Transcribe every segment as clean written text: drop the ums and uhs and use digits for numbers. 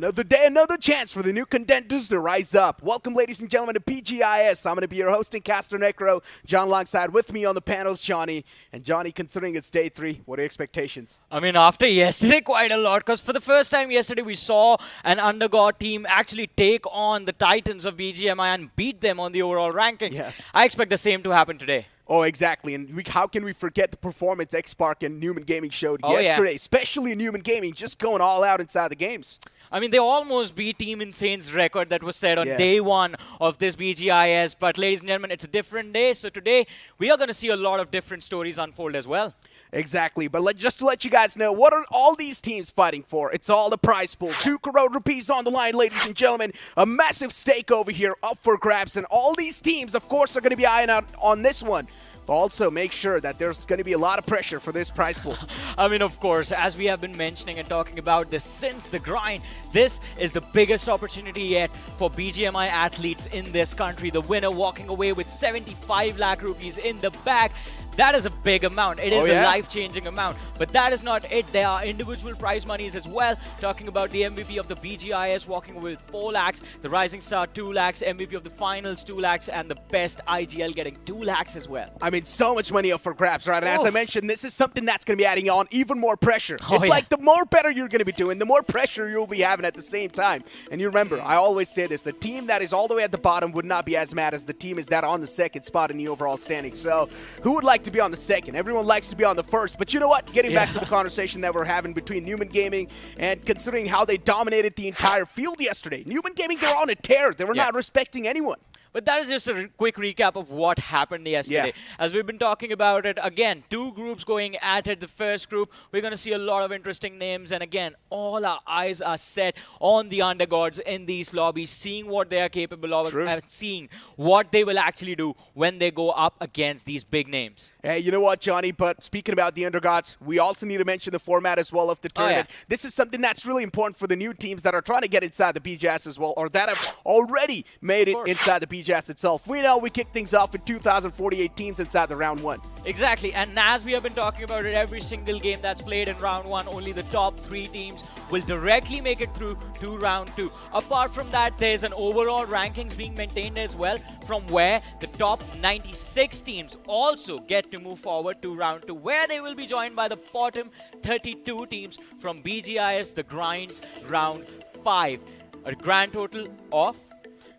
Another day, another chance for the new contenders to rise up. Welcome, ladies and gentlemen, to BGIS. I'm going to be your host and caster, Necro. John alongside with me on the panels, Johnny. And Johnny, considering it's day 3, what are your expectations? I mean, after yesterday, quite a lot. Because for the first time yesterday, we saw an underdog team actually take on the Titans of BGMI and beat them on the overall rankings. Yeah. I expect the same to happen today. Oh, exactly. And how can we forget the performance X-Spark and Newman Gaming showed yesterday, yeah. especially Newman Gaming, just going all out inside the games. I mean, they almost beat Team Insane's record that was set on Yeah. day 1 of this BGIS. But ladies and gentlemen, it's a different day. So today, we are going to see a lot of different stories unfold as well. Exactly, but just to let you guys know, what are all these teams fighting for? It's all the prize pool. 2 crore rupees on the line, ladies and gentlemen. A massive stake over here up for grabs, and all these teams, of course, are going to be eyeing out on this one. But also make sure that there's going to be a lot of pressure for this prize pool. I mean, of course, as we have been mentioning and talking about this since the grind, this is the biggest opportunity yet for BGMI athletes in this country. The winner walking away with 75 lakh rupees in the bag. That is a big amount. It is a life-changing amount. But that is not it. There are individual prize monies as well. Talking about the MVP of the BGIS walking away with 4 lakhs, the Rising Star 2 lakhs, MVP of the Finals 2 lakhs, and the Best IGL getting 2 lakhs as well. I mean, so much money up for grabs, right? And as I mentioned, this is something that's going to be adding on even more pressure. It's like the more better you're going to be doing, the more pressure you'll be having at the same time. And you remember, I always say this, a team that is all the way at the bottom would not be as mad as the team is that on the second spot in the overall standing. So who would like to be on the second? Everyone likes to be on the first. But you know what? Getting back to the conversation that we're having between Newman Gaming and considering how they dominated the entire field yesterday. Newman Gaming, they were on a tear. They were not respecting anyone. But that is just a quick recap of what happened yesterday. As we've been talking about it, again, 2 groups going at it. The first group, we're going to see a lot of interesting names. And again, all our eyes are set on the undergods in these lobbies, seeing what they are capable of and seeing what they will actually do when they go up against these big names. Hey, you know what, Johnny? But speaking about the undergods, we also need to mention the format as well of the tournament. This is something that's really important for the new teams that are trying to get inside the BGS as well, or that have already made it inside the BGS itself. We know we kick things off with 2,048 teams inside the round 1. Exactly, and as we have been talking about it, every single game that's played in round 1, only the top 3 teams will directly make it through to round 2. Apart from that, there's an overall rankings being maintained as well, from where the top 96 teams also get to move forward to round 2, where they will be joined by the bottom 32 teams from BGIS, the Grinds round 5. A grand total of...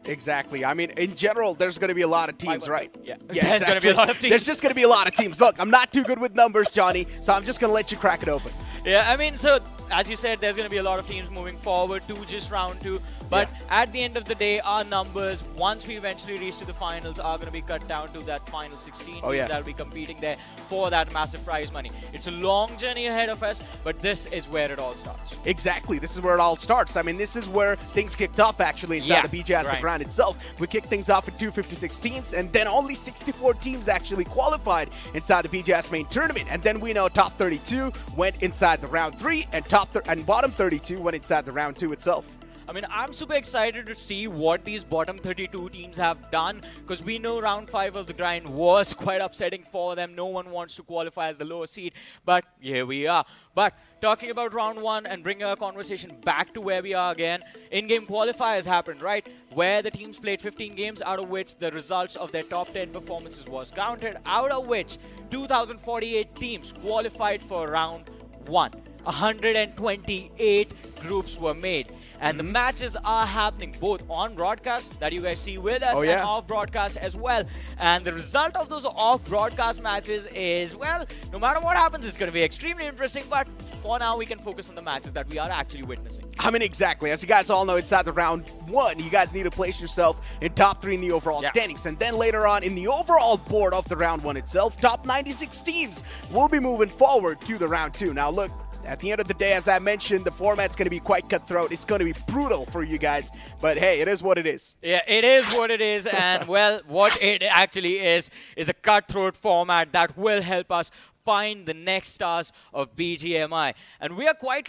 Exactly. I mean, in general, there's going to be a lot of teams, right? Yeah, there's going to be a lot of teams. There's just going to be a lot of teams. Look, I'm not too good with numbers, Johnny, so I'm just going to let you crack it open. Yeah, I mean, so as you said, there's going to be a lot of teams moving forward to just round 2. But at the end of the day, our numbers, once we eventually reach to the finals, are going to be cut down to that final 16 teams that will be competing there for that massive prize money. It's a long journey ahead of us, but this is where it all starts. Exactly. This is where it all starts. I mean, this is where things kicked off, actually, inside the BGS, the ground itself. We kicked things off with 256 teams, and then only 64 teams actually qualified inside the BGS main tournament. And then we know top 32 went inside the round 3, and bottom 32 went inside the round 2 itself. I mean, I'm super excited to see what these bottom 32 teams have done, because we know round 5 of the grind was quite upsetting for them. No one wants to qualify as the lower seed, but here we are. But talking about round 1 and bringing our conversation back to where we are again, in-game qualifiers happened, right? Where the teams played 15 games, out of which the results of their top 10 performances was counted, out of which 2,048 teams qualified for round 1. 128 groups were made. And the matches are happening both on broadcast that you guys see with us and off broadcast as well. And the result of those off broadcast matches is, well, no matter what happens, it's going to be extremely interesting. But for now, we can focus on the matches that we are actually witnessing. I mean, exactly. As you guys all know, inside the round 1, you guys need to place yourself in top 3 in the overall standings. And then later on in the overall board of the round 1 itself, top 96 teams will be moving forward to the round 2. Now, look. At the end of the day, as I mentioned, the format's going to be quite cutthroat. It's going to be brutal for you guys. But hey, it is what it is. Yeah, it is what it is. And, well, what it actually is a cutthroat format that will help us find the next stars of BGMI. And we are quite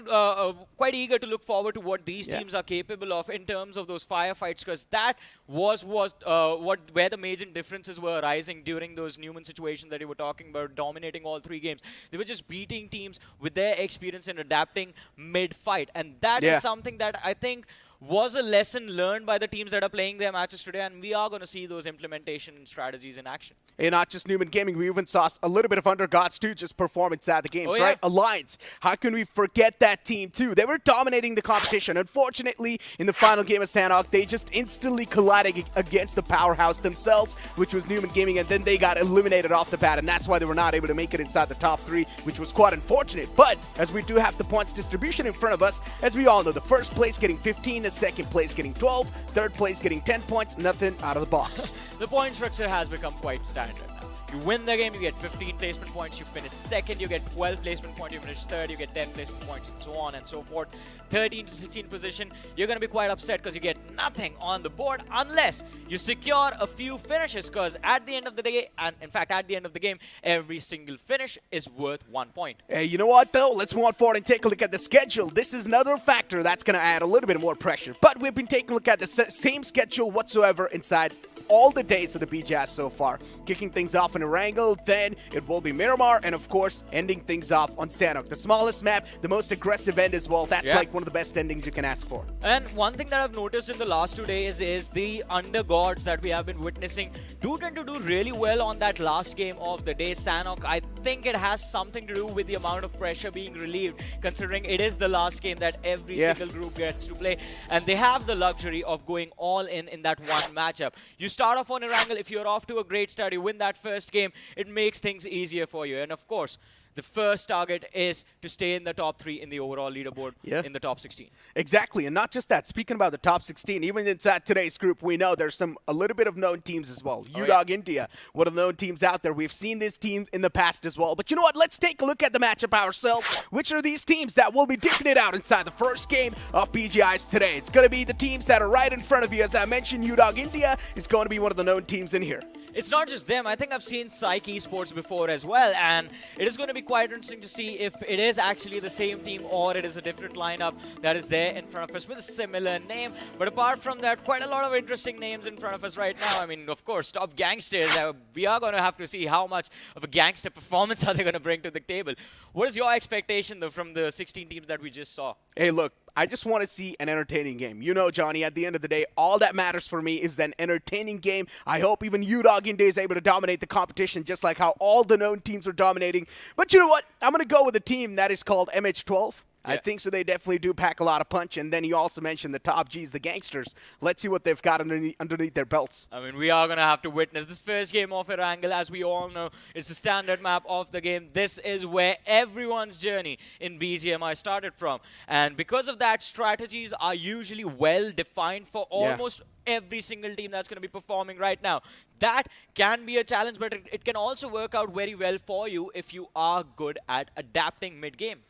eager to look forward to what these teams are capable of in terms of those firefights, because that was where the major differences were arising during those Newman situations that you were talking about, dominating all 3 games. They were just beating teams with their experience in adapting mid-fight. And that is something that I think was a lesson learned by the teams that are playing their matches today, and we are going to see those implementation strategies in action. And not just Newman Gaming, we even saw a little bit of Under Gods too just perform inside the games, right? Alliance, how can we forget that team too? They were dominating the competition. Unfortunately, in the final game of Sanhok, they just instantly collided against the powerhouse themselves, which was Newman Gaming, and then they got eliminated off the bat, and that's why they were not able to make it inside the top 3, which was quite unfortunate. But as we do have the points distribution in front of us, as we all know, the first place getting 15, the second place getting 12, third place getting 10 points, nothing out of the box. The point structure has become quite standard now. You win the game, you get 15 placement points. You finish second, you get 12 placement points. You finish third, you get 10 placement points, and so on and so forth. 13 to 16 position, you're going to be quite upset because you get nothing on the board unless you secure a few finishes, because at the end of the day, and in fact at the end of the game, every single finish is worth 1 point. Hey, you know what though? Let's move on forward and take a look at the schedule. This is another factor that's going to add a little bit more pressure. But we've been taking a look at the same schedule whatsoever inside all the days of the BGIS so far. Kicking things off in Erangel, then it will be Miramar, and of course, ending things off on Sanhok. The smallest map, the most aggressive end as well. That's like one of the best endings you can ask for. And one thing that I've noticed in the last 2 days is the undergods that we have been witnessing do tend to do really well on that last game of the day. Sanhok, I think it has something to do with the amount of pressure being relieved, considering it is the last game that every single group gets to play, and they have the luxury of going all in that one matchup. You start off on Erangel, if you're off to a great start, you win that first game, it makes things easier for you. And of course, the first target is to stay in the top 3 in the overall leaderboard in the top 16. Exactly, and not just that. Speaking about the top 16, even inside today's group, we know there's a little bit of known teams as well. UDOG India, one of the known teams out there. We've seen this team in the past as well. But you know what? Let's take a look at the matchup ourselves. Which are these teams that will be digging it out inside the first game of BGIS today? It's going to be the teams that are right in front of you. As I mentioned, UDOG India is going to be one of the known teams in here. It's not just them. I think I've seen Psyche Esports before as well, and it is going to be quite interesting to see if it is actually the same team or it is a different lineup that is there in front of us with a similar name. But apart from that, quite a lot of interesting names in front of us right now. I mean, of course, top gangsters. We are going to have to see how much of a gangster performance are they going to bring to the table. What is your expectation, though, from the 16 teams that we just saw? Hey, look, I just want to see an entertaining game. You know, Johnny, at the end of the day, all that matters for me is an entertaining game. I hope even UDOG India is able to dominate the competition just like how all the known teams are dominating. But you know what? I'm going to go with a team that is called MH12. I think so. They definitely do pack a lot of punch. And then you also mentioned the top Gs, the gangsters. Let's see what they've got underneath their belts. I mean, we are going to have to witness this first game of Erangel. As we all know, it's the standard map of the game. This is where everyone's journey in BGMI started from. And because of that, strategies are usually well defined for almost every single team that's going to be performing right now. That can be a challenge, but it can also work out very well for you if you are good at adapting mid-game.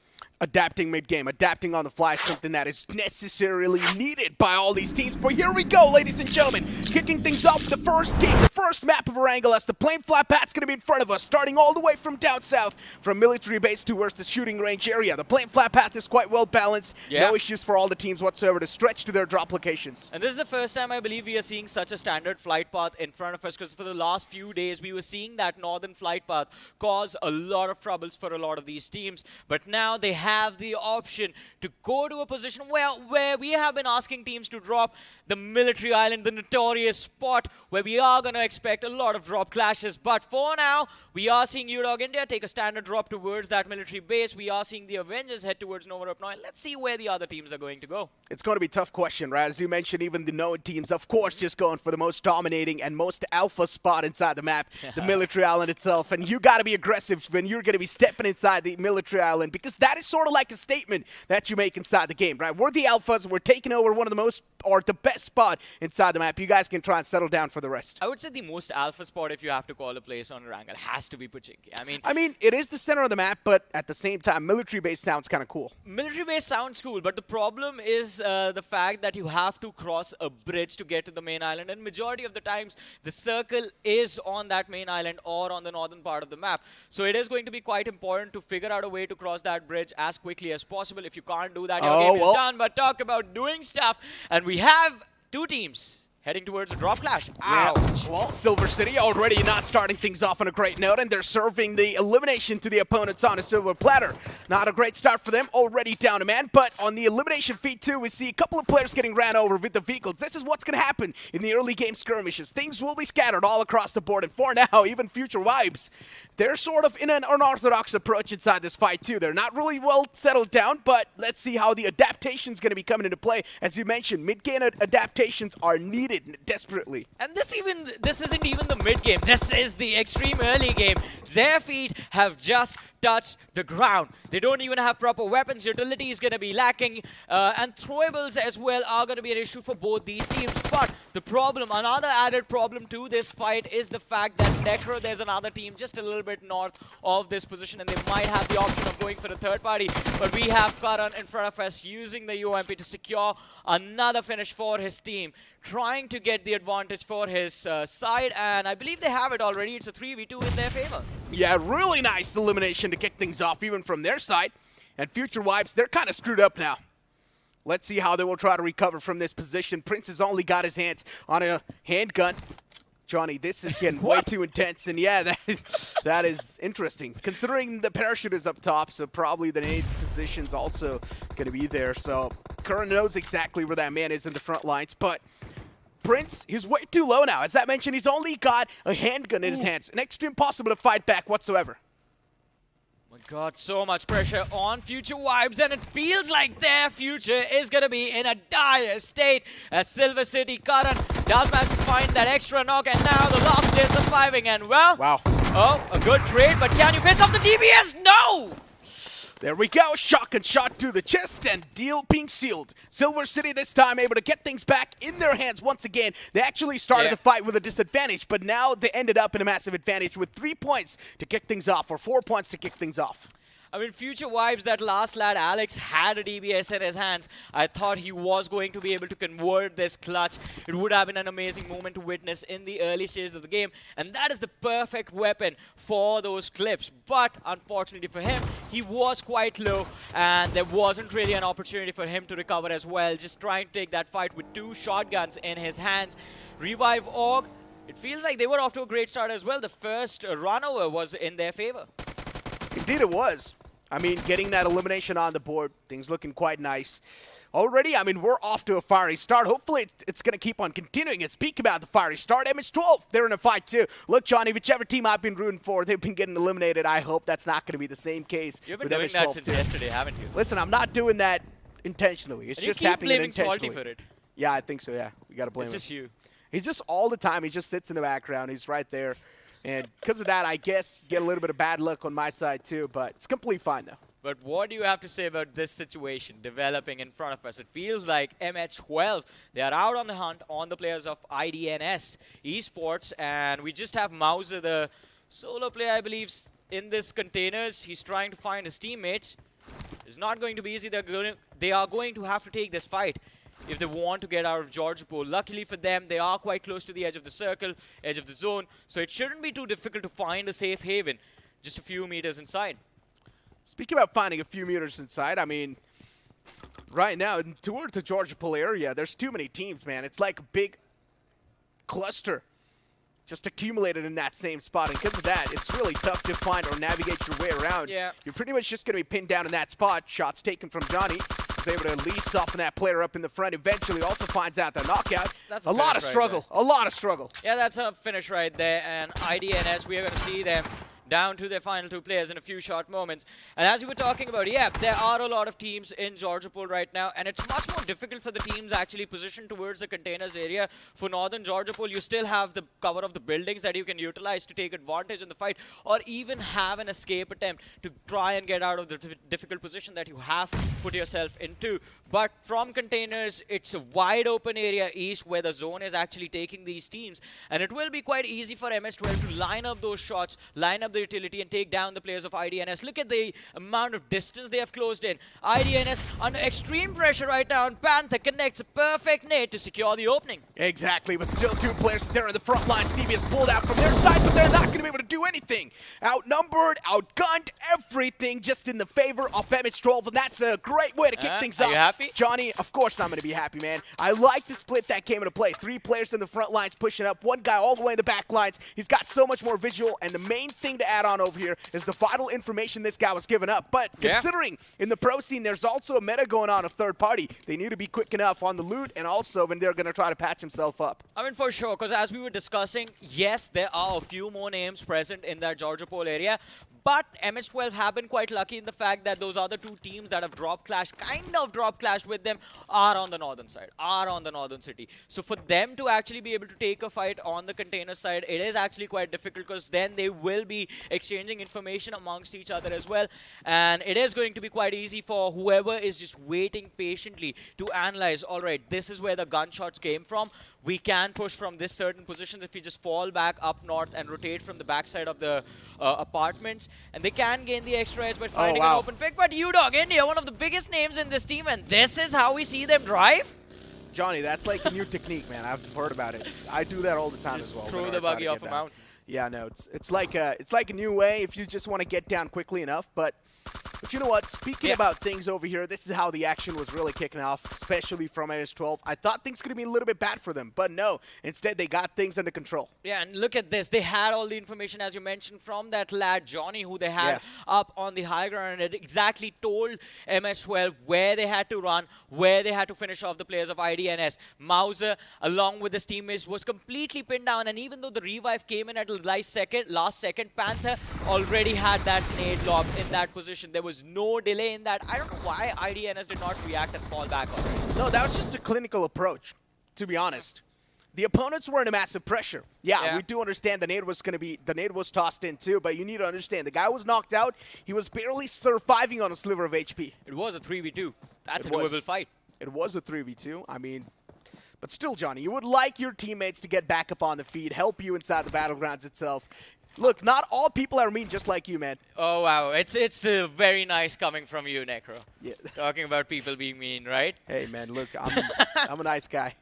Adapting mid-game, adapting on the fly, something that is necessarily needed by all these teams. But here we go, ladies and gentlemen, kicking things off the first game, the first map of Erangel, as the plane flat pat's going to be in front of us, starting all the way from down south, from military base towards the shooting range area. The plane flat path is quite well balanced, no issues for all the teams whatsoever to stretch to their drop locations. And this is the first time I believe we are seeing such a standard flight path in front of us, because for the last few days we were seeing that northern flight path cause a lot of troubles for a lot of these teams. But now they have the option to go to a position where we have been asking teams to drop the military island, the notorious spot where we are going to expect a lot of drop clashes. But for now, we are seeing UDOG India take a standard drop towards that military base. We are seeing the Avengers head towards Nova Upnoy. Let's see where the other teams are going to go. It's going to be a tough question, right? As you mentioned, even the known teams, of course, just going for the most dominating and most alpha spot inside the map, the military island itself. And you got to be aggressive when you're going to be stepping inside the military island, because that is sort of like a statement that you make inside the game, right? We're the alphas. We're taking over one of the most, or the best spot inside the map. You guys can try and settle down for the rest. I would say the most alpha spot, if you have to call a place on Erangel, has to be Pochinki. I mean, it is the center of the map, but at the same time, military base sounds kind of cool. Military base sounds cool, but the problem is the fact that you have to cross a bridge to get to the main island, and majority of the times, the circle is on that main island or on the northern part of the map. So it is going to be quite important to figure out a way to cross that bridge as quickly as possible. If you can't do that, your game is done. But talk about doing stuff, and we have two teams heading towards a drop clash. Ouch. Yeah. Well, Silver City already not starting things off on a great note, and they're serving the elimination to the opponents on a silver platter. Not a great start for them, already down a man, but on the elimination feed too, we see a couple of players getting ran over with the vehicles. This is what's going to happen in the early game skirmishes. Things will be scattered all across the board, and for now, even Future Vibes, they're sort of in an unorthodox approach inside this fight too. They're not really well settled down, but let's see how the adaptation's going to be coming into play. As you mentioned, mid-game adaptations are needed desperately. And this isn't even the mid game. This is the extreme early game. Their feet have just touched the ground. They don't even have proper weapons. Utility is going to be lacking, and throwables as well are going to be an issue for both these teams. But the problem, another added problem to this fight, is the fact that Necro, there's another team just a little bit north of this position, and they might have the option of going for the third party. But we have Karan in front of us using the UMP to secure another finish for his team, trying to get the advantage for his side, and I believe they have it already. It's a 3v2 in their favor. Yeah, really nice elimination to kick things off even from their side. And Future Vibes, they're kind of screwed up now. Let's see how they will try to recover from this position. Prince has only got his hands on a handgun. Johnny, this is getting way too intense, and yeah, that is interesting. Considering the parachute is up top, so probably the nades position's also going to be there. So Curran knows exactly where that man is in the front lines, but Prince, he's way too low now. As I mentioned, he's only got a handgun in his hands. Next to impossible to fight back whatsoever. My God, so much pressure on Future Vibes, and it feels like their future is going to be in a dire state as Silver City Karan does manage to find that extra knock, and now the Lost is surviving, and well, wow. Oh, a good trade, but can you finish off the DBS? No! There we go, shotgun shot to the chest, and deal being sealed. Silver City this time able to get things back in their hands once again. They actually started the fight with a disadvantage, but now they ended up in a massive advantage with 3 points to kick things off, or 4 points to kick things off. I mean, Future Vibes, that last lad, Alex, had a DBS in his hands. I thought he was going to be able to convert this clutch. It would have been an amazing moment to witness in the early stages of the game. And that is the perfect weapon for those clips. But unfortunately for him, he was quite low, and there wasn't really an opportunity for him to recover as well. Just trying to take that fight with 2 shotguns in his hands. Revive Org, it feels like they were off to a great start as well. The first runover was in their favor. Indeed it was. I mean, getting that elimination on the board, things looking quite nice. Already, I mean, we're off to a fiery start. Hopefully, it's going to keep on continuing. And speak about the fiery start, MH12, they're in a fight too. Look, Johnny, whichever team I've been rooting for, they've been getting eliminated. I hope that's not going to be the same case. You've been doing that since yesterday, haven't you? Listen, I'm not doing that intentionally. It's just happening intentionally. You keep blaming Salty for it. Yeah, I think so, yeah. We got to blame him. It's just you. He's just all the time. He just sits in the background. He's right there. And because of that, I guess, get a little bit of bad luck on my side too, but it's completely fine though. But what do you have to say about this situation developing in front of us? It feels like MH12, they are out on the hunt on the players of IDNS Esports, and we just have Mauser, the solo player, I believe, in this containers. He's trying to find his teammates. It's not going to be easy. They are going to have to take this fight if they want to get out of Georgopol. Luckily for them, they are quite close to the edge of the circle, edge of the zone, so it shouldn't be too difficult to find a safe haven just a few meters inside. Speaking about finding a few meters inside, I mean, right now, toward the Georgopol area, there's too many teams, man. It's like a big cluster just accumulated in that same spot. And because of that, it's really tough to find or navigate your way around. Yeah. You're pretty much just going to be pinned down in that spot. Shots taken from Johnny. He's able to at least soften that player up in the front. Eventually also finds out the knockout. That's a lot of struggle. A lot of struggle. Yeah, that's a finish right there. And IDNS, we are going to see them down to their final 2 players in a few short moments. And as you were talking about, yeah, there are a lot of teams in Georgia right now, and it's much more difficult for the teams actually positioned towards the containers area. For Northern Georgia, you still have the cover of the buildings that you can utilize to take advantage in the fight, or even have an escape attempt to try and get out of the difficult position that you have put yourself into. But from containers, it's a wide open area east where the zone is actually taking these teams, and it will be quite easy for MS-12 to line up those shots, line up the utility, and take down the players of IDNS. Look at the amount of distance they have closed in. IDNS under extreme pressure right now, and Panther connects a perfect nade to secure the opening. Exactly, but still 2 players there in the front line. Stevie has pulled out from their side, but they're not going to be able to do anything. Outnumbered, outgunned, everything just in the favor of MS-12, and that's a great way to kick things off. Are you happy? Johnny, of course I'm going to be happy, man. I like the split that came into play. 3 players in the front lines pushing up, 1 guy all the way in the back lines. He's got so much more visual, and the main thing to add on over here is the vital information this guy was giving up. But considering in the pro scene there's also a meta going on of third party, they need to be quick enough on the loot, and also when they're going to try to patch himself up. I mean, for sure, because as we were discussing, yes, there are a few more names present in that Georgia area, but MS-12 have been quite lucky in the fact that those other 2 teams that have kind of drop clashed with them, are on the northern side, are on the northern city. So for them to actually be able to take a fight on the container side, it is actually quite difficult, because then they will be exchanging information amongst each other as well. And it is going to be quite easy for whoever is just waiting patiently to analyze, all right, this is where the gunshots came from. We can push from this certain positions if we just fall back up north and rotate from the backside of the apartments. And they can gain the extra edge by finding an open pick. But UDOG India, one of the biggest names in this team, and this is how we see them drive? Johnny, that's like a new technique, man. I've heard about it. I do that all the time just as well. Throw the buggy off a mountain. Yeah, no, it's like a new way if you just want to get down quickly enough. But you know what? Speaking about things over here, this is how the action was really kicking off, especially from MS-12. I thought things could be a little bit bad for them, but no. Instead, they got things under control. Yeah, and look at this. They had all the information, as you mentioned, from that lad, Johnny, who they had up on the high ground, and it exactly told MS-12 where they had to run, where they had to finish off the players of IDNS. Mauser, along with his teammates, was completely pinned down, and even though the revive came in at the last second, Panther already had that nade lobbed in that position. There was no delay in that. I don't know why IDNS did not react and fall back already. No, that was just a clinical approach, to be honest. The opponents were in a massive pressure. Yeah, we do understand the nade was tossed in too, but you need to understand the guy was knocked out. He was barely surviving on a sliver of HP. It was a 3v2. That's a doable fight. It was a 3v2. I mean, but still, Johnny, you would like your teammates to get back up on the feed, help you inside the battlegrounds itself. Look, not all people are mean just like you, man. Oh, wow. It's very nice coming from you, Necro. Yeah. Talking about people being mean, right? Hey, man, look, I'm a nice guy.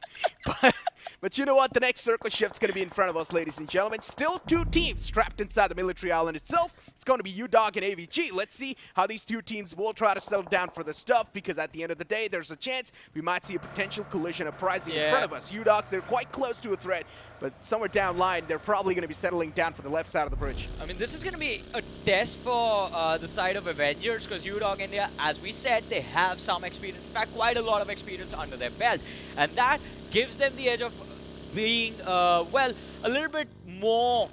But you know what? The next circle shift's going to be in front of us, ladies and gentlemen. Still 2 teams trapped inside the military island itself. It's going to be UDOG and AVG. Let's see how these 2 teams will try to settle down for the stuff, because at the end of the day, there's a chance we might see a potential collision uprising in front of us. UDOGs, they're quite close to a threat, but somewhere down line, they're probably going to be settling down for the left side of the bridge. I mean, this is going to be a test for the side of Avengers, because UDOG India, as we said, they have some experience. In fact, quite a lot of experience under their belt. And that gives them the edge of being, well, a little bit more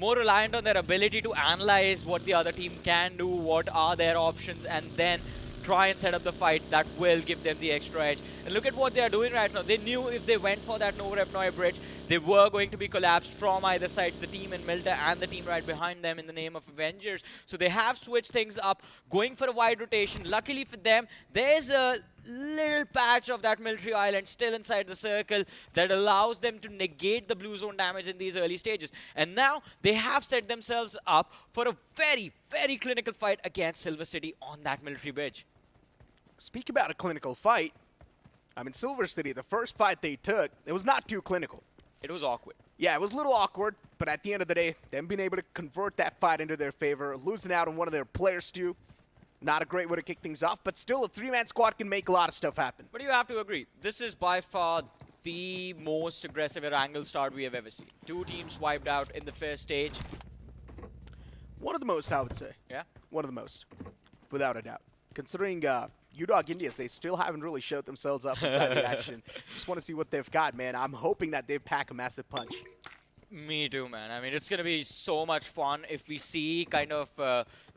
reliant on their ability to analyze what the other team can do, what are their options, and then try and set up the fight that will give them the extra edge. And look at what they are doing right now. They knew if they went for that Nova Repnoy bridge, they were going to be collapsed from either sides, the team in Milta and the team right behind them in the name of Avengers. So they have switched things up, going for a wide rotation. Luckily for them, there's a little patch of that military island still inside the circle that allows them to negate the blue zone damage in these early stages. And now they have set themselves up for a very, very clinical fight against Silver City on that military bridge. Speak about a clinical fight. I mean, Silver City, the first fight they took, it was not too clinical. It was awkward. Yeah, it was a little awkward, but at the end of the day, them being able to convert that fight into their favor, losing out on one of their players too, not a great way to kick things off, but still a 3-man squad can make a lot of stuff happen. But you have to agree, this is by far the most aggressive Erangel start we have ever seen. 2 teams wiped out in the first stage. One of the most, I would say. Yeah? One of the most, without a doubt. Considering UDOG Indias, they still haven't really showed themselves up inside the action. Just want to see what they've got, man. I'm hoping that they pack a massive punch. Me too, man. I mean, it's going to be so much fun if we see kind of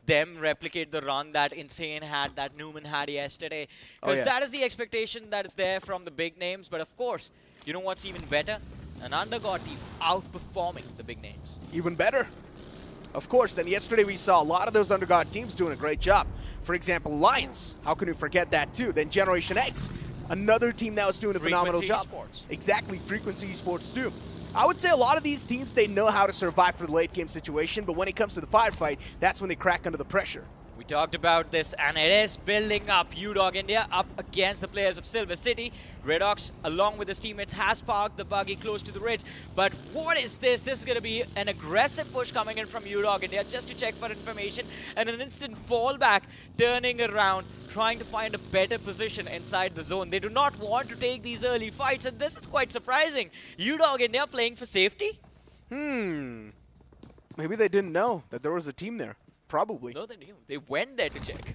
them replicate the run that Insane had, that Newman had yesterday. Because that is the expectation that is there from the big names. But of course, you know what's even better? An underdog team outperforming the big names. Even better. Of course, and yesterday we saw a lot of those underdog teams doing a great job. For example, Lions. How can we forget that too? Then Generation X, another team that was doing a phenomenal job. Esports. Exactly, Frequency Esports too. I would say a lot of these teams, they know how to survive for the late game situation, but when it comes to the firefight, that's when they crack under the pressure. We talked about this, and it is building up. UDog India up against the players of Silver City. Redox, along with his teammates, has parked the buggy close to the ridge. But what is this? This is going to be an aggressive push coming in from UDog India just to check for information. And an instant fallback, turning around, trying to find a better position inside the zone. They do not want to take these early fights, and this is quite surprising. UDog India playing for safety? Maybe they didn't know that there was a team there. Probably. No, they knew. They went there to check.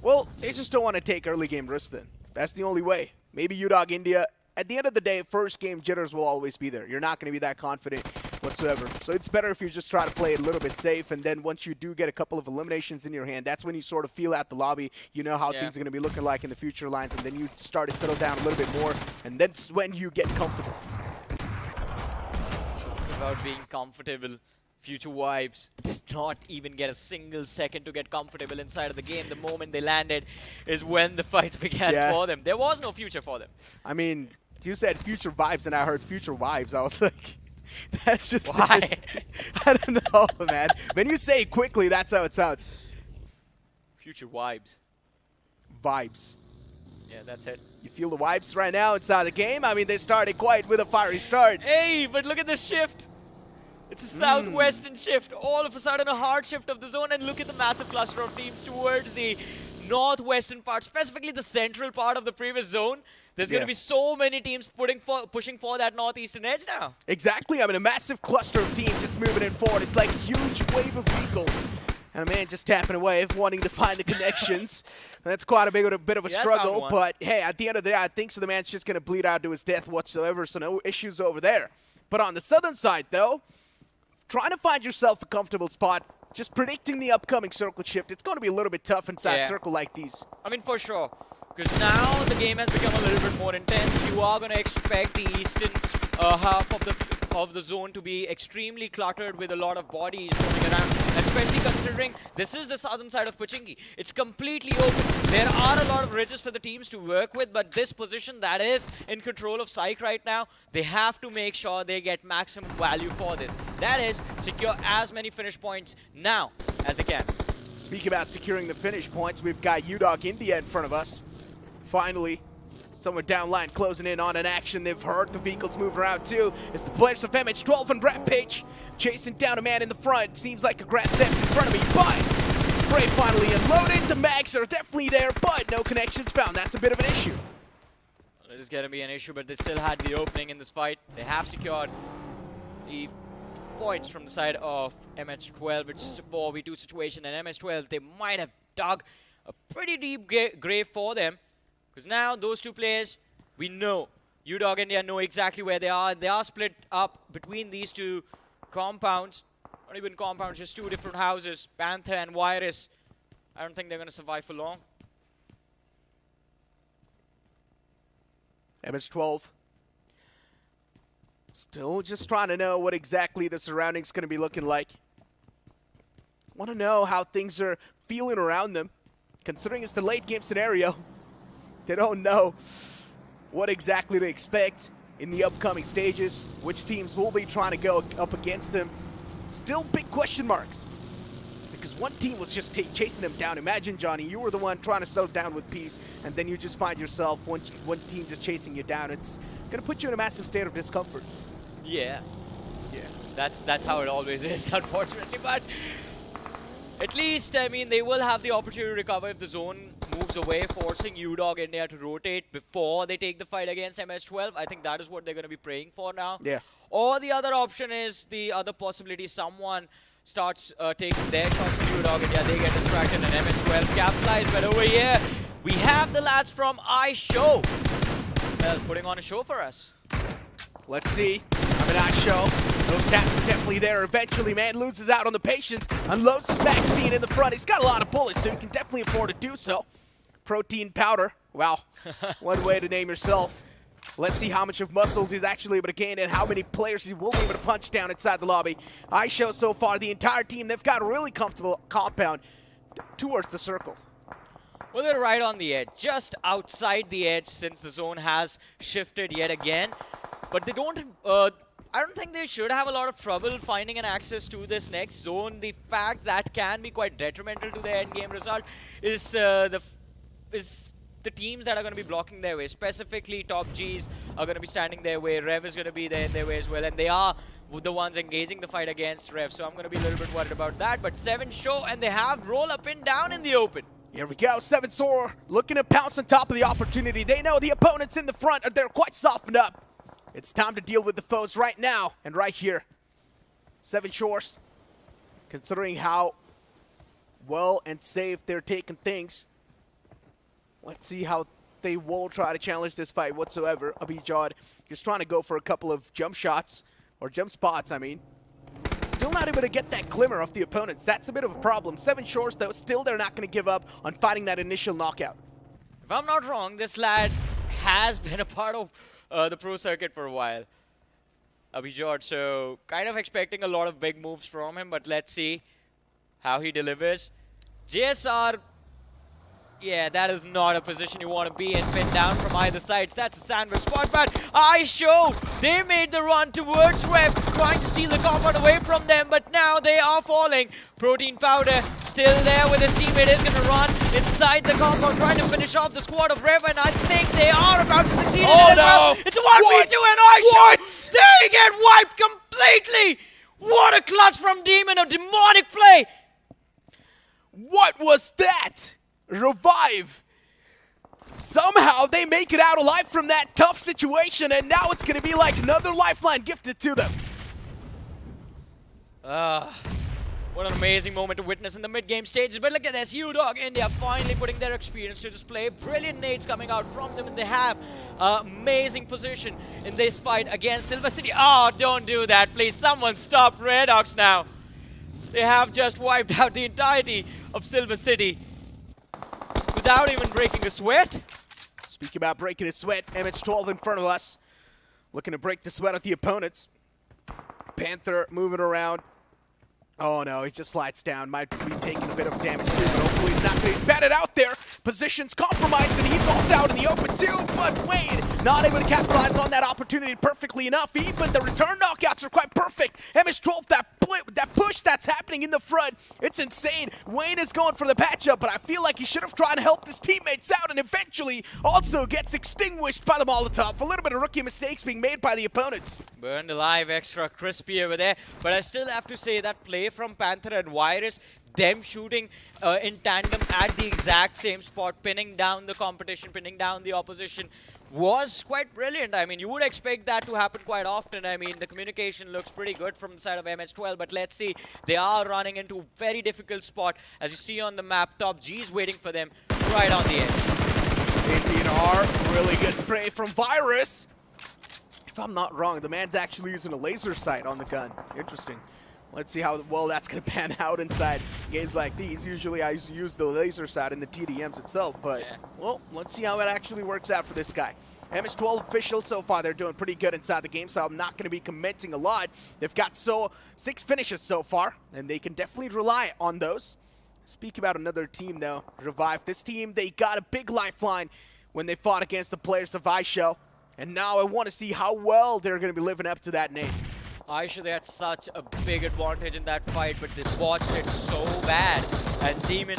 Well, they just don't want to take early game risks then. That's the only way. Maybe UDog India, at the end of the day, first game jitters will always be there. You're not going to be that confident whatsoever. So it's better if you just try to play it a little bit safe, and then once you do get a couple of eliminations in your hand, that's when you sort of feel out the lobby. You know how things are going to be looking like in the future lines, and then you start to settle down a little bit more, and that's when you get comfortable. About being comfortable. Future Vibes did not even get a single second to get comfortable inside of the game. The moment they landed is when the fights began for them. There was no future for them. I mean, you said Future Vibes and I heard Future Vibes. I was like, that's just... Why? I don't know, man. When you say it quickly, that's how it sounds. Future Vibes. Vibes. Yeah, that's it. You feel the vibes right now inside the game? I mean, they started quite with a fiery start. Hey, but look at the shift. It's a southwestern shift. All of a sudden, a hard shift of the zone. And look at the massive cluster of teams towards the northwestern part, specifically the central part of the previous zone. There's going to be so many teams pushing for that northeastern edge now. Exactly. I mean, a massive cluster of teams just moving it forward. It's like a huge wave of vehicles. And a man just tapping away, wanting to find the connections. That's quite a bit of a struggle. But, hey, at the end of the day, I think so the man's just going to bleed out to his death whatsoever, so no issues over there. But on the southern side, though, trying to find yourself a comfortable spot, just predicting the upcoming circle shift, it's going to be a little bit tough inside a circle like these. I mean, for sure. Because now the game has become a little bit more intense. You are going to expect the eastern half of the zone to be extremely cluttered with a lot of bodies roaming around. Especially considering this is the southern side of Pochinki. It's completely open. There are a lot of ridges for the teams to work with, but this position that is in control of Psych right now, they have to make sure they get maximum value for this. That is, secure as many finish points now as they can. Speaking about securing the finish points, we've got UDog India in front of us. Finally, somewhere down line closing in on an action. They've heard the vehicles move around too. It's the players of MH12 and Rampage chasing down a man in the front. Seems like a grand theft in front of me, but spray finally unloaded. The mags are definitely there, but no connections found. That's a bit of an issue. It is going to be an issue, but they still had the opening in this fight. They have secured the points from the side of MH12, which is a 4v2 situation, and MH12, they might have dug a pretty deep grave for them. Because now those two players, we know, UDog India know exactly where they are. They are split up between these two compounds. Not even compounds, just two different houses, Panther and Virus. I don't think they're going to survive for long. MH12. Still just trying to know what exactly the surroundings going to be looking like. Want to know how things are feeling around them. Considering it's the late game scenario. They don't know what exactly to expect in the upcoming stages, which teams will be trying to go up against them. Still big question marks, because one team was just chasing them down. Imagine, Johnny, you were the one trying to settle down with peace, and then you just find yourself one team just chasing you down. It's going to put you in a massive state of discomfort. Yeah. That's how it always is, unfortunately, but at least, I mean, they will have the opportunity to recover if the zone moves away, forcing UDog India to rotate before they take the fight against MS-12. I think that is what they're going to be praying for now. Yeah. Or the other option is the other possibility, someone starts taking their shots to UDog India, they get distracted and MS-12 capitalize. But over here, we have the lads from iShow. Well, putting on a show for us. Let's see. Coming out show. Those taps are definitely there. Eventually, man loses out on the patience. Unloads his magazine in the front. He's got a lot of bullets, so he can definitely afford to do so. Protein powder. Wow. One way to name yourself. Let's see how much of muscles he's actually able to gain and how many players he will be able to punch down inside the lobby. I show so far, the entire team, they've got a really comfortable compound towards the circle. Well, they're right on the edge, just outside the edge since the zone has shifted yet again. But they don't, I don't think they should have a lot of trouble finding an access to this next zone. The fact that can be quite detrimental to their end game result is the teams that are going to be blocking their way. Specifically, top Gs are going to be standing their way. Rev is going to be there in their way as well. And they are the ones engaging the fight against Rev. So I'm going to be a little bit worried about that. But 7 show, and they have roll up and down in the open. Here we go, 7 Soar looking to pounce on top of the opportunity. They know the opponents in the front, they're quite softened up. It's time to deal with the foes right now and right here. 7 Shores, considering how well and safe they're taking things. Let's see how they will try to challenge this fight whatsoever. Abhijad just trying to go for a couple of jump shots, or jump spots, I mean. Still not able to get that glimmer off the opponents. That's a bit of a problem. 7 Shores, though, still they're not going to give up on fighting that initial knockout. If I'm not wrong, this lad has been a part of the pro circuit for a while. Abhijad, so kind of expecting a lot of big moves from him, but let's see how he delivers. JSR, yeah, that is not a position you want to be in, pinned down from either sides. That's a sandwich spot, but ISHO, they made the run towards Rev, trying to steal the compound away from them, but now they are falling. Protein powder still there with his teammate, is going to run inside the compound, trying to finish off the squad of Rev, and I think they are about to succeed in it as well. It's a 1v2 and ISHO, they get wiped completely. What a clutch from Demon, a demonic play. What was that? Revive. Somehow they make it out alive from that tough situation, and now it's going to be like another lifeline gifted to them. What an amazing moment to witness in the mid-game stages. But look at this, U-Dog India finally putting their experience to display. Brilliant nades coming out from them, and they have amazing position in this fight against Silver City. Oh, don't do that, please. Someone stop Redox now. They have just wiped out the entirety of Silver City without even breaking a sweat. Speaking about breaking a sweat, MH12 in front of us, looking to break the sweat of the opponents. Panther moving around. Oh no, he just slides down. Might be taking a bit of damage too, but hopefully he's not. He's batted out there. Position's compromised, and he's also out in the open too. But Wade not able to capitalize on that opportunity perfectly enough. Even the return knockouts are quite perfect. MS12, that push that's happening in the front, it's insane. Wayne is going for the patch-up, but I feel like he should have tried to help his teammates out, and eventually also gets extinguished by the Molotov. A little bit of rookie mistakes being made by the opponents. Burned alive, extra crispy over there. But I still have to say that play from Panther and Virus, them shooting in tandem at the exact same spot, pinning down the competition, pinning down the opposition, was quite brilliant. I mean, you would expect that to happen quite often. I mean, the communication looks pretty good from the side of MH12, but let's see. They are running into a very difficult spot. As you see on the map, top G's waiting for them right on the edge. Indian R, really good spray from Virus. If I'm not wrong, the man's actually using a laser sight on the gun. Interesting. Let's see how well that's going to pan out inside games like these. Usually I use the laser sight in the TDMs itself, but, yeah. Well, let's see how it actually works out for this guy. MS12 officials so far, they're doing pretty good inside the game, so I'm not going to be commenting a lot. They've got 6 finishes so far, and they can definitely rely on those. Speak about another team, though, Revive. This team, they got a big lifeline when they fought against the players of iShow, and now I want to see how well they're going to be living up to that name. Aisha, they had such a big advantage in that fight, but they botched it so bad. And Demon,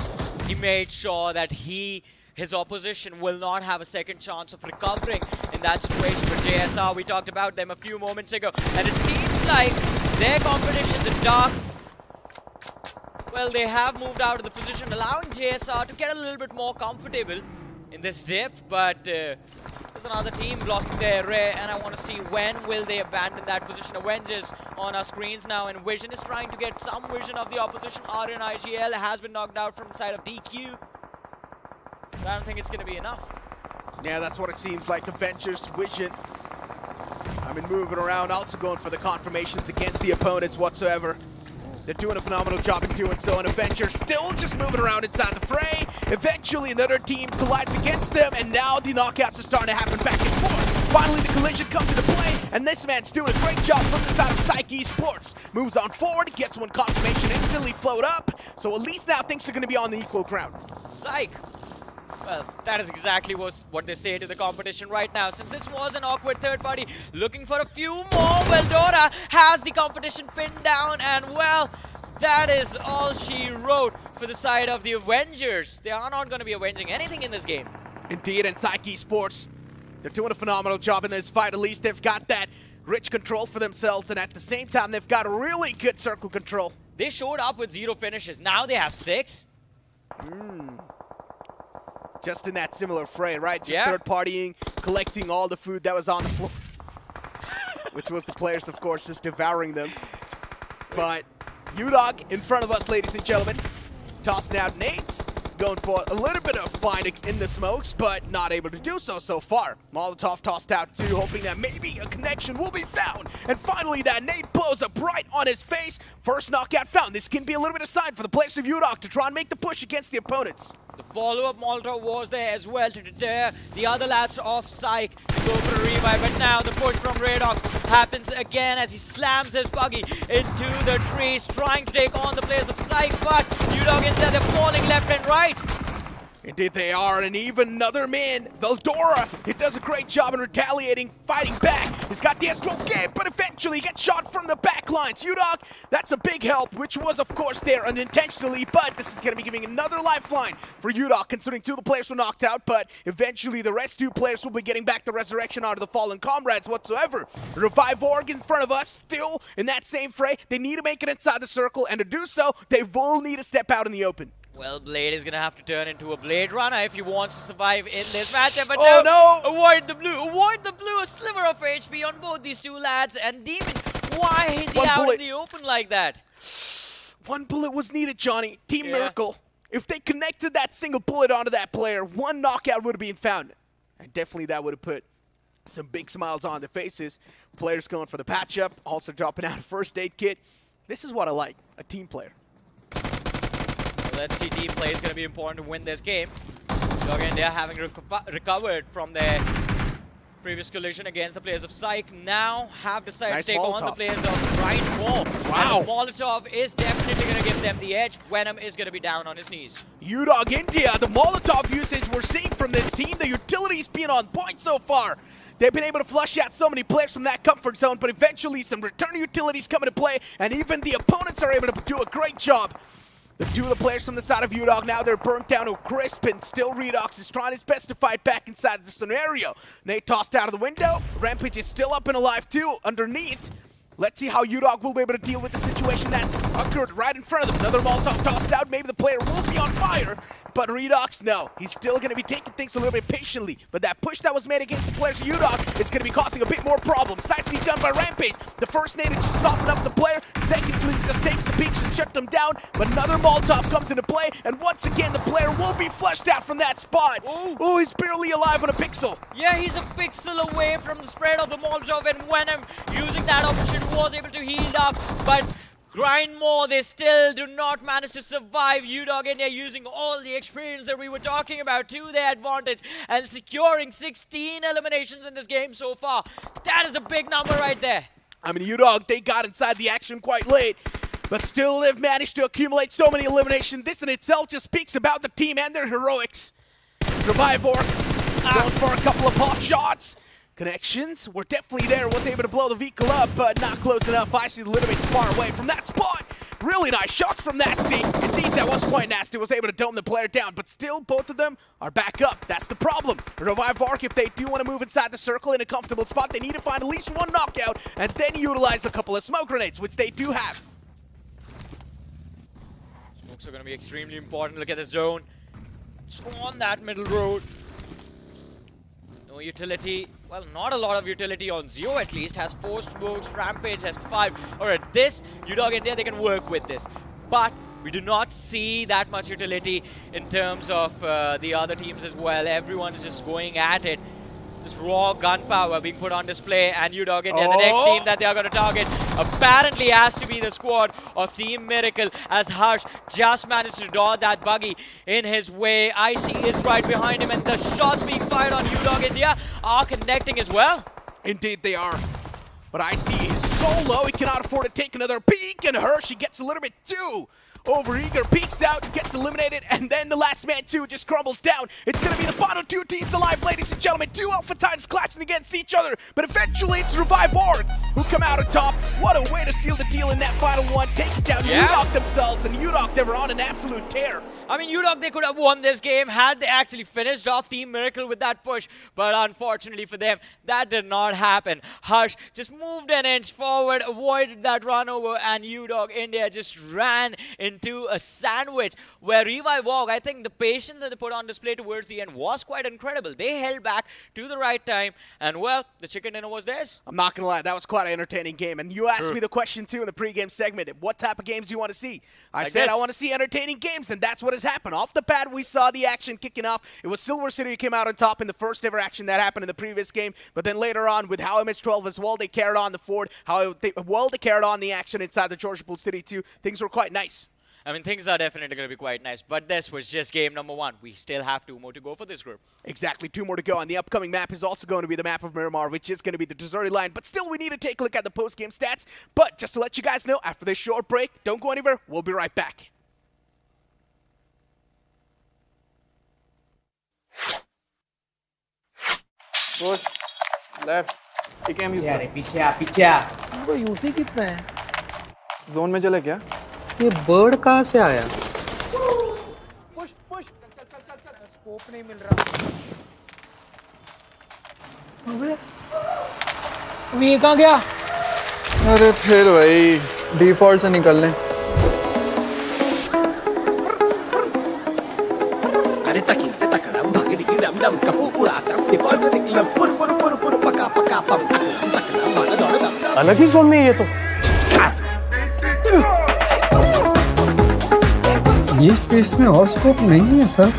he made sure that his opposition will not have a second chance of recovering in that situation. But JSR, we talked about them a few moments ago, and it seems like their competition, the Dark, well, they have moved out of the position, allowing JSR to get a little bit more comfortable in this depth, but there's another team blocking their array, and I want to see when will they abandon that position. Avengers on our screens now, and Vision is trying to get some vision of the opposition. RN IGL has been knocked out from the side of DQ, but I don't think it's going to be enough. Yeah, that's what it seems like. Avengers Vision I mean, moving around, also going for the confirmations against the opponents whatsoever. They're doing a phenomenal job in doing so, and Avenger still just moving around inside the fray. Eventually, another team collides against them, and now the knockouts are starting to happen back and forth. Finally, the collision comes into play, and this man's doing a great job from the side of Psych Esports. Moves on forward, gets one confirmation, instantly float up, so at least now things are going to be on the equal ground. Psych! Well, that is exactly what they say to the competition right now. Since this was an awkward third party, looking for a few more. Well, Dora has the competition pinned down, and well, that is all she wrote for the side of the Avengers. They are not going to be avenging anything in this game. Indeed, and Psych Esports, they're doing a phenomenal job in this fight. At least they've got that rich control for themselves, and at the same time, they've got really good circle control. They showed up with 0 finishes. Now they have 6. Just in that similar fray, right? Just third-partying, collecting all the food that was on the floor. Which was the players, of course, just devouring them. But UDOG in front of us, ladies and gentlemen. Tossing out nades. Going for a little bit of find in the smokes, but not able to do so far. Molotov tossed out too, hoping that maybe a connection will be found. And finally, that nade blows up right on his face. First knockout found. This can be a little bit of sign for the players of UDOG to try and make the push against the opponents. The follow-up Molotov was there as well to deter the other lads off Psych to go for a revive. But now the push from Radok happens again as he slams his buggy into the trees, trying to take on the players of Psych. But UDOG instead, they're falling left and right. Indeed they are, and even another man, Veldora, it does a great job in retaliating, fighting back. He's got the S12K, but eventually gets shot from the back lines. UDOG, that's a big help, which was of course there unintentionally, but this is going to be giving another lifeline for UDOG, considering 2 of the players were knocked out, but eventually the rest 2 players will be getting back the resurrection out of the fallen comrades whatsoever. Revive Org in front of us, still in that same fray. They need to make it inside the circle, and to do so, they will need to step out in the open. Well, Blade is going to have to turn into a Blade Runner if he wants to survive in this matchup. But no! Avoid the blue. Avoid the blue. A sliver of HP on both these 2 lads. And Demon, why is he out in the open like that? 1 bullet was needed, Johnny. Team Miracle. If they connected that single bullet onto that player, 1 knockout would have been found. And definitely that would have put some big smiles on their faces. Players going for the patch-up, also dropping out a first aid kit. This is what I like, a team player. Let's see, team play is going to be important to win this game. So again, they are having recovered from their previous collision against the players of Psych. Now have decided to take on the players of Grind more. Wow. And Molotov is definitely going to give them the edge. Venom is going to be down on his knees. UDOG India, the Molotov usage we're seeing from this team, the utilities being on point so far. They've been able to flush out so many players from that comfort zone, but eventually some return utilities come into play, and even the opponents are able to do a great job. The 2 of the players from the side of UDOG, now they're burnt down to a crisp, and still Redox is trying his best to fight back inside the scenario. Nate tossed out of the window. Rampage is still up and alive too, underneath. Let's see how UDOG will be able to deal with the situation that's occurred right in front of them. Another Molotov tossed out. Maybe the player will be on fire. But Redox, no. He's still going to be taking things a little bit patiently. But that push that was made against the players of UDOG is going to be causing a bit more problems. Nicely done by Rampage. The first nade is just soften up the player. Secondly, just takes the peaks and shut them down. But another Molotov comes into play. And once again, the player will be flushed out from that spot. Oh, he's barely alive on a pixel. Yeah, he's a pixel away from the spread of the Molotov, and Venom, using that opportunity, was able to heal up. But Grind more, they still do not manage to survive. UDOG India using all the experience that we were talking about to their advantage and securing 16 eliminations in this game so far. That is a big number right there. I mean, UDOG, they got inside the action quite late, but still they've managed to accumulate so many eliminations. This in itself just speaks about the team and their heroics. Revive Orc going for a couple of pop shots. Connections were definitely there, was able to blow the vehicle up, but not close enough. Icy's a little bit far away from that spot. Really nice shots from Nasty. Indeed, that was quite nasty. Was able to dome the player down, but still both of them are back up. That's the problem. Revive Arc, if they do want to move inside the circle in a comfortable spot, they need to find at least 1 knockout and then utilize a couple of smoke grenades, which they do have. Smokes are going to be extremely important. Look at the zone. It's on that middle road. No utility. Well, not a lot of utility on Zio at least. Has 4 smokes. Rampage has 5. Alright, this, UDOG India, they can work with this. But we do not see that much utility in terms of the other teams as well. Everyone is just going at it. This raw gunpowder being put on display, and UDOG India, the next team that they are going to target, apparently has to be the squad of Team Miracle, as Harsh just managed to dodge that buggy in his way. IC is right behind him, and the shots being fired on UDOG India are connecting as well. Indeed they are. But IC is so low, he cannot afford to take another peek, and Hirsch, he gets a little bit too overeager, peeks out, gets eliminated, and then the last man too just crumbles down. It's going to be the final two teams alive, ladies and gentlemen. Two Alpha Titans clashing against each other, but eventually it's Revive Org who come out on top. What a way to seal the deal in that final one. Take it down, UDOG themselves, and UDOG, they were on an absolute tear. I mean, UDOG, they could have won this game had they actually finished off Team Miracle with that push, but unfortunately for them, that did not happen. Harsh just moved an inch forward, avoided that run over, and UDOG India just ran into a sandwich where Revive Org, I think the patience that they put on display towards the end was quite incredible. They held back to the right time, and well, the chicken dinner was theirs. I'm not going to lie, that was quite an entertaining game, and you asked me the question too in the pregame segment, what type of games do you want to see? I said I want to see entertaining games, and that's what has happened. Off the bat, we saw the action kicking off. It was Silver City who came out on top in the first ever action that happened in the previous game, but then later on with how MH12 as well, they carried on the Ford, how they carried on the action inside the Georgia Pool City too. Things were quite nice. I mean, things are definitely going to be quite nice, but this was just game number one. We still have 2 more to go for this group. Exactly, 2 more to go, and the upcoming map is also going to be the map of Miramar, which is going to be the deserted line, but still we need to take a look at the post-game stats. But just to let you guys know, after this short break, don't go anywhere, we'll be right back. Push, left, pick him. पीछे आ वो UC कितना है? Zone में चला क्या? ये bird कहाँ से आया? पुश पुश चल स्कोप नहीं मिल रहा। अबे ये कहाँ गया? अरे फिर भाई डिफॉल्ट से निकलने। अरे तकिन तकड़म भगड़ी की डम डम कपू पूरा तरफ डिफॉल्ट से निकला पुर पुर पुर पुर पका पका पम तकड़म भागा दौड़ दम। अलग ही जोन में ये तो। ये स्पेस में और स्कोप नहीं है सर।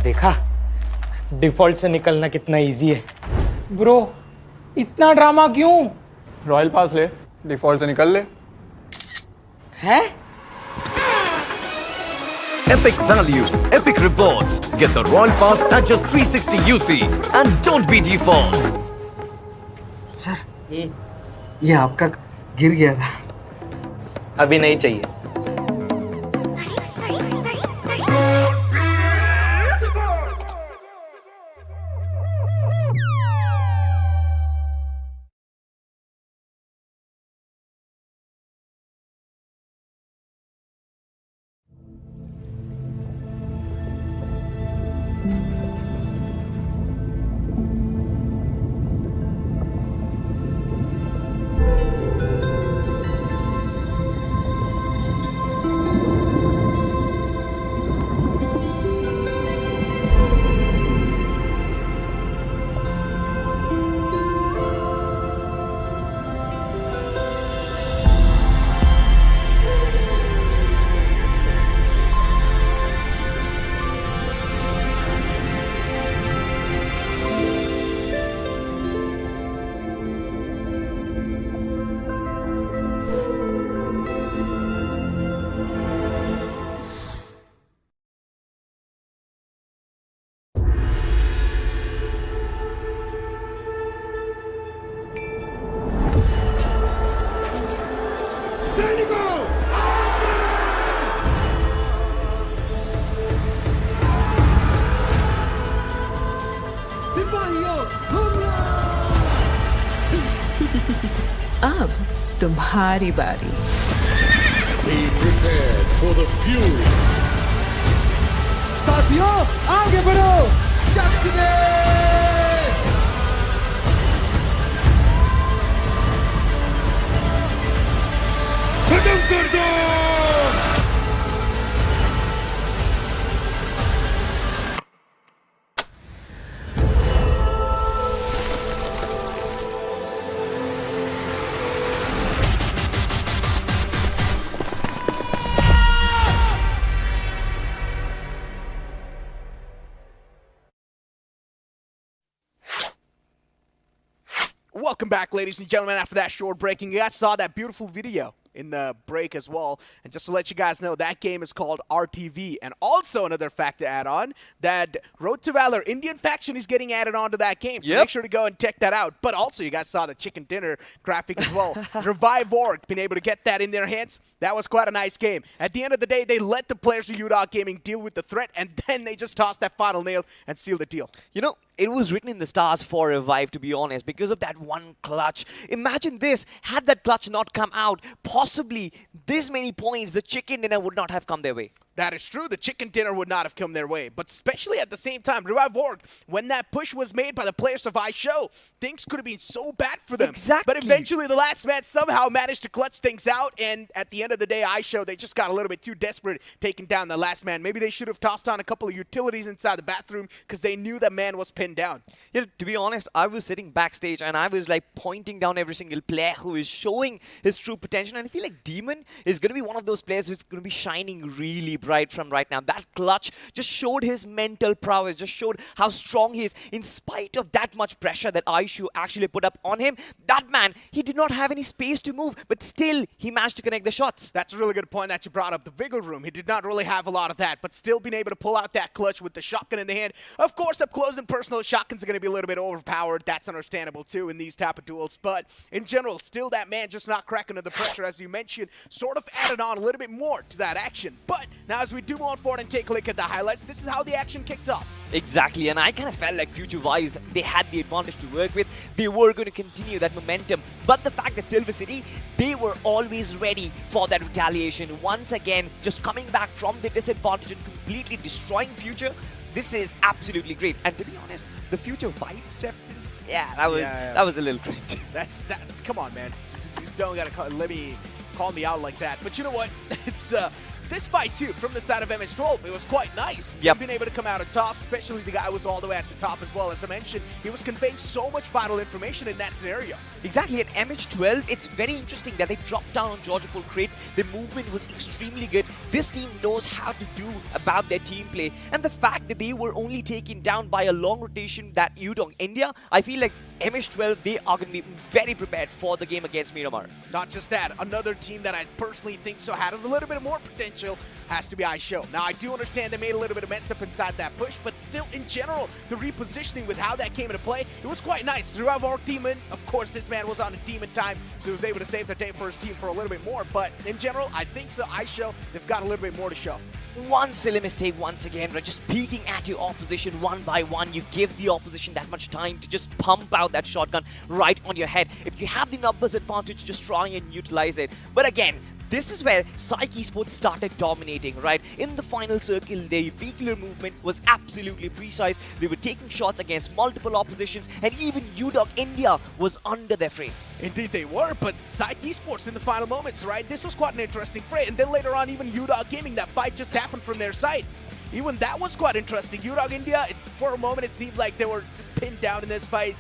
देखा डिफॉल्ट से निकलना कितना इजी है। ब्रो इतना ड्रामा क्यों? रॉयल पास ले, डिफॉल्ट से निकल ले। हैं? Epic value, epic rewards. Get the Royal Pass at just 360 UC and don't be default. Sir ये आपका गिर गया था। अभी नहीं चाहिए। अब तुम्हारी बारी। Be prepared for the fury. साथियों आगे बढ़ो। चकने। खत्म कर दो। Welcome back, ladies and gentlemen, after that short breaking. You guys saw that beautiful video in the break as well. And just to let you guys know, that game is called RTV. And also another fact to add on, that Road to Valor Indian faction is getting added on to that game. So make sure to go and check that out. But also, you guys saw the chicken dinner graphic as well. Revive Org, being able to get that in their hands. That was quite a nice game. At the end of the day, they let the players of UDOG Gaming deal with the threat, and then they just tossed that final nail and sealed the deal. You know, it was written in the stars for Revive, to be honest, because of that one clutch. Imagine this, had that clutch not come out, possibly this many points, the chicken dinner would not have come their way. That is true. The chicken dinner would not have come their way. But especially at the same time, Revive Org, when that push was made by the players of iShow, things could have been so bad for them. Exactly. But eventually, the last man somehow managed to clutch things out. And at the end of the day, iShow, they just got a little bit too desperate taking down the last man. Maybe they should have tossed on a couple of utilities inside the bathroom because they knew that man was pinned down. You know, to be honest, I was sitting backstage and I was like pointing down every single player who is showing his true potential. And I feel like Demon is going to be one of those players who's going to be shining really bright from right now. That clutch just showed his mental prowess, just showed how strong he is. In spite of that much pressure that iShow actually put up on him, that man, he did not have any space to move, but still he managed to connect the shots. That's a really good point that you brought up. The Vigor Room, he did not really have a lot of that, but still being able to pull out that clutch with the shotgun in the hand. Of course, up close and personal, shotguns are going to be a little bit overpowered. That's understandable too in these type of duels, but in general, still that man just not cracking under the pressure, as you mentioned, sort of added on a little bit more to that action. But now as we do move forward and take a look at the highlights, this is how the action kicked off. Exactly, and I kind of felt like Future Vibes, they had the advantage to work with. They were going to continue that momentum. But the fact that Silver City, they were always ready for that retaliation. Once again, just coming back from the disadvantage and completely destroying Future, this is absolutely great. And to be honest, the Future Vibes reference, that was a little cringe. That's come on, man. Just don't gotta call me out like that. But you know what? It's this fight, too, from the side of MH12, it was quite nice. Yep. Being able to come out on top, especially the guy was all the way at the top as well. As I mentioned, he was conveying so much vital information in that scenario. Exactly, at MH12, it's very interesting that they dropped down on Georgia Pool crates. The movement was extremely good. This team knows how to do about their team play. And the fact that they were only taken down by a long rotation that UDOG India, I feel like MH12, they are going to be very prepared for the game against Miramar. Not just that, another team that I personally think so has a little bit more potential has to be iShow. Now, I do understand they made a little bit of mess up inside that push, but still, in general, the repositioning with how that came into play, it was quite nice. Revive Orc Demon, of course, this man was on a demon time, so he was able to save the day for his team for a little bit more, but in general, I think so. iShow, they've got a little bit more to show. One silly mistake once again, right? Just peeking at your opposition one by one. You give the opposition that much time to just pump out that shotgun right on your head. If you have the numbers advantage, just try and utilize it. But again, this is where Psyche Esports started dominating, right? In the final circle, their vehicular movement was absolutely precise. They were taking shots against multiple oppositions, and even UDOG India was under their frame. Indeed they were, but Psyche Esports in the final moments, right? This was quite an interesting fray, and then later on, even UDOG Gaming, that fight just happened from their side. Even that was quite interesting. UDOG India, for a moment, it seemed like they were just pinned down in this fight.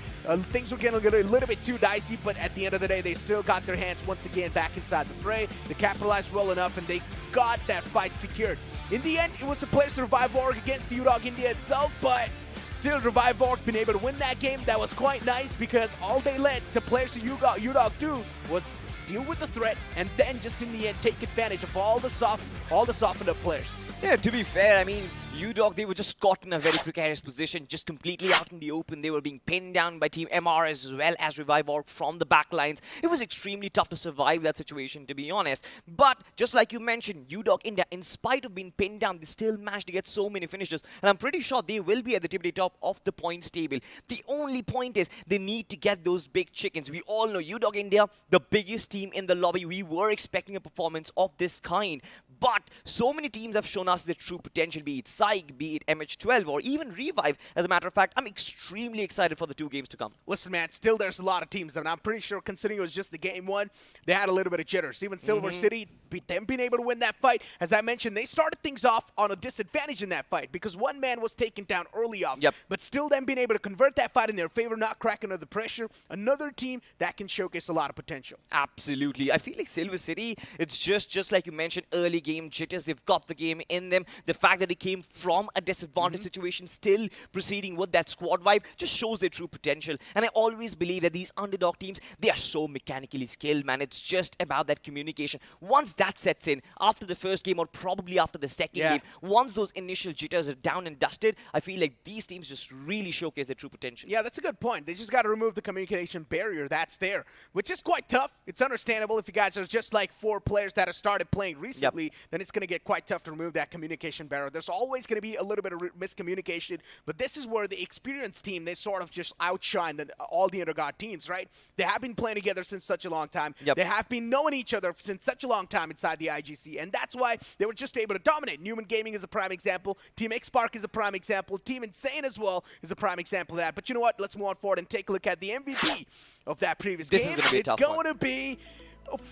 Things were getting a little bit too dicey, but at the end of the day, they still got their hands once again back inside the fray. They capitalized well enough, and they got that fight secured. In the end, it was the players of Revive Org against UDOG India itself, but still, Revive Org been able to win that game. That was quite nice because all they let the players of UDOG do was deal with the threat, and then just in the end take advantage of all the softened up players. Yeah, to be fair, I mean, UDOG, they were just caught in a very precarious position, just completely out in the open. They were being pinned down by Team MR as well as Revive Org from the back lines. It was extremely tough to survive that situation, to be honest. But, just like you mentioned, UDOG India, in spite of being pinned down, they still managed to get so many finishes. And I'm pretty sure they will be at the tippity top of the points table. The only point is, they need to get those big chickens. We all know UDOG India, the biggest team in the lobby. We were expecting a performance of this kind. But, so many teams have shown us their true potential, be it Psych, be it MH12, or even Revive. As a matter of fact, I'm extremely excited for the 2 games to come. Listen, man, still there's a lot of teams, and I'm pretty sure, considering it was just the game 1, they had a little bit of jitters. Even Silver City, them being able to win that fight, as I mentioned, they started things off on a disadvantage in that fight because one man was taken down early off. Yep. But still them being able to convert that fight in their favor, not cracking under the pressure. Another team that can showcase a lot of potential. Absolutely. I feel like Silver City, it's just like you mentioned, early game. game jitters. They've got the game in them. The fact that they came from a disadvantaged situation, still proceeding with that squad vibe, just shows their true potential. And I always believe that these underdog teams, they are so mechanically skilled, man. It's just about that communication. Once that sets in, after the first game or probably after the second game, once those initial jitters are down and dusted, I feel like these teams just really showcase their true potential. Yeah, that's a good point. They just got to remove the communication barrier that's there, which is quite tough. It's understandable if you guys are just like 4 players that have started playing recently, then it's going to get quite tough to remove that communication barrier. There's always going to be a little bit of miscommunication, but this is where the experienced team, they sort of just outshine all the underdog teams, right? They have been playing together since such a long time. They have been knowing each other since such a long time inside the IGC, and that's why they were just able to dominate. Newman Gaming is a prime example. Team X-Spark is a prime example. Team Insane as well is a prime example of that. But you know what? Let's move on forward and take a look at the MVP of that previous game. It's going to be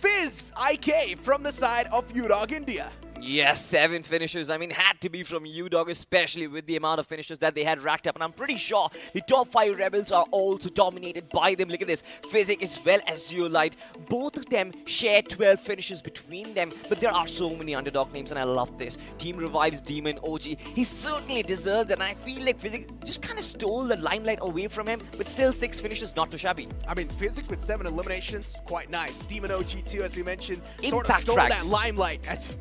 Fizz IK from the side of UDOG India. Yes, 7 finishes. I mean, had to be from UDOG, especially with the amount of finishes that they had racked up. And I'm pretty sure the top 5 Rebels are also dominated by them. Look at this. Physic as well as Zeolite. Both of them share 12 finishes between them. But there are so many underdog names, and I love this. Team Revives Demon OG. He certainly deserves it. And I feel like Physic just kind of stole the limelight away from him. But still, 6 finishes, not too shabby. I mean, Physic with 7 eliminations, quite nice. Demon OG too, as we mentioned, Impact sort of stole frags. that limelight as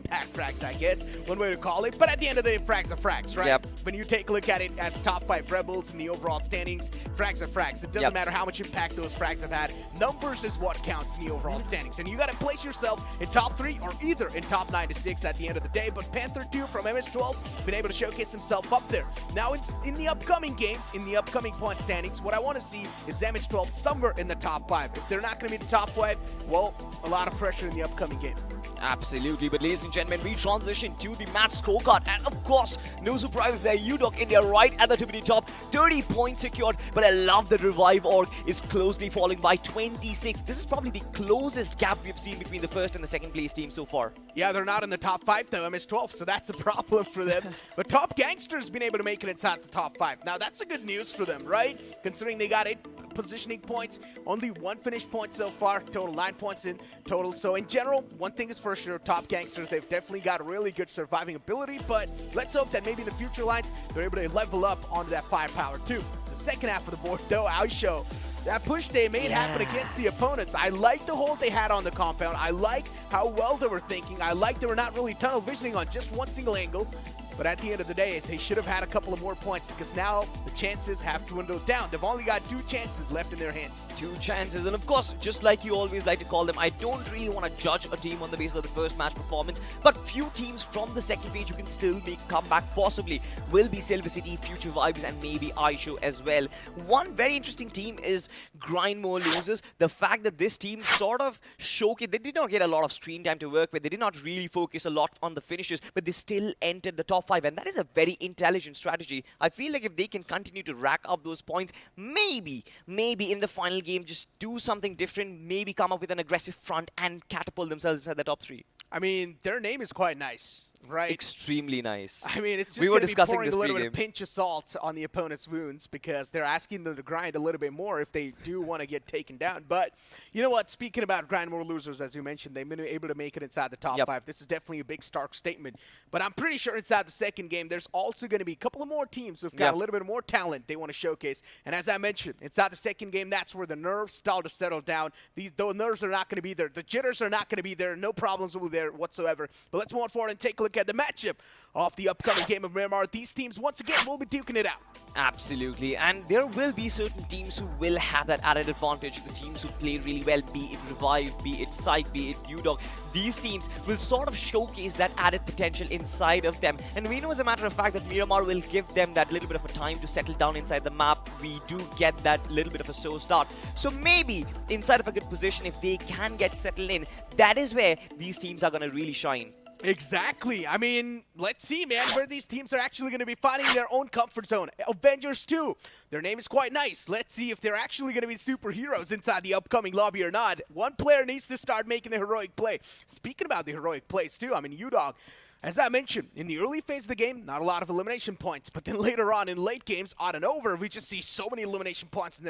impact frags, I guess, one way to call it. But at the end of the day, frags are frags, right? When you take a look at it as top 5 Rebels in the overall standings, frags are frags. It doesn't matter how much impact those frags have had. Numbers is what counts in the overall standings. And you got to place yourself in top 3 or either in top 9 to 6 at the end of the day. But Panther 2 from MS12 been able to showcase himself up there. Now, in the upcoming games, in the upcoming point standings, what I want to see is MS12 somewhere in the top 5. If they're not going to be the top 5, well, a lot of pressure in the upcoming game. Absolutely, but ladies and gentlemen, we transition to the match scorecard, and of course, no surprise there, UDOG India right at the tippity top, 30 points secured, but I love that Revive Org is closely falling by 26. This is probably the closest gap we've seen between the first and the second place team so far. Yeah, they're not in the top 5 though, MS12, so that's a problem for them. But Top Gangster's been able to make it inside the top 5. Now that's a good news for them, right? Considering they got 8 positioning points, only 1 finished point so far, total 9 points in total. So in general, one thing is for sure, Top Gangsters, they've definitely got really good surviving ability, but let's hope that maybe in the future lines, they're able to level up onto that firepower too. The second half of the board though, Aisho, that push they made happen against the opponents. I like the hold they had on the compound. I like how well they were thinking. I like they were not really tunnel visioning on just one single angle. But at the end of the day, they should have had a couple of more points because now the chances have dwindled down. They've only got 2 chances left in their hands. 2 chances, and of course, just like you always like to call them, I don't really want to judge a team on the basis of the first match performance, but few teams from the second page who can still make a comeback possibly will be Silver City, Future Vibes, and maybe Aisho as well. One very interesting team is Grind More Losers. The fact that this team sort of showcased, they did not get a lot of screen time to work with, they did not really focus a lot on the finishes, but they still entered the top 5, and that is a very intelligent strategy. I feel like if they can continue to rack up those points, maybe in the final game, just do something different, maybe come up with an aggressive front and catapult themselves inside the top 3. I mean, their name is quite nice. Right? Extremely nice. I mean, it's just we were discussing pouring this a little bit of pinch of salt on the opponent's wounds because they're asking them to grind a little bit more if they do want to get taken down. But you know what? Speaking about Grind More Losers, as you mentioned, they've been able to make it inside the top 5. This is definitely a big stark statement. But I'm pretty sure inside the second game, there's also going to be a couple of more teams who've got a little bit more talent they want to showcase. And as I mentioned, inside the second game, that's where the nerves start to settle down. Those nerves are not going to be there. The jitters are not going to be there. No problems will be there whatsoever. But let's move on forward and take a look at the matchup of the upcoming game of Miramar. These teams, once again, will be duking it out. Absolutely, and there will be certain teams who will have that added advantage. The teams who play really well, be it Revive, be it Psych, be it UDOG, these teams will sort of showcase that added potential inside of them. And we know as a matter of fact that Miramar will give them that little bit of a time to settle down inside the map. We do get that little bit of a slow start. So maybe inside of a good position, if they can get settled in, that is where these teams are going to really shine. Exactly. I mean, let's see, man, where these teams are actually going to be finding their own comfort zone. Avengers 2, their name is quite nice. Let's see if they're actually going to be superheroes inside the upcoming lobby or not. One player needs to start making the heroic play. Speaking about the heroic plays, too, I mean, UDOG, As I mentioned, in the early phase of the game, not a lot of elimination points, but then later on in late games, on and over, we just see so many elimination points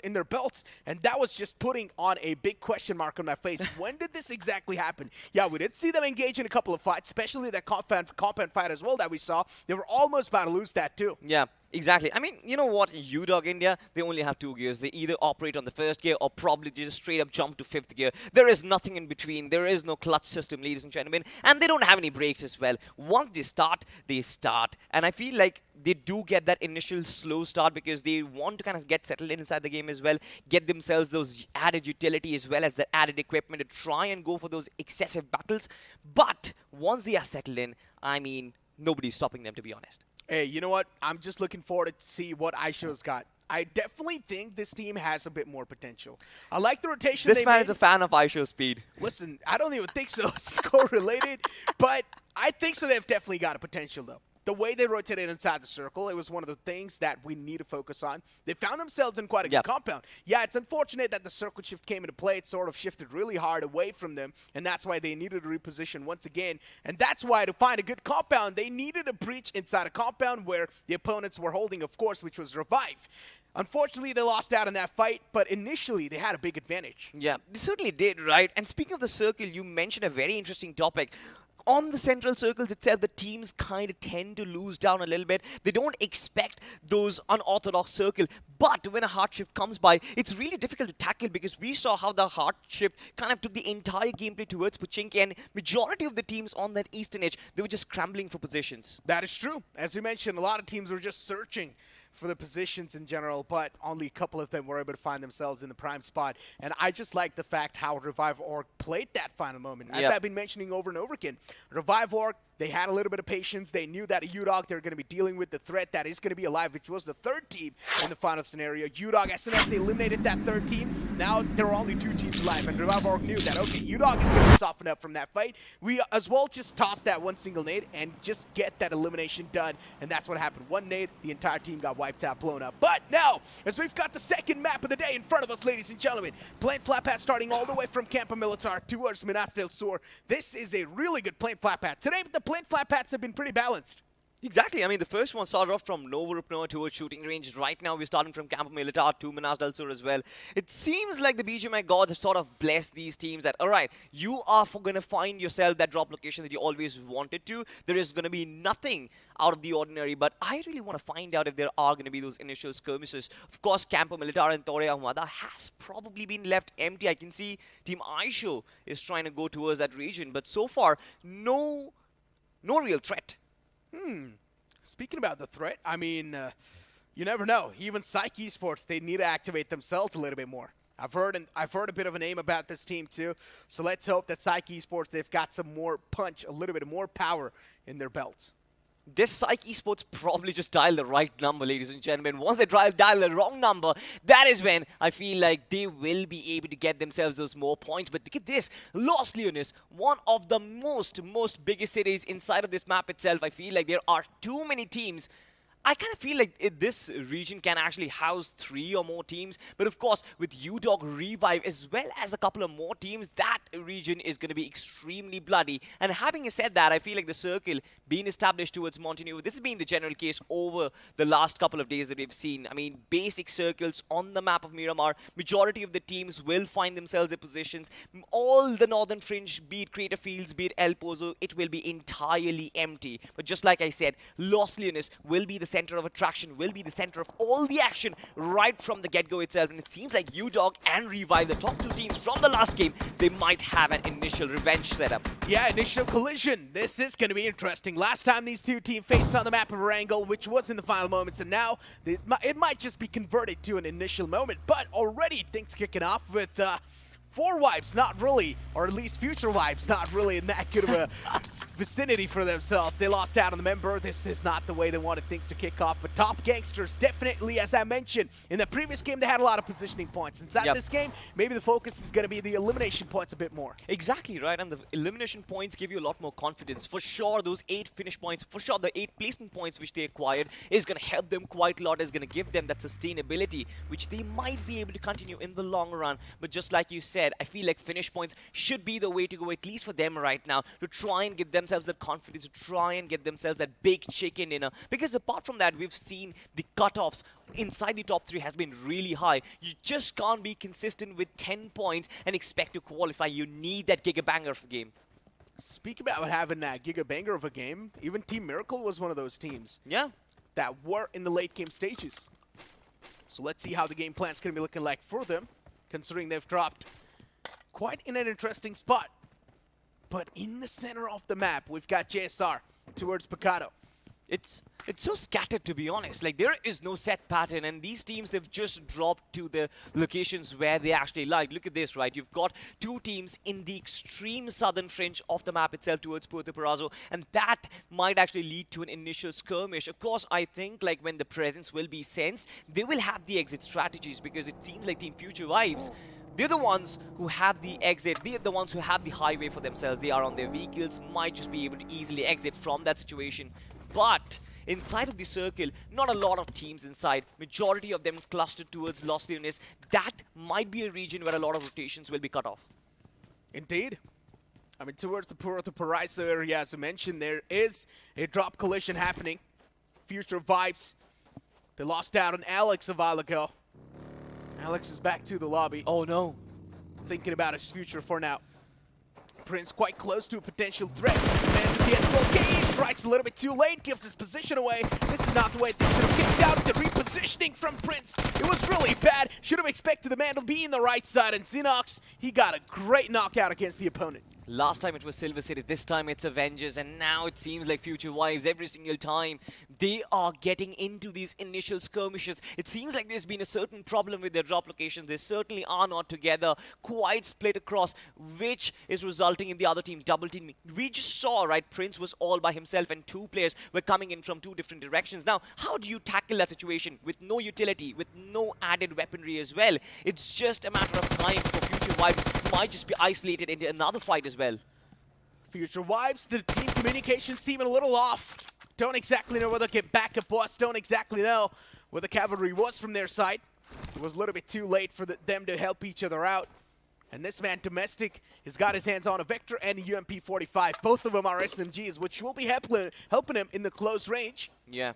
in their belts, and that was just putting on a big question mark on my face. When did this exactly happen? Yeah, we did see them engage in a couple of fights, especially that compound fight as well that we saw. They were almost about to lose that too. Yeah, exactly. I mean, you know what? UDOG India, they only have 2 gears. They either operate on the first gear or probably just straight up jump to 5th gear. There is nothing in between. There is no clutch system, ladies and gentlemen. And they don't have any brakes as well. Once they start, they start. And I feel like they do get that initial slow start because they want to kind of get settled inside the game as well, get themselves those added utility as well as the added equipment to try and go for those excessive battles. But once they are settled in, I mean, nobody's stopping them, to be honest. Hey, you know what? I'm just looking forward to see what Aisho's got. I definitely think this team has a bit more potential. I like the rotation This they man made. is a fan of Aisho's speed. Listen, I don't even think so score-related, but I think so they've definitely got a potential, though. The way they rotated inside the circle, it was one of the things that we need to focus on. They found themselves in quite a good compound. Yeah, it's unfortunate that the circle shift came into play. It sort of shifted really hard away from them, and that's why they needed to reposition once again. And that's why to find a good compound, they needed a breach inside a compound where the opponents were holding, of course, which was Revive. Unfortunately, they lost out in that fight, but initially they had a big advantage. Yeah, they certainly did, right? And speaking of the circle, you mentioned a very interesting topic. On the central circles itself, the teams kind of tend to lose down a little bit. They don't expect those unorthodox circle. But when a hard shift comes by, it's really difficult to tackle because we saw how the hard shift kind of took the entire gameplay towards Pochinki, and majority of the teams on that eastern edge, they were just scrambling for positions. That is true. As you mentioned, a lot of teams were just searching for the positions in general, but only a couple of them were able to find themselves in the prime spot. And I just like the fact how Revive Org played that final moment. As I've been mentioning over and over again, Revive Org, they had a little bit of patience. They knew that UDOG, they're going to be dealing with the threat that is going to be alive, which was the 3rd team in the final scenario. UDOG, as soon as they eliminated that 3rd team, now there are only 2 teams alive, and Revive Org knew that, okay, UDOG is going to soften up from that fight. We as well just toss that one single nade and just get that elimination done, and that's what happened. One nade, the entire team got wiped out, blown up. But now, as we've got the second map of the day in front of us, ladies and gentlemen, Plain Flat Pad starting all the way from Campo Militar towards Minas del Sur. This is a really good Plain Flat Pad. Today, the Plain Flat Pads have been pretty balanced. Exactly. I mean, the first one started off from Novorupno towards shooting range. Right now, we're starting from Campo Militar to Minas del Sur as well. It seems like the BGMI gods have sort of blessed these teams that, all right, you are going to find yourself that drop location that you always wanted to. There is going to be nothing out of the ordinary, but I really want to find out if there are going to be those initial skirmishes. Of course, Campo Militar and Torre Ahumada has probably been left empty. I can see Team Aisho is trying to go towards that region, but so far, no real threat. Speaking about the threat, I mean, you never know. Even Psyche Esports, they need to activate themselves a little bit more. I've heard a bit of a name about this team too. So let's hope that Psyche Esports, they've got some more punch, a little bit more power in their belts. This Psyche Esports probably just dialed the right number, ladies and gentlemen. Once they dial the wrong number, that is when I feel like they will be able to get themselves those more points. But look at this. Los Leones, one of the most biggest cities inside of this map itself. I feel like there are too many teams. I kind of feel like this region can actually house 3 or more teams. But of course, with UDOG Revive as well as a couple of more teams, that region is going to be extremely bloody. And having said that, I feel like the circle being established towards Montenegro, this has been the general case over the last couple of days that we've seen. I mean, basic circles on the map of Miramar. Majority of the teams will find themselves in positions. All the northern fringe, be it Crater Fields, be it El Pozo, it will be entirely empty. But just like I said, Los Leones will be the center of attraction, will be the center of all the action right from the get-go itself. And it seems like UDOG and Revive, the top 2 teams from the last game, they might have an initial revenge setup. Yeah, initial collision. This is going to be interesting. Last time these 2 teams faced on the map of Erangel, which was in the final moments, and now it might just be converted to an initial moment. But already things kicking off with 4 wipes, not really, or at least future wipes, not really in that good of a vicinity for themselves. They lost out on the member. This is not the way they wanted things to kick off, but top gangsters definitely, as I mentioned, in the previous game, they had a lot of positioning points. Inside this game, maybe the focus is going to be the elimination points a bit more. Exactly, right, and the elimination points give you a lot more confidence. For sure, those 8 finish points, for sure, the 8 placement points which they acquired is going to help them quite a lot, is going to give them that sustainability, which they might be able to continue in the long run. But just like you said, I feel like finish points should be the way to go, at least for them right now, to try and give themselves themselves the confidence to try and get themselves that big chicken dinner. Because apart from that, we've seen the cutoffs inside the top 3 has been really high. You just can't be consistent with 10 points and expect to qualify. You need that giga-banger of a game. Speaking about having that giga-banger of a game, even Team Miracle was one of those teams. Yeah. That were in the late game stages. So let's see how the game plan's going to be looking like for them, considering they've dropped quite in an interesting spot. But in the center of the map, we've got JSR towards Picado. It's so scattered, to be honest. Like, there is no set pattern, and these teams, they've just dropped to the locations where they actually like. Look at this, right? You've got 2 teams in the extreme southern fringe of the map itself towards Puerto Parazo, and that might actually lead to an initial skirmish. Of course, I think, like, when the presence will be sensed, they will have the exit strategies, because it seems like Team Future Vibes, they're the ones who have the exit. They're the ones who have the highway for themselves. They are on their vehicles, might just be able to easily exit from that situation. But inside of the circle, not a lot of teams inside. Majority of them clustered towards Los Leones. That might be a region where a lot of rotations will be cut off. Indeed. I mean, towards the Puerto Paraíso area, as I mentioned, there is a drop collision happening. Future Vibes. They lost out on Alex a while ago. Alex is back to the lobby. Oh no. Thinking about his future for now. Prince quite close to a potential threat. Man to get okay, strikes a little bit too late, gives his position away. This is not the way things should have kicked out. The repositioning from Prince, it was really bad. Should have expected the man to be in the right side, and Xenox, he got a great knockout against the opponent. Last time it was Silver City, this time it's Avengers, and now it seems like Future Wives every single time they are getting into these initial skirmishes. It seems like there's been a certain problem with their drop locations. They certainly are not together, quite split across, which is resulting in the other team double teaming. We just saw, right, Prince was all by himself and 2 players were coming in from 2 different directions. Now, how do you tackle that situation with no utility, with no added weaponry as well? It's just a matter of time for Future Wives might just be isolated into another fight as well. Future Wives, the team communication seeming a little off. Don't exactly know where they'll get backup boss. Don't exactly know where the cavalry was from their side. It was a little bit too late for them to help each other out. And this man, Domestic, has got his hands on a Vector and a UMP-45. Both of them are SMGs, which will be helping him in the close range. Yeah.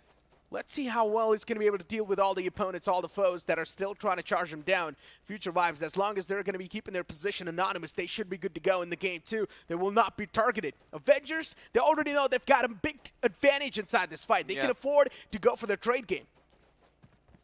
Let's see how well he's going to be able to deal with all the opponents, all the foes that are still trying to charge him down. Future Vibes, as long as they're going to be keeping their position anonymous, they should be good to go in the game too. They will not be targeted. Avengers, they already know they've got a big advantage inside this fight. They can afford to go for their trade game.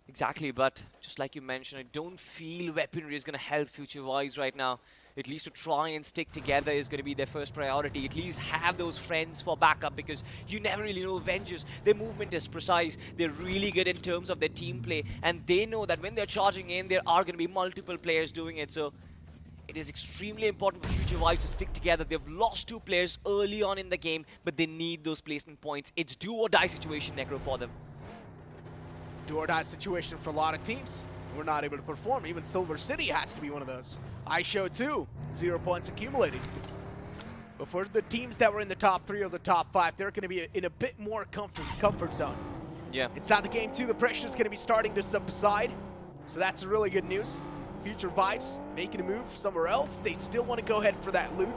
Exactly, but just like you mentioned, I don't feel weaponry is going to help Future Vibes right now. At least to try and stick together is going to be their first priority. At least have those friends for backup, because you never really know Avengers. Their movement is precise. They're really good in terms of their team play. And they know that when they're charging in, there are going to be multiple players doing it. So it is extremely important for Future Vibes to stick together. They've lost 2 players early on in the game, but they need those placement points. It's do or die situation, Necro, for them. Do or die situation for a lot of teams. We're not able to perform. Even Silver City has to be one of those. iShow too, 0 points accumulated. But for the teams that were in the top 3 or the top 5, they're going to be in a bit more comfort zone. Yeah. Inside the game too, the pressure is going to be starting to subside. So that's really good news. Future Vibes making a move somewhere else. They still want to go ahead for that loot.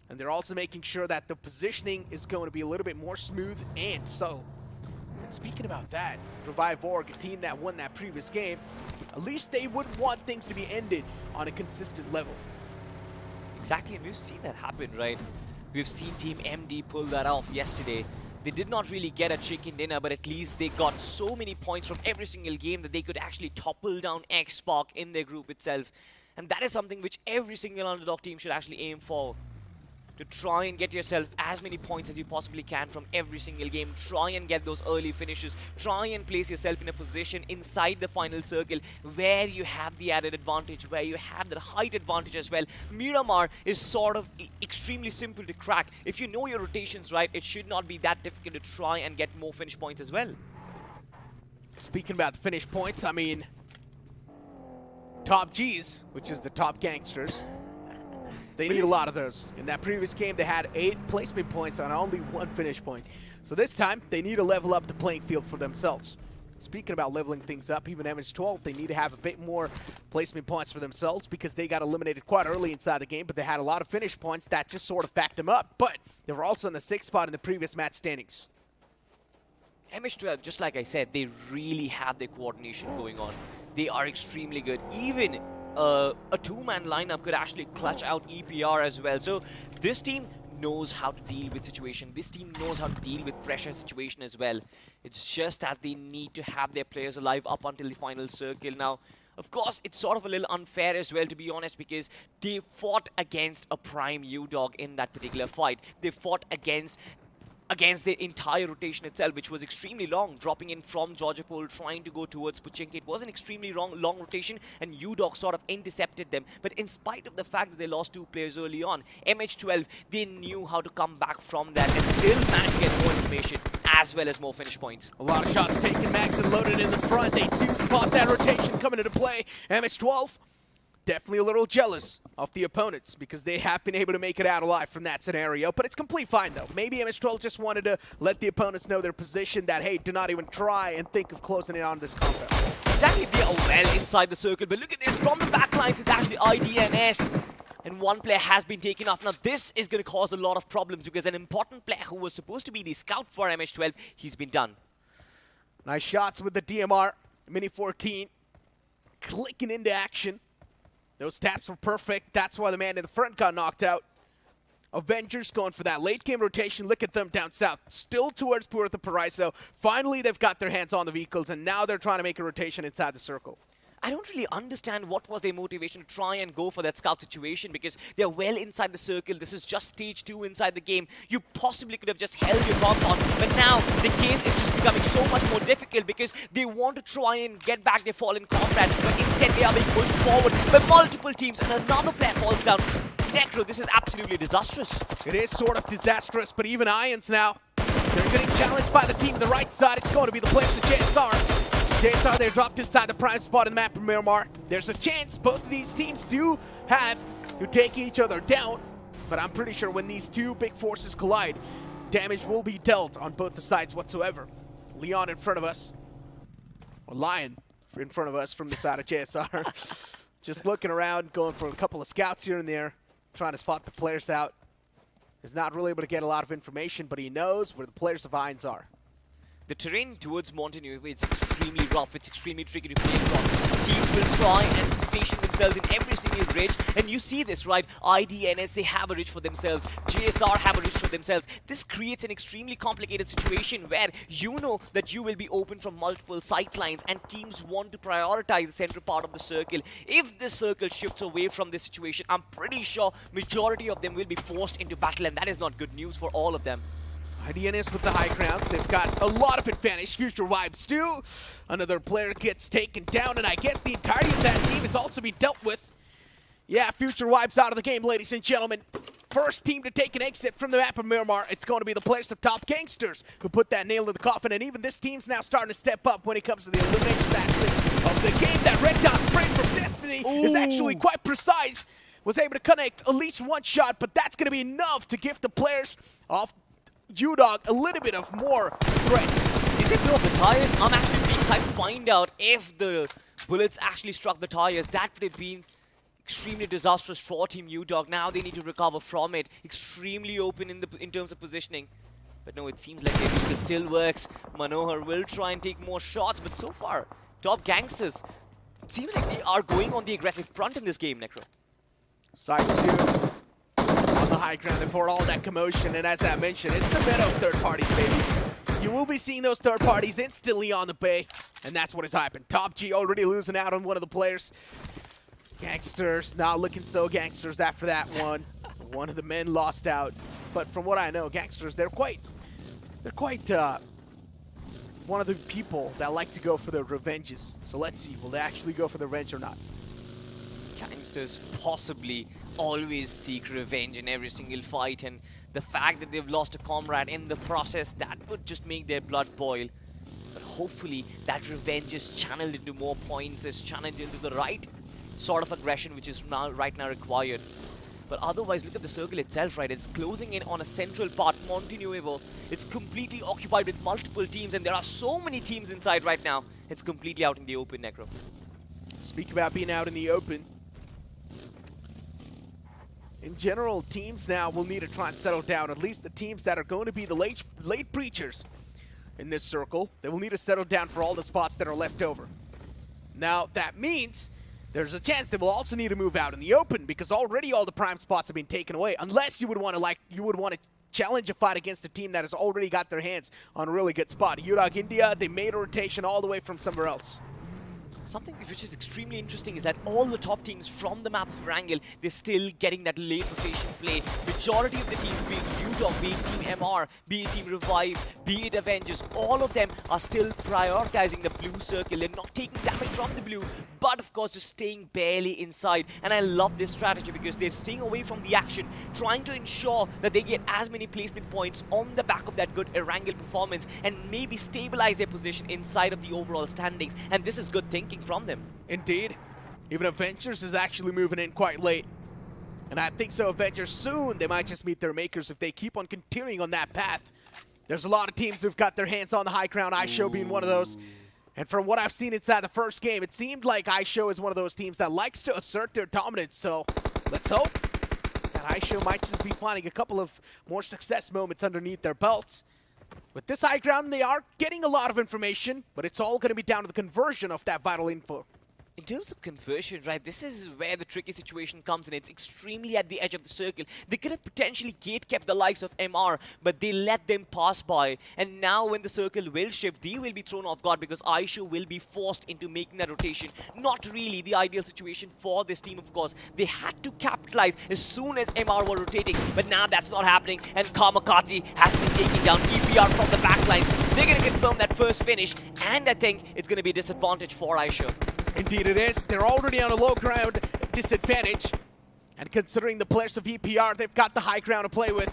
And they're also making sure that the positioning is going to be a little bit more smooth and subtle. Speaking about that, Revive Org, a team that won that previous game, at least they would want things to be ended on a consistent level. Exactly, and we've seen that happen, right? We've seen Team MD pull that off yesterday. They did not really get a chicken dinner, but at least they got so many points from every single game that they could actually topple down X-Spark in their group itself. And that is something which every single underdog team should actually aim for. To try and get yourself as many points as you possibly can from every single game. Try and get those early finishes. Try and place yourself in a position inside the final circle where you have the added advantage, where you have that height advantage as well. Miramar is sort of extremely simple to crack. If you know your rotations right, it should not be that difficult to try and get more finish points as well. Speaking about the finish points, I mean, Top G's, which is the top gangsters, they need a lot of those. In that previous game, they had 8 placement points on only 1 finish point. So this time, they need to level up the playing field for themselves. speaking about leveling things up, even MH12, they need to have a bit more placement points for themselves because they got eliminated quite early inside the game, but they had a lot of finish points that just sort of backed them up. But they were also in the 6th spot in the previous match standings. MH12, just like I said, they really have their coordination going on. They are extremely good. Even a two-man lineup could actually clutch out EPR as well. So this team knows how to deal with situation. This team knows how to deal with pressure situation as well. It's just that they need to have their players alive up until the final circle. Now, of course, it's sort of a little unfair as well, to be honest, because they fought against a prime U-Dog in that particular fight. They fought against the entire rotation itself, which was extremely long, dropping in from Georgiapol, trying to go towards Puchinki. It was an extremely long rotation, and U-Dog sort of intercepted them. But in spite of the fact that they lost 2 players early on, MH12, they knew how to come back from that and still manage to get more information as well as more finish points. A lot of shots taken, Max and loaded in the front. They do spot that rotation coming into play. MH12 definitely a little jealous of the opponents because they have been able to make it out alive from that scenario. But it's complete fine, though. Maybe MH12 just wanted to let the opponents know their position, that, hey, do not even try and think of closing in on this combo. Exactly, they are well inside the circle. But look at this, from the backlines, it's actually IDNS. And one player has been taken off. Now, this is going to cause a lot of problems because an important player who was supposed to be the scout for MH12, he's been done. Nice shots with the DMR. Mini 14 clicking into action. Those taps were perfect. That's why the man in the front got knocked out. Avengers going for that late game rotation. Look at them down south. Still towards Puerto Paraiso. Finally, they've got their hands on the vehicles, and now they're trying to make a rotation inside the circle. I don't really understand what was their motivation to try and go for that scout situation because they're well inside the circle. This is just stage 2 inside the game. You possibly could have just held your ground on, but now the case is just becoming so much more difficult because they want to try and get back their fallen comrades, but instead they are being pushed forward by multiple teams and another player falls down. Necro, this is absolutely disastrous. It is sort of disastrous, but even Ions now, they're getting challenged by the team on the right side. It's going to be the place to JSR. JSR, they're dropped inside the prime spot in the map of Miramar. There's a chance both of these teams do have to take each other down, but I'm pretty sure when these two big forces collide, damage will be dealt on both the sides whatsoever. Leon in front of us, or Lion in front of us from the side of JSR. Just looking around, going for a couple of scouts here and there, trying to spot the players out. Is not really able to get a lot of information, but he knows where the players of Irons are. The terrain towards Montenegro, it's extremely rough, it's extremely tricky to play across. Teams will try and station themselves in every single ridge, and you see this, right? IDNS, they have a ridge for themselves. JSR have a ridge for themselves. This creates an extremely complicated situation where you know that you will be open from multiple sight lines, and teams want to prioritize the central part of the circle. If this circle shifts away from this situation, I'm pretty sure majority of them will be forced into battle, and that is not good news for all of them. IDNS with the high ground. They've got a lot of advantage. Future Vibes too. Another player gets taken down, and I guess the entirety of that team is also being dealt with. Yeah, Future Vibes out of the game, ladies and gentlemen. First team to take an exit from the map of Miramar. It's going to be the players of Top Gangsters who put that nail in the coffin, and even this team's now starting to step up when it comes to the elimination aspect of the game. That red dot spray from Destiny is actually quite precise. Was able to connect at least one shot, but that's going to be enough to give the players of U-Dog a little bit of more threats. Did they blow up the tires? I'm actually pretty excited to find out if the bullets actually struck the tires. That would have been extremely disastrous for Team U-Dog. Now they need to recover from it. Extremely open in terms of positioning. But no, it seems like their vehicle still works. Manohar will try and take more shots, but so far, Top Gangsters, it seems like they are going on the aggressive front in this game, Necro. Side 2. The high ground and for all that commotion, and as I mentioned, it's the Meadow third parties, baby. You will be seeing those third parties instantly on the bay, and that's what has happened. Top G already losing out on one of the players. Gangsters not looking so gangsters after that one. One of the men lost out, but from what I know, Gangsters, they're quite one of the people that like to go for their revenges. So let's see, will they actually go for the revenge or not? Gangsters possibly always seek revenge in every single fight, and the fact that they've lost a comrade in the process, that would just make their blood boil. But hopefully that revenge is channeled into more points, is channeled into the right sort of aggression which is right now required. But otherwise, look at the circle itself, right? It's closing in on a central part, Montenuevo. It's completely occupied with multiple teams, and there are so many teams inside right now. It's completely out in the open, Necro. Speak about being out in the open. In general, teams now will need to try and settle down. At least the teams that are going to be the late breachers in this circle, they will need to settle down for all the spots that are left over. Now, that means there's a chance they will also need to move out in the open because already all the prime spots have been taken away. Unless you would want to challenge a fight against a team that has already got their hands on a really good spot. UDOG India, they made a rotation all the way from somewhere else. Something which is extremely interesting is that all the top teams from the map of Erangel, they're still getting that late rotation play. Majority of the teams, be it UDOG, be it Team MR, be it Team Revive, be it Avengers, all of them are still prioritizing the blue circle. They're not taking damage from the blue, but of course just staying barely inside. And I love this strategy because they're staying away from the action, trying to ensure that they get as many placement points on the back of that good Erangel performance and maybe stabilize their position inside of the overall standings. And this is good thinking from them. Indeed. Even Avengers is actually moving in quite late. And I think so Avengers soon, they might just meet their makers if they keep on continuing on that path. There's a lot of teams who've got their hands on the high ground, iShow being one of those. And from what I've seen inside the first game, it seemed like iShow is one of those teams that likes to assert their dominance. So let's hope that iShow might just be finding a couple of more success moments underneath their belts. With this high ground, they are getting a lot of information, but it's all going to be down to the conversion of that vital info. In terms of conversion, right, this is where the tricky situation comes in. It's extremely at the edge of the circle. They could have potentially gate-kept the likes of MR, but they let them pass by. And now when the circle will shift, they will be thrown off guard because iShow will be forced into making that rotation. Not really the ideal situation for this team, of course. They had to capitalize as soon as MR were rotating, but now that's not happening. And Kamikaze has been taking down EPR from the backline. They're going to confirm that first finish, and I think it's going to be a disadvantage for iShow. Indeed it is. They're already on a low ground disadvantage. And considering the players of EPR, they've got the high ground to play with.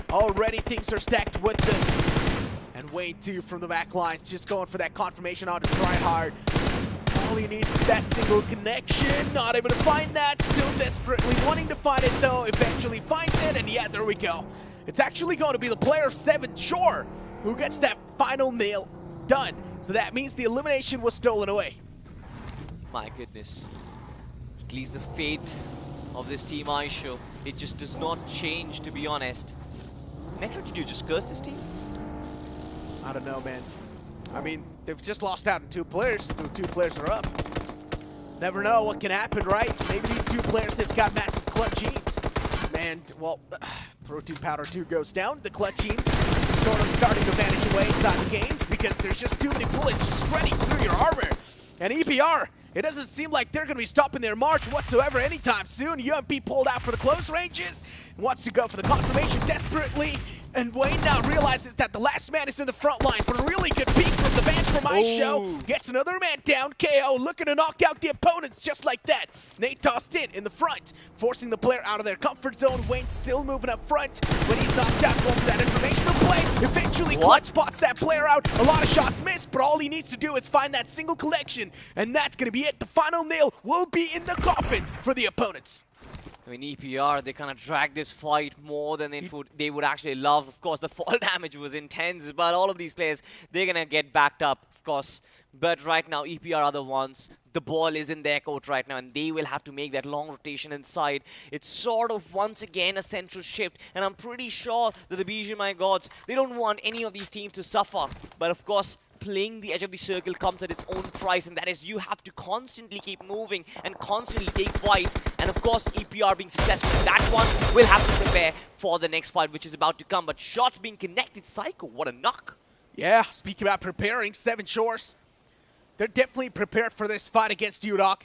Already things are stacked with them. And Wade too from the back line, just going for that confirmation on to try hard. All he needs is that single connection. Not able to find that. Still desperately wanting to find it though. Eventually finds it, and yeah, there we go. It's actually going to be the player of 7, Shore, who gets that final nail done. So that means the elimination was stolen away. My goodness. At least the fate of this team iShow, it just does not change, to be honest. Necro, did you just curse this team? I don't know, man. I mean, they've just lost out on 2 players. The 2 players are up. Never know what can happen, right? Maybe these 2 players have got massive clutch genes. And, well, Protein Powder 2 goes down. The clutch genes sort of starting to vanish away inside the games because there's just too many bullets spreading through your armor. And EPR, it doesn't seem like they're going to be stopping their march whatsoever anytime soon. UMP pulled out for the close ranges, wants to go for the confirmation desperately, and Wayne now realizes that the last man is in the front line. But a really good peek from the bench from iShow. Gets another man down. KO looking to knock out the opponents just like that. Nate tossed in the front, forcing the player out of their comfort zone. Wayne still moving up front when he's knocked out. Going for that informational play. Eventually clutch spots that player out. A lot of shots missed, but all he needs to do is find that single collection, and that's going to be it. The final nail will be in the coffin for the opponents. I mean, EPR, they kind of dragged this fight more than they would actually love. Of course, the fall damage was intense, but all of these players, they're going to get backed up, of course. But right now, EPR are the ones. The ball is in their court right now, and they will have to make that long rotation inside. It's sort of, once again, a central shift, and I'm pretty sure that the BGMI gods, they don't want any of these teams to suffer. But of course, playing the edge of the circle comes at its own price, and that is you have to constantly keep moving and constantly take fights. And of course, EPR being successful in that one will have to prepare for the next fight, which is about to come. But shots being connected, Psycho, what a knock. Yeah, speaking about preparing, 7 Shores, they're definitely prepared for this fight against UDOG.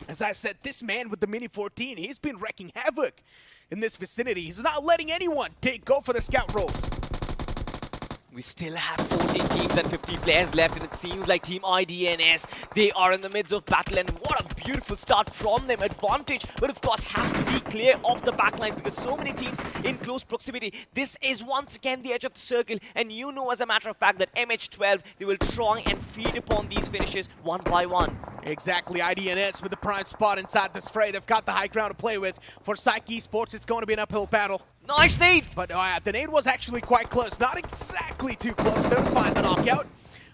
As I said, this man with the Mini 14, he's been wrecking havoc in this vicinity. He's not letting anyone go for the scout rolls. We still have 14 teams and 50 players left, and it seems like Team IDNS, they are in the midst of battle, and what a beautiful start from them. Advantage, but of course have to be clear of the backlines because so many teams in close proximity. This is once again the edge of the circle, and you know as a matter of fact that MH12, they will try and feed upon these finishes one by one. Exactly, IDNS with the prime spot inside this fray. They've got the high ground to play with. For Psych Esports, it's going to be an uphill battle. Nice nade! But the nade was actually quite close. Not exactly too close. They'll find the knockout.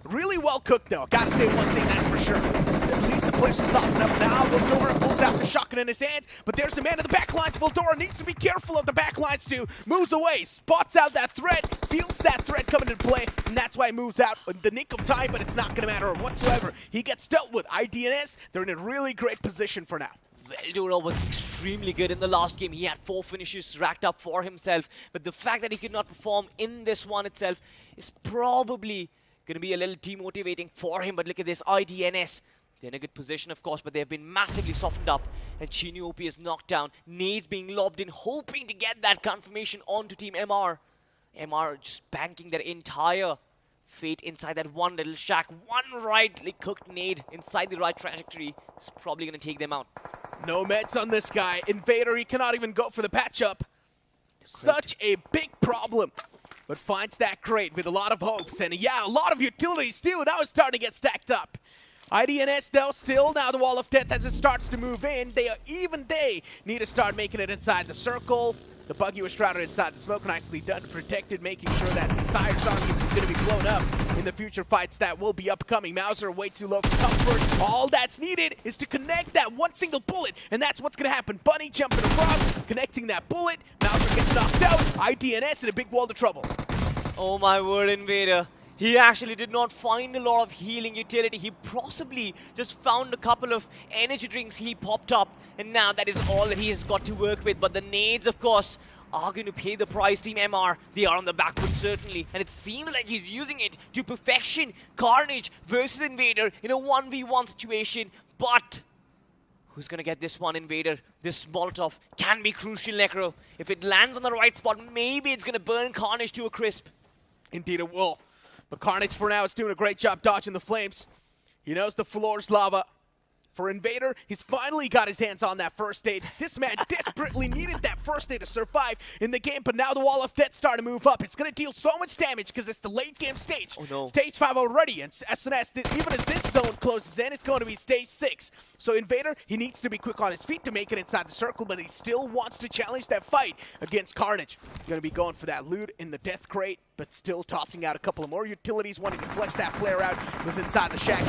Really well cooked, though. Gotta say one thing, that's for sure. At least the players are softened up now. Voldora pulls out the shotgun in his hands, but there's a man in the backlines. Voldora needs to be careful of the backlines, too. Moves away, spots out that threat, feels that threat coming into play, and that's why he moves out in the nick of time, but it's not going to matter whatsoever. He gets dealt with. IDNS, they're in a really great position for now. Voldora was extremely good in the last game. He had 4 finishes racked up for himself, but the fact that he could not perform in this one itself is probably going to be a little demotivating for him. But look at this, IDNS. They're in a good position, of course, but they've been massively softened up. And Chinoopi is knocked down. Nades being lobbed in, hoping to get that confirmation onto Team MR. MR just banking their entire fate inside that one little shack. One rightly cooked nade inside the right trajectory is probably going to take them out. No meds on this guy. Invader, he cannot even go for the patch-up. Such a big problem. But finds that crate with a lot of hopes. And yeah, a lot of utilities too. Now it's starting to get stacked up. IDNS though, still now the wall of death as it starts to move in. Even they need to start making it inside the circle. The buggy was shrouded inside the smoke, nicely done, protected, making sure that the entire target is going to be blown up in the future fights that will be upcoming. Mauser way too low for comfort. All that's needed is to connect that one single bullet, and that's what's going to happen. Bunny jumping across, connecting that bullet. Mauser gets knocked out. IDNS in a big world of trouble. Oh my word, Invader. He actually did not find a lot of healing utility. He possibly just found a couple of energy drinks he popped up, and now that is all that he has got to work with. But the nades, of course, are going to pay the price. Team MR, they are on the back foot certainly, and it seems like he's using it to perfection. Carnage versus Invader in a 1v1 situation, but who's going to get this one, Invader? This Molotov can be crucial, Necro. If it lands on the right spot, maybe it's going to burn Carnage to a crisp. Indeed it will. But Carnage for now is doing a great job dodging the flames. He knows the floor's lava. For Invader, he's finally got his hands on that first aid. This man desperately needed that first aid to survive in the game, but now the wall of death starting to move up. It's going to deal so much damage because it's the late game stage. Oh, no. Stage 5 already, and as soon as even as this zone closes in, it's going to be stage 6. So Invader, he needs to be quick on his feet to make it inside the circle, but he still wants to challenge that fight against Carnage. Going to be going for that loot in the death crate, but still tossing out a couple of more utilities, wanting to flesh that player out. Was inside the shack.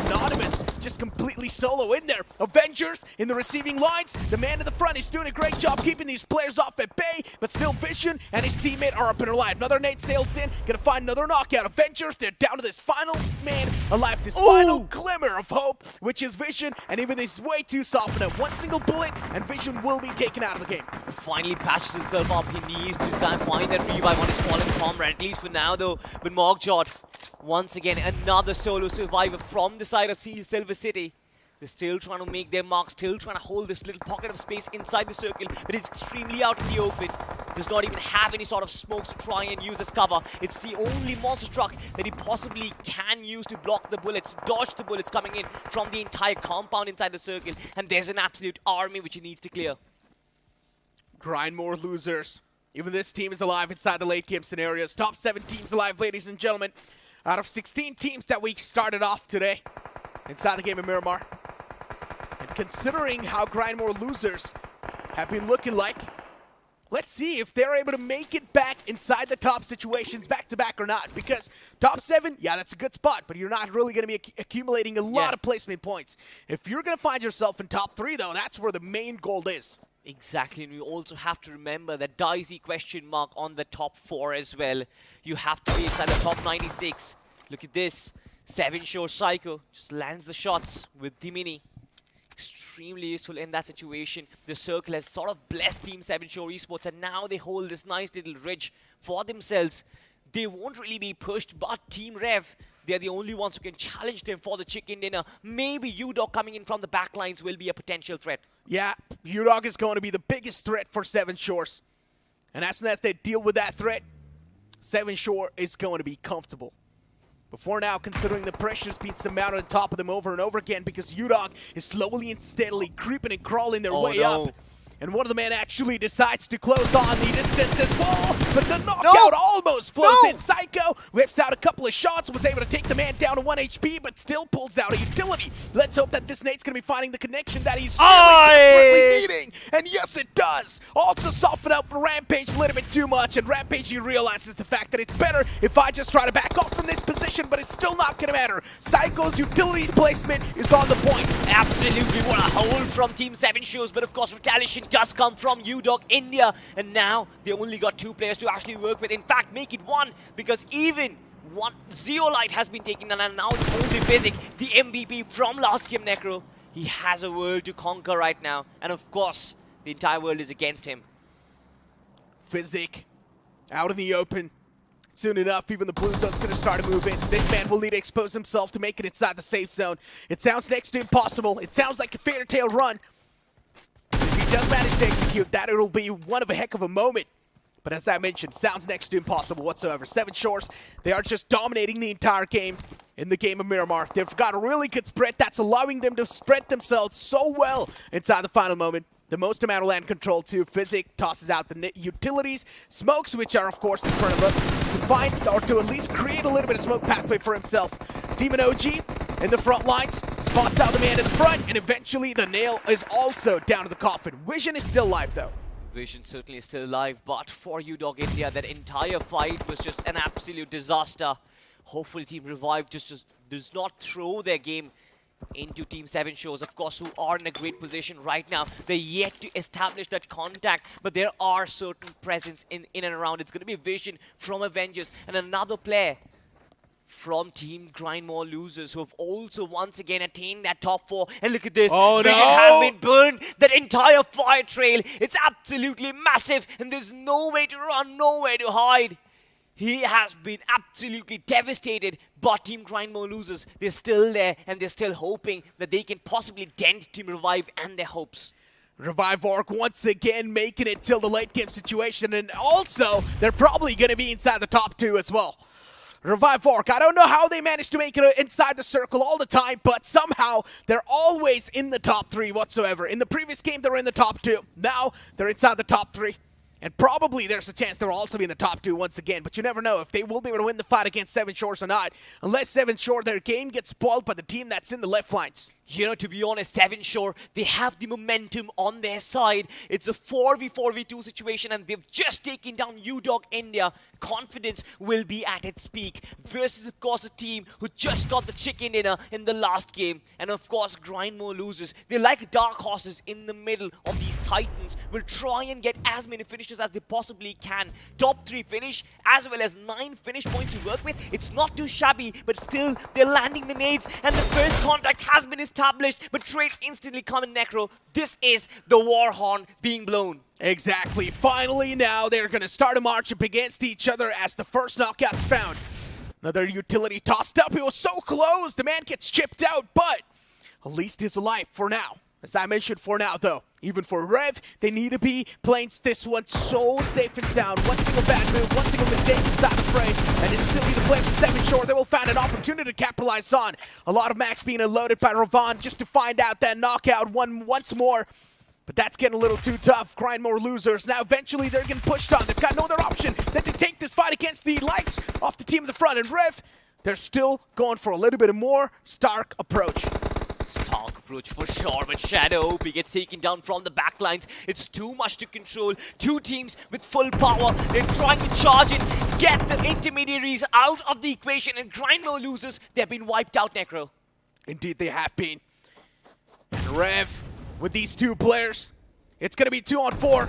Anonymous just completely solo in there. Avengers in the receiving lines. The man in the front is doing a great job keeping these players off at bay, but still Vision and his teammate are up and alive. Another nade sails in, gonna find another knockout. Avengers, they're down to this final man alive, this final glimmer of hope, which is Vision, and even he's way too soft for that. One single bullet, and Vision will be taken out of the game. Finally patches himself up. He needs to try and find that revive on his fallen comrade, at least for now though. But Morgjot, once again, another solo survivor from the side of Silver City. They're still trying to make their mark, still trying to hold this little pocket of space inside the circle, but it's extremely out in the open. Does not even have any sort of smokes to try and use as cover. It's the only monster truck that he possibly can use to block the bullets, dodge the bullets coming in from the entire compound inside the circle, and there's an absolute army which he needs to clear. Grind more losers. Even this team is alive inside the late game scenarios. Top 7 teams alive, ladies and gentlemen. Out of 16 teams that we started off today inside the game of Miramar. And considering how Grind more losers have been looking like, let's see if they're able to make it back inside the top situations back-to-back or not. Because top 7, yeah, that's a good spot, but you're not really going to be accumulating a lot of placement points. If you're going to find yourself in top 3, though, that's where the main goal is. Exactly, and we also have to remember that dicey question mark on the top 4 as well. You have to be inside the top 96. Look at this. 7 Shore Psycho just lands the shots with the mini. Extremely useful in that situation. The circle has sort of blessed Team 7 Shore Esports, and now they hold this nice little ridge for themselves. They won't really be pushed, but Team Rev, they're the only ones who can challenge them for the chicken dinner. Maybe U-Dog coming in from the backlines will be a potential threat. Yeah, U-Dog is going to be the biggest threat for 7 Shores. And as soon as they deal with that threat, 7 Shore is going to be comfortable. But for now, considering the pressure's been surmounted on top of them over and over again because UDOG is slowly and steadily creeping and crawling their way up. And one of the men actually decides to close on the distance as well, but the knockout almost flows in. Psycho whips out a couple of shots, was able to take the man down to 1 HP, but still pulls out a utility. Let's hope that this nate's going to be finding the connection that he's really desperately needing. And yes, it does. Also soften up Rampage a little bit too much, and Rampage, he realizes the fact that it's better if I just try to back off from this position, but it's still not going to matter. Psycho's utilities placement is on the point. Absolutely, what a hold from Team 7 shows, but of course retaliation does come from UDOG India, and now they only got 2 players to actually work with. In fact, make it 1, because even one Zeolite has been taken down, and now it's only Physic, the MVP from last game, Necro. He has a world to conquer right now, and of course, the entire world is against him. Physic out in the open. Soon enough, even the blue zone's going to start to move in. So this man will need to expose himself to make it inside the safe zone. It sounds next to impossible. It sounds like a fairy tale run. If he does manage to execute that, it'll be one of a heck of a moment. But as I mentioned, sounds next to impossible whatsoever. 7 Shores, they are just dominating the entire game in the game of Miramar. They've got a really good spread that's allowing them to spread themselves so well inside the final moment. The most amount of land control too. Physic tosses out the utilities. Smokes, which are of course in front of him, to find or to at least create a little bit of smoke pathway for himself. Demon OG in the front lines. Spots out the man in the front, and eventually the nail is also down to the coffin. Vision is still alive though. Vision certainly is still alive, but for UDOG India, that entire fight was just an absolute disaster. Hopefully Team Revive just does not throw their game into Team 7 shows, of course, who are in a great position right now. They're yet to establish that contact, but there are certain presence in and around. It's going to be Vision from Avengers and another player from Team Grind More Losers, who have also once again attained that top 4. And look at this. Vision has been burned. That entire fire trail, it's absolutely massive, and there's no way to run, nowhere to hide. He has been absolutely devastated, but Team Grind More Losers, they're still there, and they're still hoping that they can possibly dent Team Revive and their hopes. Revive Orc once again making it till the late game situation, and also they're probably going to be inside the top 2 as well. Revive Orc, I don't know how they managed to make it inside the circle all the time, but somehow they're always in the top 3 whatsoever. In the previous game, they were in the top 2. Now, they're inside the top 3. And probably there's a chance they'll also be in the top 2 once again, but you never know if they will be able to win the fight against 7 Shores or not, unless 7 Shore, their game gets spoiled by the team that's in the left lines. You know, to be honest, 7 Shore, they have the momentum on their side. It's a 4v4v2 situation, and they've just taken down UDOG India. Confidence will be at its peak. Versus, of course, a team who just got the chicken dinner in the last game. And, of course, Grind More Losers. They're like dark horses in the middle of these Titans. Will try and get as many finishes as they possibly can. Top 3 finish, as well as 9 finish points to work with. It's not too shabby, but still, they're landing the nades. And the first contact has been established, but trades instantly come in Necro. This is the war horn being blown. Exactly. Finally now they're going to start a march up against each other as the first knockout's found. Another utility tossed up. It was so close. The man gets chipped out, but at least he's alive for now. As I mentioned, for now though. Even for Rev, they need to be playing this one so safe and sound. One single bad move, one single mistake inside the frame, and instantly the players from 7 Shore, they will find an opportunity to capitalize on. A lot of max being unloaded by Ravon just to find out that knockout once more. But that's getting a little too tough. Grind More Losers. Now eventually they're getting pushed on. They've got no other option than to take this fight against the likes off the team in the front. And Rev, they're still going for a little bit more Stark approach. Stark approach for sure, but Shadow he gets taken down from the backlines. It's too much to control. 2 teams with full power. They're trying to charge in, get the intermediaries out of the equation, and Grind More Losers, they've been wiped out, Necro. Indeed they have been. And Rev, with these 2 players, it's going to be 2 on 4.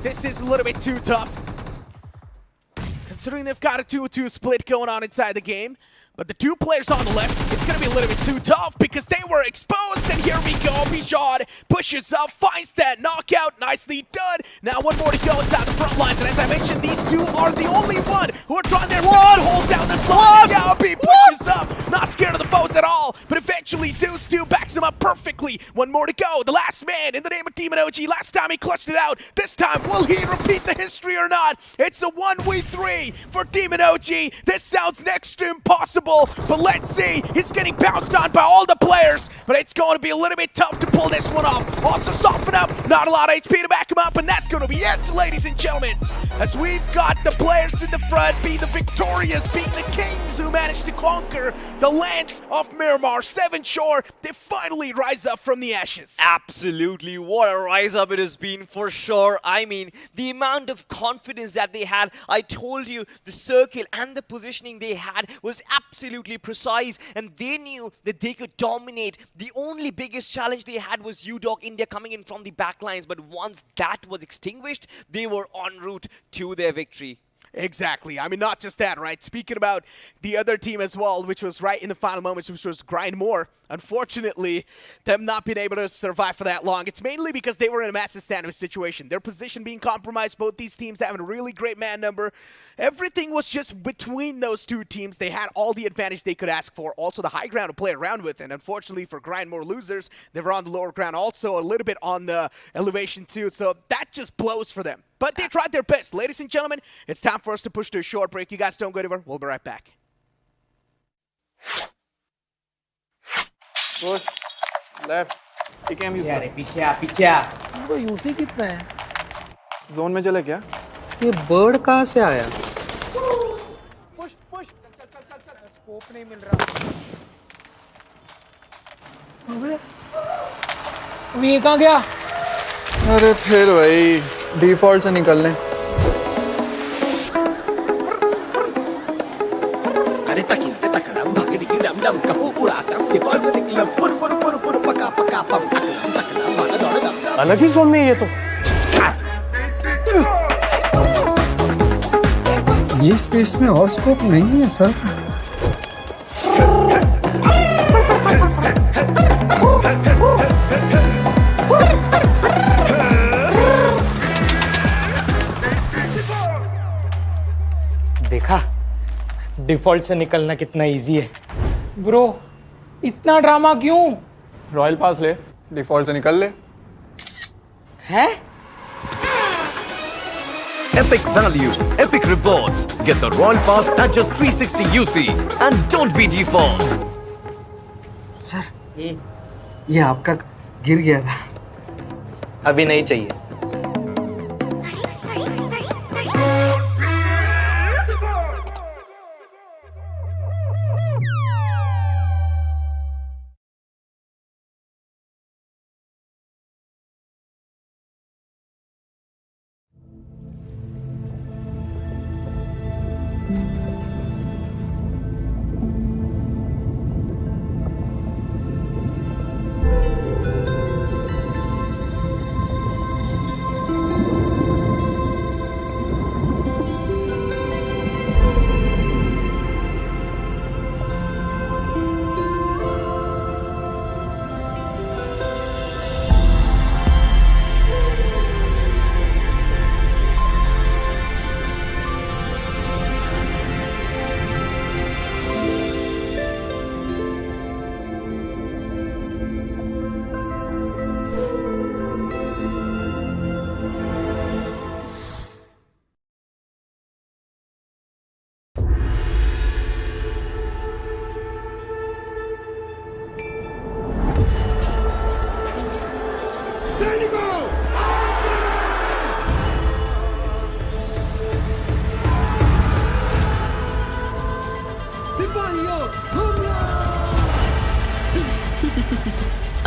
This is a little bit too tough, considering they've got a 2-2 split going on inside the game. But the two players on the left, it's going to be a little bit too tough because they were exposed. And here we go. Bijan pushes up, finds that knockout. Nicely done. Now one more to go inside the front lines. And as I mentioned, these two are the only one who are trying their best to hold down the slot. Yaubi pushes up. Not scared of the foes at all. But eventually Zeus 2 backs him up perfectly. One more to go. The last man in the name of Demon OG. Last time he clutched it out. This time, will he repeat the history or not? It's a 1v3 for Demon OG. This sounds next to impossible. But let's see, he's getting bounced on by all the players, but it's going to be a little bit tough to pull this one off. Also soften up, not a lot of HP to back him up, and that's going to be it, ladies and gentlemen. As we've got the players in the front being the victorious, being the kings who managed to conquer the lands of Miramar. 7 Shore, they finally rise up from the ashes. Absolutely, what a rise up it has been for sure. I mean, the amount of confidence that they had, I told you, the circle and the positioning they had was absolutely precise, and they knew that they could dominate. The only biggest challenge they had was UDOG India coming in from the backlines, but once that was extinguished, they were en route to their victory. Exactly. I mean, not just that, right? Speaking about the other team as well, which was right in the final moments, which was Grind More. Unfortunately, them not being able to survive for that long. It's mainly because they were in a massive sandwich situation. Their position being compromised, both these teams having a really great man number. Everything was just between those two teams. They had all the advantage they could ask for. Also, the high ground to play around with. And unfortunately for Grind More losers, they were on the lower ground also, a little bit on the elevation too. So that just blows for them. But they tried their best. Ladies and gentlemen, it's time for us to push to a short break. You guys don't go anywhere. We'll be right back. Push. Left. ठीक है हम पीछे आ रहे, पीछे आ, पीछे आ। इनको UC कितना है? जोन में चले क्या? ये बर्ड कहाँ से आया? पुश पुश चल चल चल चल स्कोप नहीं मिल रहा। अबे ये कहाँ गया? अरे फिर भाई डिफॉल्ट से निकल लें। अरे तकिन ते तकड़म भगड़ी की डम डम कपू उड़ातम डिफॉल्ट से निकलम पुर पुर पुर पुर पका पका पम तकड़म तकड़म भागा दौड़ दम दम। अलग ही जोन में ये तो। ये स्पेस में और स्कोप नहीं है सर। देखा डिफॉल्ट से निकलना कितना इजी है। ब्रो इतना ड्रामा क्यों? रॉयल पास ले, डिफॉल्ट से निकल ले। हैं? Epic value, epic rewards. Get the Royal Pass at just 360 UC and don't be default. Sir, ये आपका गिर गया था। अभी नहीं चाहिए।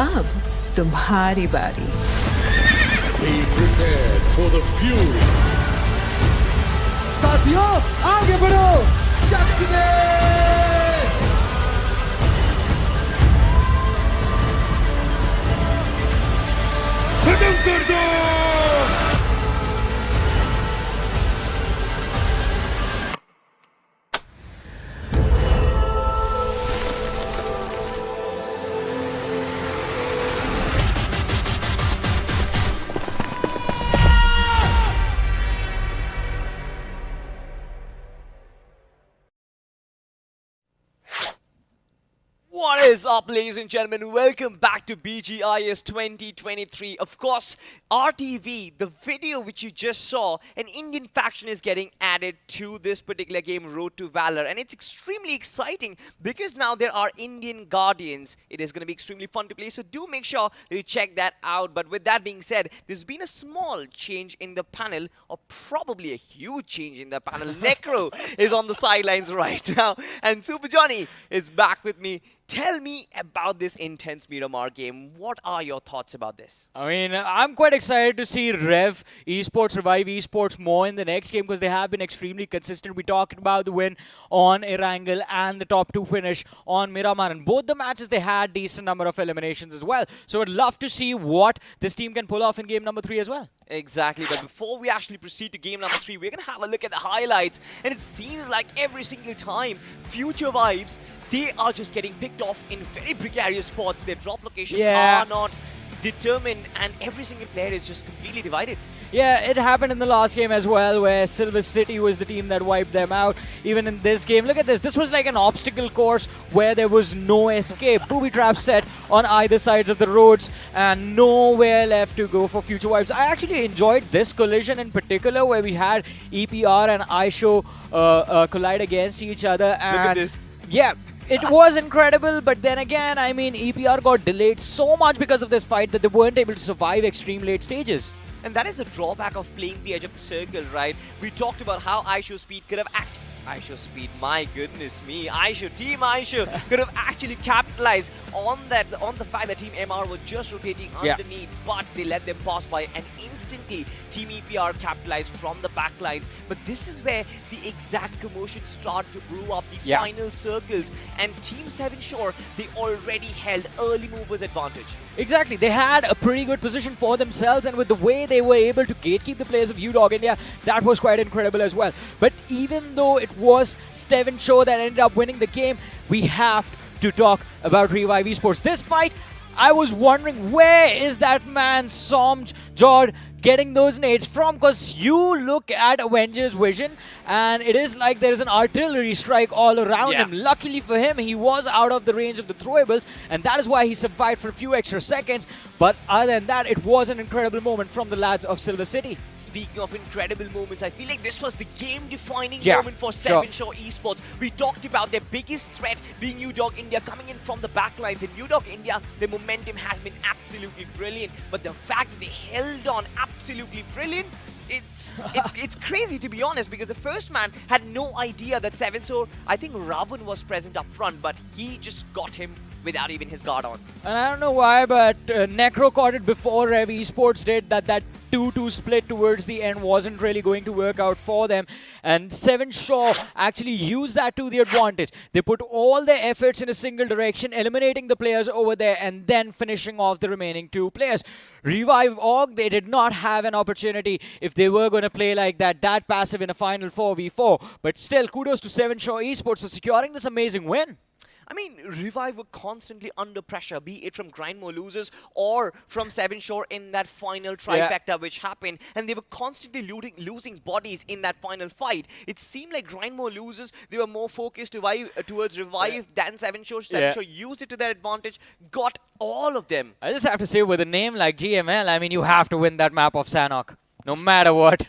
अब तुम्हारी बारी। Be prepared for the fury. साथियों आगे बढ़ो, चक दे। खत्म कर दो। is up, ladies and gentlemen? Welcome back to BGIS 2023. Of course, RTV, the video which you just saw, an Indian faction is getting added to this particular game, Road to Valor. And it's extremely exciting because now there are Indian Guardians. It is going to be extremely fun to play, so do make sure that you check that out. But with that being said, there's been a small change in the panel, or probably a huge change in the panel. Necro is on the sidelines right now, and Super Johnny is back with me. Tell me about this intense Miramar game. What are your thoughts about this? I mean, I'm quite excited to see Rev Esports revive Esports more in the next game because they have been extremely consistent. We talked about the win on Erangel and the top 2 finish on Miramar. And both the matches, they had decent number of eliminations as well. So I'd love to see what this team can pull off in game number 3 as well. Exactly, but before we actually proceed to game number 3, we're going to have a look at the highlights. And it seems like every single time, Future Vibes, they are just getting picked off in very precarious spots. Their drop locations are not determined, and every single player is just completely divided. Yeah, it happened in the last game as well, where Silver City was the team that wiped them out. Even in this game, look at this. This was like an obstacle course where there was no escape. Booby traps set on either sides of the roads and nowhere left to go for Future Vibes. I actually enjoyed this collision in particular, where we had EPR and ISHO collide against each other. And look at this. Yeah. It was incredible, but then again, I mean, EPR got delayed so much because of this fight that they weren't able to survive extreme late stages. And that is the drawback of playing the edge of the circle, right? We talked about how ISHO Speed could have ISHO Speed, my goodness me. Team ISHO could have actually capitalized on the fact that Team MR was just rotating underneath, but they let them pass by, and instantly Team EPR capitalized from the backlines. But this is where the exact commotion started to brew up, the final circles, and Team 7 Shore, they already held early movers advantage. Exactly, they had a pretty good position for themselves, and with the way they were able to gatekeep the players of UDOG India, that was quite incredible as well. But even though it was 7 Show that ended up winning the game, we have to talk about Revive Esports. This fight, I was wondering, where is that man Somj Jord getting those nades from? Because you look at Avenger's vision and it is like there is an artillery strike all around him. Luckily for him, he was out of the range of the throwables, and that is why he survived for a few extra seconds. But other than that, it was an incredible moment from the lads of Silver City. Speaking of incredible moments, I feel like this was the game-defining moment for 7 Shore Esports. We talked about their biggest threat being UDOG India coming in from the backlines. In UDOG India, the momentum has been absolutely brilliant, but the fact that they held on absolutely brilliant, it's crazy, to be honest, because the first man had no idea that 7 Shore, I think Ravan was present up front, but he just got him without even his guard on. And I don't know why, but Necro caught it before Rev Esports did, that 2-2 split towards the end wasn't really going to work out for them. And 7 Shore actually used that to their advantage. They put all their efforts in a single direction, eliminating the players over there and then finishing off the remaining 2 players. Revive Org, they did not have an opportunity if they were going to play like that passive in a final 4v4. But still, kudos to 7 Shore Esports for securing this amazing win. I mean, Revive were constantly under pressure, be it from Grindmore losers or from 7 Shore in that final trifecta which happened, and they were constantly losing bodies in that final fight. It seemed like Grindmore losers, they were more focused towards Revive than 7 Shore. 7 Shore used it to their advantage, got all of them. I just have to say, with a name like GML, I mean, you have to win that map of Sanhok, no matter what.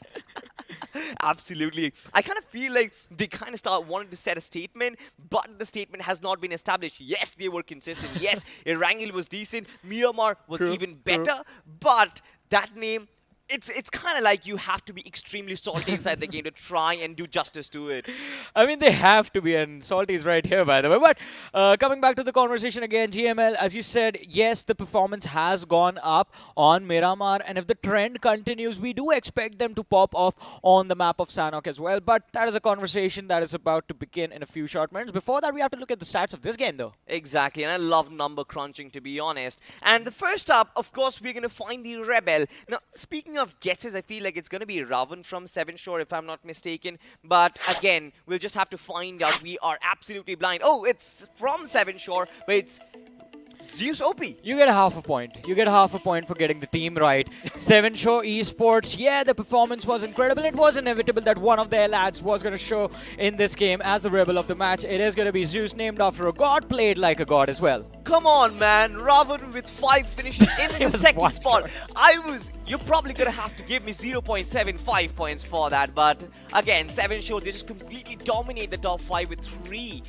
Absolutely. I kind of feel like they kind of wanting to set a statement, but the statement has not been established. Yes, they were consistent. Yes, Erangel was decent. Miramar was even better. But that name, it's kind of like you have to be extremely salty inside the game to try and do justice to it. I mean, they have to be, and salty is right here, by the way. But coming back to the conversation again, GML, as you said, yes, the performance has gone up on Miramar, and if the trend continues, we do expect them to pop off on the map of Sanhok as well. But that is a conversation that is about to begin in a few short minutes. Before that, we have to look at the stats of this game, though. Exactly, and I love number crunching, to be honest. And the first up, of course, we're going to find the Rebel. Now, speaking of guesses, I feel like it's going to be Ravan from 7 Shore, if I'm not mistaken. But again, we'll just have to find out. We are absolutely blind. Oh, it's from 7 Shore, but it's Zeus OP. You get half a point. You get half a point for getting the team right. Seven Show Esports, yeah, the performance was incredible. It was inevitable that one of their lads was going to show in this game as the rebel of the match. It is going to be Zeus, named after a god, played like a god as well. Come on, man. Ravan with 5 finishes in the second spot. You're probably going to have to give me 0.75 points for that. But again, 7 Show, they just completely dominate the top 5 with 3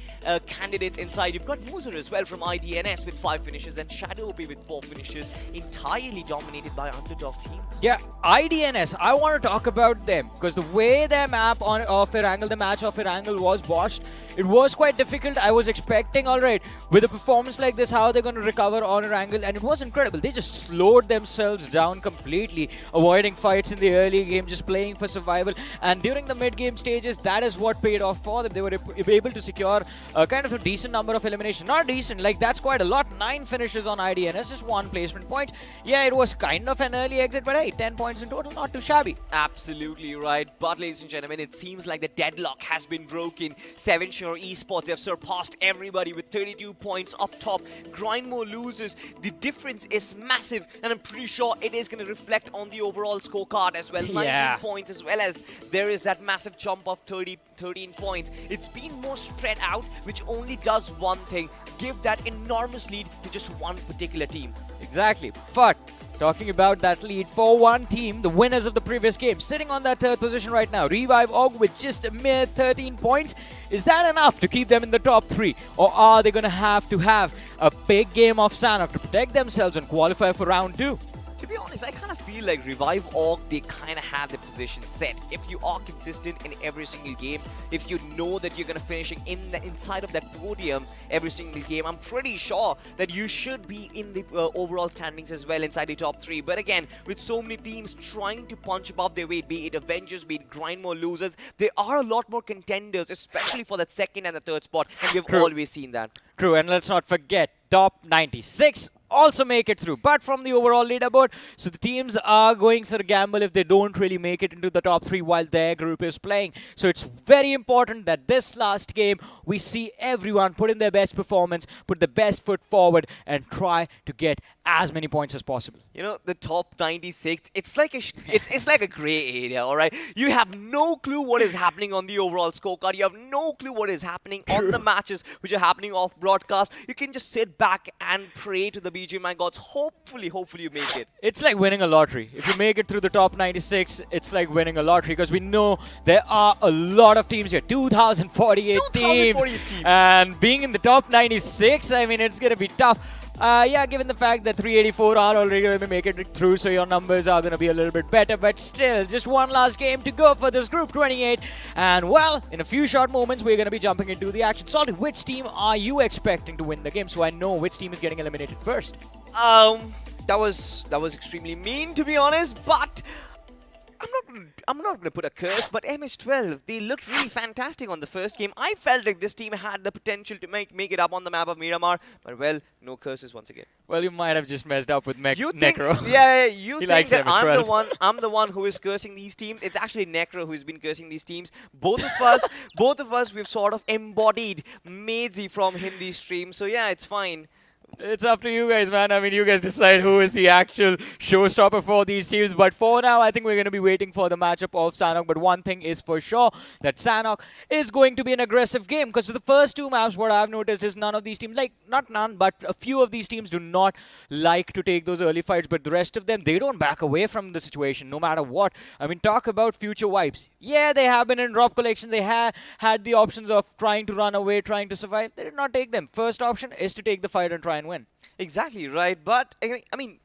candidates inside. You've got Muser as well from IDNS with 5 finishes and Shadow OP with 4 finishes. Entirely dominated by underdog team. Yeah, IDNS, I want to talk about them because the way their map of Erangel, the match of Erangel was botched, it was quite difficult. I was expecting, alright, with a performance like this, how they're going to recover on Erangel, and it was incredible. They just slowed themselves down completely, avoiding fights in the early game, just playing for survival, and during the mid-game stages, that is what paid off for them. They were able to secure a kind of a decent number of eliminations. Not decent, like that's quite a lot. 9 finishes on IDNS, just 1 placement point. Yeah, it was kind of an early exit, but hey, 10 points in total, not too shabby. Absolutely right. But ladies and gentlemen, it seems like the deadlock has been broken. 7 Show Esports have surpassed everybody with 32 points up top. Grindmore loses. The difference is massive, and I'm pretty sure it is going to reflect on the overall scorecard as well. 19 points, as well as there is that massive jump of 13 points. It's been more spread out, which only does one thing: give that enormous lead to just one particular team. Exactly. But talking about that lead for one team, the winners of the previous game, sitting on that 3rd position right now, Revive Org with just a mere 13 points. Is that enough to keep them in the top 3? Or are they going to have a big game of Sanhok to protect themselves and qualify for round 2? To be honest, I kind of feel like Revive Org, they kind of have the position set. If you are consistent in every single game, if you know that you're going to finish inside of that podium every single game, I'm pretty sure that you should be in the overall standings as well, inside the top 3. But again, with so many teams trying to punch above their weight, be it Avengers, be it Grindmore losers, there are a lot more contenders, especially for that 2nd and the 3rd spot, and we've always seen that. True, and let's not forget, top 96 also make it through, but from the overall leaderboard. So the teams are going for a gamble if they don't really make it into the top 3 while their group is playing. So it's very important that this last game, we see everyone put in their best performance, put the best foot forward, and try to get as many points as possible. You know, the top 96, it's like a gray area, all right? You have no clue what is happening on the overall scorecard. You have no clue what is happening on the matches which are happening off broadcast. You can just sit back and pray to the BGMI gods. Hopefully you make it. It's like winning a lottery. If you make it through the top 96, it's like winning a lottery, because we know there are a lot of teams here. 2,048 teams. And being in the top 96, I mean, it's going to be tough. Yeah, given the fact that 384 are already going to make it through, so your numbers are going to be a little bit better. But still, just one last game to go for this Group 28. And, well, in a few short moments, we're going to be jumping into the action. Salty, which team are you expecting to win the game, so I know which team is getting eliminated first? That was extremely mean, to be honest, but I'm not going to put a curse, but MH12, they looked really fantastic on the first game. I felt like this team had the potential to make it up on the map of Miramar, but well, no curses once again. Well, you might have just messed up with Necro. You think that I'm the one who is cursing these teams. It's actually Necro who's been cursing these teams. Both of us, we've sort of embodied Maidsy from Hindi stream, so yeah, it's fine. It's up to you guys, man. I mean, you guys decide who is the actual showstopper for these teams. But for now, I think we're going to be waiting for the matchup of Sanhok. But one thing is for sure, that Sanhok is going to be an aggressive game. Because for the first 2 maps, what I've noticed is none of these teams, like, not none, but a few of these teams do not like to take those early fights. But the rest of them, they don't back away from the situation, no matter what. I mean, talk about future wipes. Yeah, they have been in drop collection. They had the options of trying to run away, trying to survive. They did not take them. First option is to take the fight and try and win. Exactly right, but I mean,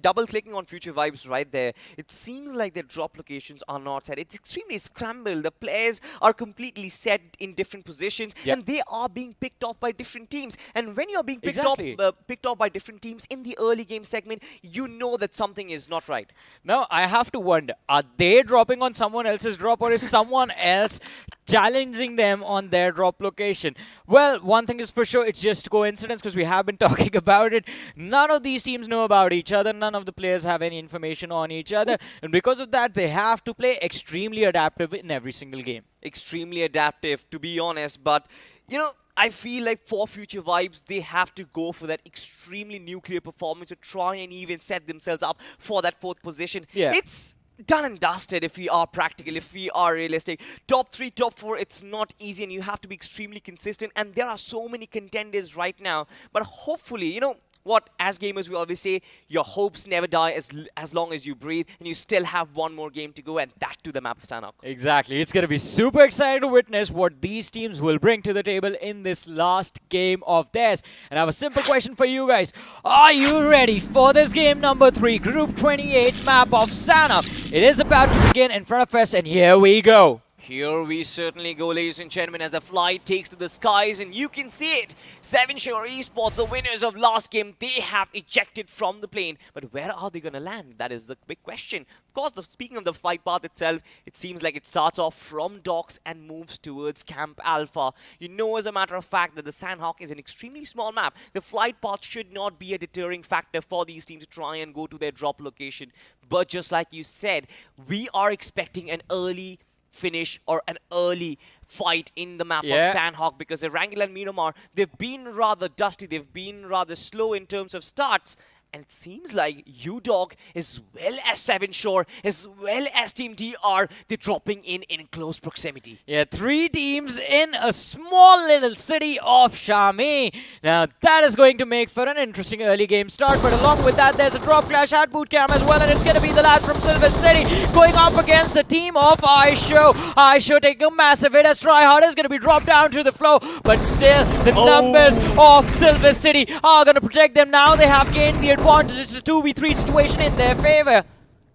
double-clicking on future vibes right there, it seems like their drop locations are not set. It's extremely scrambled. The players are completely set in different positions, and they are being picked off by different teams. And when you're being picked off by different teams in the early game segment, you know that something is not right. Now, I have to wonder, are they dropping on someone else's drop, or is someone else challenging them on their drop location? Well, one thing is for sure, it's just coincidence, because we have been talking about it. None of these teams know about each other. None of the players have any information on each other. And because of that, they have to play extremely adaptive in every single game. Extremely adaptive, to be honest. But, you know, I feel like for Future Vibes, they have to go for that extremely nuclear performance to try and even set themselves up for that 4th position. Yeah. It's done and dusted if we are practical, if we are realistic. Top 3, top 4, it's not easy and you have to be extremely consistent. And there are so many contenders right now. But hopefully, you know, what, as gamers, we always say, your hopes never die as long as you breathe, and you still have one more game to go, and that to the map of Sanhok. Exactly. It's going to be super exciting to witness what these teams will bring to the table in this last game of theirs. And I have a simple question for you guys. Are you ready for this game number 3, Group 28 map of Sanhok? It is about to begin in front of us, and here we go. Here we certainly go, ladies and gentlemen, as the flight takes to the skies, and you can see it. 7 Shore Esports, the winners of last game, they have ejected from the plane. But where are they going to land? That is the big question. Of course, speaking of the flight path itself, it seems like it starts off from docks and moves towards Camp Alpha. You know, as a matter of fact, that the Sanhok is an extremely small map. The flight path should not be a deterring factor for these teams to try and go to their drop location. But just like you said, we are expecting an early finish or an early fight in the map of Sanhok, because Erangel and Miramar, they've been rather dusty, they've been rather slow in terms of starts. And it seems like UDOG, as well as 7 Shore, as well as Team DR, they're dropping in close proximity. Yeah, 3 teams in a small little city of Shami. Now, that is going to make for an interesting early game start. But along with that, there's a drop clash at boot camp as well. And it's going to be the lads from Silver City going up against the team of Aisho. Aisho taking a massive hit as Tryhard is going to be dropped down to the floor. But still, the numbers of Silver City are going to protect them now. They have gained the advantage. It's a 2v3 situation in their favor.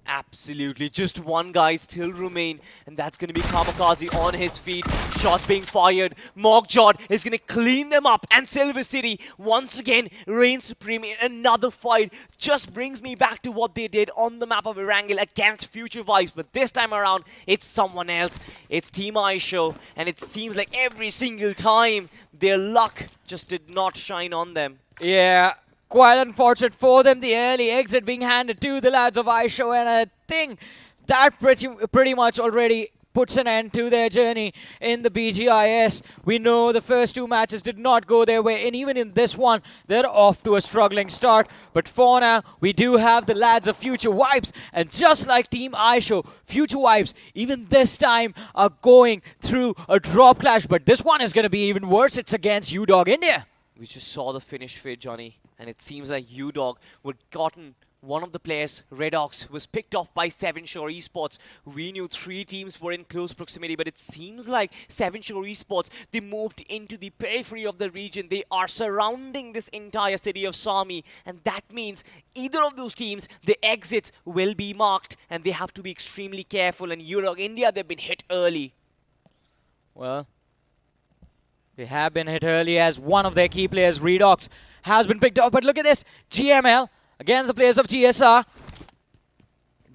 Absolutely. Just one guy still remain, and that's going to be Kamikaze on his feet. Shots being fired. Mogjod is going to clean them up, and Silver City once again reigns supreme in another fight. Just brings me back to what they did on the map of Erangel against Future Vibes, but this time around, it's someone else. It's Team Aisho, and it seems like every single time their luck just did not shine on them. Yeah. Quite unfortunate for them, the early exit being handed to the lads of Aisho, and I think that pretty much already puts an end to their journey in the BGIS. We know the first 2 matches did not go their way, and even in this one, they're off to a struggling start. But for now, we do have the lads of Future Vibes, and just like Team Aisho, Future Vibes, even this time, are going through a drop clash. But this one is going to be even worse. It's against UDOG India. We just saw the finish for Johnny, and it seems like UDOG would gotten one of the players, Redox, was picked off by 7 Shore Esports. We knew 3 teams were in close proximity, but it seems like 7 Shore Esports, they moved into the periphery of the region. They are surrounding this entire city of Sami, and that means either of those teams, the exits will be marked, and they have to be extremely careful. And UDOG India, they've been hit early. Well, they have been hit early as one of their key players, Redox, has been picked up. But look at this, GML against the players of GSR.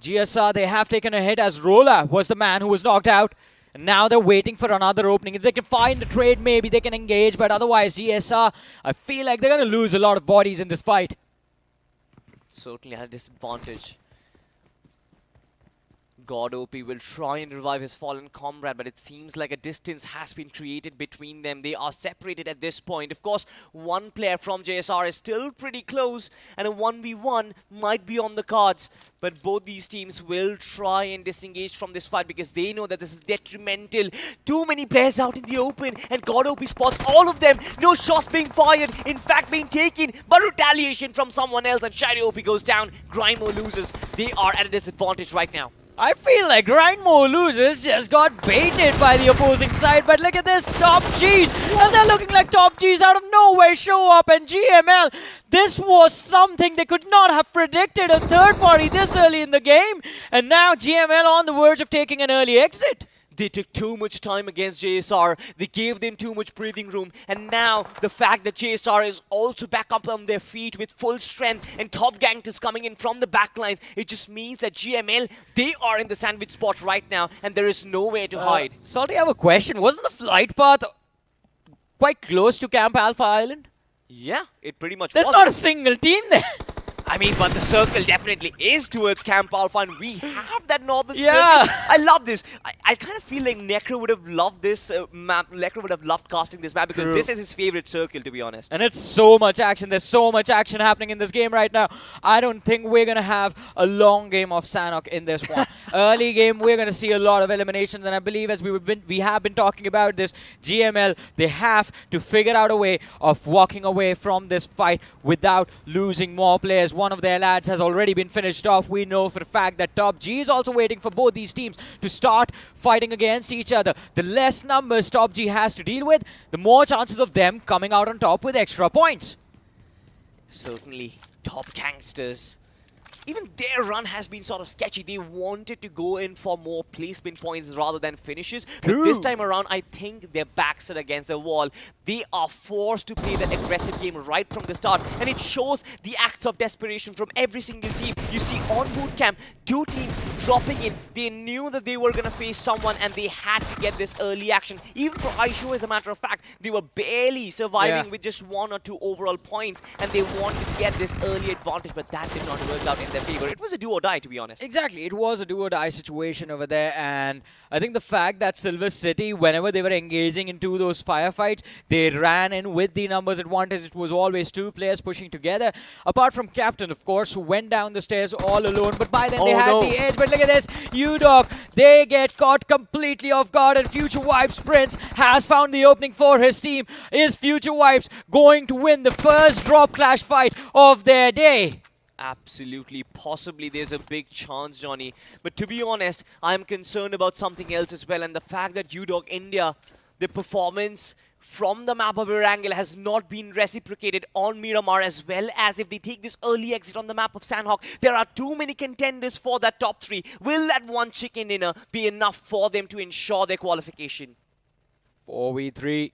GSR, they have taken a hit as Rola was the man who was knocked out. And now they're waiting for another opening. If they can find a trade, maybe they can engage. But otherwise, GSR, I feel like they're going to lose a lot of bodies in this fight. Certainly at a disadvantage. God OP will try and revive his fallen comrade, but it seems like a distance has been created between them. They are separated at this point. Of course, one player from JSR is still pretty close, and a 1v1 might be on the cards. But both these teams will try and disengage from this fight because they know that this is detrimental. Too many players out in the open, and God OP spots all of them. No shots being fired, in fact being taken, but retaliation from someone else, and Shiny OP goes down. Grimo loses. They are at a disadvantage right now. I feel like Grindmore losers just got baited by the opposing side, but look at this, Top G's, and they're looking like Top G's out of nowhere show up, and GML, this was something they could not have predicted, a third party this early in the game, and now GML on the verge of taking an early exit. They took too much time against JSR. They gave them too much breathing room. And now the fact that JSR is also back up on their feet with full strength and top gangsters coming in from the backlines, it just means that GML, they are in the sandwich spot right now and there is nowhere to hide. Salty, I have a question. Wasn't the flight path quite close to Camp Alpha Island? Yeah, it pretty much There's was. not a single team there. I mean, but the circle definitely is towards Camp Alpha, and we have that northern Yeah. circle. I love this. I kind of feel like Necro would have loved this map. Necro would have loved casting this map because this is his favorite circle, to be honest. And it's so much action. There's so much action happening in this game right now. I don't think we're going to have a long game of Sanhok in this one. Early game, we're going to see a lot of eliminations, and I believe as we have been talking about this, GML, they have to figure out a way of walking away from this fight without losing more players. One of their lads has already been finished off. We know for a fact that Top G is also waiting for both these teams to start fighting against each other. The less numbers Top G has to deal with, the more chances of them coming out on top with extra points. Certainly, Top Gangsters. Even their run has been sort of sketchy. They wanted to go in for more placement points rather than finishes. But this time around, I think their backs are against the wall. They are forced to play that aggressive game right from the start. And it shows the acts of desperation from every single team. You see on boot camp, 2 teams dropping in. They knew that they were going to face someone and they had to get this early action. Even for Aisho, as a matter of fact, they were barely surviving with just 1 or 2 overall points. And they wanted to get this early advantage, but that did not work out in their favor. It was a do or die, to be honest. Exactly, it was a do or die situation over there, and I think the fact that Silver City, whenever they were engaging into those firefights, they ran in with the numbers advantage. It was always 2 players pushing together. Apart from Captain, of course, who went down the stairs all alone, but by then they had the edge. But look at this, UDOG, they get caught completely off guard, and Future Wipes Prince has found the opening for his team. Is Future Wipes going to win the first drop clash fight of their day? Absolutely, possibly there's a big chance, Johnny. But to be honest, I'm concerned about something else as well, and the fact that UDOG India, the performance from the map of Erangel has not been reciprocated on Miramar, as well as if they take this early exit on the map of Sanhok. There are too many contenders for that top 3. Will that one chicken dinner be enough for them to ensure their qualification? 4v3.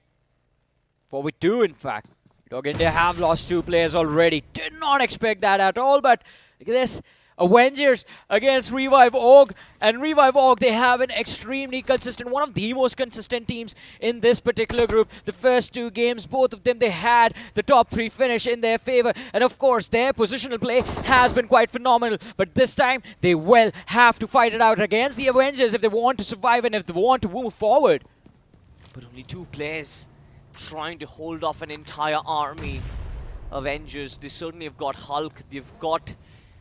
4v2, in fact. UDOG India have lost 2 players already. Did not expect that at all, but look at this. Avengers against Revive Org, and Revive Org, they have an extremely consistent, one of the most consistent teams in this particular group. The first 2 games, both of them, they had the top 3 finish in their favor, and of course their positional play has been quite phenomenal, but this time they will have to fight it out against the Avengers if they want to survive and if they want to move forward. But only 2 players trying to hold off an entire army. Avengers, they certainly have got Hulk, they've got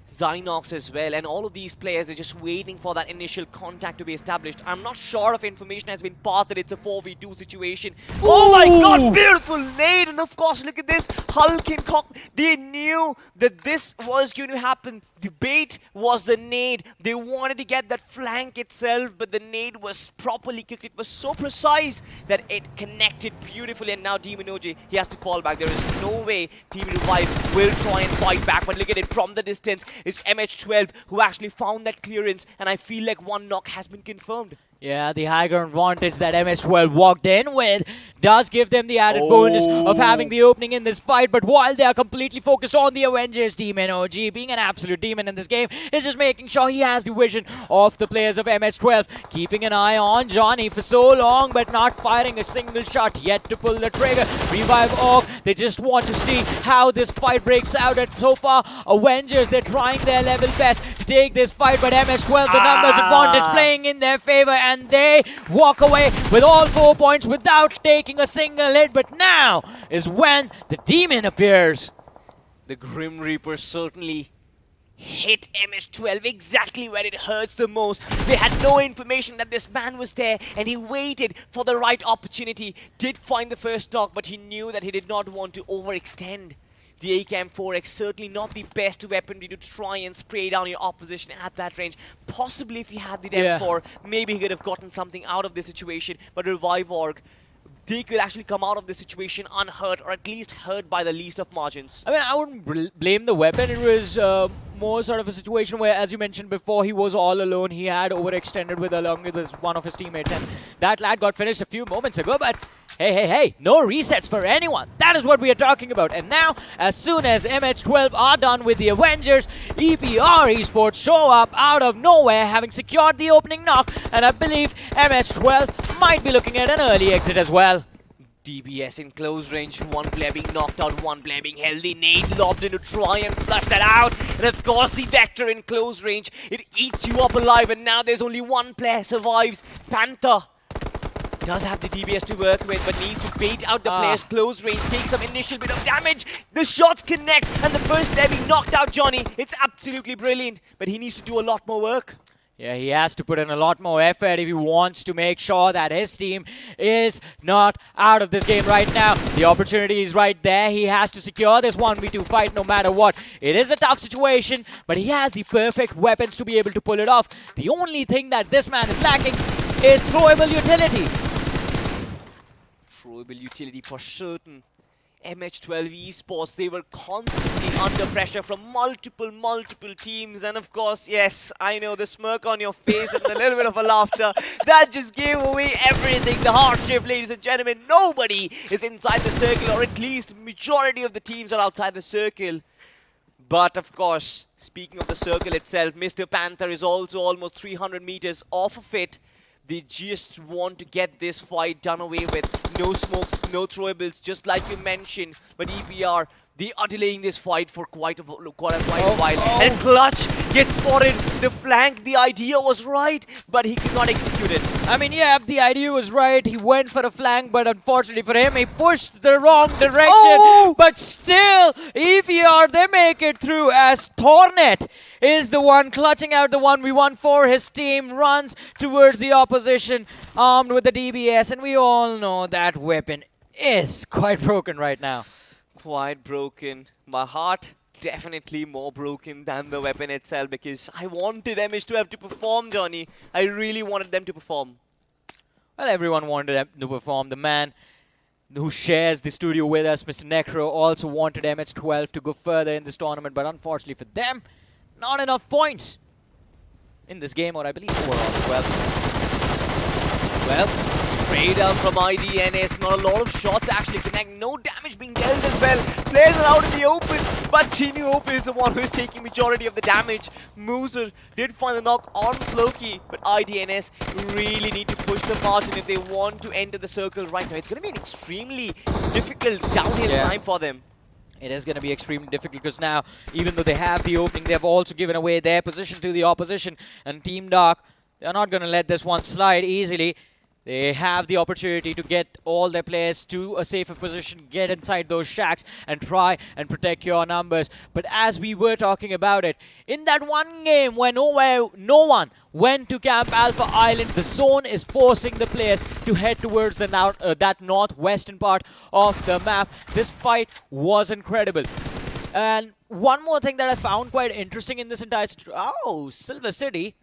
Zynox as well, and all of these players are just waiting for that initial contact to be established. I'm not sure if information has been passed that it's a 4v2 situation. Ooh. Oh my god, beautiful nade! And of course, look at this, Hulk and Cock, they knew that this was going to happen. The bait was the nade. They wanted to get that flank itself, but the nade was properly kicked. It was so precise that it connected beautifully, and now Demon OJ, he has to fall back. There is no way Team Revive will try and fight back, but look at it from the distance. It's MH12 who actually found that clearance, and I feel like one knock has been confirmed. Yeah, the high ground advantage that MS12 walked in with does give them the added bonus of having the opening in this fight. But while they are completely focused on the Avengers, Team NOG, being an absolute demon in this game, is just making sure he has the vision of the players of MS12, keeping an eye on Johnny for so long, but not firing a single shot yet to pull the trigger. Revive Org, they just want to see how this fight breaks out. And so far, Avengers, they're trying their level best to take this fight, but MS12, the numbers advantage playing in their favor, and they walk away with all 4 points without taking a single hit. But now is when the demon appears. The Grim Reaper certainly hit MS12 exactly where it hurts the most. They had no information that this man was there, and he waited for the right opportunity. Did find the first knock, but he knew that he did not want to overextend. The ACAM-4X certainly not the best weaponry to try and spray down your opposition at that range. Possibly if he had the M4, maybe he could have gotten something out of this situation. But Revive Org, they could actually come out of this situation unhurt, or at least hurt by the least of margins. I mean, I wouldn't blame the weapon. It was more sort of a situation where, as you mentioned before, he was all alone. He had overextended along with one of his teammates, and that lad got finished a few moments ago. But hey, no resets for anyone. That is what we are talking about. And now, as soon as MH12 are done with the Avengers, EPR Esports show up out of nowhere, having secured the opening knock, and I believe MH12 might be looking at an early exit as well. DBS in close range, one player being knocked out, one player being healthy. Nade lobbed in to try and flush that out. And of course the Vector in close range, it eats you up alive, and now there's only one player survives. Panther does have the DBS to work with, but needs to bait out the player's close range, take some initial bit of damage. The shots connect, and the first player being knocked out, Johnny. It's absolutely brilliant, but he needs to do a lot more work. Yeah, he has to put in a lot more effort if he wants to make sure that his team is not out of this game right now. The opportunity is right there. He has to secure this 1v2 fight no matter what. It is a tough situation, but he has the perfect weapons to be able to pull it off. The only thing that this man is lacking is throwable utility. Throwable utility for certain. MH12 Esports, they were constantly under pressure from multiple teams, and of course, yes, I know the smirk on your face and a little bit of a laughter, that just gave away everything. The hardship, ladies and gentlemen, nobody is inside the circle, or at least majority of the teams are outside the circle. But of course, speaking of the circle itself, Mr. Panther is also almost 300 meters off of it. They just want to get this fight done away with. No smokes, no throwables, just like you mentioned. But EPR, they are delaying this fight for quite a while. And Clutch gets spotted. The flank, the idea was right, but he could not execute it. I mean, yeah, the idea was right. He went for a flank, but unfortunately for him, he pushed the wrong direction. But still, EPR, they make it through as Thornet is the one clutching out the 1v1 for his team, runs towards the opposition armed with the DBS, and we all know that weapon is quite broken right now. Quite broken. My heart definitely more broken than the weapon itself, because I wanted MH12 to perform, Johnny. I really wanted them to perform. Well, everyone wanted them to perform. The man who shares the studio with us, Mr. Necro, also wanted MH12 to go further in this tournament, but unfortunately for them, not enough points in this game, or I believe overall as well. Well, straight up from IDNS, not a lot of shots actually connect, no damage being dealt as well. Players are out in the open, but Chinu Hope is the one who is taking majority of the damage. Mooser did find the knock on Floki, but IDNS really need to push the margin if they want to enter the circle right now. It's going to be an extremely difficult downhill climb for them. It is going to be extremely difficult because now, even though they have the opening, they have also given away their position to the opposition. And Team Dark, they're not going to let this one slide easily. They have the opportunity to get all their players to a safer position, get inside those shacks and try and protect your numbers. But as we were talking about it, in that one game where no one went to Camp Alpha Island, the zone is forcing the players to head towards the that northwestern part of the map. This fight was incredible. And one more thing that I found quite interesting in this entire situation. Oh, Silver City.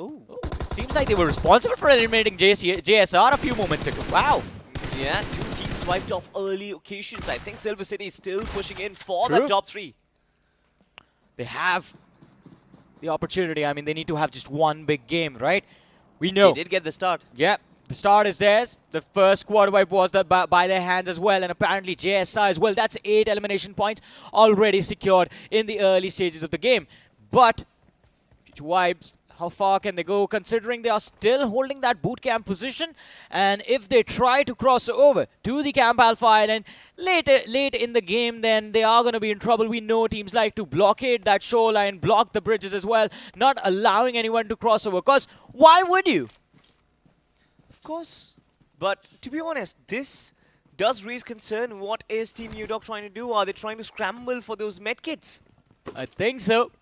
Oh, it seems like they were responsible for eliminating JSR a few moments ago. Wow. Yeah, two teams wiped off early occasions. I think Silver City is still pushing in for the top 3. They have the opportunity. I mean, they need to have just one big game, right? We know. They did get the start. Yeah, the start is theirs. The first quarter wipe was by their hands as well, and apparently JSR as well. That's 8 elimination points already secured in the early stages of the game. But wipes, how far can they go, considering they are still holding that boot camp position? And if they try to cross over to the Camp Alpha Island late in the game, then they are going to be in trouble. We know teams like to blockade that shoreline, block the bridges as well, not allowing anyone to cross over. Because why would you? Of course. But to be honest, this does raise concern. What is Team UDOG trying to do? Are they trying to scramble for those medkits? I think so.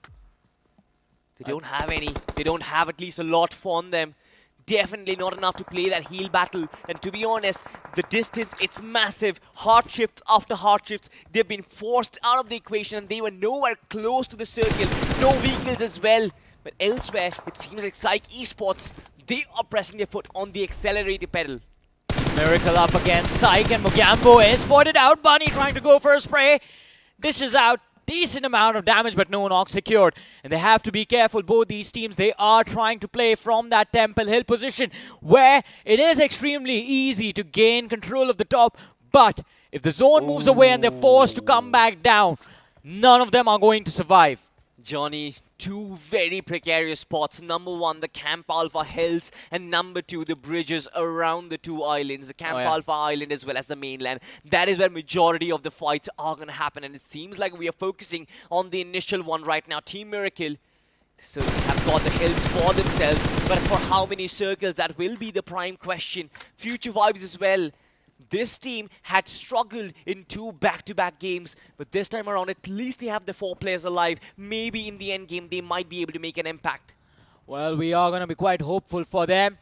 They don't have any. They don't have at least a lot on them. Definitely not enough to play that heal battle. And to be honest, the distance, it's massive. Hardships after hardships. They've been forced out of the equation and they were nowhere close to the circle. No vehicles as well. But elsewhere, it seems like Psych Esports, they are pressing their foot on the accelerator pedal. Miracle up against Psych, and Mogambo is spotted out. Bunny trying to go for a spray. Dishes out. Decent amount of damage, but no knock secured. And they have to be careful. Both these teams, they are trying to play from that Temple Hill position where it is extremely easy to gain control of the top. But if the zone moves away and they're forced to come back down, none of them are going to survive. Johnny, two very precarious spots. Number one, the Camp Alpha hills, and number two, the bridges around the two islands, the Camp Alpha Island as well as the mainland. That is where majority of the fights are going to happen, and it seems like we are focusing on the initial one right now. Team Miracle certainly have got the hills for themselves, but for how many circles, that will be the prime question. Future vibes as well. This team had struggled in 2 back-to-back games, but this time around, at least they have the 4 players alive. Maybe in the end game, they might be able to make an impact. Well, we are going to be quite hopeful for them.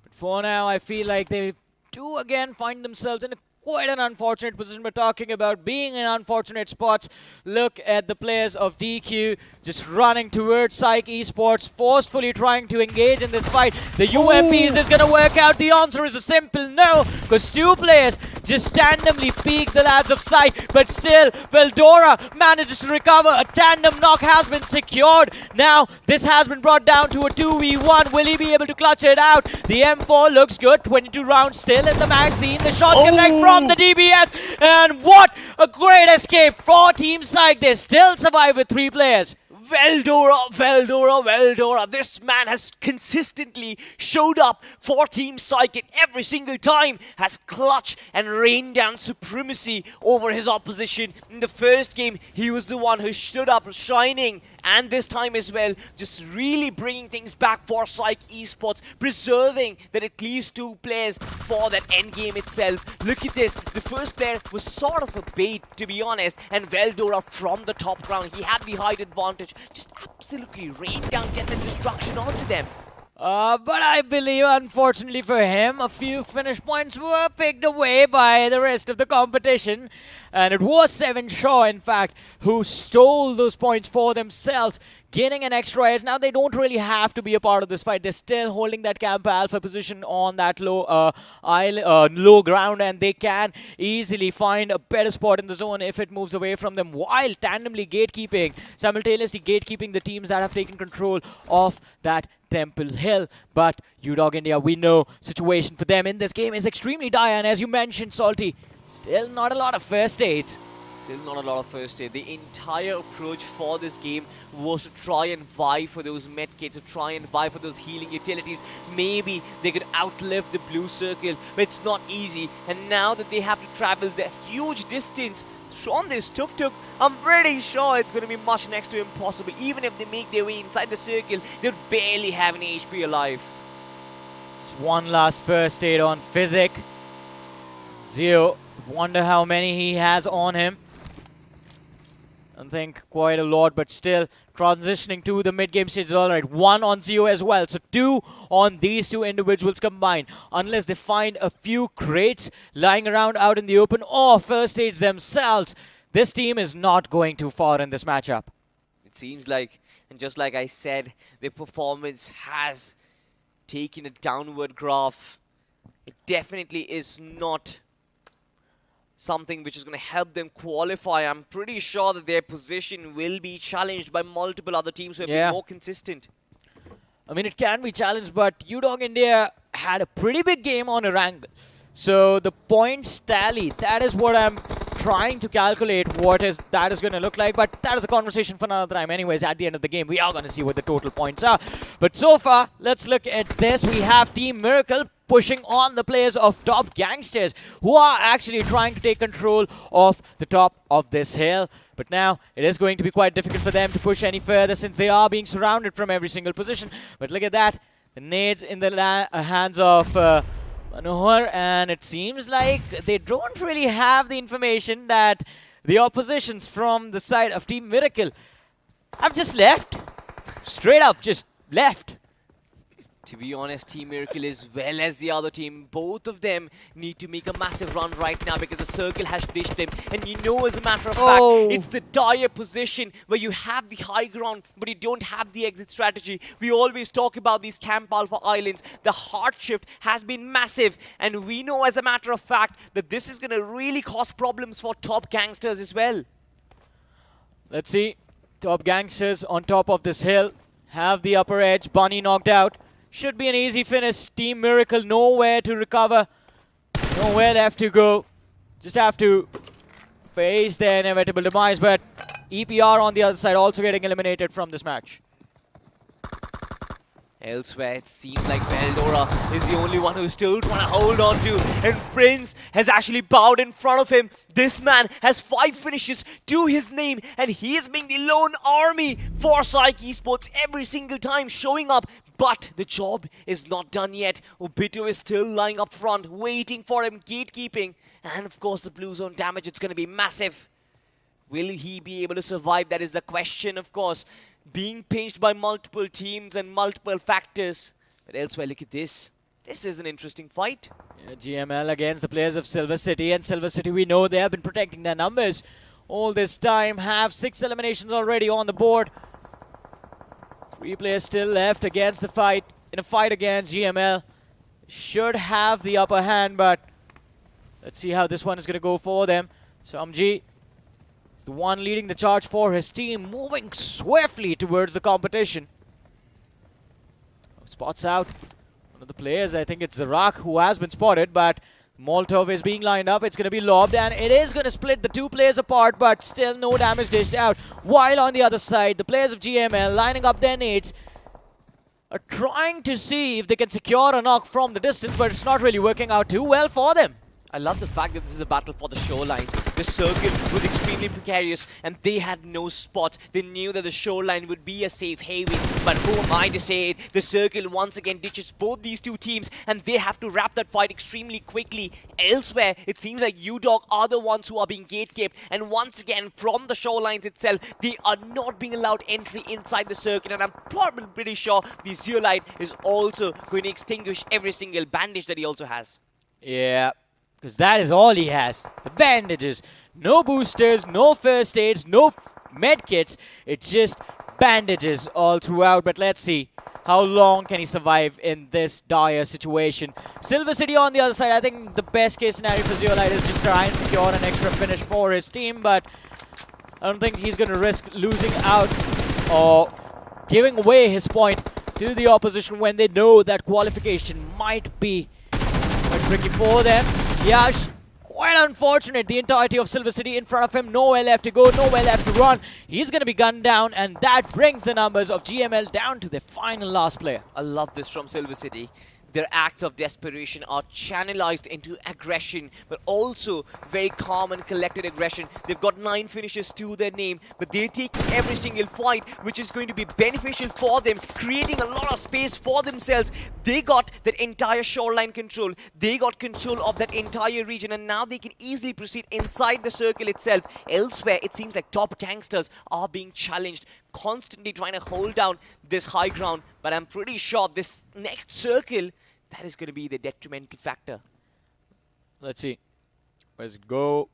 But for now, I feel like they do again find themselves in quite an unfortunate position. We're talking about being in unfortunate spots. Look at the players of DQ just running towards Psych Esports, forcefully trying to engage in this fight. The UMP, is this going to work out? The answer is a simple no, because 2 players just randomly peek the lads of Psych, but still, Veldora manages to recover. A tandem knock has been secured. Now, this has been brought down to a 2v1. Will he be able to clutch it out? The M4 looks good. 22 rounds still in the magazine. The shot connect from the DBS. And what a great escape for Team Psych. They still survive with 3 players. Veldora. This man has consistently showed up for Team Psych every single time, has clutched and rained down supremacy over his opposition. In the first game, he was the one who stood up shining, and this time as well, just really bringing things back for Psych Esports, preserving that at least 2 players for that end game itself. Look at this, the first player was sort of a bait, to be honest, and Veldora from the top ground, he had the height advantage, just absolutely rained down death and destruction onto them. But I believe, unfortunately for him, a few finish points were picked away by the rest of the competition. And it was 7 Shaw, in fact, who stole those points for themselves, gaining an extra edge. Now they don't really have to be a part of this fight. They're still holding that Camp Alpha position on that low ground, and they can easily find a better spot in the zone if it moves away from them, while simultaneously gatekeeping the teams that have taken control of that Temple Hill. But UDOG India, we know situation for them in this game is extremely dire, and as you mentioned, Salty, still not a lot of first aids. Still not a lot of first aid. The entire approach for this game was to try and vie for those med kits, to try and vie for those healing utilities. Maybe they could outlive the blue circle, but it's not easy. And now that they have to travel the huge distance on this tuk-tuk, I'm pretty sure it's going to be much next to impossible. Even if they make their way inside the circle, they'll barely have any HP alive. Just one last first aid on Physic. Zio, wonder how many he has on him. I think quite a lot, but still transitioning to the mid-game stage is alright. 1 on Zio as well, so 2 on these 2 individuals combined. Unless they find a few crates lying around out in the open or first aids themselves, this team is not going too far in this matchup. It seems like, and just like I said, their performance has taken a downward graph. It definitely is not something which is going to help them qualify. I'm pretty sure that their position will be challenged by multiple other teams who have been more consistent. I mean, it can be challenged, but UDOG India had a pretty big game on Erangel. So the points tally, that is what I'm trying to calculate what that is going to look like, but that is a conversation for another time. Anyways, at the end of the game, we are going to see what the total points are. But so far, let's look at this. We have Team Miracle pushing on the players of Top Gangsters, who are actually trying to take control of the top of this hill. But now, it is going to be quite difficult for them to push any further since they are being surrounded from every single position. But look at that. The nades in the hands of Manohar, and it seems like they don't really have the information that the oppositions from the side of Team Miracle have just left. Straight up, just left. To be honest, Team Miracle as well as the other team, both of them need to make a massive run right now because the circle has fished them. And you know, as a matter of fact, it's the dire position where you have the high ground, but you don't have the exit strategy. We always talk about these Camp Alpha Islands. The hard shift has been massive. And we know, as a matter of fact, that this is going to really cause problems for Top Gangsters as well. Let's see. Top Gangsters on top of this hill have the upper edge. Bunny knocked out. Should be an easy finish. Team Miracle nowhere to recover. Nowhere left to go. Just have to face their inevitable demise. But EPR on the other side also getting eliminated from this match. Elsewhere, it seems like Veldora is the only one who's still trying to hold on to. And Prince has actually bowed in front of him. This man has 5 finishes to his name. And he is being the lone army for Psyche Esports every single time showing up. But the job is not done yet. Obito is still lying up front, waiting for him, gatekeeping. And of course, the blue zone damage, it's going to be massive. Will he be able to survive? That is the question, of course. Being pinched by multiple teams and multiple factors. But elsewhere, look at this. This is an interesting fight. Yeah, GML against the players of Silver City. And Silver City, we know they have been protecting their numbers all this time. Have 6 eliminations already on the board. 3 players still left against the fight. In a fight against GML. Should have the upper hand, but let's see how this one is going to go for them. So Amji, the one leading the charge for his team, moving swiftly towards the competition. Spots out one of the players. I think it's Zarak who has been spotted, but Molotov is being lined up. It's going to be lobbed, and it is going to split the 2 players apart, but still no damage dished out. While on the other side, the players of GML lining up their nades, are trying to see if they can secure a knock from the distance, but it's not really working out too well for them. I love the fact that this is a battle for the shorelines. The circle was extremely precarious and they had no spot. They knew that the shoreline would be a safe haven. But who am I to say it? The circle once again ditches both these 2 teams and they have to wrap that fight extremely quickly. Elsewhere, it seems like UDOG are the ones who are being gatekept. And once again, from the shorelines itself, they are not being allowed entry inside the circle. And I'm probably pretty sure the Zeolite is also going to extinguish every single bandage that he also has. Yeah. Because that is all he has. The bandages. No boosters, no first aids, no med kits. It's just bandages all throughout. But let's see. How long can he survive in this dire situation? Silver City on the other side. I think the best case scenario for Zeolite is just try and secure an extra finish for his team. But I don't think he's going to risk losing out or giving away his point to the opposition when they know that qualification might be quite tricky for them. Yash, quite unfortunate. The entirety of Silver City in front of him. Nowhere left to go, nowhere left to run. He's going to be gunned down, and that brings the numbers of GML down to the final last player. I love this from Silver City. Their acts of desperation are channelized into aggression, but also very calm and collected aggression. They've got 9 finishes to their name, but they're taking every single fight, which is going to be beneficial for them, creating a lot of space for themselves. They got that entire shoreline control. They got control of that entire region, and now they can easily proceed inside the circle itself. Elsewhere, it seems like top gangsters are being challenged, constantly trying to hold down this high ground, but I'm pretty sure this next circle, that is going to be the detrimental factor. Let's see. Let's go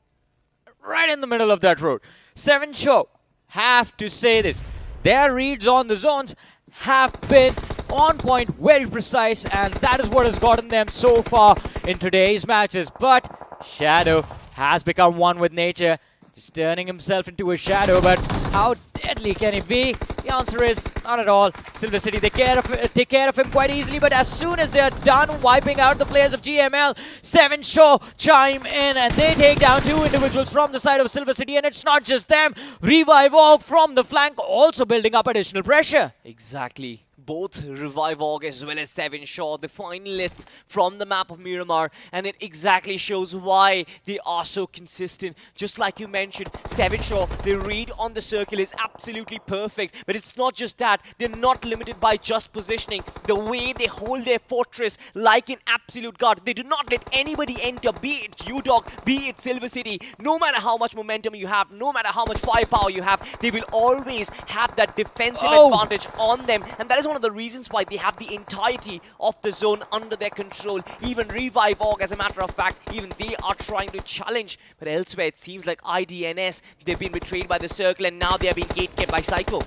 right in the middle of that road. 7 Show, have to say this. Their reads on the zones have been on point, very precise, and that is what has gotten them so far in today's matches. But Shadow has become one with nature, just turning himself into a shadow. But how deadly can he be? The answer is not at all. Silver City, they take care of him quite easily, but as soon as they're done wiping out the players of GML, 7 Show chime in and they take down 2 individuals from the side of Silver City, and it's not just them. Revive Org from the flank also building up additional pressure. Exactly. Both Revive Org as well as 7 Shaw, the finalists from the map of Miramar, and it exactly shows why they are so consistent. Just like you mentioned, 7 Shaw, their read on the circle is absolutely perfect, but it's not just that, they're not limited by just positioning. The way they hold their fortress like an absolute guard, they do not let anybody enter, be it UDOG, be it Silver City. No matter how much momentum you have, no matter how much firepower you have, they will always have that defensive advantage on them, and that is one of the reasons why they have the entirety of the zone under their control. Even Revive Org, as a matter of fact, even they are trying to challenge. But elsewhere, it seems like IDNS, they've been betrayed by the circle, and now they are being gatekept by Psycho.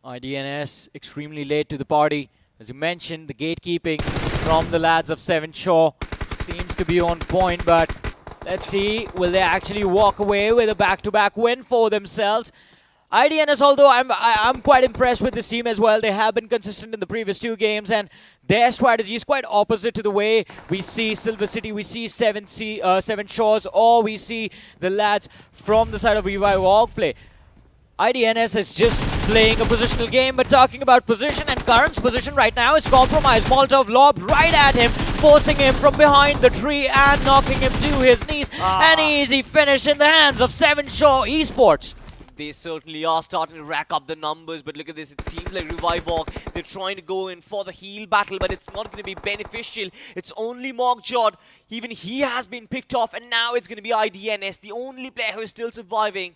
IDNS extremely late to the party. As you mentioned, the gatekeeping from the lads of 7 Shaw seems to be on point, but let's see, will they actually walk away with a back-to-back win for themselves? IDNS, although I'm quite impressed with this team as well. They have been consistent in the previous 2 games, and their strategy is quite opposite to the way we see Silver City, we see Seven Shores, or we see the lads from the side of Revive Org play. IDNS is just playing a positional game, but talking about position, and Karan's position right now is compromised. Molotov lobbed right at him, forcing him from behind the tree and knocking him to his knees. An easy finish in the hands of Seven Shore Esports. They certainly are starting to rack up the numbers, but look at this. It seems like Revive Org, they're trying to go in for the heal battle, but it's not going to be beneficial. It's only Mogjod. Even he has been picked off, and now it's going to be IDNS, the only player who is still surviving.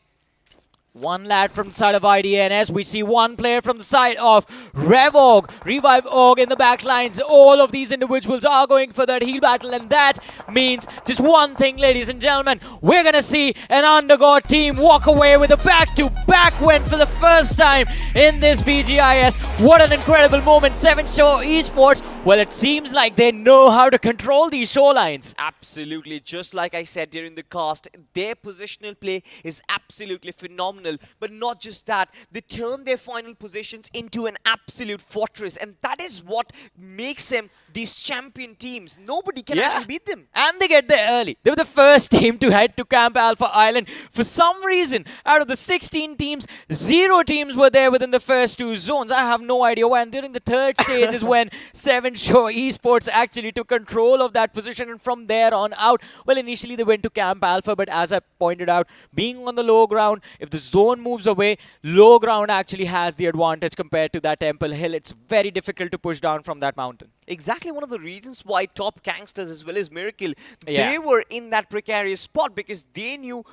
One lad from the side of IDNS. We see one player from the side of Revive Org in the back lines. All of these individuals are going for that heal battle, and that means just one thing, ladies and gentlemen. We're going to see an Undergod team walk away with a back-to-back win for the first time in this BGIS. What an incredible moment. Seven Shore Esports, well, it seems like they know how to control these shorelines. Absolutely. Just like I said during the cast, their positional play is absolutely phenomenal. But not just that, they turn their final positions into an absolute fortress, and that is what makes them these champion teams. Nobody can actually beat them. And they get there early. They were the first team to head to Camp Alpha Island. For some reason, out of the 16 teams, 0 teams were there within the first 2 zones. I have no idea when. During the 3rd stage is when Seven Shore Esports actually took control of that position, and from there on out, well, initially they went to Camp Alpha, but as I pointed out, being on the low ground, if the zone moves away, low ground actually has the advantage compared to that Temple Hill. It's very difficult to push down from that mountain. Exactly one of the reasons why top gangsters as well as Miracle, they were in that precarious spot, because they knew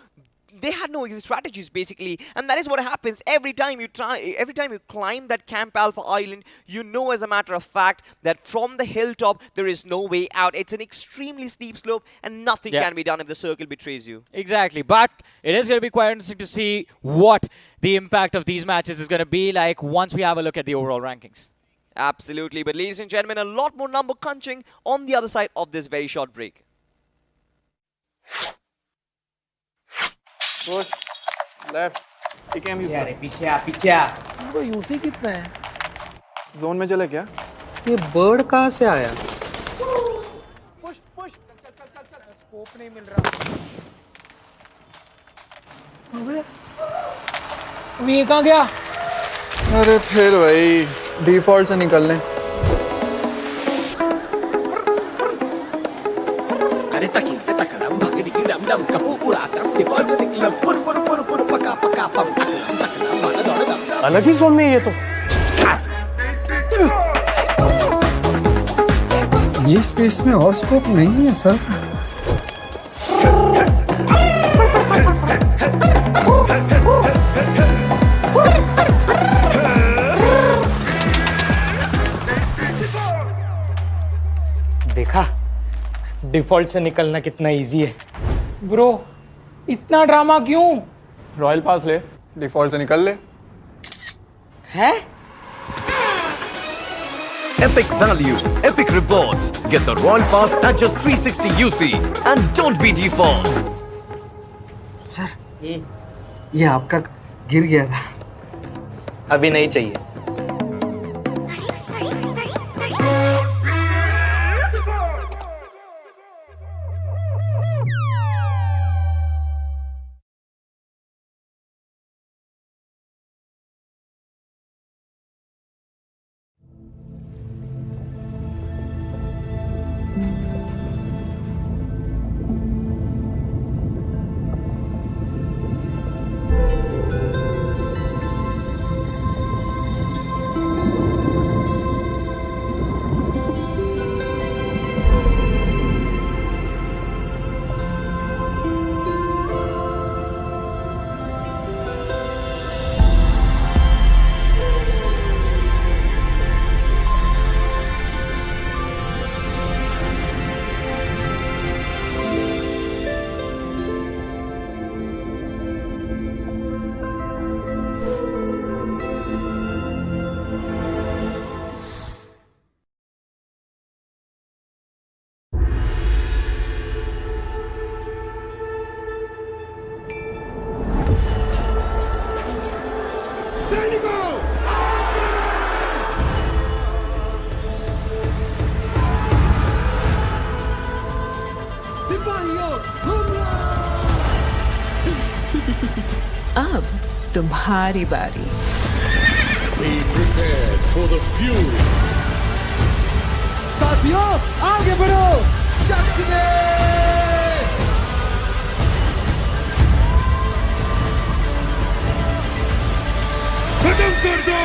they had no exit strategies basically, and that is what happens every time you climb that Camp Alpha Island. You know, as a matter of fact, that from the hilltop there is no way out. It's an extremely steep slope, and nothing can be done if the circle betrays you. Exactly, but it is going to be quite interesting to see what the impact of these matches is going to be like once we have a look at the overall rankings. Absolutely, but ladies and gentlemen, a lot more number crunching on the other side of this very short break. Push left ठीक है पीछे आ वो UC कितना है zone में चला क्या ये बर्ड कहाँ से आया पुश पुश चल स्कोप नहीं मिल रहा वे कहाँ गया अरे फिर भाई डिफॉल्ट से निकलने अरे तकिल तकड़म भगड़ी की डम डम कपू पूरा तरफ डिफॉल्ट से निकल पुर पुर पुर पुर पका पका पम तकड़म भागा दौड़ दम अलग ही जोन में ये तो ये स्पेस में और स्कोप नहीं है सर देखा डिफॉल्ट से निकलना कितना इजी है ब्रो इतना ड्रामा क्यों रॉयल पास ले डिफॉल्ट से निकल ले हैं Epic value, epic rewards. Get the Royal Pass at just 360 UC and don't be default. Sir ये आपका गिर गया था अभी नहीं चाहिए तुम्हारी बारी। Be prepared for the fury. साथियों आगे बढ़ो चकने खत्म कर दो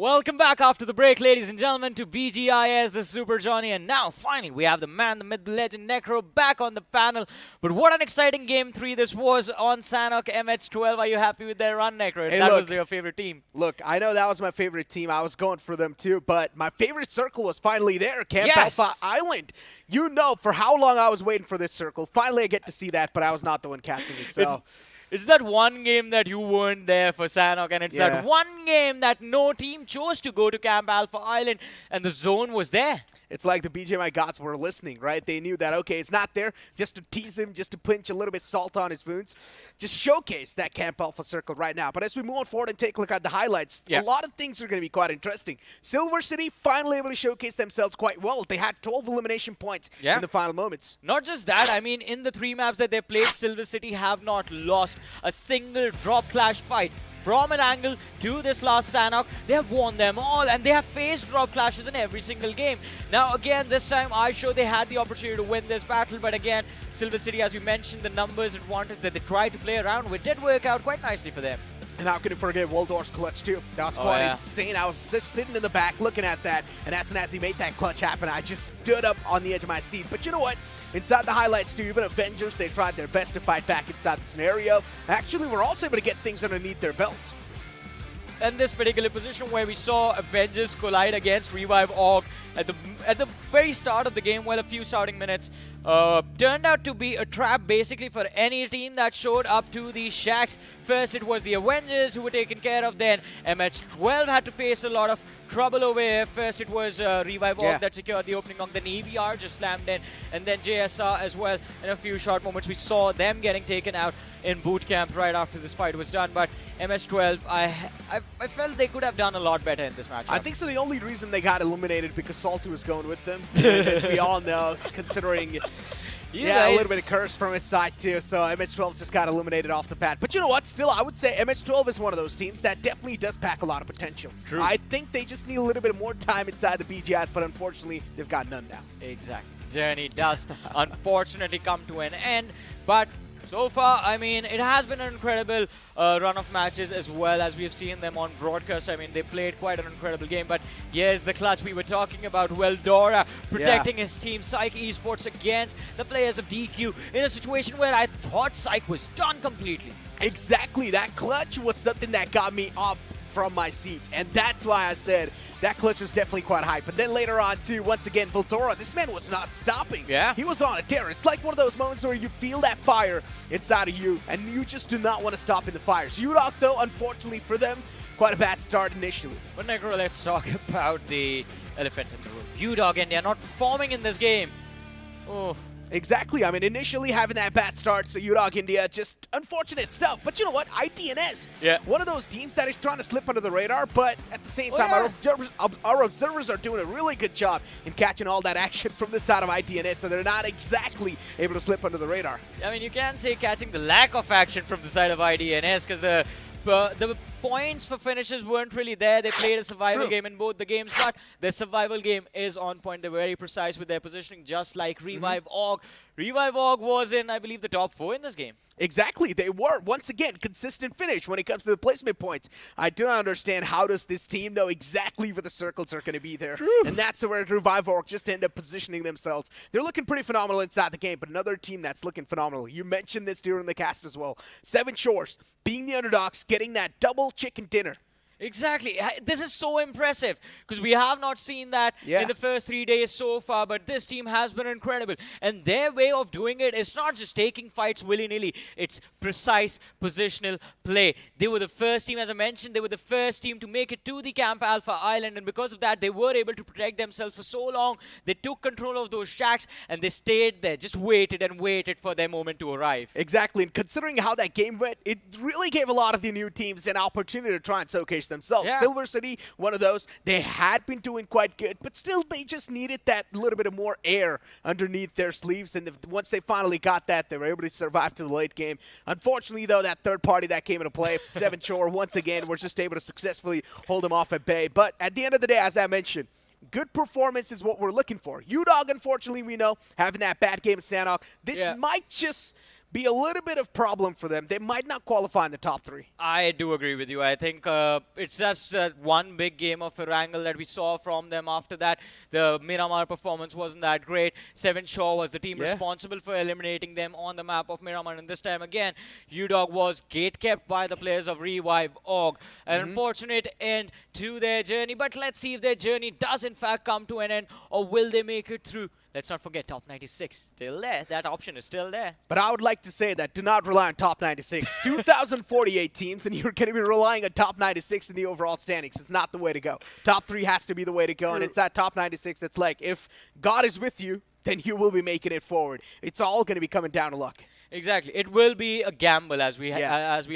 Welcome back after the break, ladies and gentlemen, to BGIS, the Super Johnny. And now, finally, we have the man, the myth, the legend, Necro back on the panel. But what an exciting Game 3 this was on Sanhok MH12. Are you happy with their run, Necro? Hey, that look, was your favorite team. Look, I know that was my favorite team. I was going for them too, but my favorite circle was finally there, Camp Yes. Alpha Island. You know for how long I was waiting for this circle. Finally, I get to see that, but I was not the one casting it, so... It's that one game that you weren't there for Sanhok, and it's that one game that no team chose to go to Camp Alpha Island, and the zone was there. It's like the BGMI gods were listening, right? They knew that, okay, it's not there just to tease him, just to pinch a little bit salt on his wounds. Just showcase that Camp Alpha circle right now. But as we move on forward and take a look at the highlights, a lot of things are going to be quite interesting. Silver City finally able to showcase themselves quite well. They had 12 elimination points in the final moments. Not just that, I mean, in the 3 maps that they played, Silver City have not lost a single drop clash fight. From Erangel to this last Sanhok, they have won them all, and they have faced drop clashes in every single game. Now again, this time I show they had the opportunity to win this battle, but again, Silver City, as we mentioned, the numbers advantage that they tried to play around with did work out quite nicely for them. And how can you forget Waldorf's clutch too? That was quite insane. I was just sitting in the back looking at that, and as soon as he made that clutch happen, I just stood up on the edge of my seat. But you know what? Inside the highlights too, even Avengers, they tried their best to fight back inside the scenario. Actually, we're also able to get things underneath their belts. In this particular position where we saw Avengers collide against Revive Org at the very start of the game, well, a few starting minutes, turned out to be a trap basically for any team that showed up to these shacks. First it was the Avengers who were taken care of, then MH12 had to face a lot of trouble over here. First it was Revive Org that secured the opening of, then EBR just slammed in, and then JSR as well. In a few short moments we saw them getting taken out in boot camp right after this fight was done. But MS12, I felt they could have done a lot better in this match. I think so. The only reason they got eliminated because Salty was going with them, as we all know, considering a little bit of curse from his side too. So MH12 just got eliminated off the bat. But you know what? Still, I would say MH12 is one of those teams that definitely does pack a lot of potential. True. I think they just need a little bit more time inside the BGIS, but unfortunately, they've got none now. Exactly. Journey does unfortunately come to an end, but so far, I mean, it has been an incredible run of matches as well as we've seen them on broadcast. I mean, they played quite an incredible game, but here's the clutch we were talking about. Well, Dora protecting his team, Psych Esports against the players of DQ in a situation where I thought Psych was done completely. Exactly. That clutch was something that got me up from my seat, and that's why I said that clutch was definitely quite hype. But then later on too, once again, Voltora, this man was not stopping. Yeah. He was on a tear. It's like one of those moments where you feel that fire inside of you, and you just do not want to stop in the fire. So Udok, though, unfortunately for them, quite a bad start initially. But Negro, let's talk about the elephant in the room. Udok India not performing in this game. Oh. Exactly. I mean, initially having that bad start, so Udog India, just unfortunate stuff. But you know what? ITNS, one of those teams that is trying to slip under the radar, but at the same time, our observers are doing a really good job in catching all that action from the side of ITNS, so they're not exactly able to slip under the radar. I mean, you can say catching the lack of action from the side of ITNS, because the points for finishes weren't really there. They played a survival game in both the games, but their survival game is on point. They're very precise with their positioning, just like Revive Org. Revive Org was in, I believe, the top 4 in this game. Exactly, they were. Once again, consistent finish when it comes to the placement points. I do not understand how does this team know exactly where the circles are going to be there. True. And that's where Revive Org just end up positioning themselves. They're looking pretty phenomenal inside the game, but another team that's looking phenomenal. You mentioned this during the cast as well. Seven Shores, being the underdogs, getting that double chicken dinner. Exactly. This is so impressive because we have not seen that in the first 3 days so far, but this team has been incredible. And their way of doing it is not just taking fights willy-nilly. It's precise positional play. They were the first team, as I mentioned, they were the first team to make it to the Camp Alpha Island. And because of that, they were able to protect themselves for so long. They took control of those shacks and they stayed there, just waited and waited for their moment to arrive. Exactly. And considering how that game went, it really gave a lot of the new teams an opportunity to try and showcase themselves. Yeah. Silver City, one of those, they had been doing quite good, but still they just needed that little bit of more air underneath their sleeves, and once they finally got that, they were able to survive to the late game. Unfortunately, though, that third party that came into play, Seven Shore, once again, were just able to successfully hold them off at bay. But at the end of the day, as I mentioned, good performance is what we're looking for. UDOG, unfortunately, we know, having that bad game at Sanhok, this might just be a little bit of problem for them. They might not qualify in the top 3. I do agree with you. I think it's just one big game of Erangel that we saw from them. After that, the Miramar performance wasn't that great. Seven Shaw was the team responsible for eliminating them on the map of Miramar. And this time again, UDOG was gate-kept by the players of Revive Org. An unfortunate end to their journey. But let's see if their journey does in fact come to an end, or will they make it through. Let's not forget top 96 still there. That option is still there. But I would like to say that do not rely on top 96. 2,048 teams, and you're going to be relying on top 96 in the overall standings. It's not the way to go. Top 3 has to be the way to go, and it's that top 96 that's like, if God is with you, then you will be making it forward. It's all going to be coming down to luck. Exactly. It will be a gamble, as we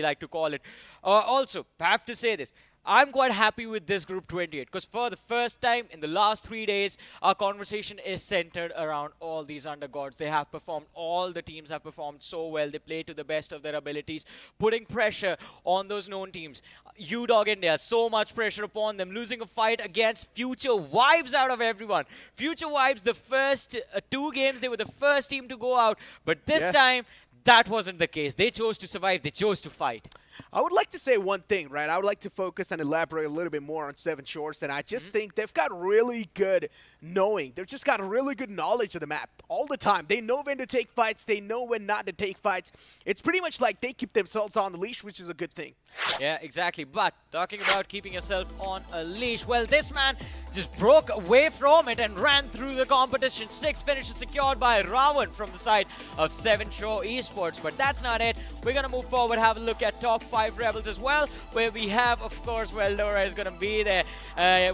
like to call it. Also, I have to say this. I'm quite happy with this Group 28 because for the first time in the last 3 days, our conversation is centered around all these undergods. They have performed, all the teams have performed so well. They play to the best of their abilities, putting pressure on those known teams. UDOG India, so much pressure upon them, losing a fight against Future Vibes out of everyone. Future Vibes, the first 2 games, they were the first team to go out, but this time, that wasn't the case. They chose to survive. They chose to fight. I would like to say one thing, right? I would like to focus and elaborate a little bit more on Seven Shores, and I just think they've got really good knowing. They've just got a really good knowledge of the map all the time. They know when to take fights. They know when not to take fights. It's pretty much like they keep themselves on the leash, which is a good thing. Yeah, exactly. But talking about keeping yourself on a leash, well, this man just broke away from it and ran through the competition. 6 finishes secured by Ravan from the side of Seven Shore Esports. But that's not it. We're going to move forward, have a look at top 5 Rebels as well, where we have, of course, well, Dora is going to be there.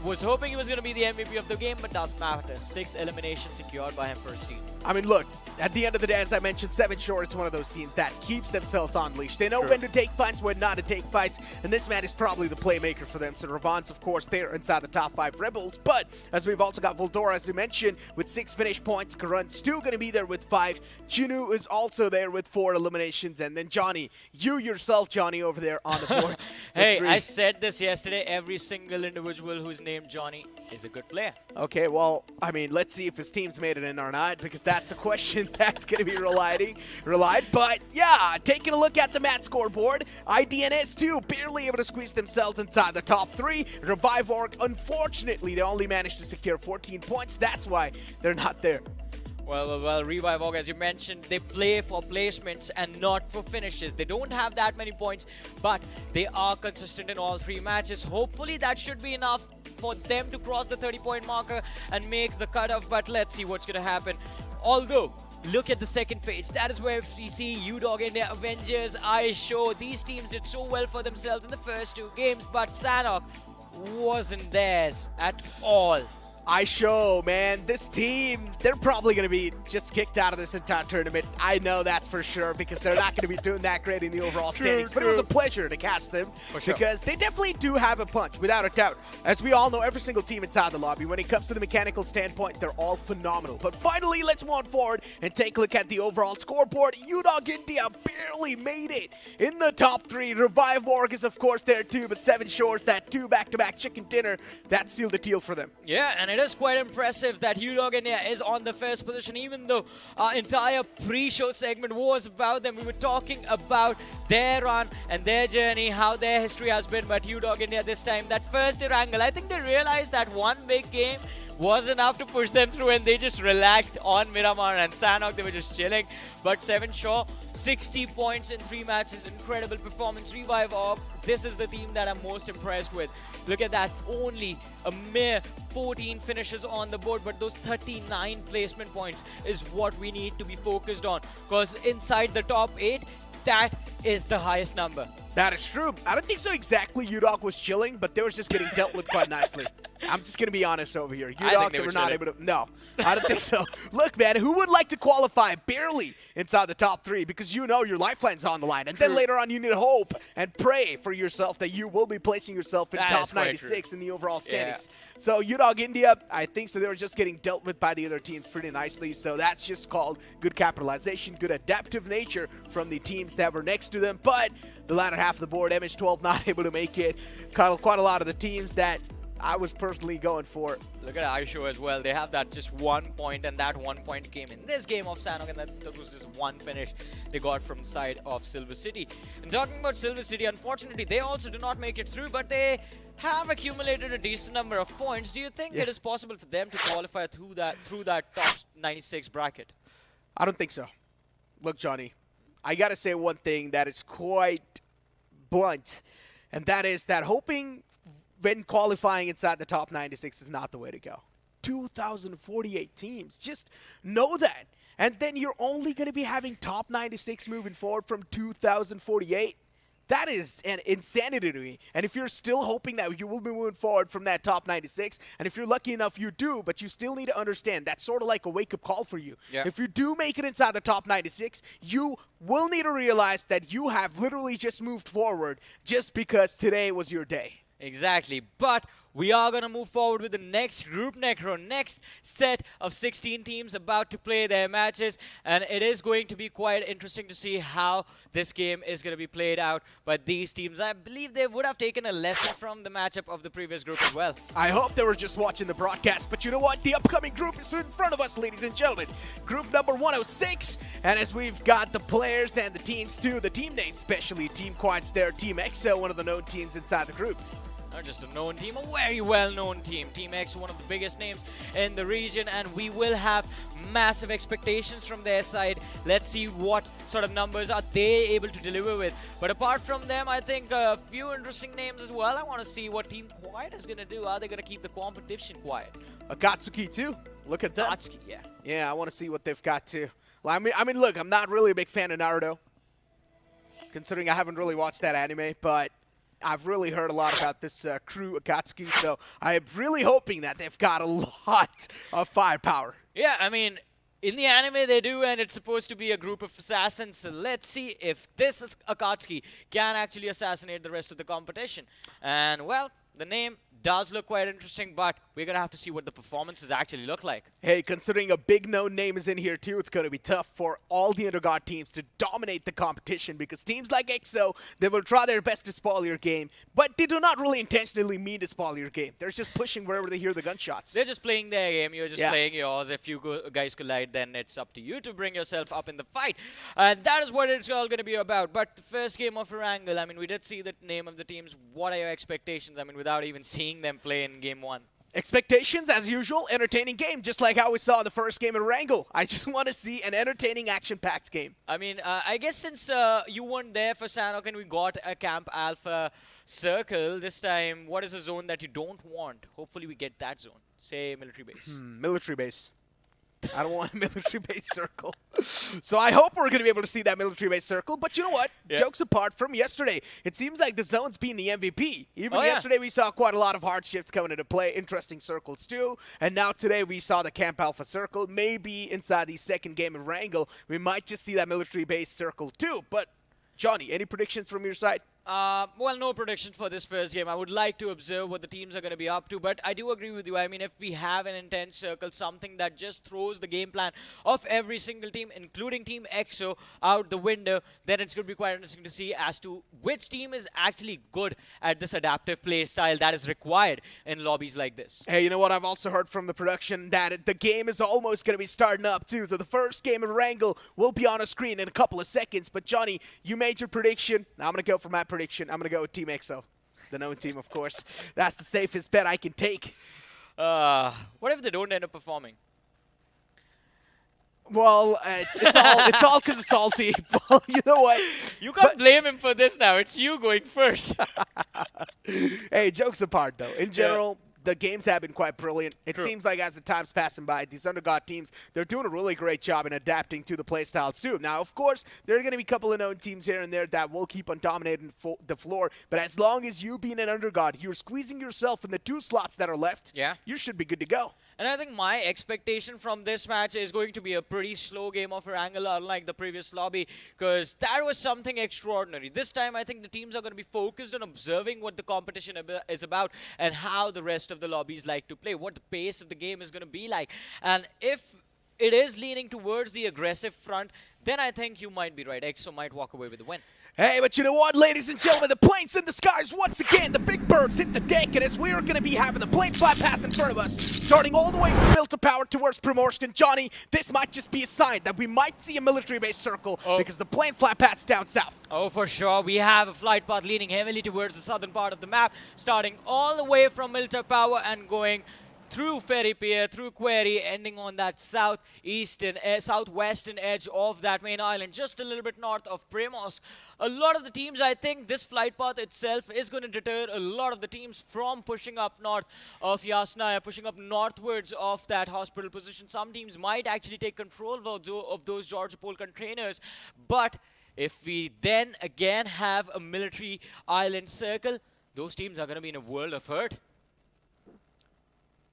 Was hoping he was going to be the MVP of the game, but doesn't matter. 6 eliminations secured by him first team. I mean, look, at the end of the day, as I mentioned, Seven Shore is one of those teams that keeps themselves on leash. They know when to take fights, when not to take fights, and this man is probably the playmaker for them. So Ravan's, of course, there inside the top 5 Rebels, but as we've also got Voldora, as you mentioned, with 6 finish points. Karun's still going to be there with 5. Chinu is also there with 4 eliminations, and then Johnny, you yourself, Johnny, over there on the board. Hey, 3. I said this yesterday, every single individual who's named Johnny is a good player. Okay, well, I mean, let's see if his team's made it in or not, because that's the question that's going to be relied. But yeah, taking a look at the match scoreboard, IDNS 2 barely able to squeeze themselves inside the top 3. Revive Org, unfortunately, they only managed to secure 14 points. That's why they're not there. Well, Revive Org, as you mentioned, they play for placements and not for finishes. They don't have that many points, but they are consistent in all 3 matches. Hopefully, that should be enough for them to cross the 30-point marker and make the cutoff, but let's see what's going to happen. Although, look at the second page. That is where we see UDOG India, Avengers, I Show. These teams did so well for themselves in the first 2 games, but Sanhok wasn't theirs at all. I Show, man, this team, they're probably going to be just kicked out of this entire tournament. I know that's for sure because they're not going to be doing that great in the overall standings. But it was a pleasure to cast them because they definitely do have a punch, without a doubt. As we all know, every single team inside the lobby, when it comes to the mechanical standpoint, they're all phenomenal. But finally, let's move on forward and take a look at the overall scoreboard. UDOG India barely made it in the top 3. Revive Org is, of course, there too, but Seven Shores, that 2 back-to-back chicken dinner, that sealed the deal for them. Yeah, and it is quite impressive that UDOG India is on the first position, even though our entire pre-show segment was about them. We were talking about their run and their journey, how their history has been, but UDOG India this time, that first Erangel, I think they realized that one big game was enough to push them through and they just relaxed on Miramar and Sanhok. They were just chilling. But Seven Shaw, 60 points in 3 matches, incredible performance. Revive Orb, this is the team that I'm most impressed with. Look at that, only a mere 14 finishes on the board, but those 39 placement points is what we need to be focused on, because inside the top 8, that is the highest number. That is true. I don't think so exactly UDOG was chilling, but they were just getting dealt with quite nicely. I'm just going to be honest over here. UDOG, they were not able to... No, I don't think so. Look, man, who would like to qualify barely inside the top 3? Because you know your lifeline's on the line. And then later on, you need hope and pray for yourself that you will be placing yourself in top 96 in the overall standings. Yeah. So UDOG India, I think so they were just getting dealt with by the other teams pretty nicely. So that's just called good capitalization, good adaptive nature from the teams that were next to them. But the latter half of the board, MH12 not able to make it. Quite a lot of the teams that I was personally going for. Look at Aisho as well. They have that just 1 point, and that 1 point came in this game of Sanhok, and that was just one finish they got from the side of Silver City. And talking about Silver City, unfortunately, they also do not make it through, but they have accumulated a decent number of points. Do you think it is possible for them to qualify through that top 96 bracket? I don't think so. Look, Johnny, I got to say one thing that is quite blunt, and that is that hoping when qualifying inside the top 96 is not the way to go. 2,048 teams. Just know that. And then you're only going to be having top 96 moving forward from 2,048. That is an insanity to me. And if you're still hoping that you will be moving forward from that top 96, and if you're lucky enough you do, but you still need to understand that's sort of like a wake-up call for you. Yeah. If you do make it inside the top 96, you will need to realize that you have literally just moved forward just because today was your day. Exactly, but we are going to move forward with the next group, Necro. Next set of 16 teams about to play their matches, and it is going to be quite interesting to see how this game is going to be played out by these teams. I believe they would have taken a lesson from the matchup of the previous group as well. I hope they were just watching the broadcast, but you know what? The upcoming group is in front of us, ladies and gentlemen. Group number 106, and as we've got the players and the teams too, the team names especially, Team Quad's there, Team EXO, one of the known teams inside the group. Not just a known team, a very well-known team. Team X, one of the biggest names in the region, and we will have massive expectations from their side. Let's see what sort of numbers are they able to deliver with. But apart from them, I think a few interesting names as well. I want to see what Team Quiet is going to do. Are they going to keep the competition quiet? Akatsuki too. Look at that. Akatsuki, yeah. Yeah, I want to see what they've got too. Well, I mean, look, I'm not really a big fan of Naruto, considering I haven't really watched that anime, but I've really heard a lot about this crew, Akatsuki, so I'm really hoping that they've got a lot of firepower. Yeah, I mean, in the anime they do, and it's supposed to be a group of assassins, so let's see if this Akatsuki can actually assassinate the rest of the competition. And, well, the name does look quite interesting, but we're going to have to see what the performances actually look like. Hey, considering a big known name is in here too, it's going to be tough for all the Undergod teams to dominate the competition, because teams like EXO, they will try their best to spoil your game, but they do not really intentionally mean to spoil your game. They're just pushing wherever they hear the gunshots. They're just playing their game, you're just playing yours. If you guys collide, then it's up to you to bring yourself up in the fight. And that is what it's all going to be about. But the first game of Erangel, I mean, we did see the name of the teams. What are your expectations? I mean, without even seeing them play in game 1. Expectations, as usual, entertaining game, just like how we saw the first game at Erangel. I just want to see an entertaining, action-packed game. I mean, I guess since you weren't there for Sanhok and we got a Camp Alpha circle this time, what is a zone that you don't want? Hopefully we get that zone. Say military base. Military base. I don't want a military base circle. So I hope we're going to be able to see that military base circle. But you know what? Jokes apart from yesterday, it seems like the zone's been the MVP. Even yesterday we saw quite a lot of hard shifts coming into play, interesting circles too. And now today we saw the Camp Alpha circle. Maybe inside the second game of Erangel, we might just see that military base circle too. But Johnny, any predictions from your side? Well, no predictions for this first game. I would like to observe what the teams are going to be up to, but I do agree with you. I mean, if we have an intense circle, something that just throws the game plan of every single team, including Team EXO, out the window, then it's going to be quite interesting to see as to which team is actually good at this adaptive play style that is required in lobbies like this. Hey, you know what? I've also heard from the production that the game is almost going to be starting up, too. So the first game of Erangel will be on a screen in a couple of seconds. But, Johnny, you made your prediction. Now I'm going to go for my prediction. I'm going to go with Team EXO, the known team, of course. That's the safest bet I can take. What if they don't end up performing? Well, it's all because of Salty. Well, you know what? You can't blame him for this now. It's you going first. Hey, jokes apart, though. In general, the games have been quite brilliant. It True. seems like as the time's passing by, these underdog teams, they're doing a really great job in adapting to the playstyles, too. Now, of course, there are going to be a couple of known teams here and there that will keep on dominating the floor, but as long as you being an underdog, you're squeezing yourself in the 2 slots that are left, you should be good to go. And I think my expectation from this match is going to be a pretty slow game of Erangel, unlike the previous lobby, because that was something extraordinary. This time, I think the teams are going to be focused on observing what the competition is about and how the rest of the lobbies like to play, what the pace of the game is going to be like. And if it is leaning towards the aggressive front, then I think you might be right. EXO might walk away with the win. Hey, but you know what, ladies and gentlemen, the planes in the skies once again, the big birds hit the deck, and as we're going to be having the plane flat path in front of us, starting all the way from Milta Power towards Primorsky. Johnny, this might just be a sign that we might see a military-based circle because the plane flat path's down south. Oh, for sure. We have a flight path leaning heavily towards the southern part of the map, starting all the way from Milta Power and going through Ferry Pier, through Query, ending on that southwestern edge of that main island, just a little bit north of Primorsk. A lot of the teams, I think this flight path itself is going to deter a lot of the teams from pushing up north of Yasnaya, pushing up northwards of that hospital position. Some teams might actually take control of those Georgia Pole containers, but if we then again have a military island circle, those teams are going to be in a world of hurt.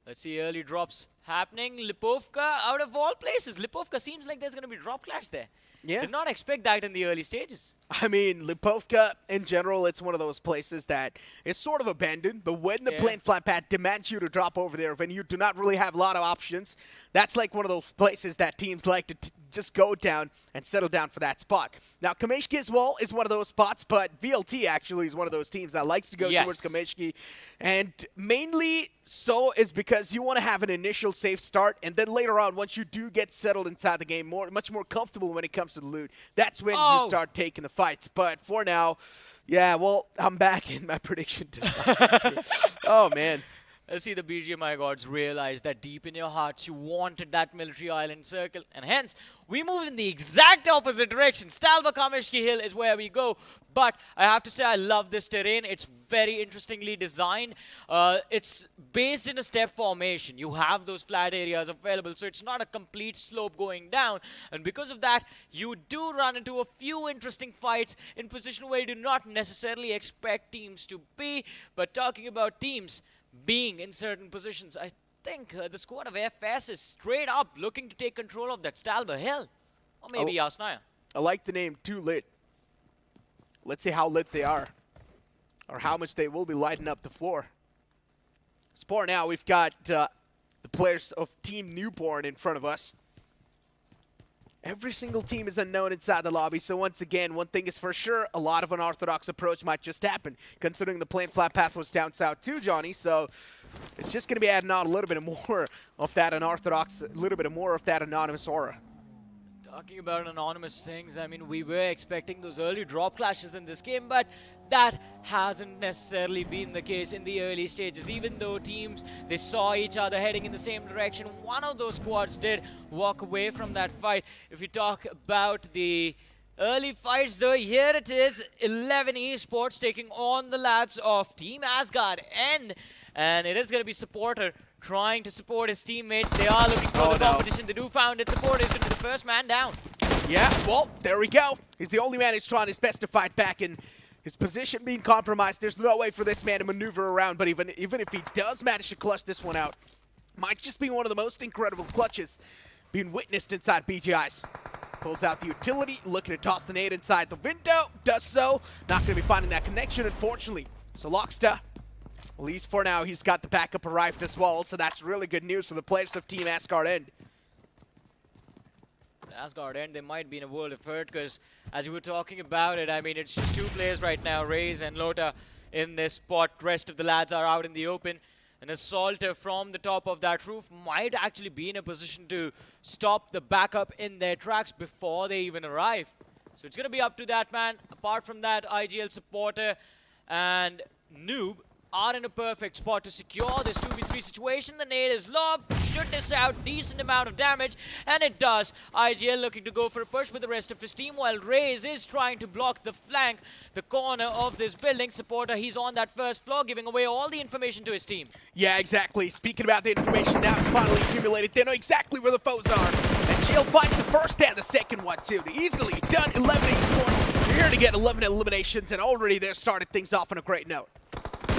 Let's see early drops happening. Lipovka, out of all places. Lipovka seems like there's going to be drop clash there. Yeah. Did not expect that in the early stages. I mean, Lipovka, in general, it's one of those places that is sort of abandoned, but when the plane flat path demands you to drop over there, when you do not really have a lot of options, that's like one of those places that teams like to just go down and settle down for that spot. Now, Kameshki as well is one of those spots, but VLT actually is one of those teams that likes to go towards Kameshki, and mainly so is because you want to have an initial safe start, and then later on, once you do get settled inside the game, much more comfortable when it comes to the loot, that's when you start taking the fights. But for now, yeah, well, I'm back in my prediction. Oh, man. Let's see the BGMI gods realize that deep in your hearts you wanted that military island circle, and hence we moved in the exact opposite direction. Stalba Kameshki Hill is where we go, but I have to say I love this terrain. It's very interestingly designed. It's based in a step formation. You have those flat areas available, so it's not a complete slope going down, and because of that you do run into a few interesting fights in position where you do not necessarily expect teams to be. But talking about teams being in certain positions, I think the squad of FS is straight up looking to take control of that Stalba Hill. Or maybe Yasnaya. I like the name Too Lit. Let's see how lit they are, or how much they will be lighting up the floor. For now, we've got the players of Team Newborn in front of us. Every single team is unknown inside the lobby, so once again, one thing is for sure, a lot of unorthodox approach might just happen, considering the plane flat path was down south too, Johnny, so it's just going to be adding on a little bit more of that unorthodox, a little bit more of that anonymous aura. Talking about anonymous things, I mean, we were expecting those early drop clashes in this game, but that hasn't necessarily been the case in the early stages. Even though teams, they saw each other heading in the same direction, one of those squads did walk away from that fight. If you talk about the early fights though, here it is, 11 Esports taking on the lads of Team Asgard and it is going to be Supporter trying to support his teammates. They are looking for the competition. They do found it. Support is going to be the first man down. Yeah, well, there we go. He's the only man who's trying his best to fight back, and his position being compromised. There's no way for this man to maneuver around, but even if he does manage to clutch this one out, might just be one of the most incredible clutches being witnessed inside BGIS. Pulls out the utility, looking to toss the nade inside the window. Does so. Not going to be finding that connection, unfortunately. So Locksta, at least for now, he's got the backup arrived as well, so that's really good news for the players of Team Asgard End. Asgard End, they might be in a world of hurt because, as you were talking about it, I mean, it's just 2 players right now, Raze and Lota, in this spot. Rest of the lads are out in the open. An assaulter from the top of that roof might actually be in a position to stop the backup in their tracks before they even arrive. So it's going to be up to that man. Apart from that, IGL Supporter and Noob are in a perfect spot to secure this 2v3 situation. The nade is lobbed, should dish out decent amount of damage, and it does. IGL looking to go for a push with the rest of his team, while Raze is trying to block the flank, the corner of this building. Supporter, he's on that first floor, giving away all the information to his team. Yeah, exactly. Speaking about the information, now it's finally accumulated. They know exactly where the foes are. And Geo finds the first and the second one, too. Easily done. 11 Esports. You're here to get 11 eliminations, and already they started things off on a great note.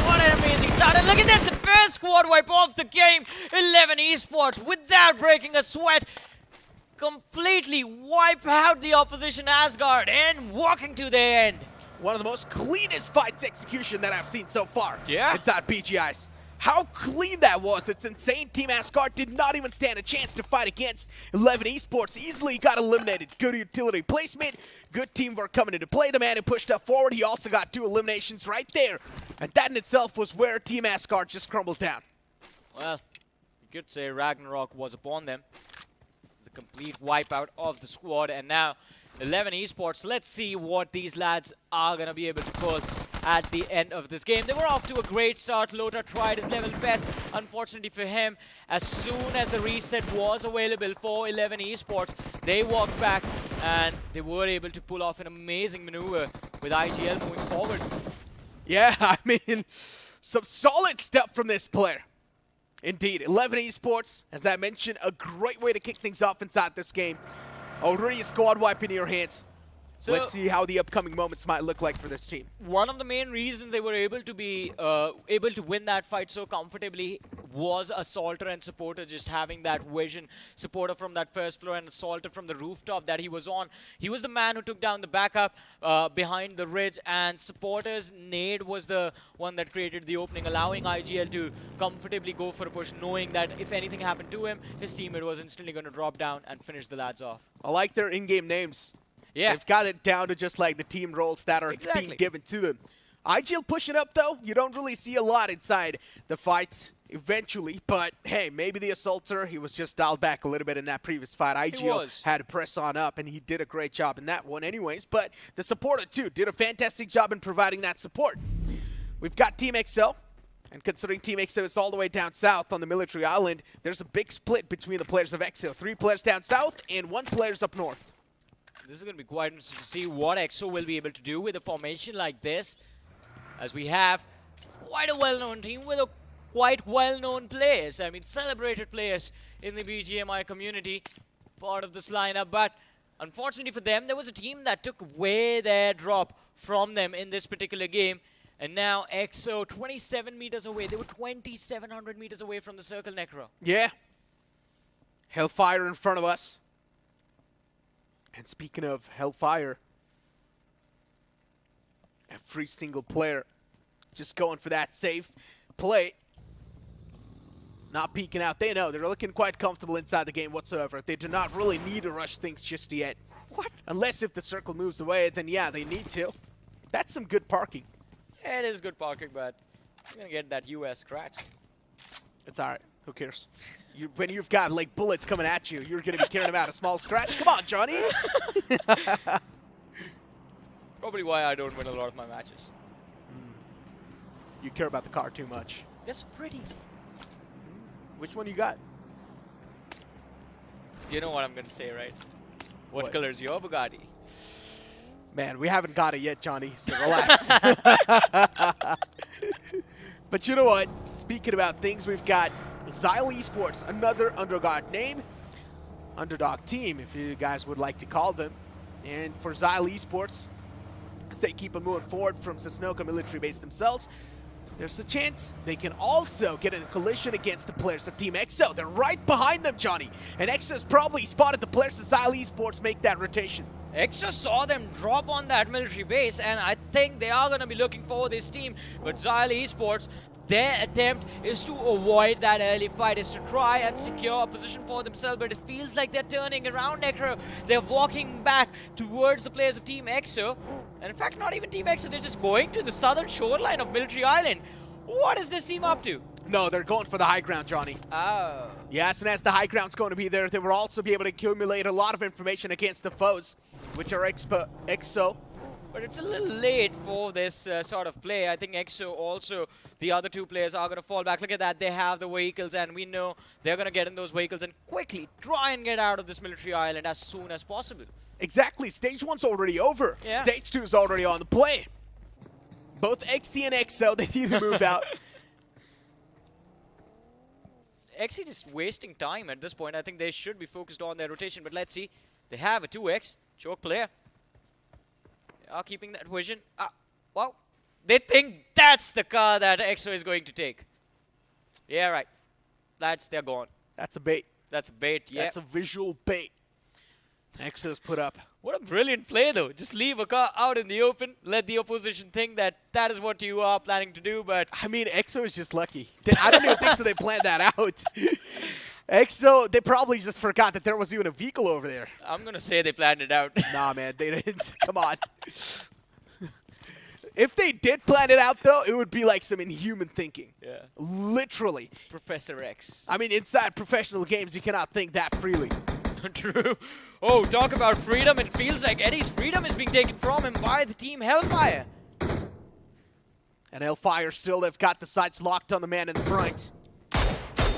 What an amazing start. And look at this, the first squad wipe of the game. 11 Esports, without breaking a sweat, completely wipe out the opposition Asgard and walking to their end. One of the most cleanest fights execution that I've seen so far. Yeah. Inside BGIS. How clean that was. It's insane. Team Asgard did not even stand a chance to fight against 11 Esports. Easily got eliminated. Good utility placement. Good teamwork coming into play. The man who pushed up forward, he also got 2 eliminations right there. And that in itself was where Team Asgard just crumbled down. Well, you could say Ragnarok was upon them. The complete wipeout of the squad. And now 11 Esports. Let's see what these lads are going to be able to pull at the end of this game. They were off to a great start. Lota tried his level best. Unfortunately for him, as soon as the reset was available for 11 Esports, they walked back and they were able to pull off an amazing maneuver with IGL moving forward. Yeah, I mean, some solid stuff from this player. Indeed, 11 Esports, as I mentioned, a great way to kick things off inside this game. Already a squad wipe in your hands. So let's see how the upcoming moments might look like for this team. One of the main reasons they were able to be able to win that fight so comfortably was Assaulter and Supporter just having that vision. Supporter from that first floor and Assaulter from the rooftop that he was on. He was the man who took down the backup behind the ridge, and Supporter's nade was the one that created the opening, allowing IGL to comfortably go for a push, knowing that if anything happened to him, his teammate was instantly going to drop down and finish the lads off. I like their in-game names. Yeah. They've got it down to just like the team roles that are being given to them. IGL pushing up, though, you don't really see a lot inside the fights eventually. But, hey, maybe the Assaulter, he was just dialed back a little bit in that previous fight. IGL had to press on up, and he did a great job in that one anyways. But the Supporter, too, did a fantastic job in providing that support. We've got Team XO. And considering Team XO is all the way down south on the military island, there's a big split between the players of XO. 3 players down south and 1 players up north. This is going to be quite interesting to see what XO will be able to do with a formation like this, as we have quite a well-known team with a quite well-known players. I mean, celebrated players in the BGMI community, part of this lineup. But unfortunately for them, there was a team that took away their drop from them in this particular game. And now XO 27 meters away. They were 2,700 meters away from the Circle Necro. Yeah. Hellfire in front of us. And speaking of Hellfire, every single player just going for that safe play. Not peeking out. They know they're looking quite comfortable inside the game whatsoever. They do not really need to rush things just yet. What? Unless if the circle moves away, then yeah, they need to. That's some good parking. Yeah, it is good parking, but you're going to get that US scratch. It's all right. Who cares? When you've got like bullets coming at you, you're going to be caring about a small scratch? Come on, Johnny. Probably why I don't win a lot of my matches. You care about the car too much. They're so pretty. Which one you got? You know what I'm going to say, right? What color is your Bugatti? Man, we haven't got it yet, Johnny, so relax. But you know what? Speaking about things, we've got Xyle Esports, another underdog name. Underdog team, if you guys would like to call them. And for Xyle Esports, as they keep on moving forward from Sanhok military base themselves, there's a chance they can also get in a collision against the players of Team XO. They're right behind them, Johnny. And XO's probably spotted the players of Xyle Esports make that rotation. XO saw them drop on that military base, and I think they are going to be looking for this team. But Xyle Esports, their attempt is to avoid that early fight, is to try and secure a position for themselves. But it feels like they're turning around Necro. They're walking back towards the players of Team XO. And in fact, not even Team XO, they're just going to the southern shoreline of Military Island. What is this team up to? No, they're going for the high ground, Johnny. Oh. Yes, and as the high ground's going to be there, they will also be able to accumulate a lot of information against the foes, which are XO. But it's a little late for this sort of play. I think EXO also, the other two players are going to fall back. Look at that. They have the vehicles, and we know they're going to get in those vehicles and quickly try and get out of this military island as soon as possible. Exactly. Stage 1's already over. Yeah. Stage 2 is already on the play. Both XC and EXO, they need to move out. XC just wasting time at this point. I think they should be focused on their rotation, but let's see. They have a 2x. Choke player. They are keeping that vision. Wow. They think that's the car that EXO is going to take. Yeah, right. They're gone. That's a bait. That's a bait, yeah. That's a visual bait. EXO's put up. What a brilliant play, though. Just leave a car out in the open, let the opposition think that that is what you are planning to do, but... I mean, EXO is just lucky. I don't even think so they planned that out. EXO, they probably just forgot that there was even a vehicle over there. I'm going to say they planned it out. Nah, man, they didn't. Come on. If they did plan it out, though, it would be like some inhuman thinking. Yeah. Literally. Professor X. I mean, inside professional games, you cannot think that freely. True. Oh, talk about freedom. It feels like Eddie's freedom is being taken from him by the team Hellfire. And Hellfire still, they've got the sights locked on the man in the front.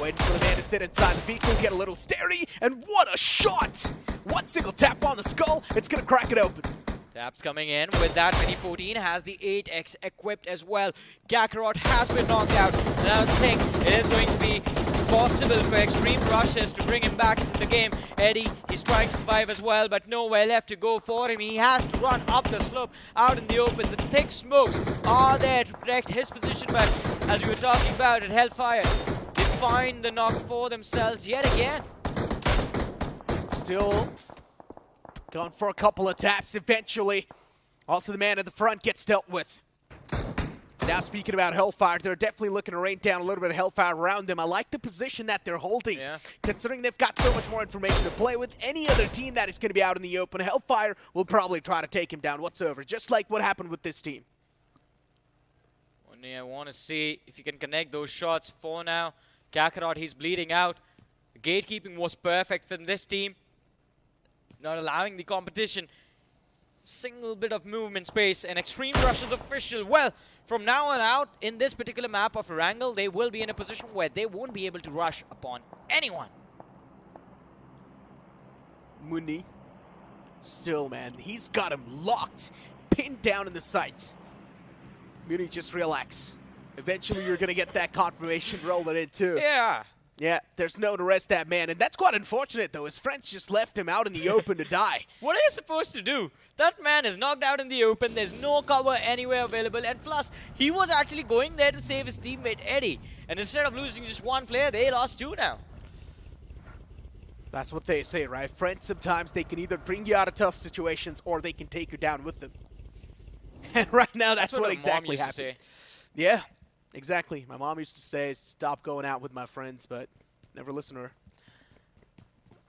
Waiting for the man to sit inside the vehicle, get a little starey, and what a shot! One single tap on the skull, it's gonna crack it open. Taps coming in with that. Mini 14 has the 8x equipped as well. Kakarot has been knocked out. And I think it is going to be possible for Extreme Rushes to bring him back into the game. Eddie, he's trying to survive as well, but nowhere left to go for him. He has to run up the slope, out in the open. The thick smokes are there to protect his position, but as we were talking about at Hellfire, they find the knock for themselves yet again. Still going for a couple of taps eventually. Also, the man at the front gets dealt with. Now, speaking about Hellfire, they're definitely looking to rain down a little bit of Hellfire around them. I like the position that they're holding, considering they've got so much more information to play with. Any other team that is going to be out in the open, Hellfire will probably try to take him down whatsoever, just like what happened with this team. Only I want to see if you can connect those shots for now. Kakarot, he's bleeding out. The gatekeeping was perfect for this team. Not allowing the competition single bit of movement space, and Extreme Rush is official. Well, from now on out, in this particular map of Erangel, they will be in a position where they won't be able to rush upon anyone. Muni, still, man, he's got him locked, pinned down in the sights. Muni, just relax. Eventually, you're going to get that confirmation rolling in, too. Yeah. Yeah, there's no to rest that man, and that's quite unfortunate, though. His friends just left him out in the open to die. What are you supposed to do? That man is knocked out in the open. There's no cover anywhere available, and plus, he was actually going there to save his teammate Eddie. And instead of losing just one player, they lost two now. That's what they say, right? Friends, sometimes they can either bring you out of tough situations or they can take you down with them. And right now, that's what exactly happened. Yeah. Exactly. My mom used to say, stop going out with my friends, but never listen to her.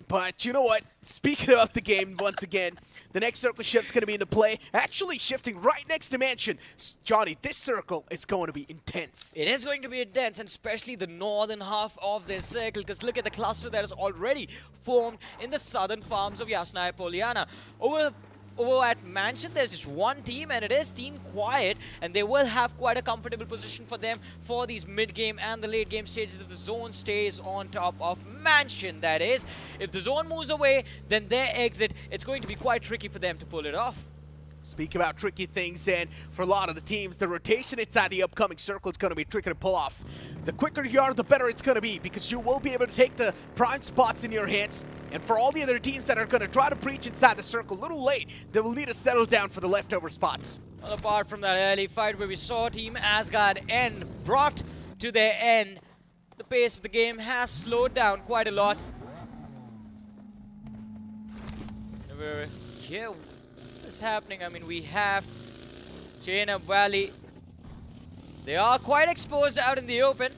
But you know what? Speaking of the game, once again, the next circle shift's going to be into play. Actually shifting right next to Mansion. Johnny, this circle is going to be intense. It is going to be intense, and especially the northern half of this circle, because look at the cluster that is already formed in the southern farms of Yasnaya Poliana. Over at Mansion, there's just one team, and it is Team Quiet, and they will have quite a comfortable position for them for these mid-game and the late-game stages if the zone stays on top of Mansion, that is. If the zone moves away, then their exit, it's going to be quite tricky for them to pull it off. Speak about tricky things, and for a lot of the teams, the rotation inside the upcoming circle is going to be tricky to pull off. The quicker you are, the better it's going to be, because you will be able to take the prime spots in your hands. And for all the other teams that are going to try to breach inside the circle a little late, they will need to settle down for the leftover spots. Well, apart from that early fight where we saw Team Asgard end, brought to their end, the pace of the game has slowed down quite a lot. Yeah, what's happening? I mean, we have Chena Valley. They are quite exposed out in the open.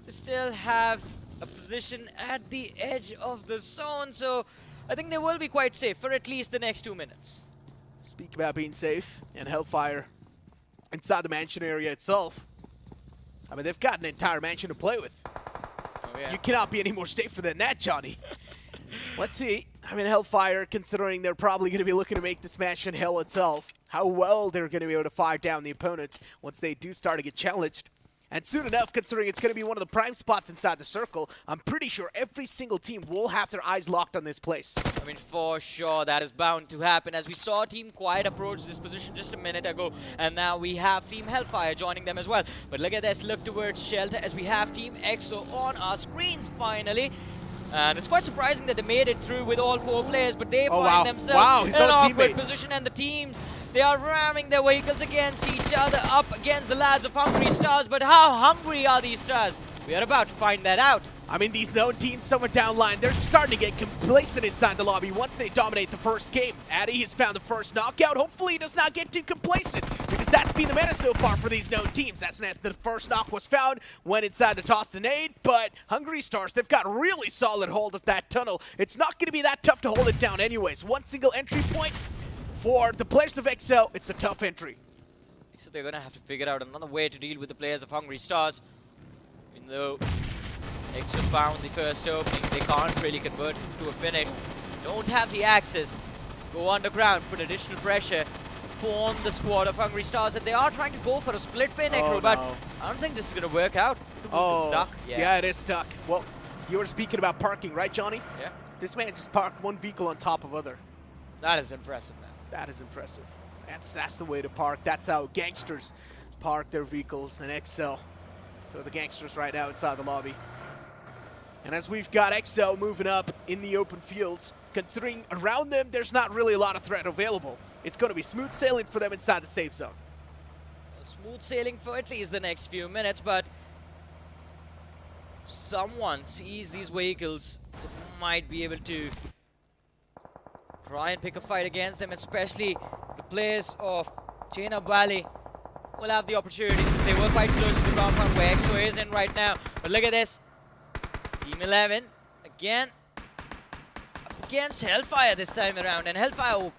They still have a position at the edge of the zone, so I think they will be quite safe for at least the next 2 minutes. Speak about being safe, and Hellfire inside the Mansion area itself. I mean, they've got an entire mansion to play with. Oh, yeah. You cannot be any more safer than that, Johnny. Let's see I mean, Hellfire, considering they're probably going to be looking to make this match in Hell itself, how well they're going to be able to fire down the opponents once they do start to get challenged. And soon enough, considering it's going to be one of the prime spots inside the circle, I'm pretty sure every single team will have their eyes locked on this place. I mean, for sure, that is bound to happen, as we saw Team Quiet approach this position just a minute ago, and now we have Team Hellfire joining them as well. But look at this, look towards Shelter, as we have Team EXO on our screens finally. And it's quite surprising that they made it through with all 4 players, but they find themselves in an awkward position, and the teams, they are ramming their vehicles against each other, up against the lads of Hungry Stars. But how hungry are these Stars? We are about to find that out. I mean, these known teams somewhere down line, they're starting to get complacent inside the lobby once they dominate the first game. Addy has found the first knockout. Hopefully he does not get too complacent, because that's been the meta so far for these known teams. SNS, the first knock was found, went inside to toss the nade, but Hungry Stars, they've got really solid hold of that tunnel. It's not going to be that tough to hold it down anyways. One single entry point for the players of XL, it's a tough entry. So they're going to have to figure out another way to deal with the players of Hungry Stars. Even though EXO found the first opening, they can't really convert it to a finish. Don't have the access. Go underground, put additional pressure upon the squad of Hungry Stars, and they are trying to go for a split pin, Necro, but I don't think this is going to work out. The vehicle stuck. Yeah, it is stuck. Well, you were speaking about parking, right, Johnny? Yeah. This man just parked one vehicle on top of other. That is impressive, man. That is impressive. That's the way to park. That's how gangsters park their vehicles, and XL. So the gangsters right now inside the lobby. And as we've got XL moving up in the open fields, considering around them there's not really a lot of threat available, it's going to be smooth sailing for them inside the safe zone. Smooth sailing for at least the next few minutes, but if someone sees these vehicles, they might be able to try and pick a fight against them, especially the players of Chena Valley will have the opportunity since they were quite close to the compound where EXO is in right now. But look at this. Team 11, again, up against Hellfire this time around. And Hellfire,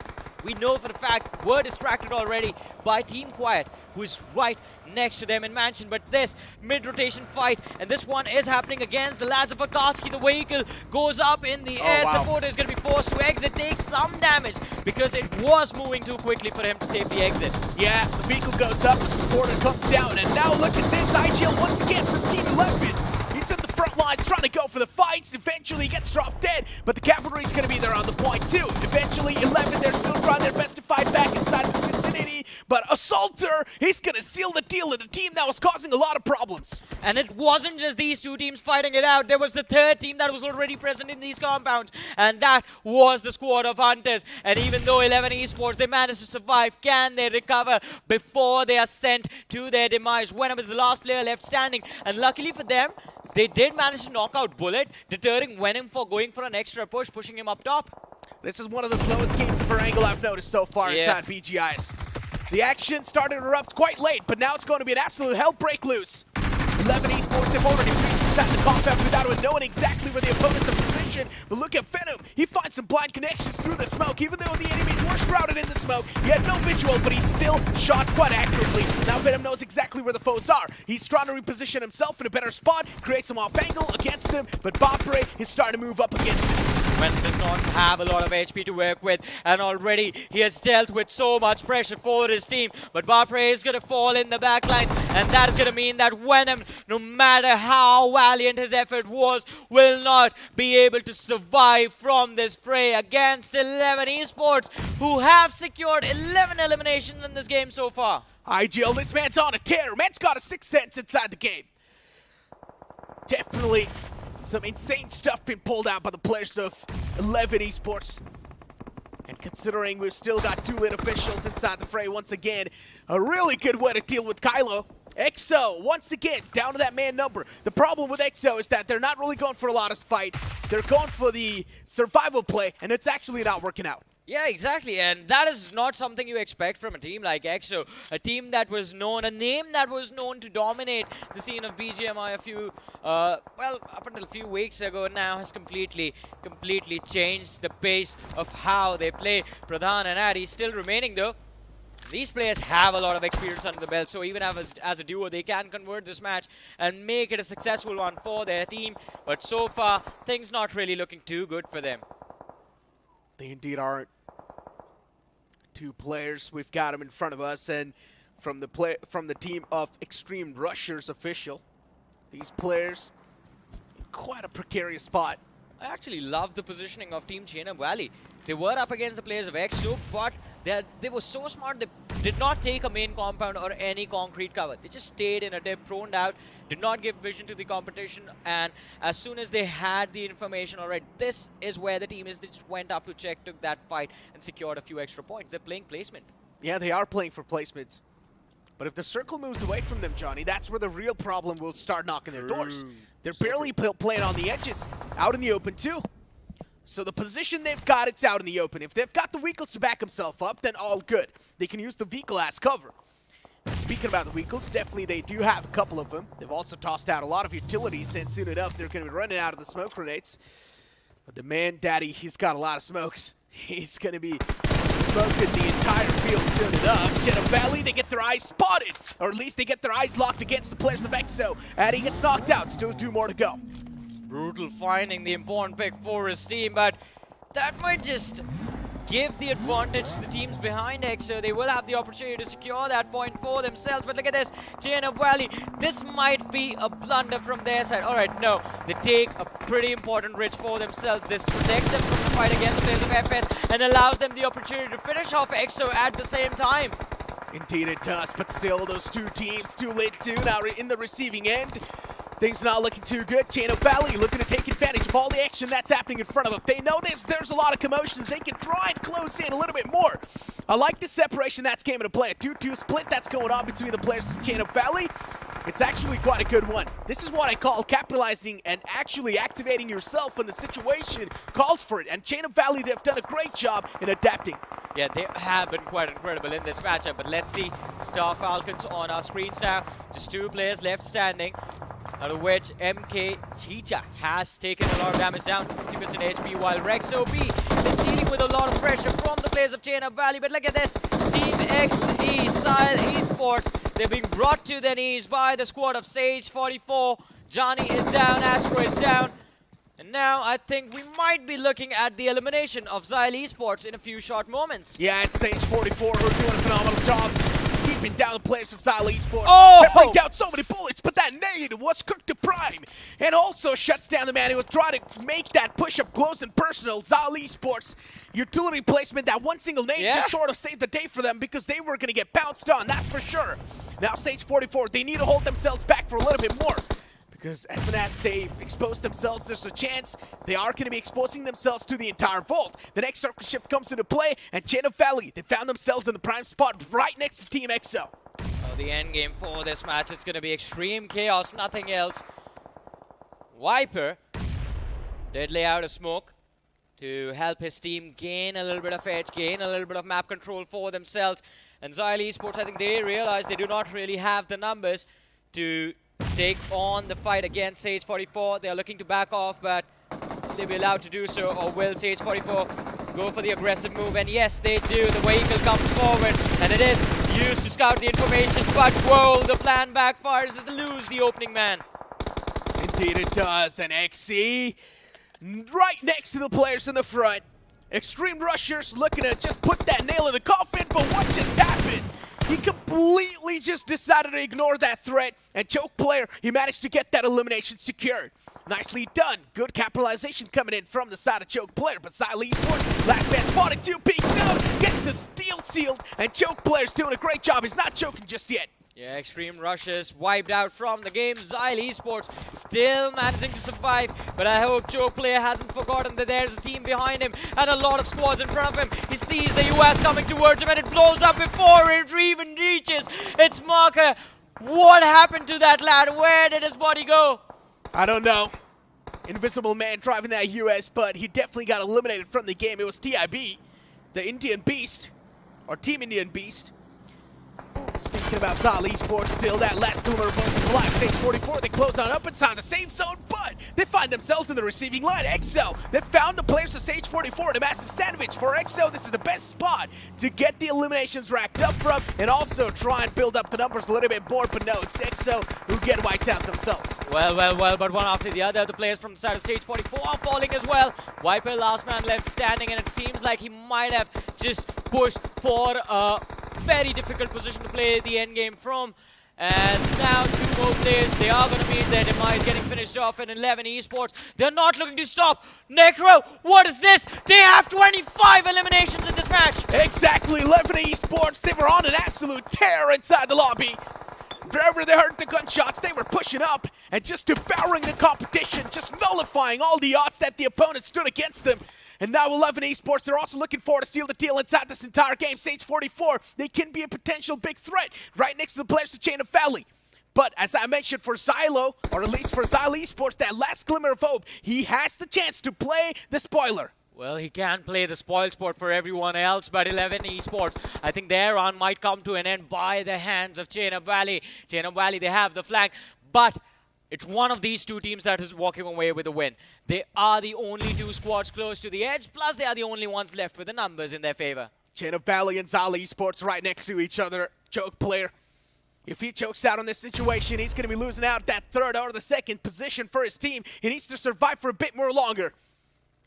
we know for a fact, were distracted already by Team Quiet, who is right next to them in Mansion. But this mid-rotation fight, and this one is happening against the lads of Akatsuki. The vehicle goes up in the air. Wow. Supporter is going to be forced to exit, take some damage, because it was moving too quickly for him to save the exit. Yeah, the vehicle goes up, the supporter comes down, and now look at this. IGL once again from Team 11. He's in the front lines trying to go for the fights. Eventually he gets dropped dead, but the cavalry's going to be there on the point too. Eventually 11, they're still trying their best to fight back inside of the vicinity, but Assaulter, he's going to seal the deal in the team that was causing a lot of problems. And it wasn't just these two teams fighting it out. There was the third team that was already present in these compounds, and that was the squad of Hunters. And even though 11 Esports, they managed to survive, can they recover before they are sent to their demise? Venom is the last player left standing, and luckily for them, they did manage to knock out Bullet, deterring Venom for going for an extra push, pushing him up top. This is one of the slowest games of Erangel I've noticed so far inside BGIS. The action started to erupt quite late, but now it's going to be an absolute hell break loose. 11 Esports, they've already reached inside the compound without even knowing exactly where the opponents are positioned. But look at Venom. He finds some blind connections through the smoke. Even though the enemies were shrouded in the smoke, he had no visual, but he still shot quite accurately. Now Venom knows exactly where the foes are. He's trying to reposition himself in a better spot, create some off angle against them, but Bapre is starting to move up against him. Venom does not have a lot of HP to work with, and already he has dealt with so much pressure for his team. But Bapre is going to fall in the backlines, and that is going to mean that Venom, no matter how valiant his effort was, will not be able to survive from this fray against 11 Esports, who have secured 11 eliminations in this game so far. IGL, this man's on a tear. Man's got a 6th sense inside the game. Definitely some insane stuff being pulled out by the players of 11 Esports. And considering we've still got 2 lit officials inside the fray once again, a really good way to deal with Kylo. EXO, once again, down to that man number. The problem with EXO is that they're not really going for a lot of fight. They're going for the survival play, and it's actually not working out. Yeah, exactly, and that is not something you expect from a team like EXO, a team that was known, a name that was known to dominate the scene of BGMI up until a few weeks ago, now has completely changed the pace of how they play. Pradhan and Addy still remaining though. These players have a lot of experience under the belt, so even as a duo, they can convert this match and make it a successful one for their team. But so far, things not really looking too good for them. They indeed aren't. 2 players, we've got them in front of us, and from the team of Extreme Rushers official, these players in quite a precarious spot. I actually love the positioning of Team Chena Valley. They were up against the players of EXO, but they were so smart. They did not take a main compound or any concrete cover. They just stayed in a dip, proned out, did not give vision to the competition, and as soon as they had the information, alright, this is where the team is, they just went up to check, took that fight, and secured a few extra points. They're playing placement. Yeah, they are playing for placement. But if the circle moves away from them, Johnny, that's where the real problem will start knocking their doors. They're barely playing on the edges, out in the open too. So the position they've got, it's out in the open. If they've got the vehicles to back themselves up, then all good. They can use the vehicle as cover. Speaking about the vehicles, definitely they do have a couple of them. They've also tossed out a lot of utilities, and soon enough they're going to be running out of the smoke grenades. But the man, Daddy, he's got a lot of smokes. He's going to be smoking the entire field soon enough. Chena Valley, they get their eyes spotted, or at least they get their eyes locked against the players of EXO. And he gets knocked out, still 2 more to go. Brutal finding the important pick for his team, but that might just give the advantage to the teams behind EXO. They will have the opportunity to secure that point for themselves, but look at this, Chena Valley, this might be a blunder from their side. Alright, no, they take a pretty important risk for themselves. This protects them from the fight against the players of FS and allows them the opportunity to finish off EXO at the same time. Indeed it does, but still those 2 teams, too late too, now in the receiving end. Things not looking too good. Chena Valley looking to take advantage of all the action that's happening in front of them. They know there's a lot of commotions. They can try and close in a little bit more. I like the separation that's came into play. A 2-2 split that's going on between the players of Chena Valley. It's actually quite a good one. This is what I call capitalizing and actually activating yourself when the situation calls for it. And Chena Valley, they've done a great job in adapting. Yeah, they have been quite incredible in this matchup, but let's see Star Falcons on our screens now. Just 2 players left standing, out of which MK Chicha has taken a lot of damage, down to 50% HP, while Rex OP is dealing with a lot of pressure from the players of Chena Valley. But look at this, Team XE, Sile Esports, they're being brought to their knees by the squad of Sage 44. Johnny is down, Astro is down. And now I think we might be looking at the elimination of Xyle Esports in a few short moments. Yeah, it's Sage 44 who are doing a phenomenal job keeping down the players of Xyle Esports. Oh! They bring down so many bullets, but that nade was cooked to prime. And also shuts down the man who was trying to make that push-up close and personal. Xyle Esports, utility placement, that one single nade just sort of saved the day for them because they were going to get bounced on, that's for sure. Now Sage 44, they need to hold themselves back for a little bit more. Because as they expose themselves, there's a chance they are going to be exposing themselves to the entire vault. The next circle shift comes into play, and Chena Valley, they found themselves in the prime spot right next to Team EXO. Oh, the end game for this match, it's going to be extreme chaos, nothing else. Viper did lay out a smoke to help his team gain a little bit of edge, gain a little bit of map control for themselves. And Xyle Esports, I think they realize they do not really have the numbers to take on the fight against Sage 44. They are looking to back off, but they'll be allowed to do so, or will Sage 44 go for the aggressive move? And yes, they do. The vehicle comes forward, and it is used to scout the information, but whoa, the plan backfires as they lose the opening man. Indeed it does, and XE right next to the players in the front. Extreme Rushers looking to just put that nail in the coffin, but what just happened? He completely just decided to ignore that threat, and Choke Player, he managed to get that elimination secured. Nicely done. Good capitalization coming in from the side of Choke Player, but Xyle Esports, last man spotted, 2 peeks out, gets the steal sealed, and Choke Player's doing a great job. He's not choking just yet. Yeah, Extreme Rushes wiped out from the game. Xyle Esports still managing to survive, but I hope Choke Player hasn't forgotten that there's a team behind him and a lot of squads in front of him. He sees the US coming towards him and it blows up before it even reaches its marker. What happened to that lad? Where did his body go? I don't know. Invisible man driving that US, but he definitely got eliminated from the game. It was TIB, the Indian Beast, or Team Indian Beast. Speaking about Zal Esports, still that last glimmer of hope is alive. Stage 44, they close on up inside the safe zone, but they find themselves in the receiving line. EXO, they found the players of Stage 44 in a massive sandwich. For EXO, this is the best spot to get the eliminations racked up from and also try and build up the numbers a little bit more, but no, it's EXO who get wiped out themselves. Well, but one after the other, the players from the side of Stage 44 are falling as well. Viper, last man left standing, and it seems like he might have just pushed for a very difficult position to play the end game from. As now two more players, they are going to meet their demise, getting finished off in 11 Esports. They're not looking to stop. Necro, what is this? They have 25 eliminations in this match. Exactly, 11 Esports, they were on an absolute tear inside the lobby. Wherever they heard the gunshots, they were pushing up and just devouring the competition, just nullifying all the odds that the opponent stood against them. And now 11 Esports, they're also looking forward to seal the deal inside this entire game. Stage 44, they can be a potential big threat right next to the players of Chain of Valley. But as I mentioned for Xylo, or at least for Xylo Esports, that last glimmer of hope, he has the chance to play the spoiler. Well, he can play the spoil sport for everyone else, but 11 Esports, I think their run might come to an end by the hands of Chain of Valley. Chain of Valley, they have the flank, but it's one of these two teams that is walking away with a win. They are the only two squads close to the edge, plus they are the only ones left with the numbers in their favor. Chain of Valley and Xylo Esports right next to each other. Choke player. If he chokes out on this situation, he's going to be losing out that third or the second position for his team. He needs to survive for a bit more longer.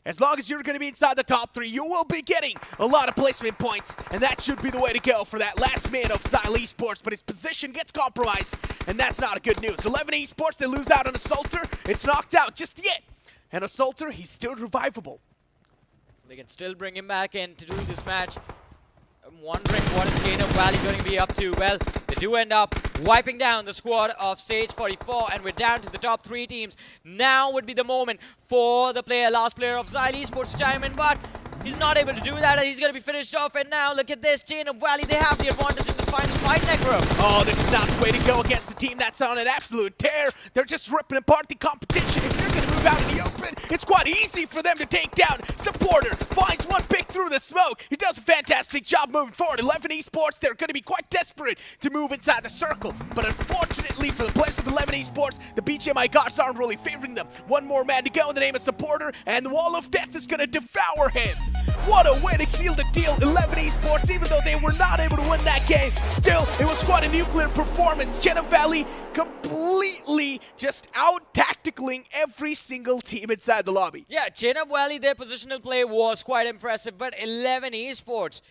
As long as you're going to be inside the top 3, you will be getting a lot of placement points, and that should be the way to go for that last man of Xylo Esports, but his position gets compromised, and that's not a good news. 11 Esports, they lose out on Assaulter. It's knocked out just yet, and Assaulter, he's still revivable. They can still bring him back in to do this match. I'm wondering what is Chain of Valley going to be up to. Well, they do end up wiping down the squad of Stage 44, and we're down to the top 3 teams. Now would be the moment for the last player of Xylo Esports to chime in, but he's not able to do that, and he's going to be finished off. And now, look at this, Chain of Valley, they have the advantage in this final fight, Necro. Oh, this is not the way to go against the team that's on an absolute tear. They're just ripping apart the competition. If you're going to move out in the open, it's quite easy for them to take down. Supporter finds one pick through the smoke. He does a fantastic job moving forward. 11 Esports, they're going to be quite desperate to move inside the circle. But unfortunately for the players of 11 Esports, the BGMI gods aren't really favoring them. One more man to go in the name of Supporter, and the Wall of Death is going to devour him. What a way to seal the deal. 11 Esports, even though they were not able to win that game, still, it was quite a nuclear performance. Chain of Valley completely just out-tacticling every single team inside the lobby. Yeah, Chain of Valley, their positional play was quite impressive, but 11 Esports,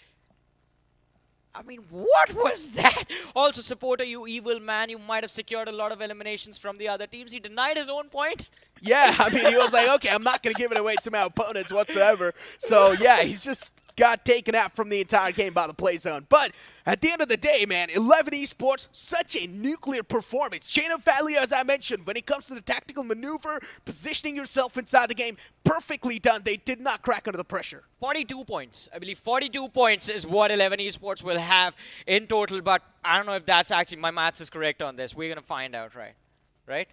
I mean, what was that? Also, Supporter, you evil man, you might have secured a lot of eliminations from the other teams. He denied his own point. Yeah, I mean, he was like, okay, I'm not going to give it away to my opponents whatsoever. So, yeah, he's just got taken out from the entire game by the play zone. But at the end of the day, man, 11 Esports, such a nuclear performance. Chain of Valley, as I mentioned, when it comes to the tactical maneuver, positioning yourself inside the game, perfectly done. They did not crack under the pressure. 42 points. I believe 42 points is what 11 Esports will have in total, but I don't know if that's actually, my maths is correct on this. We're going to find out, right?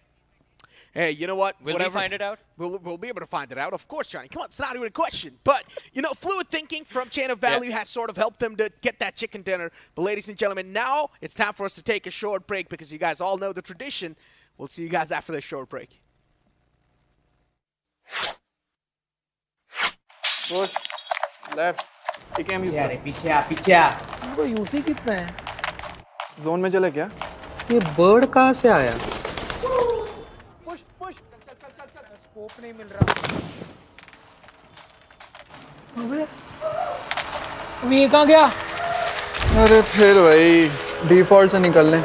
Hey, you know what? Will we find it out? We'll be able to find it out. Of course, Johnny. Come on, it's not even a question. But, you know, fluid thinking from Chain of Valley has sort of helped them to get that chicken dinner. But, ladies and gentlemen, now it's time for us to take a short break because you guys all know the tradition. We'll see you guys after this short break. Push. Left. Pick him. पीछे आ वो UC कितना है? Zone में चले क्या? ये bird कहाँ से आया? पुश चल स्कोप नहीं मिल रहा। अब ये कहाँ गया? अरे फिर भाई डिफॉल्ट से निकल लें।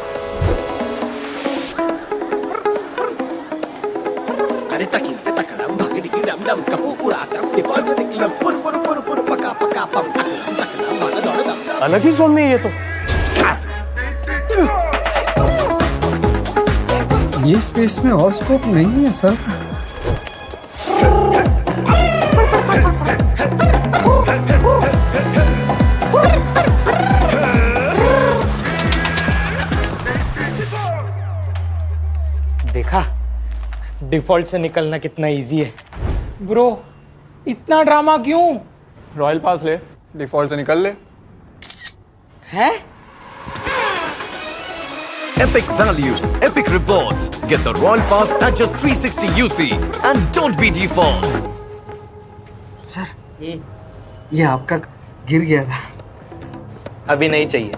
अरे तकिन तकड़म भगड़ी की डम डम कपू पूरा आतम डिफॉल्ट से निकलम पुर पुर पुर पुर पका पका पम तकड़म तकड़म भागा दौड़ दम अलग ही जोन में ये तो। ये स्पेस में और स्कोप नहीं है सर। देखा डिफॉल्ट से निकलना कितना इजी है। ब्रो, इतना ड्रामा क्यों? रॉयल पास ले डिफॉल्ट से निकल ले। हैं? Epic value, epic rewards. Get the Royal Pass at just 360 UC and don't be default. Sir ये आपका गिर गया था. अभी नहीं चाहिए.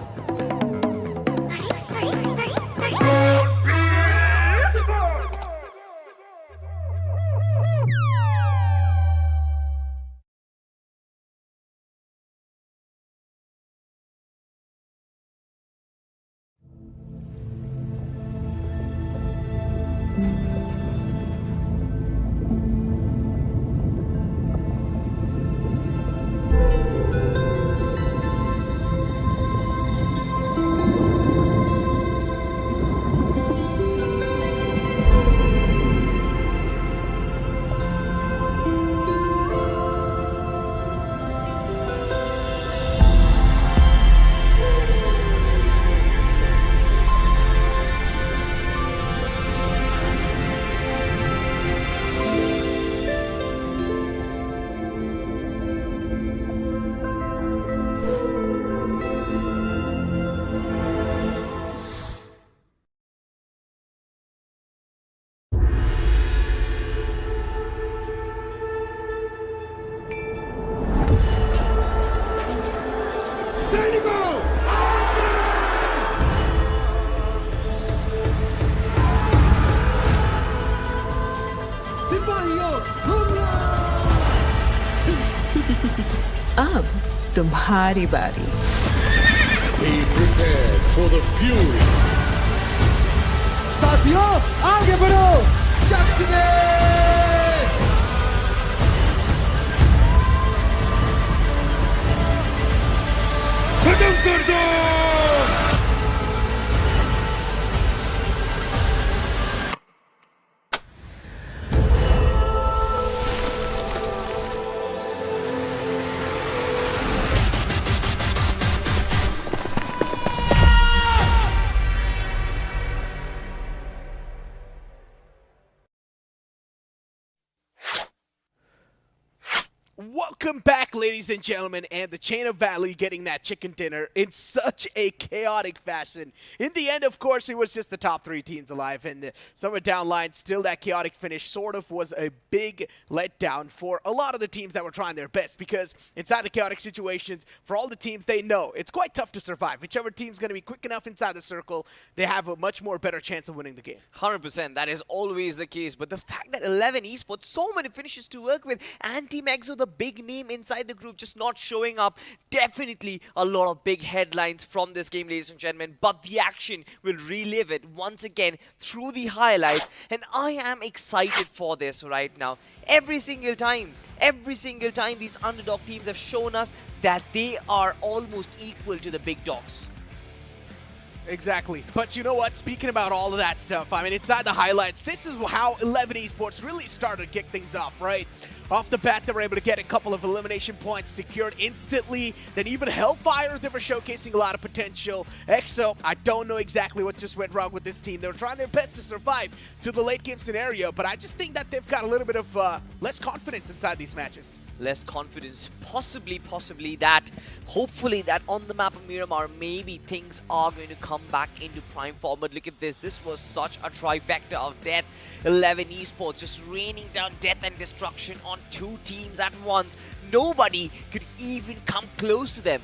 अब तुम्हारी बारी. Be prepared for the fury. साथियों आगे बढ़ो चकने खत्म कर दो. Welcome back, ladies and gentlemen, and the Chain of Valley getting that chicken dinner in such a chaotic fashion. In the end, of course, it was just the top 3 teams alive, and somewhere down line, still that chaotic finish sort of was a big letdown for a lot of the teams that were trying their best, because inside the chaotic situations, for all the teams, they know it's quite tough to survive. Whichever team's going to be quick enough inside the circle, they have a much more better chance of winning the game. 100%, that is always the case. But the fact that 11 Esports, so many finishes to work with, and Team Exo, the big name inside the group, just not showing up. Definitely a lot of big headlines from this game, ladies and gentlemen. But the action will relive it once again through the highlights. And I am excited for this right now. Every single time these underdog teams have shown us that they are almost equal to the big dogs. Exactly. But you know what? Speaking about all of that stuff, I mean, inside the highlights, this is how 11 Esports really started to kick things off, right? Off the bat, they were able to get a couple of elimination points secured instantly. Then even Hellfire, they were showcasing a lot of potential. EXO, I don't know exactly what just went wrong with this team. They were trying their best to survive to the late game scenario, but I just think that they've got a little bit of less confidence inside these matches. Less confidence, possibly that, hopefully that on the map of Miramar, maybe things are going to come back into prime form. But look at this was such a trifecta of death. 11 Esports just raining down death and destruction on 2 teams at once. Nobody could even come close to them.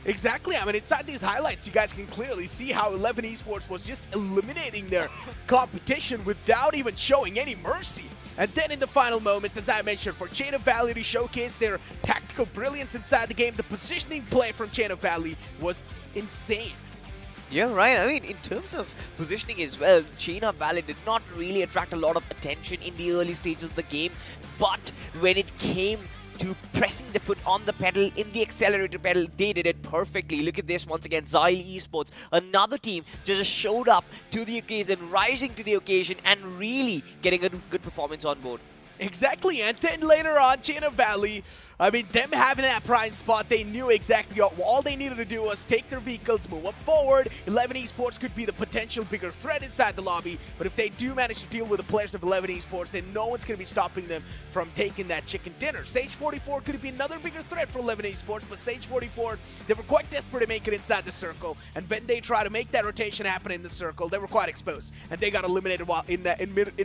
Exactly. I mean, inside these highlights, you guys can clearly see how 11 Esports was just eliminating their competition without even showing any mercy. And then in the final moments, as I mentioned, for Chain of Valley to showcase their tactical brilliance inside the game, the positioning play from Chain of Valley was insane. Yeah, right. I mean, in terms of positioning as well, Chain of Valley did not really attract a lot of attention in the early stages of the game. But when it came to pressing the foot on the pedal, in the accelerator pedal, they did it perfectly. Look at this once again, Xyle Esports, another team just showed up to the occasion, rising to the occasion, and really getting a good performance on board. Exactly, and then later on, Chain of Valley, I mean, them having that prime spot, they knew exactly all they needed to do was take their vehicles, move up forward. 11 Esports could be the potential bigger threat inside the lobby, but if they do manage to deal with the players of 11 Esports, then no one's going to be stopping them from taking that chicken dinner. Sage 44 could be another bigger threat for 11 Esports, but Sage 44, they were quite desperate to make it inside the circle, and when they try to make that rotation happen in the circle, they were quite exposed, and they got eliminated while in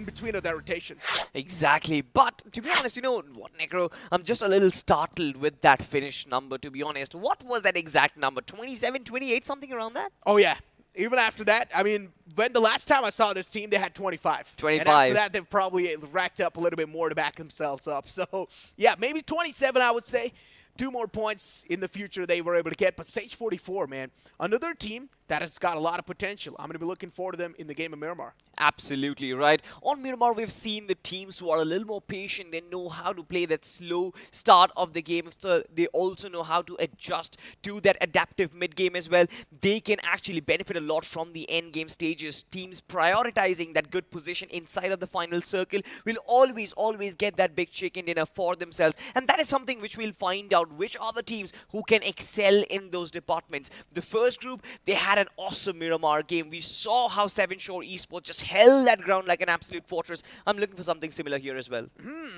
between of that rotation. Exactly, but to be honest, you know what, Necro? I'm just a little startled with that finish number, to be honest. What was that exact number? 27, 28, something around that? Oh, yeah. Even after that, I mean, when the last time I saw this team, they had 25. 25. And after that, they've probably racked up a little bit more to back themselves up. So, yeah, maybe 27, I would say. 2 more points in the future they were able to get. But Sage 44, man, another team that has got a lot of potential. I'm going to be looking forward to them in the game of Miramar. Absolutely right. On Miramar, we've seen the teams who are a little more patient and know how to play that slow start of the game. So they also know how to adjust to that adaptive mid-game as well. They can actually benefit a lot from the end-game stages. Teams prioritizing that good position inside of the final circle will always get that big chicken dinner for themselves. And that is something which we'll find out which are the teams who can excel in those departments. The first group, they had an awesome Miramar game. We saw how Seven Shore Esports just held that ground like an absolute fortress. I'm looking for something similar here as well.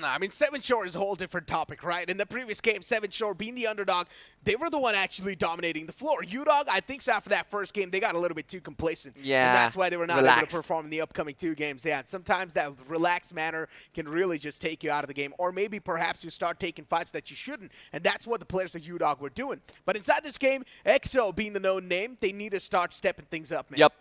I mean, Seven Shore is a whole different topic, right? In the previous game, Seven Shore being the underdog, they were the one actually dominating the floor. UDOG, I think so after that first game, they got a little bit too complacent. Yeah, and that's why they were not relaxed. able to perform in the upcoming 2 games. Yeah, and sometimes that relaxed manner can really just take you out of the game. Or maybe perhaps you start taking fights that you shouldn't. And that's what the players of UDOG were doing. But inside this game, EXO being the known name, they need to start stepping things up, man. Yep.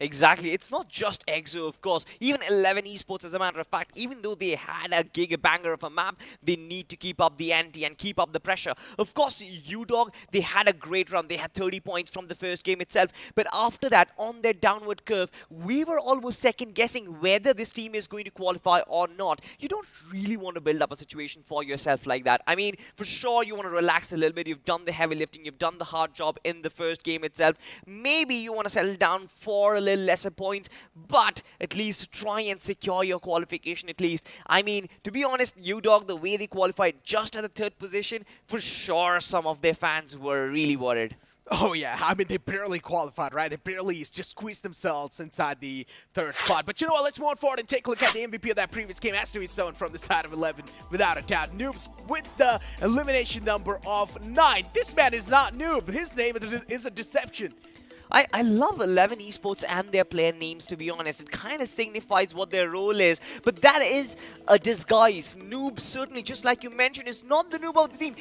Exactly. It's not just EXO, of course. Even 11 Esports, as a matter of fact, even though they had a giga-banger of a map, they need to keep up the ante and keep up the pressure. Of course, UDOG, they had a great run. They had 30 points from the first game itself. But after that, on their downward curve, we were almost second-guessing whether this team is going to qualify or not. You don't really want to build up a situation for yourself like that. I mean, for sure, you want to relax a little bit. You've done the heavy lifting. You've done the hard job in the first game itself. Maybe you want to settle down for a little lesser points, but at least try and secure your qualification at least. I mean, to be honest, UDOG, the way they qualified just at the 3rd position, for sure some of their fans were really worried. Oh, yeah. I mean, they barely qualified, right? They barely just squeezed themselves inside the 3rd spot. But you know what? Let's move forward and take a look at the MVP of that previous game. Has to be someone from the side of 11, without a doubt. Noobs with the elimination number of 9. This man is not Noob. His name is a deception. I love 11 Esports and their player names, to be honest. It kind of signifies what their role is. But that is a disguise. Noob, certainly, just like you mentioned, is not the noob of the team.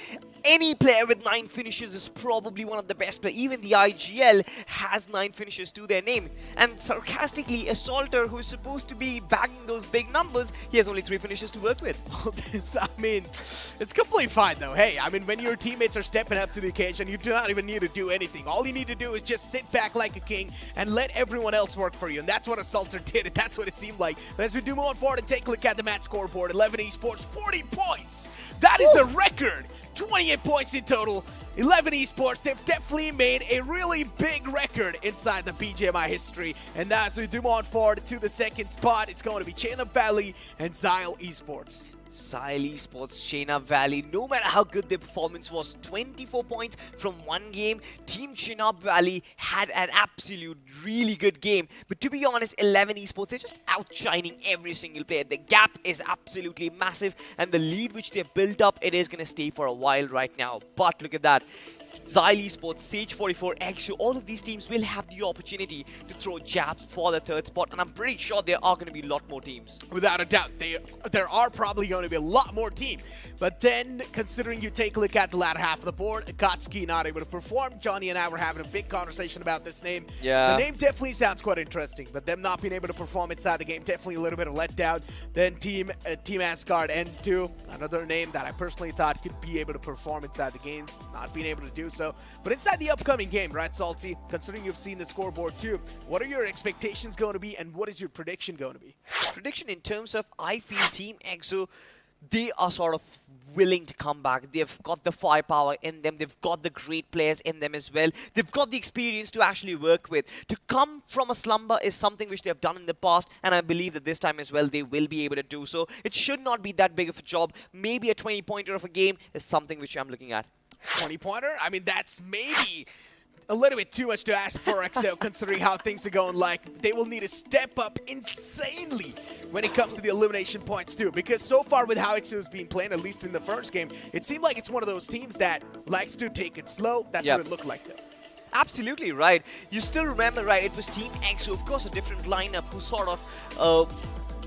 Any player with 9 finishes is probably one of the best players. Even the IGL has 9 finishes to their name. And sarcastically, Assaulter, who is supposed to be bagging those big numbers, he has only 3 finishes to work with. I mean, it's completely fine, though. Hey, I mean, when your teammates are stepping up to the occasion, you do not even need to do anything. All you need to do is just sit back like a king and let everyone else work for you. And that's what Assaulter did, and that's what it seemed like. But as we do move forward and take a look at the match scoreboard, 11 Esports, 40 points. That is a record. 28 points in total. 11 Esports, they've definitely made a really big record inside the BGMI history. And as we do move forward to the 2nd spot, it's going to be Chenab Valley and Xyle Esports. Xyle Esports, Chenab Valley, no matter how good their performance was, 24 points from 1 game. Team Chenab Valley had an absolute really good game. But to be honest, 11 Esports, they're just outshining every single player. The gap is absolutely massive, and the lead which they've built up, it is going to stay for a while right now. But look at that. Xyle Esports, Sage 44, EXO, all of these teams will have the opportunity to throw jabs for the 3rd spot, and I'm pretty sure there are going to be a lot more teams. Without a doubt, there are probably going to be a lot more teams. But then, considering you take a look at the latter half of the board, Akatsuki not able to perform. Johnny and I were having a big conversation about this name. Yeah. The name definitely sounds quite interesting, but them not being able to perform inside the game, definitely a little bit of letdown. Then Team Asgard N2, another name that I personally thought could be able to perform inside the games, not being able to do so. But inside the upcoming game, right, Salty, considering you've seen the scoreboard too, what are your expectations going to be, and what is your prediction going to be? Prediction in terms of, I feel Team EXO, they are sort of willing to come back. They've got the firepower in them. They've got the great players in them as well. They've got the experience to actually work with. To come from a slumber is something which they have done in the past, and I believe that this time as well they will be able to do so. It should not be that big of a job. Maybe a 20-pointer of a game is something which I'm looking at. 20-pointer? I mean, that's maybe a little bit too much to ask for XO, considering how things are going. Like, they will need to step up insanely when it comes to the elimination points too, because so far with how XO has been playing, at least in the first game, it seemed like it's one of those teams that likes to take it slow. That's what it looked like though. Absolutely right. You still remember, right? It was Team EXO, of course, a different lineup who sort of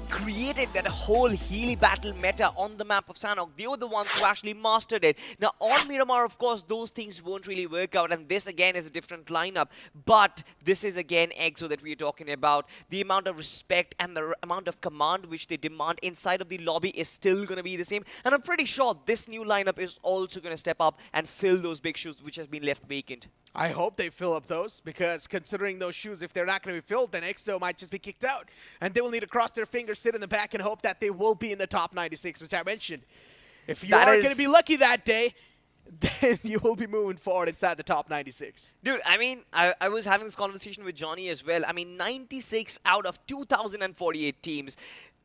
created that whole Healy battle meta on the map of Sanhok. They were the ones who actually mastered it. Now, on Miramar, of course, those things won't really work out, and this, again, is a different lineup. But this is, again, EXO that we are talking about. The amount of respect and the amount of command which they demand inside of the lobby is still going to be the same. And I'm pretty sure this new lineup is also going to step up and fill those big shoes which have been left vacant. I hope they fill up those, because considering those shoes, if they're not going to be filled, then EXO might just be kicked out. And they will need to cross their fingers, sit in the back, and hope that they will be in the top 96, which I mentioned. If you are going to be lucky that day, then you will be moving forward inside the top 96. Dude, I mean, I was having this conversation with Johnny as well. I mean, 96 out of 2,048 teams.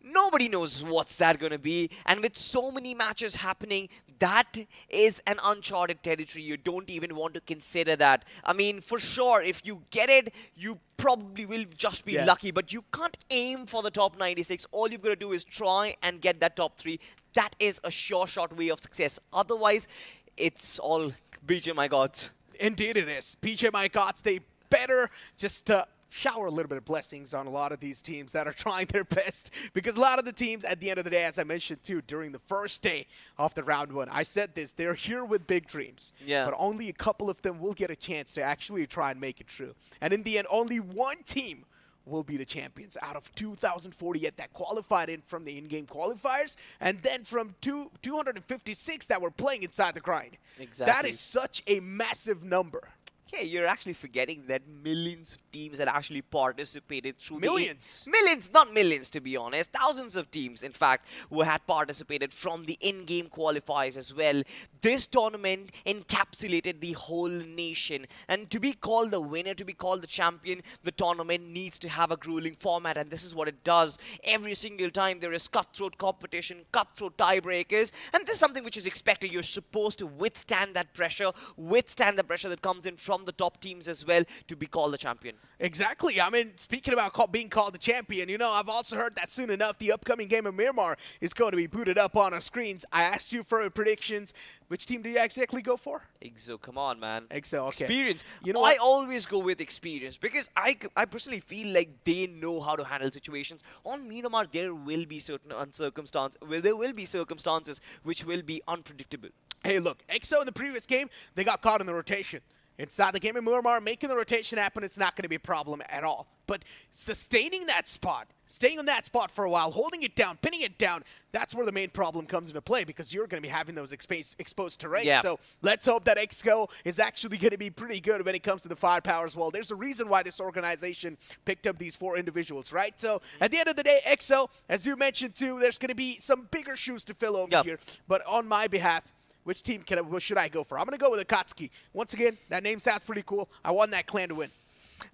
Nobody knows what's that going to be. And with so many matches happening, that is an uncharted territory. You don't even want to consider that. I mean, for sure, if you get it, you probably will just be lucky. But you can't aim for the top 96. All you've got to do is try and get that top 3. That is a sure shot way of success. Otherwise, it's all BGMI gods. Indeed it is. BGMI gods, they better just shower a little bit of blessings on a lot of these teams that are trying their best, because a lot of the teams at the end of the day, as I mentioned too, during the first day of the round 1, I said this, they're here with big dreams, but only a couple of them will get a chance to actually try and make it true. And in the end, only one team will be the champions out of 2,048 that qualified in from the in-game qualifiers, and then from 256 that were playing inside the grind. Exactly. That is such a massive number. Yeah, you're actually forgetting that millions of teams that actually participated through millions, not millions to be honest, thousands of teams in fact who had participated from the in-game qualifiers as well. This tournament encapsulated the whole nation, and to be called the winner, to be called the champion, the tournament needs to have a grueling format, and this is what it does. Every single time there is cutthroat competition, cutthroat tiebreakers, and this is something which is expected. You're supposed to withstand that pressure, withstand the pressure that comes in from the top teams as well to be called the champion. Exactly. I mean, speaking about being called the champion, you know, I've also heard that soon enough the upcoming game of Miramar is going to be booted up on our screens. I asked you for predictions. Which team do you exactly go for? EXO, come on, man. EXO, okay. Experience. You know I always go with experience because I personally feel like they know how to handle situations. On Miramar, there will be certain circumstances which will be unpredictable. Hey, look, EXO in the previous game, they got caught in the rotation. Inside the game of Miramar, making the rotation happen, it's not going to be a problem at all. But sustaining that spot, staying on that spot for a while, holding it down, pinning it down, that's where the main problem comes into play, because you're going to be having those exposed terrain. Yeah. So let's hope that EXO is actually going to be pretty good when it comes to the firepower as well. There's a reason why this organization picked up these 4 individuals, right? So at the end of the day, EXO, as you mentioned too, there's going to be some bigger shoes to fill over here. But on my behalf, which team should I go for? I'm going to go with Akatsuki. Once again, that name sounds pretty cool. I want that clan to win.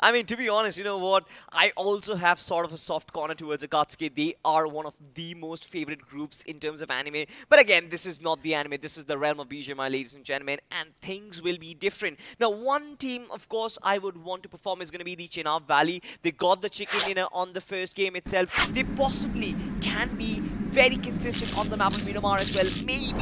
I mean, to be honest, you know what? I also have sort of a soft corner towards Akatsuki. They are one of the most favorite groups in terms of anime. But again, this is not the anime. This is the realm of BGMI, ladies and gentlemen, and things will be different. Now, one team, of course, I would want to perform is going to be the Chenab Valley. They got the chicken dinner on the first game itself. They possibly can be very consistent on the map of Miramar as well. Maybe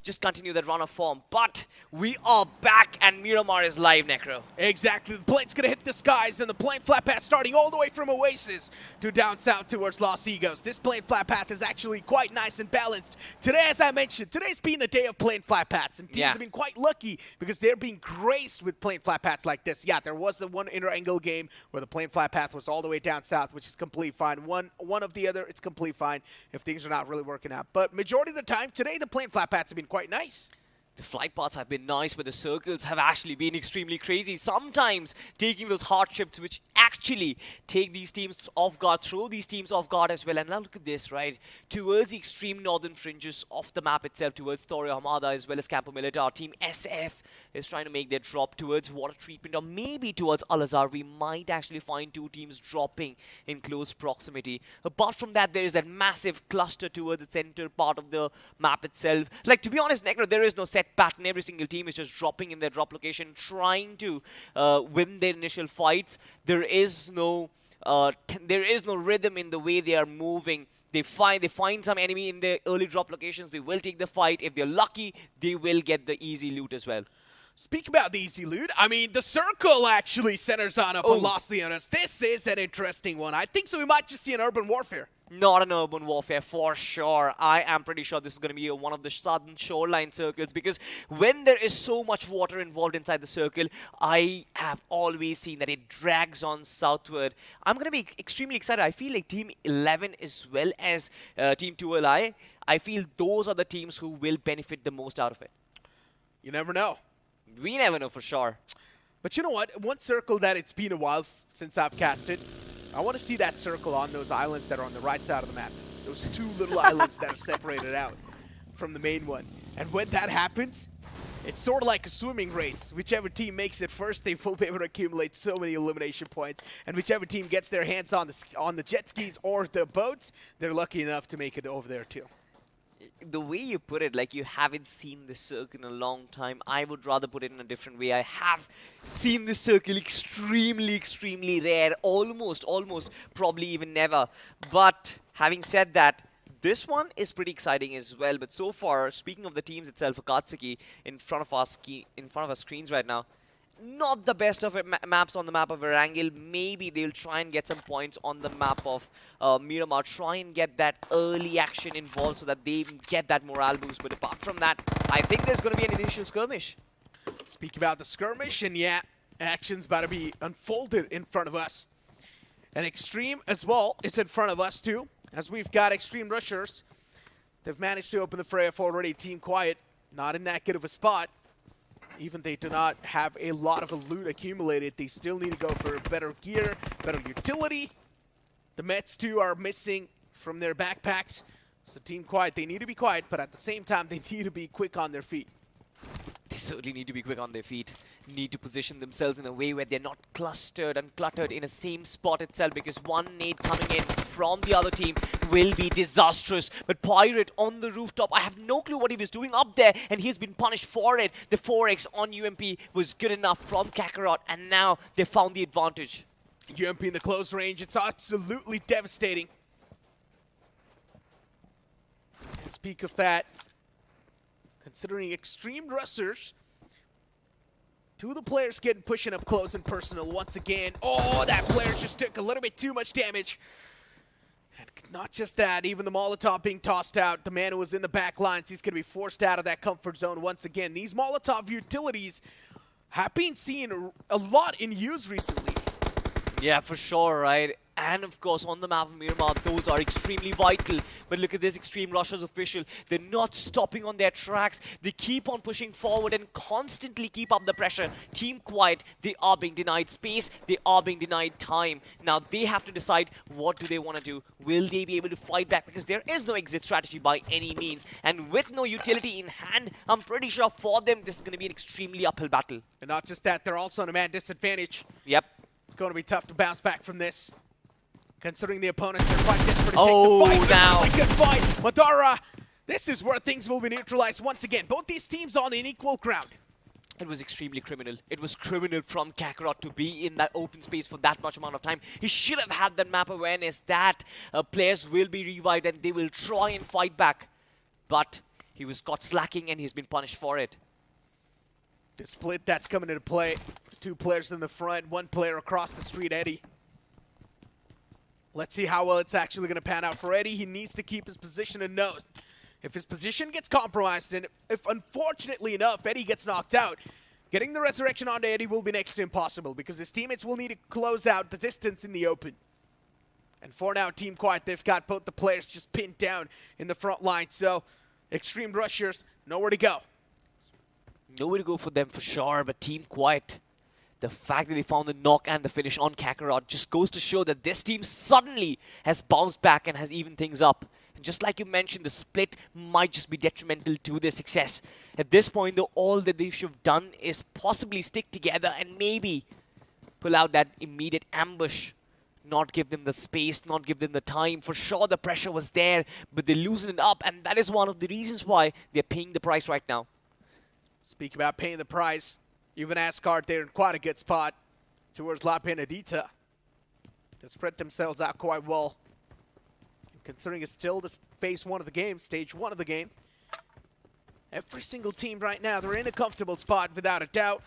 just continue that run of form. But we are back, and Miramar is live, Necro. Exactly. The plane's going to hit the skies, and the plane flat path starting all the way from Oasis to down south towards Los Egos. This plane flat path is actually quite nice and balanced. Today, as I mentioned, today's been the day of plane flat paths, and teams have been quite lucky because they're being graced with plane flat paths like this. Yeah, there was the one Erangel game where the plane flat path was all the way down south, which is completely fine. One of the other, it's completely fine if things are not really working out. But majority of the time, today the plane flat paths have been quite nice. The flight paths have been nice, but the circles have actually been extremely crazy. Sometimes taking those hardships which actually take these teams off guard, throw these teams off guard as well. And now look at this, right? Towards the extreme northern fringes of the map itself, towards Thoria Hamada as well as Campo Militar, Team SF is trying to make their drop towards water treatment or maybe towards Al-Azhar. We might actually find two teams dropping in close proximity. Apart from that, there is that massive cluster towards the center part of the map itself. Like, to be honest, Necro, there is no set pattern. Every single team is just dropping in their drop location, trying to win their initial fights. There is no rhythm in the way they are moving. They find some enemy in their early drop locations. They will take the fight. If they're lucky, they will get the easy loot as well. Speak about the easy loot. I mean, the circle actually centers on up on Los Leones. This is an interesting one. I think so. We might just see an urban warfare. Not an urban warfare for sure. I am pretty sure this is going to be one of the southern shoreline circles, because when there is so much water involved inside the circle, I have always seen that it drags on southward. I'm going to be extremely excited. I feel like Team 11 as well as Team 2LI, I feel those are the teams who will benefit the most out of it. You never know. We never know for sure. But you know what? One circle that it's been a while since I've casted, I want to see that circle on those islands that are on the right side of the map. Those two little islands that are separated out from the main one. And when that happens, it's sort of like a swimming race. Whichever team makes it first, they will be able to accumulate so many elimination points. And whichever team gets their hands on the jet skis or the boats, they're lucky enough to make it over there too. The way you put it, like you haven't seen this circle in a long time, I would rather put it in a different way. I have seen this circle extremely rare, almost, probably even never. But having said that, this one is pretty exciting as well. But so far, speaking of the teams itself, Akatsuki in front of our screens right now, not the best of maps on the map of Erangel. Maybe they'll try and get some points on the map of Miramar. Try and get that early action involved so that they get that morale boost. But apart from that, I think there's going to be an initial skirmish. Speak about the skirmish, and yeah, action's about to be unfolded in front of us. And Extreme as well is in front of us too, as we've got Extreme Rushers. They've managed to open the fray for already. Team Quiet, not in that good of a spot. Even they do not have a lot of loot accumulated, they still need to go for better gear, better utility. The Mets too are missing from their backpacks. So Team Quiet, they need to be quiet, but at the same time, they need to be quick on their feet. They certainly need to be quick on their feet, need to position themselves in a way where they're not clustered and cluttered in a same spot itself, because one nade coming in from the other team will be disastrous. But Pirate on the rooftop, I have no clue what he was doing up there, and he's been punished for it. The 4x on UMP was good enough from Kakarot, and now they found the advantage. UMP in the close range, it's absolutely devastating. And speak of that, considering Extreme Rushers, two of the players getting pushing up close and personal once again. Oh, that player just took a little bit too much damage. And not just that, even the Molotov being tossed out. The man who was in the back lines, he's going to be forced out of that comfort zone once again. These Molotov utilities have been seen a lot in use recently. Yeah, for sure, right? And of course, on the map of Miramar, those are extremely vital. But look at this Extreme Rushers official. They're not stopping on their tracks. They keep on pushing forward and constantly keep up the pressure. Team Quiet, they are being denied space. They are being denied time. Now, they have to decide what do they want to do. Will they be able to fight back? Because there is no exit strategy by any means. And with no utility in hand, I'm pretty sure for them, this is going to be an extremely uphill battle. And not just that, they're also on a man disadvantage. Yep. It's going to be tough to bounce back from this, considering the opponents are quite desperate to take the fight. Now. Really good fight. Madara, this is where things will be neutralized once again. Both these teams on unequal ground. It was extremely criminal. It was criminal from Kakarot to be in that open space for that much amount of time. He should have had that map awareness that players will be revived and they will try and fight back. But he was caught slacking and he's been punished for it. The split that's coming into play. Two players in the front, one player across the street, Eddie. Let's see how well it's actually going to pan out for Eddie. He needs to keep his position and knows if his position gets compromised, and if unfortunately enough Eddie gets knocked out, getting the resurrection onto Eddie will be next to impossible because his teammates will need to close out the distance in the open. And for now, Team Quiet, they've got both the players just pinned down in the front line, so Extreme Rushers, nowhere to go. Nowhere to go for them for sure, but Team Quiet, the fact that they found the knock and the finish on Kakarot just goes to show that this team suddenly has bounced back and has evened things up. And just like you mentioned, the split might just be detrimental to their success. At this point, though, all that they should have done is possibly stick together and maybe pull out that immediate ambush. Not give them the space, not give them the time. For sure, the pressure was there, but they loosened it up, and that is one of the reasons why they're paying the price right now. Speak about paying the price. Even Asgard there in quite a good spot towards La Penedita. They spread themselves out quite well. Considering it's still the phase 1 of the game, stage 1 of the game. Every single team right now, they're in a comfortable spot without a doubt.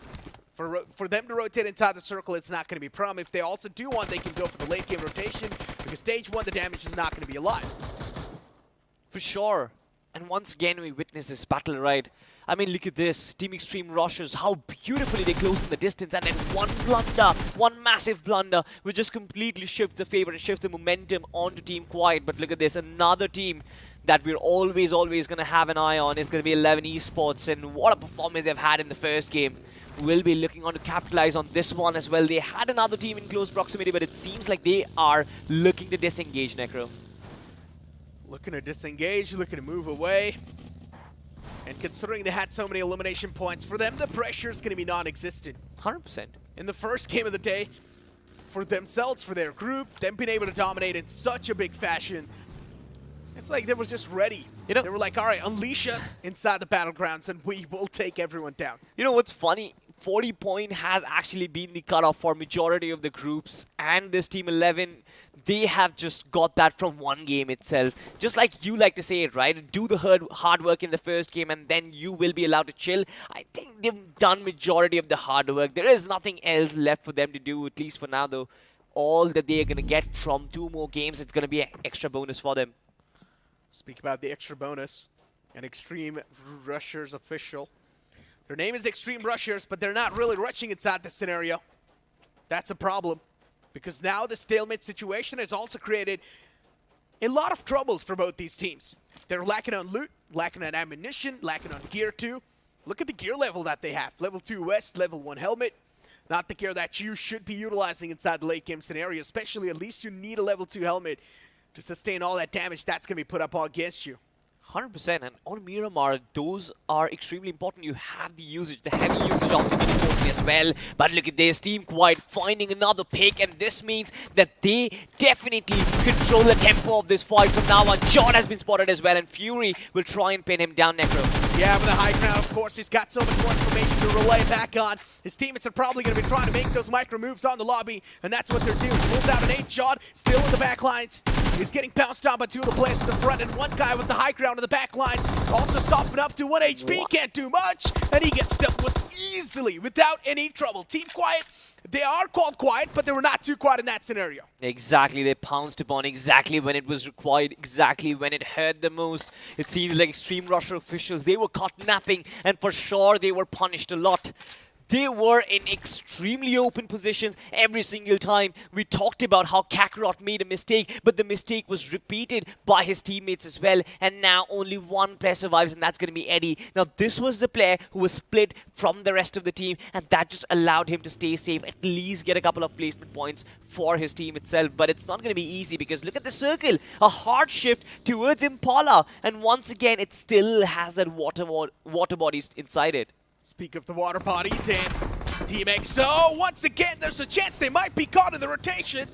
For them to rotate inside the circle, it's not going to be a problem. If they also do want, they can go for the late game rotation, because stage 1, the damage is not going to be alive. For sure. And once again, we witness this battle, right? I mean, look at this. Team Extreme Rushers, how beautifully they closed in the distance. And then one blunder, one massive blunder, which just completely shifts the favor and shifts the momentum onto Team Quiet. But look at this, another team that we're always going to have an eye on is going to be 11 Esports. And what a performance they've had in the first game. We'll be looking on to capitalize on this one as well. They had another team in close proximity, but it seems like they are looking to disengage, Necro. Looking to disengage, looking to move away. And considering they had so many elimination points, for them the pressure is going to be non-existent. 100%. In the first game of the day, for themselves, for their group, them being able to dominate in such a big fashion, it's like they were just ready. You know, they were like, all right, unleash us inside the battlegrounds and we will take everyone down. You know what's funny? 40 point has actually been the cutoff for majority of the groups, and this Team 11, they have just got that from one game itself. Just like you like to say it, right? Do the hard work in the first game and then you will be allowed to chill. I think they've done majority of the hard work. There is nothing else left for them to do, at least for now though. All that they are going to get from 2 more games, it's going to be an extra bonus for them. Speak about the extra bonus. An Extreme Rushers official. Their name is Extreme Rushers, but they're not really rushing inside this scenario. That's a problem, because now the stalemate situation has also created a lot of troubles for both these teams. They're lacking on loot, lacking on ammunition, lacking on gear too. Look at the gear level that they have. Level 2 West, level 1 helmet. Not the gear that you should be utilizing inside the late game scenario, especially at least you need a level 2 helmet to sustain all that damage that's going to be put up against you. 100%, and on Miramar, those are extremely important. You have the usage, the heavy usage of the mini as well. But look at this, Team Quiet finding another pick, and this means that they definitely control the tempo of this fight from now on. John has been spotted as well, and Fury will try and pin him down, Necro. Yeah, with the high ground, of course, he's got so much more information to relay back on. His teammates are probably going to be trying to make those micro moves on the lobby, and that's what they're doing. Pulls out an 8 shot, still in the back lines. He's getting bounced on by 2 of the players in the front, and one guy with the high ground in the back lines also softened up to 1 HP. Can't do much, and he gets dealt with easily without any trouble. Team Quiet, they are called quiet, but they were not too quiet in that scenario. Exactly, they pounced upon exactly when it was required, exactly when it hurt the most. It seems like Extreme Rusher officials, they were caught napping, and for sure they were punished a lot. They were in extremely open positions every single time. We talked about how Kakarot made a mistake, but the mistake was repeated by his teammates as well. And now only one player survives, and that's going to be Eddie. Now, this was the player who was split from the rest of the team, and that just allowed him to stay safe, at least get a couple of placement points for his team itself. But it's not going to be easy, because look at the circle. A hard shift towards Impala, and once again, it still has that water bodies inside it. Speak of the water bodies, and Team EXO, once again, there's a chance they might be caught in the rotation.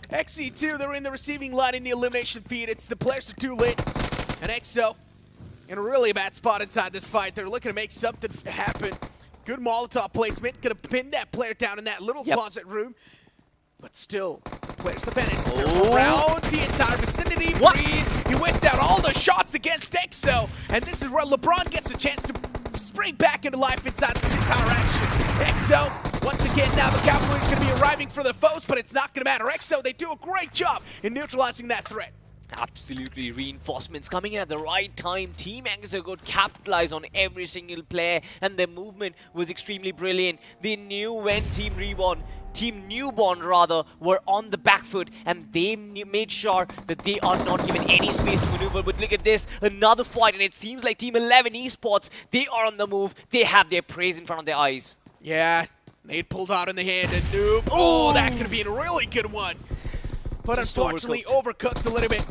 XE2, they're in the receiving line in the elimination feed. It's the players are too late. And EXO, in a really bad spot inside this fight. They're looking to make something happen. Good Molotov placement. Could have pinned that player down in that little closet room. But still, the players have finished. Around the entire vicinity. Freeze. He whipped out all the shots against EXO. And this is where LeBron gets a chance to spring back into life inside this entire action. EXO, once again, now the cavalry is going to be arriving for the foes, but it's not going to matter. EXO, they do a great job in neutralizing that threat. Absolutely, reinforcements coming in at the right time. Team EXO could capitalize on every single player, and their movement was extremely brilliant. They knew when Team Reborn Team Newborn rather were on the back foot, and they made sure that they are not given any space to maneuver. But look at this, another fight, and it seems like Team 11 Esports, they are on the move. They have their praise in front of their eyes. Yeah, Nate pulled out in the hand and Noob. Oh, that could have been a really good one. But Just unfortunately, overcooked a little bit.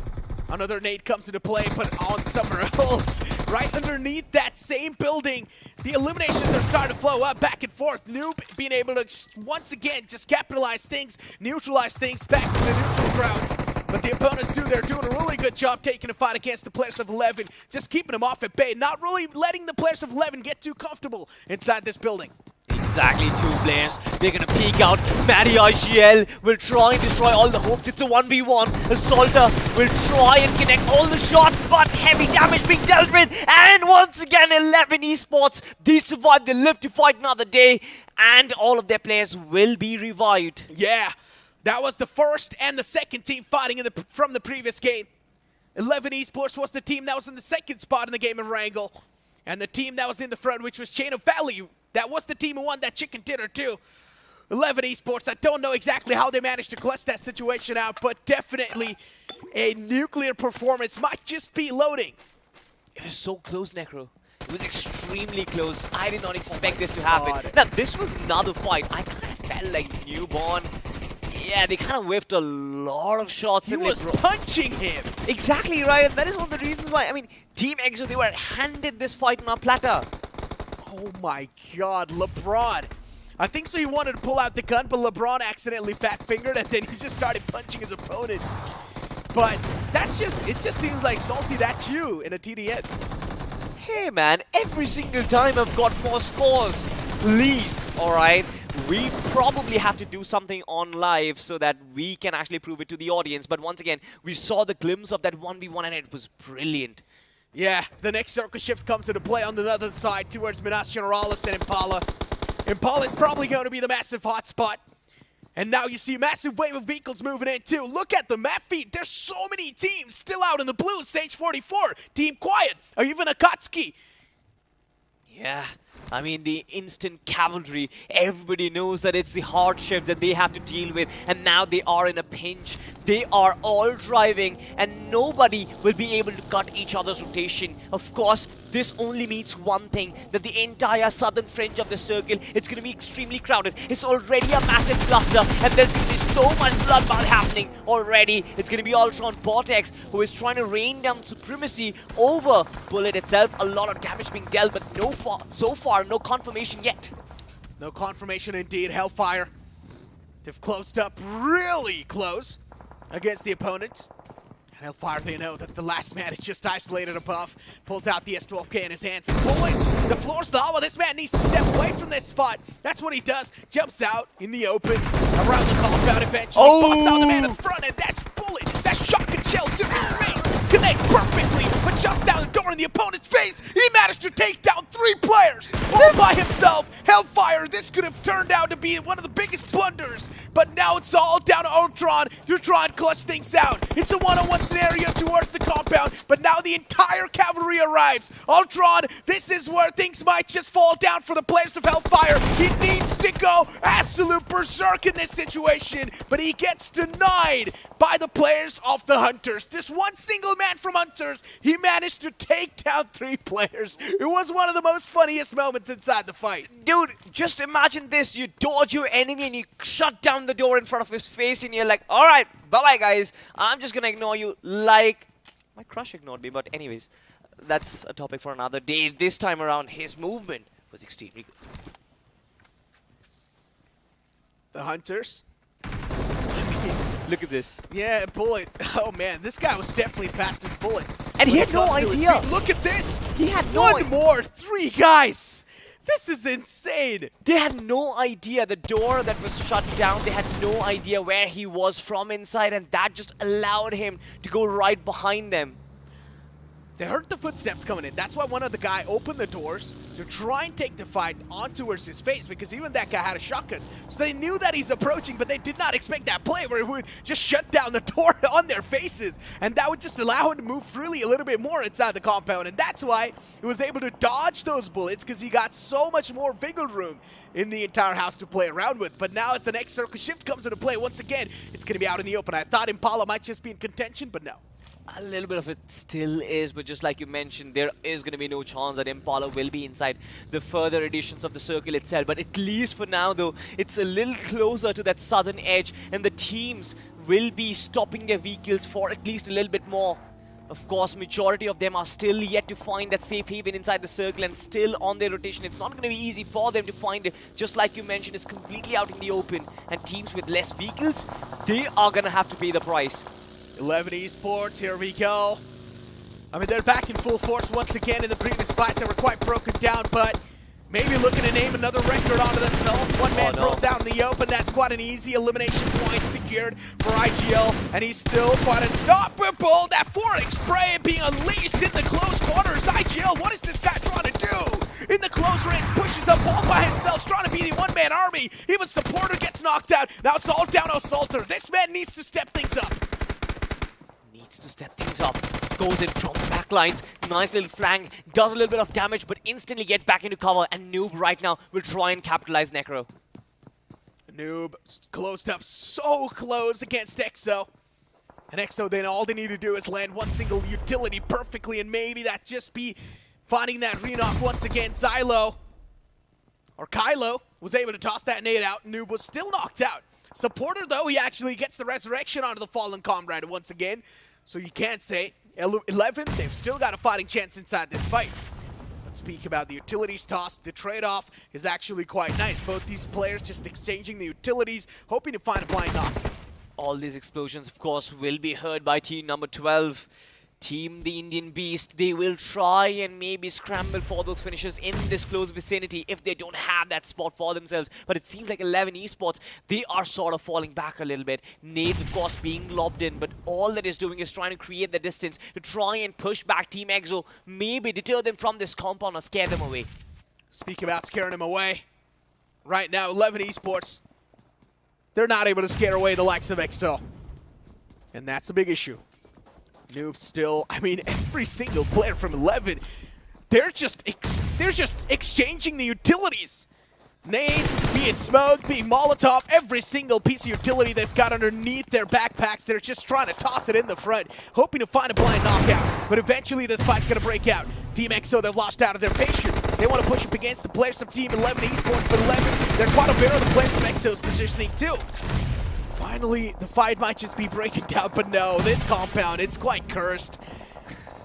Another nade comes into play, but on somewhere else. Right underneath that same building. The eliminations are starting to flow up back and forth. Noob being able to once again just capitalize things, neutralize things back to the neutral grounds. But the opponents they're doing a really good job taking a fight against the players of 11. Just keeping them off at bay, not really letting the players of 11 get too comfortable inside this building. Exactly, two players. They're gonna peek out. Matty IGL will try and destroy all the hopes. It's a 1v1. Assaulter will try and connect all the shots, but heavy damage being dealt with. And once again, 11 Esports, they survived. They live to fight another day, and all of their players will be revived. Yeah, that was the first and the second team fighting from the previous game. 11 Esports was the team that was in the second spot in the game of Erangel. And the team that was in the front, which was Chain of Value, that was the team who won that chicken dinner too. 11 Esports, I don't know exactly how they managed to clutch that situation out, but definitely a nuclear performance might just be loading. It was so close, Necro. It was extremely close. I did not expect this to happen. Now, this was another fight. I kind of felt like Newborn. Yeah, they kind of whiffed a lot of shots. He was punching him. Exactly right. And that is one of the reasons why, I mean, Team EXO, they were handed this fight on a platter. Oh my god, LeBron. I think so he wanted to pull out the gun, but LeBron accidentally fat-fingered and then he just started punching his opponent. But it just seems like, Salty, that's you in a TDN. Hey man, every single time I've got more scores. Please, alright? We probably have to do something on live so that we can actually prove it to the audience. But once again, we saw the glimpse of that 1v1 and it was brilliant. Yeah, the next circle shift comes into play on the other side towards Minas Generalis and Impala. Impala is probably going to be the massive hotspot. And now you see a massive wave of vehicles moving in too. Look at the map feed. There's so many teams still out in the blue. Sage 44, Team Quiet, or even Akatsuki. Yeah, I mean, the instant cavalry, everybody knows that it's the hardship that they have to deal with, and now they are in a pinch. They are all driving, and nobody will be able to cut each other's rotation. Of course, this only means one thing, that the entire southern fringe of the circle, it's going to be extremely crowded. It's already a massive cluster, and there's going to be so much bloodbath happening already. It's going to be Ultron Vortex, who is trying to rain down supremacy over Bullet itself. A lot of damage being dealt, but so far, no confirmation yet. No confirmation indeed. Hellfire. They've closed up really close against the opponent. And Hellfire, they know that the last man is just isolated above. Pulls out the S12K in his hands. Bullet, the floor's lava. This man needs to step away from this spot. That's what he does. Jumps out in the open, around the compound eventually. Spots out the man in front, and that Bullet, that shotgun shell to his face, connects perfectly, but just down the door in the opponent's face. He managed to take down 3 players all by himself. Hellfire, this could have turned out to be one of the biggest blunders, but now it's all down to Ultron to try and clutch things out. It's a one-on-one scenario towards the compound, but now the entire cavalry arrives. Ultron, this is where things might just fall down for the players of Hellfire. He needs to go absolute berserk in this situation, but he gets denied by the players of the Hunters. This one single man from Hunters, he managed to take down 3 players. It was one of the most funniest moments inside the fight. Dude, just imagine this. You dodge your enemy and you shut down the door in front of his face and you're like, alright, bye-bye guys. I'm just gonna ignore you like my crush ignored me. But anyways, that's a topic for another day. This time around, his movement was extremely good. The Hunters. Look at this. Yeah, Bullet. Oh man, this guy was definitely fast as Bullet. And he had no idea. Look at this. He had no One more, 3 guys. This is insane. They had no idea the door that was shut down. They had no idea where he was from inside, and that just allowed him to go right behind them. They heard the footsteps coming in. That's why one of the guy opened the doors to try and take the fight on towards his face, because even that guy had a shotgun. So they knew that he's approaching, but they did not expect that play where it would just shut down the door on their faces. And that would just allow him to move freely a little bit more inside the compound. And that's why he was able to dodge those bullets, because he got so much more wiggle room in the entire house to play around with. But now as the next circle shift comes into play, once again, it's going to be out in the open. I thought Impala might just be in contention, but no. A little bit of it still is, but just like you mentioned, there is going to be no chance that Impala will be inside the further editions of the circle itself. But at least for now, though, it's a little closer to that southern edge, and the teams will be stopping their vehicles for at least a little bit more. Of course, majority of them are still yet to find that safe haven inside the circle and still on their rotation. It's not going to be easy for them to find it. Just like you mentioned, it's completely out in the open, and teams with less vehicles, they are going to have to pay the price. 11 Esports, here we go. I mean, they're back in full force once again. In the previous fight, they were quite broken down, but maybe looking to name another record onto themselves. One man throws out in the open. That's quite an easy elimination point secured for IGL, and he's still quite unstoppable. That 4x spray being unleashed in the close quarters. IGL, what is this guy trying to do? In the close range, pushes up all by himself, trying to be the one-man army. Even Supporter gets knocked out. Now it's all down to Salter. This man needs to step things up. To step things up, goes in from the back lines, nice little flank, does a little bit of damage, but instantly gets back into cover, and Noob right now will try and capitalize Necro. Noob closed up so close against EXO. And EXO, then all they need to do is land one single utility perfectly, and maybe that just be finding that re-knock once again. Xylo, or Kylo, was able to toss that nade out. Noob was still knocked out. Supporter, though, he actually gets the resurrection onto the fallen comrade once again. So you can't say 11, they've still got a fighting chance inside this fight. But speak about the utilities toss, the trade-off is actually quite nice. Both these players just exchanging the utilities, hoping to find a blind knock. All these explosions, of course, will be heard by team number 12. Team the Indian Beast, they will try and maybe scramble for those finishes in this close vicinity if they don't have that spot for themselves. But it seems like 11 Esports, they are sort of falling back a little bit. Nades, of course, being lobbed in, but all that is doing is trying to create the distance to try and push back Team Exo, maybe deter them from this compound or scare them away. Speak about scaring them away. Right now, 11 Esports, they're not able to scare away the likes of EXO. And that's a big issue. Noob still, I mean, every single player from 11, they're just exchanging the utilities. Nades, be it smoke, be it Molotov, every single piece of utility they've got underneath their backpacks, they're just trying to toss it in the front, hoping to find a blind knockout. But eventually this fight's going to break out. Team EXO, they've lost out of their patience. They want to push up against the players of Team 11 Esports, but 11, they're quite aware of the players of EXO's positioning too. Finally, the fight might just be breaking down, but no, this compound, it's quite cursed.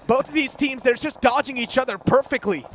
Both of these teams, they're just dodging each other perfectly.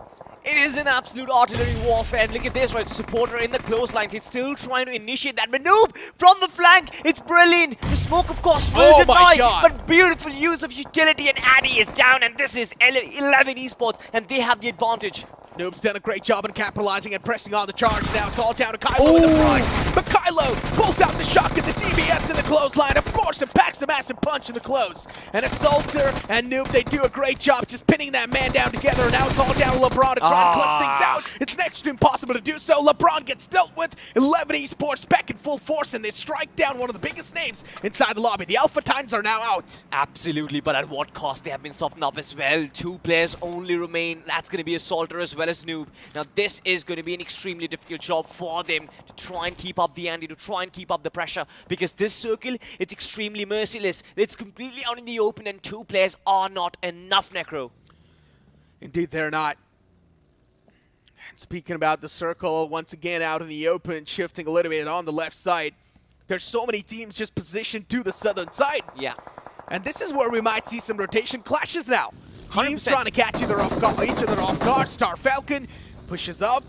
It is an absolute artillery warfare, and look at this, right? Supporter in the close lines, he's still trying to initiate that maneuver from the flank. It's brilliant. The smoke, of course, will deny, but beautiful use of utility, and Addy is down, and this is 11 Esports, and they have the advantage. Noob's done a great job in capitalizing and pressing on the charge. Now it's all down to Kylo in the front. But Kylo pulls out the shotgun, the DBS in the clothesline. Of course, it packs a massive punch in the close. And Assaulter and Noob, they do a great job just pinning that man down together. And now it's all down to LeBron to try and clutch things out. It's next to impossible to do so. LeBron gets dealt with. 11 Esports back in full force, and they strike down one of the biggest names inside the lobby. The Alpha Titans are now out. Absolutely, but at what cost? They have been softened up as well. 2 players only remain. That's going to be Assaulter as well as Noob. Now this is going to be an extremely difficult job for them to try and keep up the ante, to try and keep up the pressure, because this circle, it's extremely merciless. It's completely out in the open, and 2 players are not enough, Necro. Indeed, they're not. And speaking about the circle, once again out in the open, shifting a little bit on the left side. There's so many teams just positioned to the southern side. Yeah. And this is where we might see some rotation clashes now. 100%. Teams trying to catch each other off guard. Star Falcon pushes up.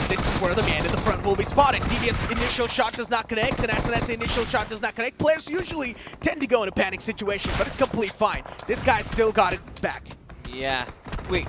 This is where the man in the front will be spotted. DBS initial shot does not connect, and SNS initial shot does not connect. Players usually tend to go in a panic situation, but it's complete fine. This guy's still got it back. Yeah. Wait.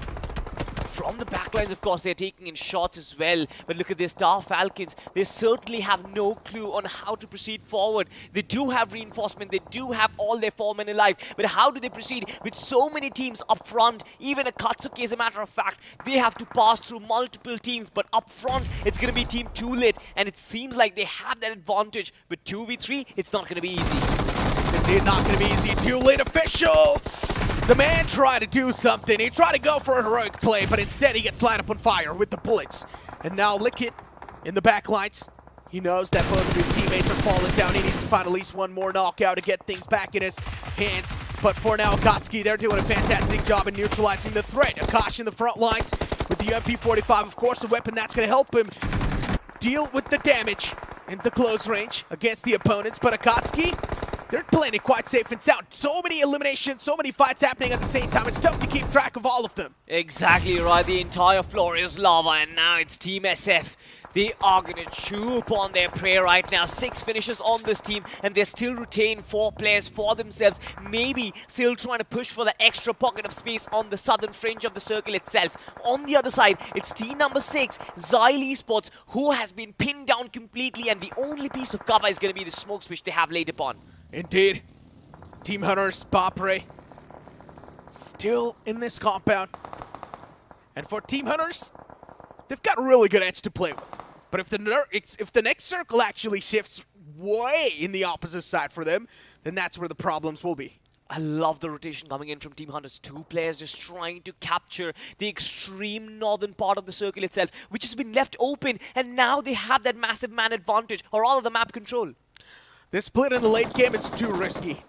From the backlines, of course, they're taking in shots as well. But look at this, Star Falcons. They certainly have no clue on how to proceed forward. They do have reinforcement. They do have all their 4 men alive. But how do they proceed with so many teams up front? Even a Katsuki, as a matter of fact, they have to pass through multiple teams. But up front, it's going to be Team Too Late. And it seems like they have that advantage. But 2v3, it's not going to be easy. It's indeed not going to be easy. Too Late official! The man tried to do something. He tried to go for a heroic play, but instead he gets light up on fire with the bullets. And now Lickit in the back lines. He knows that both of his teammates are falling down. He needs to find at least one more knockout to get things back in his hands. But for now, Akatsuki, they're doing a fantastic job in neutralizing the threat. Akash in the front lines with the MP45, of course, a weapon that's going to help him deal with the damage in the close range against the opponents. But Akatsuki, they're playing it quite safe and sound. So many eliminations, so many fights happening at the same time. It's tough to keep track of all of them. Exactly right. The entire floor is lava, and now it's Team SF. They are going to chew upon their prey right now. 6 finishes on this team, and they still retain 4 players for themselves. Maybe still trying to push for the extra pocket of space on the southern fringe of the circle itself. On the other side, it's team number 6, Xyle Esports, who has been pinned down completely, and the only piece of cover is going to be the smokes which they have laid upon. Indeed. Team Hunters, Bapre, still in this compound. And for Team Hunters, they've got a really good edge to play with. But if the next circle actually shifts way in the opposite side for them, then that's where the problems will be. I love the rotation coming in from Team Hunters. 2 players just trying to capture the extreme northern part of the circle itself, which has been left open, and now they have that massive man advantage, or rather the map control. This split in the late game, it's too risky.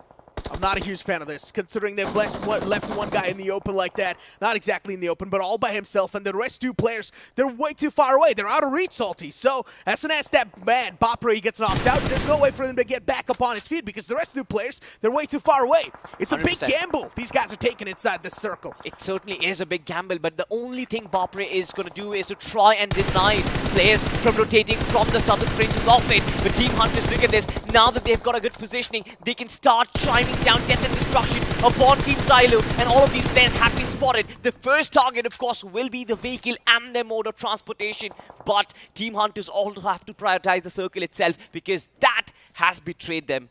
I'm not a huge fan of this, considering they've left one guy in the open like that. Not exactly in the open, but all by himself. And the rest 2 players, they're way too far away. They're out of reach, Salty. So, as soon as that man, Bapre, gets knocked out, there's no way for him to get back up on his feet because the rest 2 players, they're way too far away. It's a 100%. Big gamble these guys are taking inside this circle. It certainly is a big gamble, but the only thing Bapre is going to do is to try and deny players from rotating from the southern fringes off it. But Team Hunters, look at this. Now that they've got a good positioning, they can start chiming down death and destruction upon Team Xylo, and all of these players have been spotted. The first target, of course, will be the vehicle and their mode of transportation, but Team Hunters also have to prioritize the circle itself because that has betrayed them.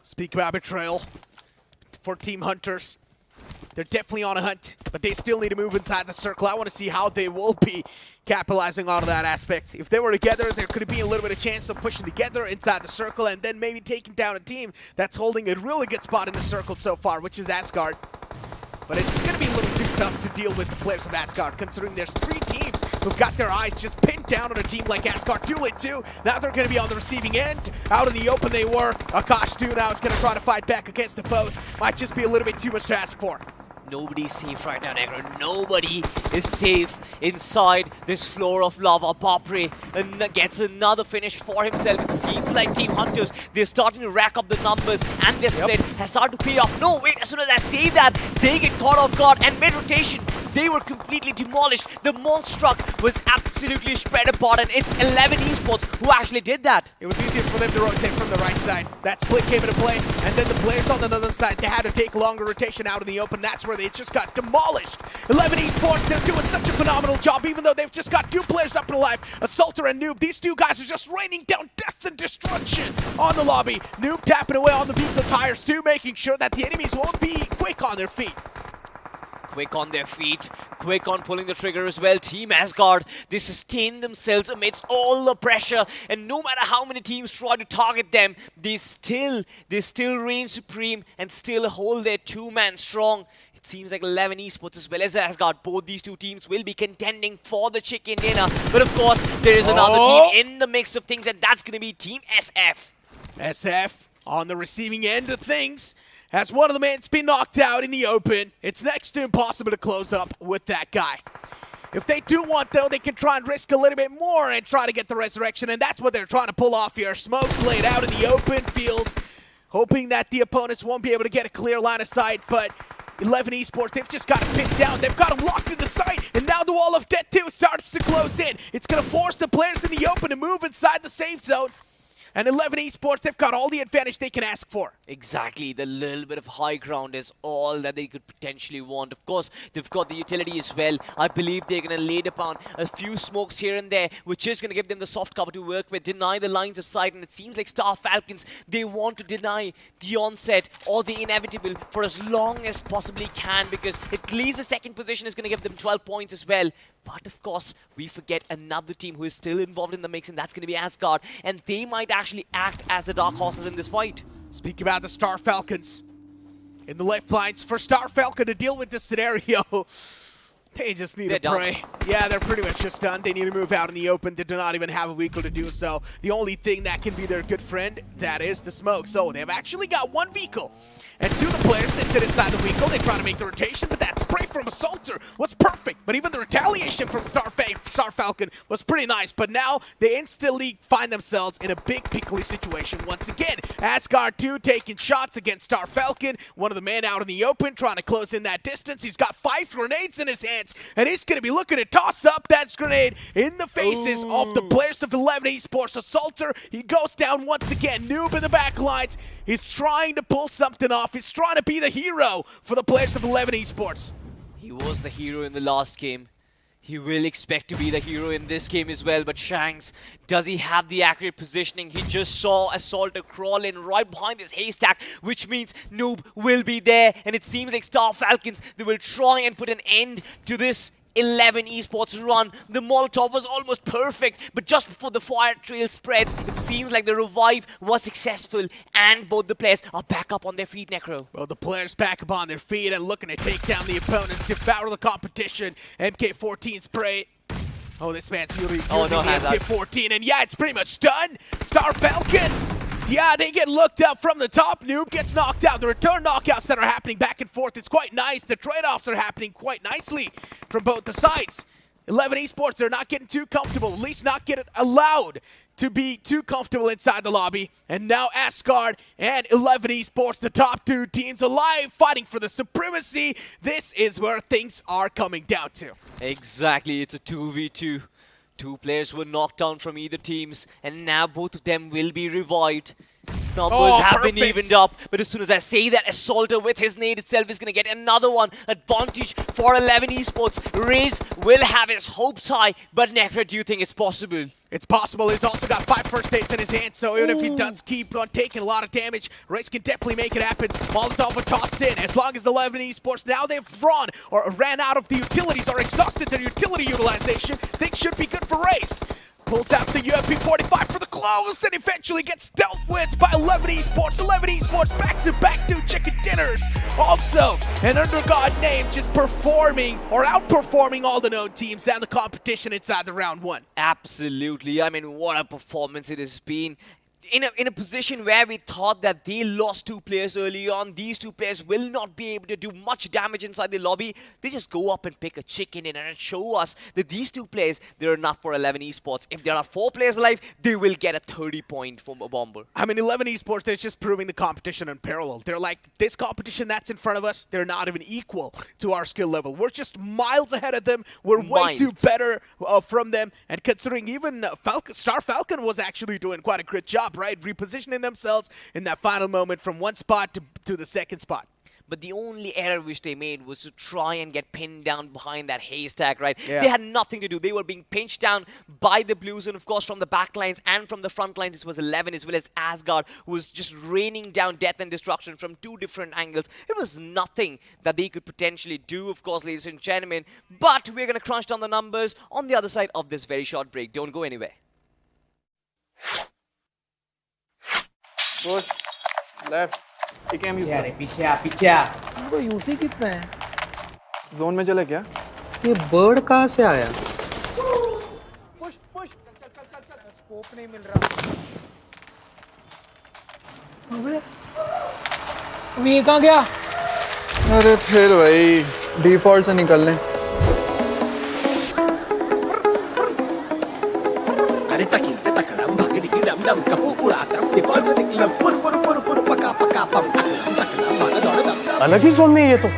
Speak about betrayal for Team Hunters. They're definitely on a hunt, but they still need to move inside the circle. I want to see how they will be capitalizing on that aspect. If they were together, there could be a little bit of chance of pushing together inside the circle and then maybe taking down a team that's holding a really good spot in the circle so far, which is Asgard. But it's going to be a little too tough to deal with the players of Asgard, considering there's 3 teams who've got their eyes just pinned down on a team like Asgard. Too Late too. Now they're going to be on the receiving end. Out in the open they were. Akash too now is going to try to fight back against the foes. Might just be a little bit too much to ask for. Nobody's safe right now, Negro. Nobody is safe inside this floor of lava. Bapre gets another finish for himself. It seems like Team Hunters, they're starting to rack up the numbers, and their split has started to pay off. No, wait, as soon as I say that, they get caught off guard, and mid-rotation, they were completely demolished. The Monstruck was absolutely spread apart, and it's 11 Esports who actually did that. It was easier for them to rotate from the right side. That split came into play, and then the players on the other side, they had to take longer rotation out in the open. That's where they just got demolished. 11 Esports, they're doing such a phenomenal job, even though they've just got 2 players up and alive, Assaulter and Noob. These 2 guys are just raining down death and destruction on the lobby. Noob tapping away on the vehicle tires too, making sure that the enemies won't be quick on their feet. Quick on their feet, quick on pulling the trigger as well. Team Asgard, they sustain themselves amidst all the pressure, and no matter how many teams try to target them, they still reign supreme and still hold their 2-man strong. It seems like 11 Esports as well as Asgard, both these 2 teams will be contending for the chicken dinner. But of course, there is another team in the mix of things, and that's going to be Team SF. SF on the receiving end of things. As one of the men's been knocked out in the open, it's next to impossible to close up with that guy. If they do want, though, they can try and risk a little bit more and try to get the resurrection, and that's what they're trying to pull off here. Smokes laid out in the open field, hoping that the opponents won't be able to get a clear line of sight, but 11 Esports, they've just got it pinned down. They've got them locked in the sight, and now the wall of death, too, starts to close in. It's going to force the players in the open to move inside the safe zone. And 11 Esports, they've got all the advantage they can ask for. Exactly, the little bit of high ground is all that they could potentially want. Of course, they've got the utility as well. I believe they're going to lay upon a few smokes here and there, which is going to give them the soft cover to work with, deny the lines of sight, and it seems like Star Falcons, they want to deny the onset or the inevitable for as long as possibly can, because at least the second position is going to give them 12 points as well. But of course, we forget another team who is still involved in the mix, and that's going to be Asgard, and they might actually act as the dark horses in this fight. Speaking about the Star Falcons, in the left lines, for Star Falcon to deal with this scenario, they just need to pray. Yeah, they're pretty much just done. They need to move out in the open. They do not even have a vehicle to do so. The only thing that can be their good friend, that is the smoke. So they've actually got one vehicle. And two of the players, they sit inside the vehicle. They try to make the rotation, but that spray from Assaulter was perfect. But even the retaliation from Star Falcon was pretty nice. But now they instantly find themselves in a big pickly situation once again. Asgard 2 taking shots against Star Falcon. One of the men out in the open trying to close in that distance. He's got 5 grenades in his hands, and he's going to be looking to toss up that grenade in the faces of the players of 11 Esports. Assaulter, he goes down once again. Noob in the back lines. He's trying to pull something off. He's trying to be the hero for the players of 11 Esports. He was the hero in the last game. He will expect to be the hero in this game as well, but Shanks, does he have the accurate positioning? He just saw Assaulter crawl in right behind this haystack, which means Noob will be there, and it seems like Star Falcons, they will try and put an end to this 11 Esports run. The Molotov was almost perfect, but just before the fire trail spreads, it seems like the revive was successful, and both the players are back up on their feet, Necro. Well, the players back up on their feet and looking to take down the opponents, devour the competition. MK14 spray. Oh, this man's using the MK14, and yeah, it's pretty much done. Star Falcon. Yeah, they get looked up from the top. Noob gets knocked out. The return knockouts that are happening back and forth, it's quite nice. The trade-offs are happening quite nicely from both the sides. 11 Esports, they're not getting too comfortable, at least not getting allowed to be too comfortable inside the lobby. And now Asgard and 11 Esports, the top two teams alive, fighting for the supremacy. This is where things are coming down to. Exactly, it's a 2v2. 2 players were knocked down from either teams, and now both of them will be revived. Numbers have been evened up, but as soon as I say that, Assaulter with his nade itself is going to get another one. Advantage for 11 Esports. Riz will have his hopes high, but Necro, do you think it's possible? It's possible. He's also got 5 first aids in his hand, so even if he does keep on taking a lot of damage, Riz can definitely make it happen. Molotov was tossed in. As long as 11 Esports, now they've ran out of the utilities or exhausted their utility utilization, things should be good for Riz. Pulls out the UMP-45 for the close and eventually gets dealt with by 11 Esports. 11 Esports back-to-back 2 chicken dinners. Also, an under-god name just performing or outperforming all the known teams and the competition inside the round 1. Absolutely. I mean, what a performance it has been. In a position where we thought that they lost 2 players early on, these 2 players will not be able to do much damage inside the lobby. They just go up and pick a chicken in and show us that these 2 players, they're enough for 11 Esports. If there are 4 players alive, they will get a 30 point from a bomber. I mean, 11 Esports, they're just proving the competition unparalleled. They're like, this competition that's in front of us, they're not even equal to our skill level. We're just miles ahead of them. We're way too better from them. And considering even Star Falcon was actually doing quite a great job, right? Repositioning themselves in that final moment from one spot to the second spot. But the only error which they made was to try and get pinned down behind that haystack, right? Yeah. They had nothing to do. They were being pinched down by the Blues, and of course from the back lines and from the front lines, this was 11 as well as Asgard, who was just raining down death and destruction from 2 different angles. It was nothing that they could potentially do, of course, ladies and gentlemen. But we're going to crunch down the numbers on the other side of this very short break. Don't go anywhere. Push, left, AKM पीछे आ वो UC कितना है zone में चले क्या ये bird कहाँ से आया पुश पुश चल स्कोप नहीं मिल रहा अबे ये कहाँ गया अरे फिर भाई डिफॉल्ट से निकल लें अरे तकिल ते तकड़म भगड़ी की डम डम कपू उड़ातम डिफॉल्ट से निकलम पुर पुर पुर पुर पका पका पम तकड़म तकड़म भागा दौड़ दम अलग ही जोन में ये तो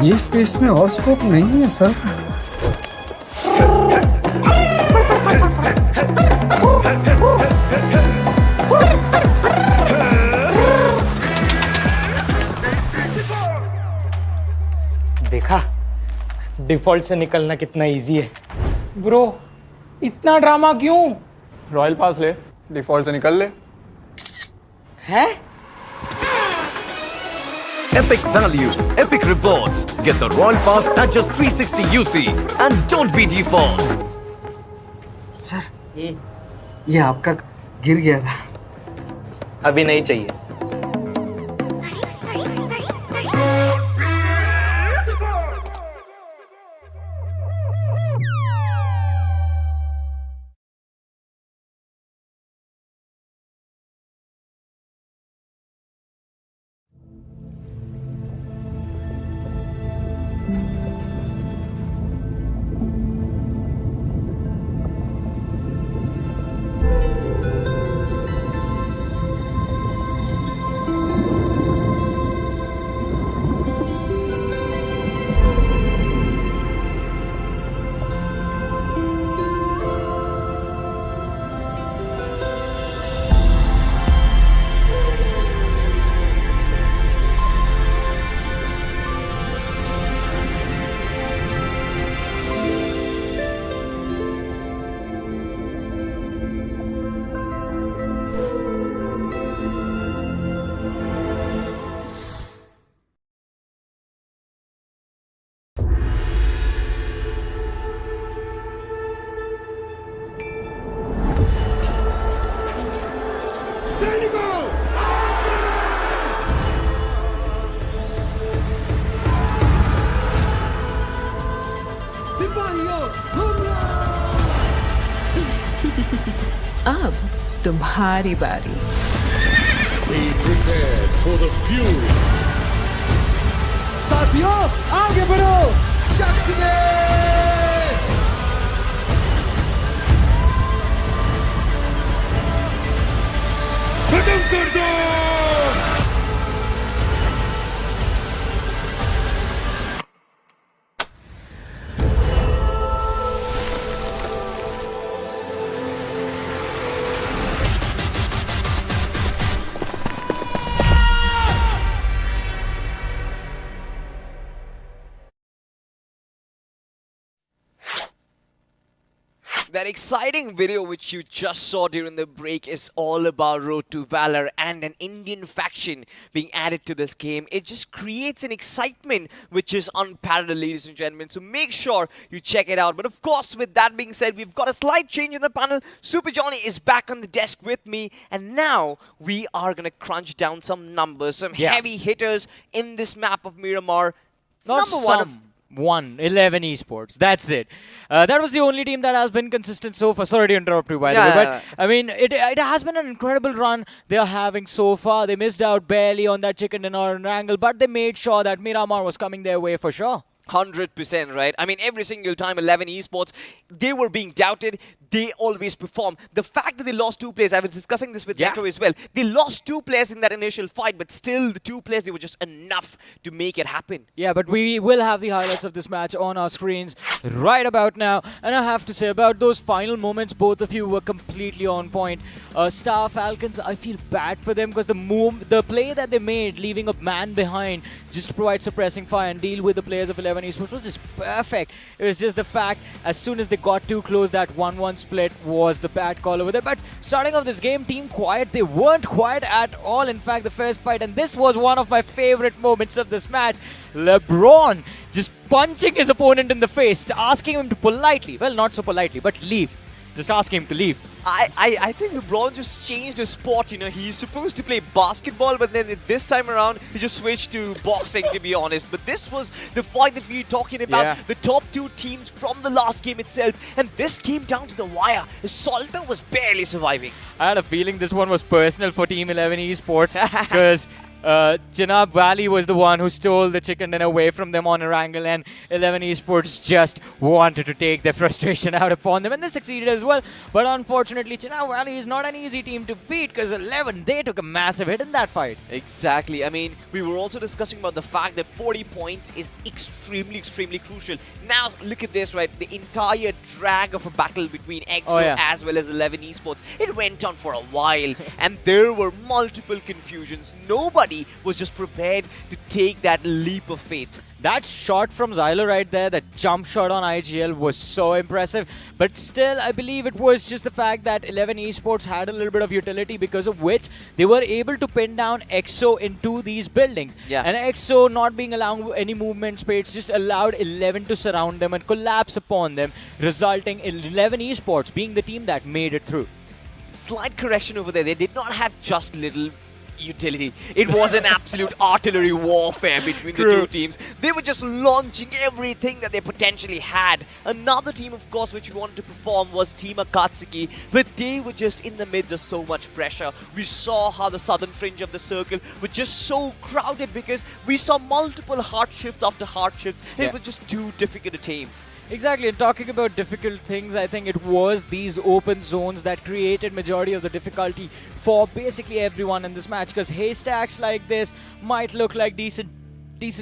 ये स्पेस में और स्कोप नहीं है सर डिफॉल्ट से निकलना कितना इजी है। ब्रो इतना ड्रामा क्यों? रॉयल पास ले, डिफॉल्ट से निकल ले। हैं? Epic value, epic rewards. Get the Royal Pass at just 360 UC and don't be default. Sir ये आपका गिर गया था। अभी नहीं चाहिए। अब तुम्हारी बारी। Be prepared for the fury. साथियों आगे बढ़ो, चक दे। खत्म कर दो। That exciting video which you just saw during the break is all about Road to Valor and an Indian faction being added to this game. It just creates an excitement which is unparalleled, ladies and gentlemen. So make sure you check it out. But of course, with that being said, we've got a slight change in the panel. Super Johnny is back on the desk with me. And now we are going to crunch down some numbers, some heavy hitters in this map of Miramar. Not some. 11 Esports. That's it. That was the only team that has been consistent so far. Sorry to interrupt you, by the way. But, I mean, it has been an incredible run they are having so far. They missed out barely on that chicken dinner and Erangel, but they made sure that Miramar was coming their way for sure. 100%, right? I mean, every single time 11 Esports, they were being doubted. They always perform. The fact that they lost 2 players, I was discussing this with Retro as well. They lost 2 players in that initial fight, but still the 2 players, they were just enough to make it happen. Yeah, but we will have the highlights of this match on our screens right about now. And I have to say, about those final moments, both of you were completely on point. Star Falcons, I feel bad for them because the play that they made, leaving a man behind just to provide suppressing fire and deal with the players of 11 Esports was just perfect. It was just the fact, as soon as they got too close, that 1-1 split was the bad call over there. But starting off this game, Team Quiet, they weren't quiet at all. In fact, the first fight, and this was one of my favorite moments of this match, LeBron just punching his opponent in the face, asking him to politely, well, not so politely, but leave. Just ask him to leave. I think LeBron just changed his sport. You know, he's supposed to play basketball, but then this time around, he just switched to boxing, to be honest. But this was the fight that we were talking about. The top 2 teams from the last game itself. And this came down to the wire. Salter was barely surviving. I had a feeling this one was personal for Team 11 Esports because Janab Valley was the one who stole the chicken dinner away from them on Erangel, and 11 Esports just wanted to take their frustration out upon them, and they succeeded as well. But unfortunately, Janab Valley is not an easy team to beat because 11, they took a massive hit in that fight. Exactly. I mean, we were also discussing about the fact that 40 points is extremely, extremely crucial. Now, look at this, right? The entire drag of a battle between EXO as well as 11 Esports, it went on for a while, and there were multiple confusions. Nobody was just prepared to take that leap of faith. That shot from Xylo right there, that jump shot on IGL was so impressive. But still, I believe it was just the fact that 11 Esports had a little bit of utility, because of which they were able to pin down EXO into these buildings. Yeah. And EXO not being allowed any movement space just allowed 11 to surround them and collapse upon them, resulting in 11 Esports being the team that made it through. Slight correction over there. They did not have just little utility. It was an absolute artillery warfare between the two teams. They were just launching everything that they potentially had. Another team, of course, which we wanted to perform was Team Akatsuki, but they were just in the midst of so much pressure. We saw how the southern fringe of the circle was just so crowded, because we saw multiple hard shifts after hard shifts. It was just too difficult to tame. Exactly, and talking about difficult things, I think it was these open zones that created majority of the difficulty for basically everyone in this match, because haystacks like this might look like decent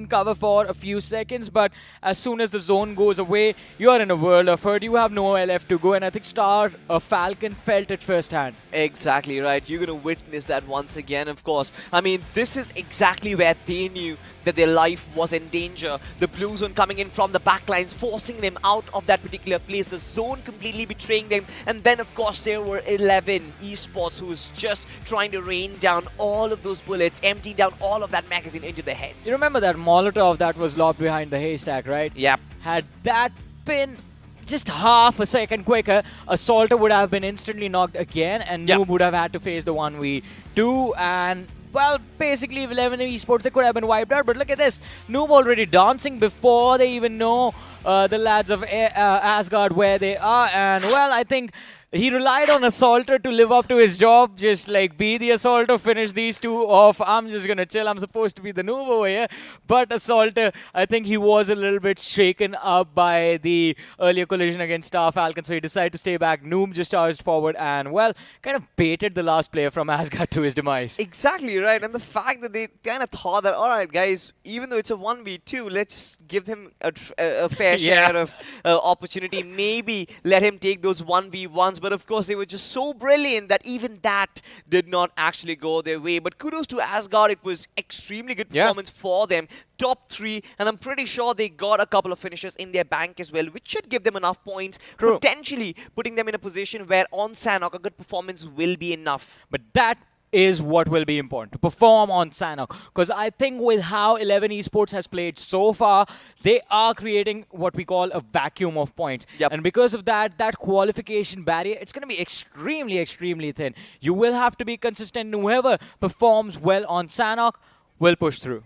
cover for a few seconds, but as soon as the zone goes away, you're in a world of hurt. You have nowhere left to go, and I think Star Falcon felt it firsthand. Exactly right. You're going to witness that once again, of course. I mean, this is exactly where they knew that their life was in danger. The blue zone coming in from the backlines, forcing them out of that particular place. The zone completely betraying them. And then, of course, there were 11 Esports who was just trying to rain down all of those bullets, emptying down all of that magazine into their heads. You remember that Molotov that was lobbed behind the haystack, right? Yep. Had that been just half a second quicker, Assaulter would have been instantly knocked again, and Noob would have had to face the 1v2, and well, basically 11 Esports, they could have been wiped out. But look at this, Noob already dancing before they even know the lads of Asgard where they are. And well, I think he relied on Assaulter to live up to his job, just like be the Assaulter, finish these two off. I'm just gonna chill, I'm supposed to be the noob over here. But Assaulter, I think he was a little bit shaken up by the earlier collision against Star Falcon, so he decided to stay back. Noob just charged forward and, well, kind of baited the last player from Asgard to his demise. Exactly right, and the fact that they kind of thought that, alright guys, even though it's a 1v2, let's just give him a fair share of opportunity. Maybe let him take those 1v1s. But of course, they were just so brilliant that even that did not actually go their way. But kudos to Asgard. It was extremely good performance for them. Top 3, and I'm pretty sure they got a couple of finishes in their bank as well, which should give them enough points, potentially putting them in a position where on Sanhok, a good performance will be enough. But that is what will be important, to perform on Sanhok. Because I think with how 11 Esports has played so far, they are creating what we call a vacuum of points. And because of that, that qualification barrier, it's going to be extremely, extremely thin. You will have to be consistent. Whoever performs well on Sanhok will push through.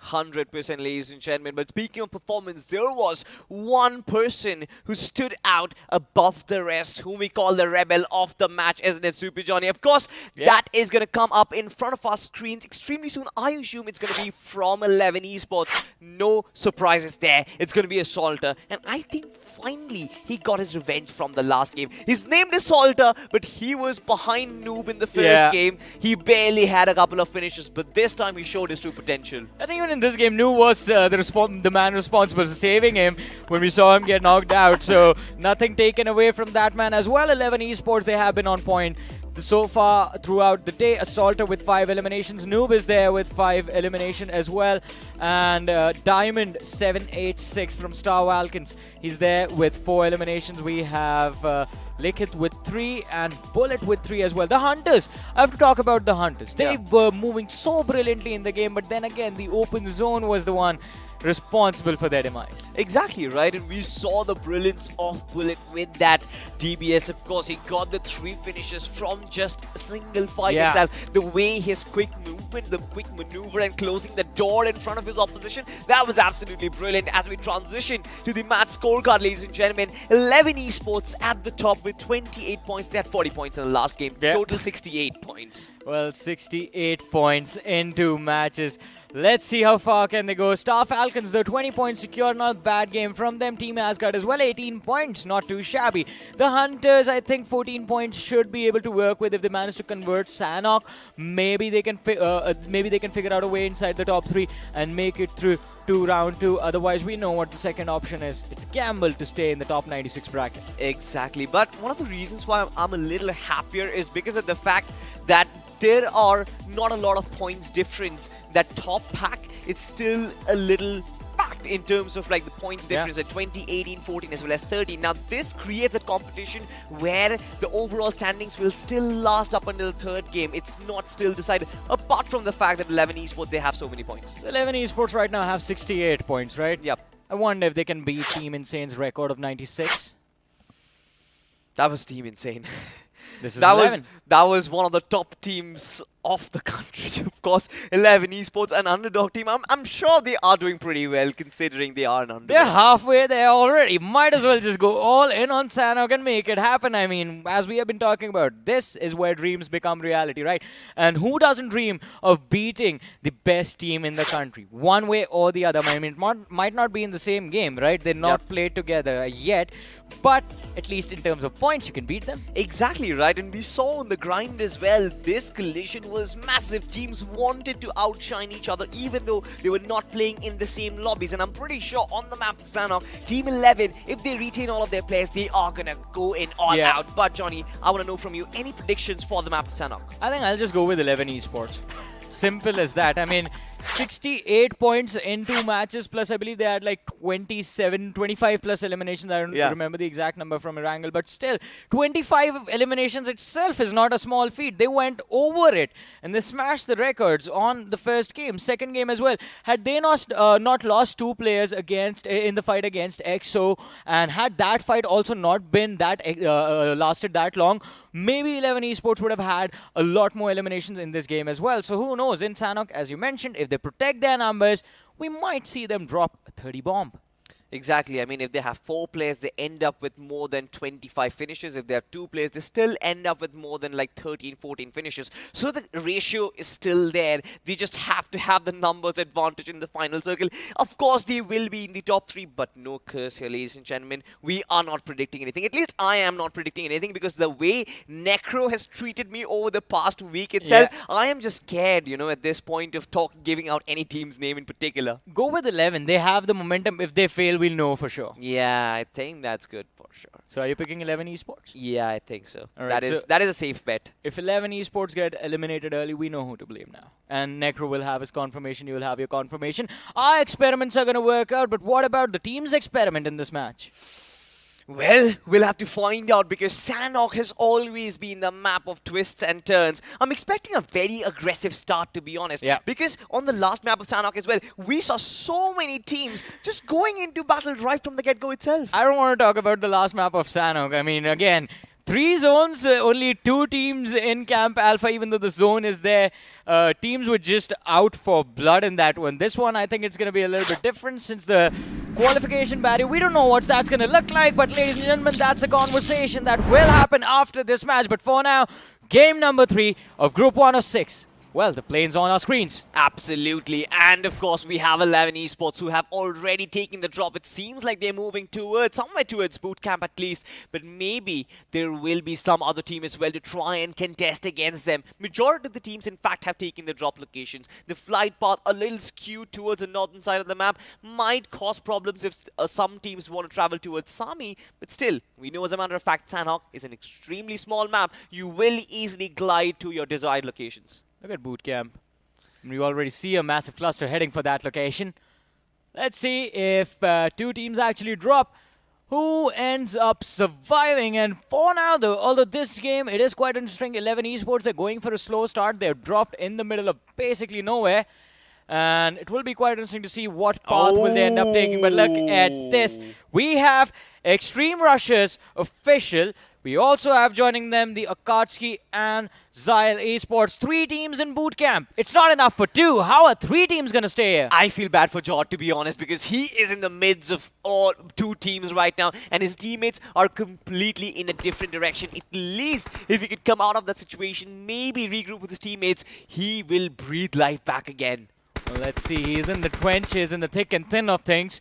100%, ladies and gentlemen. But speaking of performance, there was one person who stood out above the rest, whom we call the rebel of the match, isn't it, Super Johnny? Of course, that is going to come up in front of our screens extremely soon. I assume it's going to be from 11 Esports. No surprises there. It's going to be Assaulter. And I think finally he got his revenge from the last game. He's named Assaulter, but he was behind Noob in the first game. He barely had a couple of finishes, but this time he showed his true potential. I think even in this game, Noob was the man responsible for saving him when we saw him get knocked out. So nothing taken away from that man as well. 11 Esports, they have been on point so far throughout the day. Assaulter with 5 eliminations. Noob is there with 5 elimination as well. And Diamond 786 from Star Falcons, he's there with 4 eliminations. We have Likith with 3 and Bullet with 3 as well. The Hunters, I have to talk about the Hunters. They were moving so brilliantly in the game, but then again, the open zone was the one responsible for their demise. Exactly right, and we saw the brilliance of Bullet with that DBS. Of course, he got the 3 finishes from just a single fight itself. The way his quick movement, the quick maneuver and closing the door in front of his opposition, that was absolutely brilliant. As we transition to the match scorecard, ladies and gentlemen, 11 Esports at the top with 28 points. They had 40 points in the last game. Total 68 points. Well, 68 points in 2 matches. Let's see how far can they go. Star Falcons, though, 20 points secure, not a bad game from them. Team Asgard as well, 18 points, not too shabby. The Hunters, I think 14 points should be able to work with if they manage to convert Sanhok. Maybe they can figure out a way inside the top 3 and make it through to round 2. Otherwise, we know what the second option is. It's gamble to stay in the top 96 bracket. Exactly. But one of the reasons why I'm a little happier is because of the fact that there are not a lot of points difference. That top pack, it's still a little stacked in terms of like the points difference at 20, 18, 14 as well as 13. Now this creates a competition where the overall standings will still last up until the third game. It's not still decided, apart from the fact that 11 Esports, they have so many points. 11 Esports right now have 68 points, right? Yep. I wonder if they can beat Team Insane's record of 96. That was Team Insane. This is that 11. that was one of the top teams of the country. Of course, 11 Esports, an underdog team. I'm sure they are doing pretty well considering they are an underdog. They're halfway there already. Might as well just go all in on Sanhok and make it happen. I mean, as we have been talking about, this is where dreams become reality, right? And who doesn't dream of beating the best team in the country? One way or the other. I mean, it might not be in the same game, right? They're not played together yet. But at least in terms of points, you can beat them. Exactly right, and we saw on the grind as well, this collision was massive. Teams wanted to outshine each other even though they were not playing in the same lobbies. And I'm pretty sure on the map of Sanhok, Team 11, if they retain all of their players, they are going to go in all out. But Johnny, I want to know from you, any predictions for the map of Sanhok? I think I'll just go with 11 Esports. Simple as that. I mean, 68 points in 2 matches, plus I believe they had like 25 plus eliminations. I don't remember the exact number from Erangel, but still, 25 eliminations itself is not a small feat. They went over it, and they smashed the records on the first game, second game as well. Had they not lost 2 players against in the fight against EXO, and had that fight also not been that lasted that long, maybe 11 Esports would have had a lot more eliminations in this game as well. So who knows? In Sanhok, as you mentioned, if they protect their numbers, we might see them drop a 30 bomb. Exactly. I mean, if they have 4 players, they end up with more than 25 finishes. If they have 2 players, they still end up with more than like 13, 14 finishes. So the ratio is still there. They just have to have the numbers advantage in the final circle. Of course, they will be in the top 3, but no curse here, ladies and gentlemen. We are not predicting anything. At least I am not predicting anything, because the way Necro has treated me over the past week itself, I am just scared, you know, at this point of giving out any team's name in particular. Go with 11. They have the momentum. If they fail, we'll know for sure. Yeah, I think that's good for sure. So are you picking 11 Esports? Yeah, I think so. All right, that is a safe bet. If 11 Esports get eliminated early, we know who to blame now. And Necro will have his confirmation, you will have your confirmation. Our experiments are going to work out, but what about the team's experiment in this match? Well, we'll have to find out, because Sanhok has always been the map of twists and turns. I'm expecting a very aggressive start, to be honest. Yeah. Because on the last map of Sanhok as well, we saw so many teams just going into battle right from the get-go itself. I don't want to talk about the last map of Sanhok. I mean, again, 3 zones, only 2 teams in Camp Alpha, even though the zone is there. Teams were just out for blood in that one. This one, I think it's going to be a little bit different, since the qualification barrier, we don't know what that's going to look like. But ladies and gentlemen, that's a conversation that will happen after this match. But for now, game number 3 of Group 1 of 6. Well, the plane's on our screens. Absolutely. And of course, we have 11 Esports who have already taken the drop. It seems like they're moving somewhere towards boot camp at least. But maybe there will be some other team as well to try and contest against them. Majority of the teams, in fact, have taken the drop locations. The flight path a little skewed towards the northern side of the map might cause problems if some teams want to travel towards Sami. But still, we know as a matter of fact, Sanhok is an extremely small map. You will easily glide to your desired locations. Look at boot camp. We already see a massive cluster heading for that location. Let's see if 2 teams actually drop. Who ends up surviving? And for now, though, although this game, it is quite interesting. 11 Esports are going for a slow start. They're dropped in the middle of basically nowhere. And it will be quite interesting to see what path will they end up taking. But look at this. We have Extreme Rushers official. We also have joining them the Akatsuki and Zyle Esports. 3 teams in boot camp. It's not enough for 2. How are 3 teams going to stay here? I feel bad for Jod, to be honest, because he is in the midst of all 2 teams right now, and his teammates are completely in a different direction. At least if he could come out of that situation, maybe regroup with his teammates, he will breathe life back again. Well, let's see. He's in the trenches, in the thick and thin of things.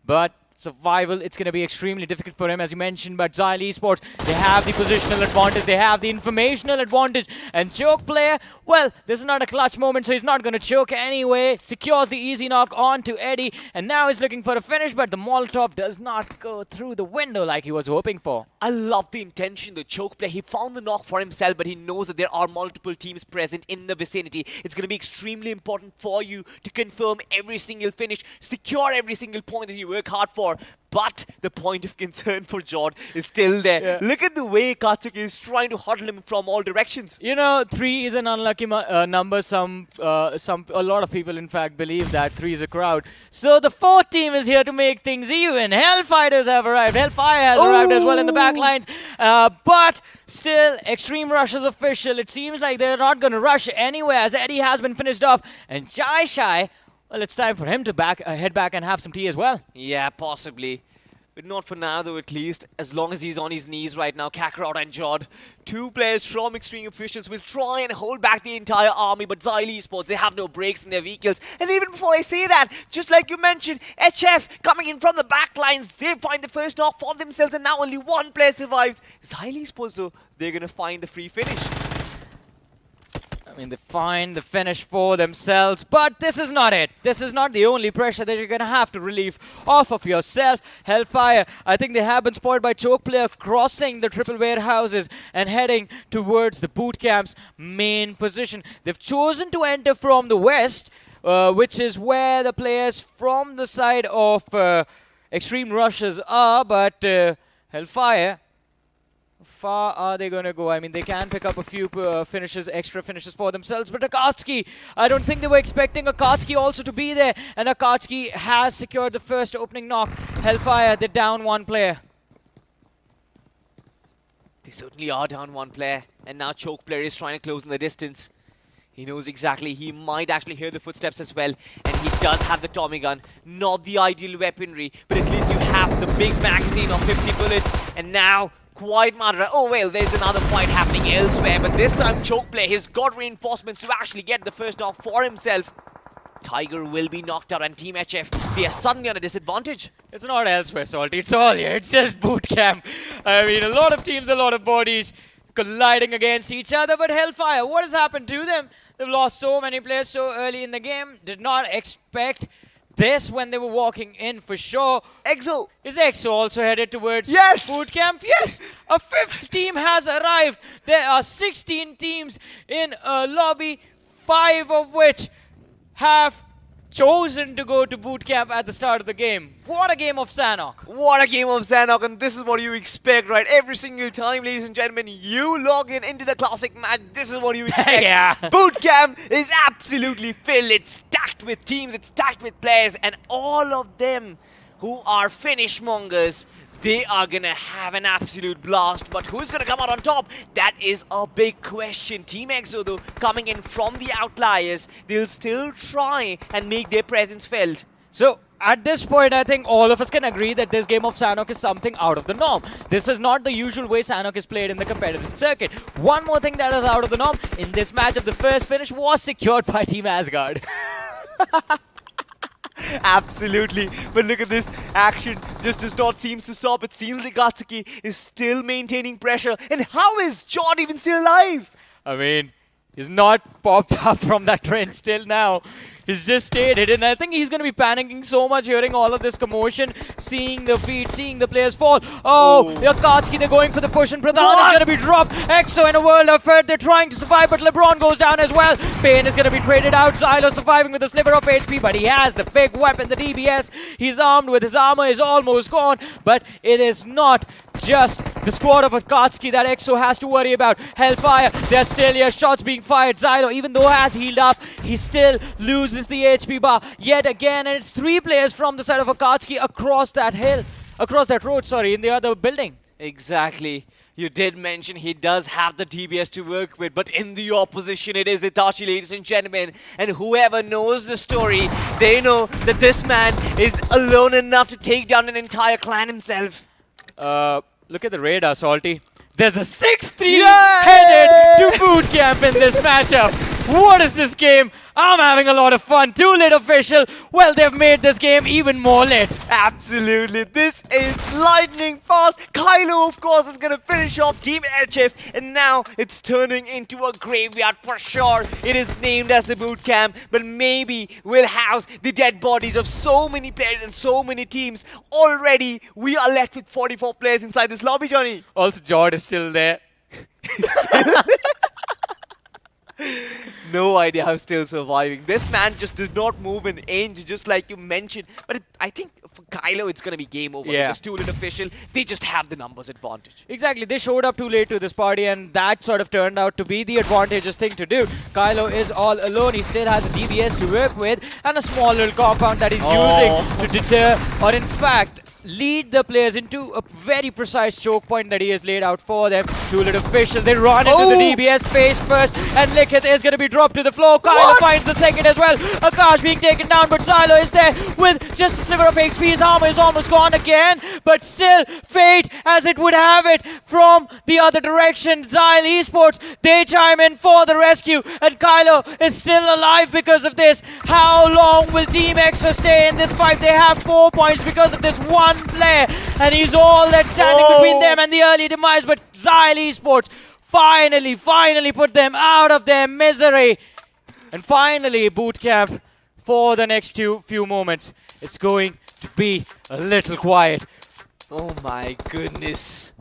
But survival, it's going to be extremely difficult for him, as you mentioned. But Xyle Esports, they have the positional advantage, they have the informational advantage. And choke player, well, this is not a clutch moment, so he's not going to choke anyway. Secures the easy knock onto Eddie, and now he's looking for a finish, but the Molotov does not go through the window like he was hoping for. I love the intention, the choke play. He found the knock for himself, but he knows that there are multiple teams present in the vicinity. It's going to be extremely important for you to confirm every single finish, secure every single point that you work hard for. But the point of concern for Jord is still there. Yeah. Look at the way Katsuki is trying to huddle him from all directions. You know, 3 is an unlucky number. A lot of people, in fact, believe that 3 is a crowd. So the 4th team is here to make things even. Hellfighters have arrived. Hellfire has arrived as well in the back lines. But still, Extreme Rush is official. It seems like they're not going to rush anywhere as Eddie has been finished off. And Shy, well, it's time for him to head back and have some tea as well. Yeah, possibly. But not for now, though, at least. As long as he's on his knees right now, Kakarot and Jord. 2 players from Extreme Officials will try and hold back the entire army, but Xyle Esports, they have no brakes in their vehicles. And even before I say that, just like you mentioned, HF coming in from the back lines, they find the first knock for themselves, and now only 1 player survives. Xyle Esports, though, they're going to find the free finish. I mean, they find the finish for themselves, but this is not it. This is not the only pressure that you're going to have to relieve off of yourself. Hellfire, I think they have been spotted by choke player crossing the triple warehouses and heading towards the boot camp's main position. They've chosen to enter from the west, which is where the players from the side of Extreme Rushes are, but Hellfire, far are they going to go? I mean, they can pick up a few extra finishes for themselves. But Akatsuki, I don't think they were expecting Akatsuki also to be there. And Akatsuki has secured the first opening knock. Hellfire, they're down 1 player. They certainly are down 1 player. And now choke player is trying to close in the distance. He knows exactly. He might actually hear the footsteps as well. And he does have the Tommy gun. Not the ideal weaponry, but at least you have the big magazine of 50 bullets. And now quite matter. Oh well, there's another fight happening elsewhere, but this time choke play, he's got reinforcements to actually get the first knock for himself. Tiger will be knocked out, and Team HF, they are suddenly on a disadvantage. It's not elsewhere, Salty. It's all here. It's just boot camp. I mean, a lot of teams, a lot of bodies colliding against each other, but Hellfire, what has happened to them? They've lost so many players so early in the game. Did not expect this when they were walking in for sure. EXO! Is EXO also headed towards boot camp? Yes! A 5th team has arrived. There are 16 teams in a lobby, 5 of which have chosen to go to boot camp at the start of the game. What a game of Sanhok. What a game of Sanhok, and this is what you expect, right? Every single time, ladies and gentlemen, you log in into the classic match, this is what you expect. Yeah. Boot camp is absolutely filled. It's stacked with teams, it's stacked with players, and all of them who are finish mongers, they are gonna have an absolute blast. But who's gonna come out on top? That is a big question. Team EXO, though, coming in from the outliers, they'll still try and make their presence felt. So, at this point, I think all of us can agree that this game of Sanhok is something out of the norm. This is not the usual way Sanhok is played in the competitive circuit. One more thing that is out of the norm, in this matchup, the first finish was secured by Team Asgard. Absolutely, but look at this action, just does not seem to stop. It seems like Katsuki is still maintaining pressure. And how is Jord even still alive? I mean, he's not popped up from that trench till now. He's just stayed hidden. I think he's going to be panicking so much hearing all of this commotion, seeing the feet, seeing the players fall. Oh, Akatsuki, they're going for the push, and Pradhan is going to be dropped. EXO in a world of hurt, they're trying to survive, but LeBron goes down as well. Pain is going to be traded out. Xylo surviving with a sliver of HP, but he has the big weapon, the DBS. He's armed with his armor, is almost gone, but it is not just the squad of Akatsuki that EXO has to worry about. Hellfire, there's still here, shots being fired. Xylo, even though has healed up, he still loses the HP bar yet again, and it's 3 players from the side of Akatsuki across that road, in the other building. Exactly. You did mention he does have the DBS to work with, but in the opposition it is Itachi, ladies and gentlemen. And whoever knows the story, they know that this man is alone enough to take down an entire clan himself. Look at the radar, Salty. There's a 6th team headed to boot camp in this matchup. What is this game? I'm having a lot of fun. Too lit official. Well, they've made this game even more lit. Absolutely. This is lightning fast. Kylo, of course, is going to finish off Team HF. And now it's turning into a graveyard for sure. It is named as a boot camp. But maybe we'll house the dead bodies of so many players and so many teams. Already, we are left with 44 players inside this lobby, Johnny. Also, Jord is still there. No idea how still surviving. This man just does not move an inch, just like you mentioned. But I think for Kylo, it's going to be game over. Yeah. Because too little official, they just have the numbers advantage. Exactly. They showed up too late to this party, and that sort of turned out to be the advantageous thing to do. Kylo is all alone. He still has a DBS to work with and a small little compound that he's using to deter, or in fact, lead the players into a very precise choke point that he has laid out for them. Too little official. They run into the DBS face first, and Likith is going to be dropped to the floor. Kylo finds the second as well. Akash being taken down, but Xylo is there with just a sliver of HP. His armor is almost gone again, but still, fate as it would have it from the other direction. Xyle Esports, they chime in for the rescue, and Kylo is still alive because of this. How long will Team Extra stay in this fight? They have 4 points because of this one player, and he's all that's standing between them and the early demise. But Xyle Esports finally put them out of their misery, and finally boot camp for the next few moments. It's going to be a little quiet. Oh my goodness.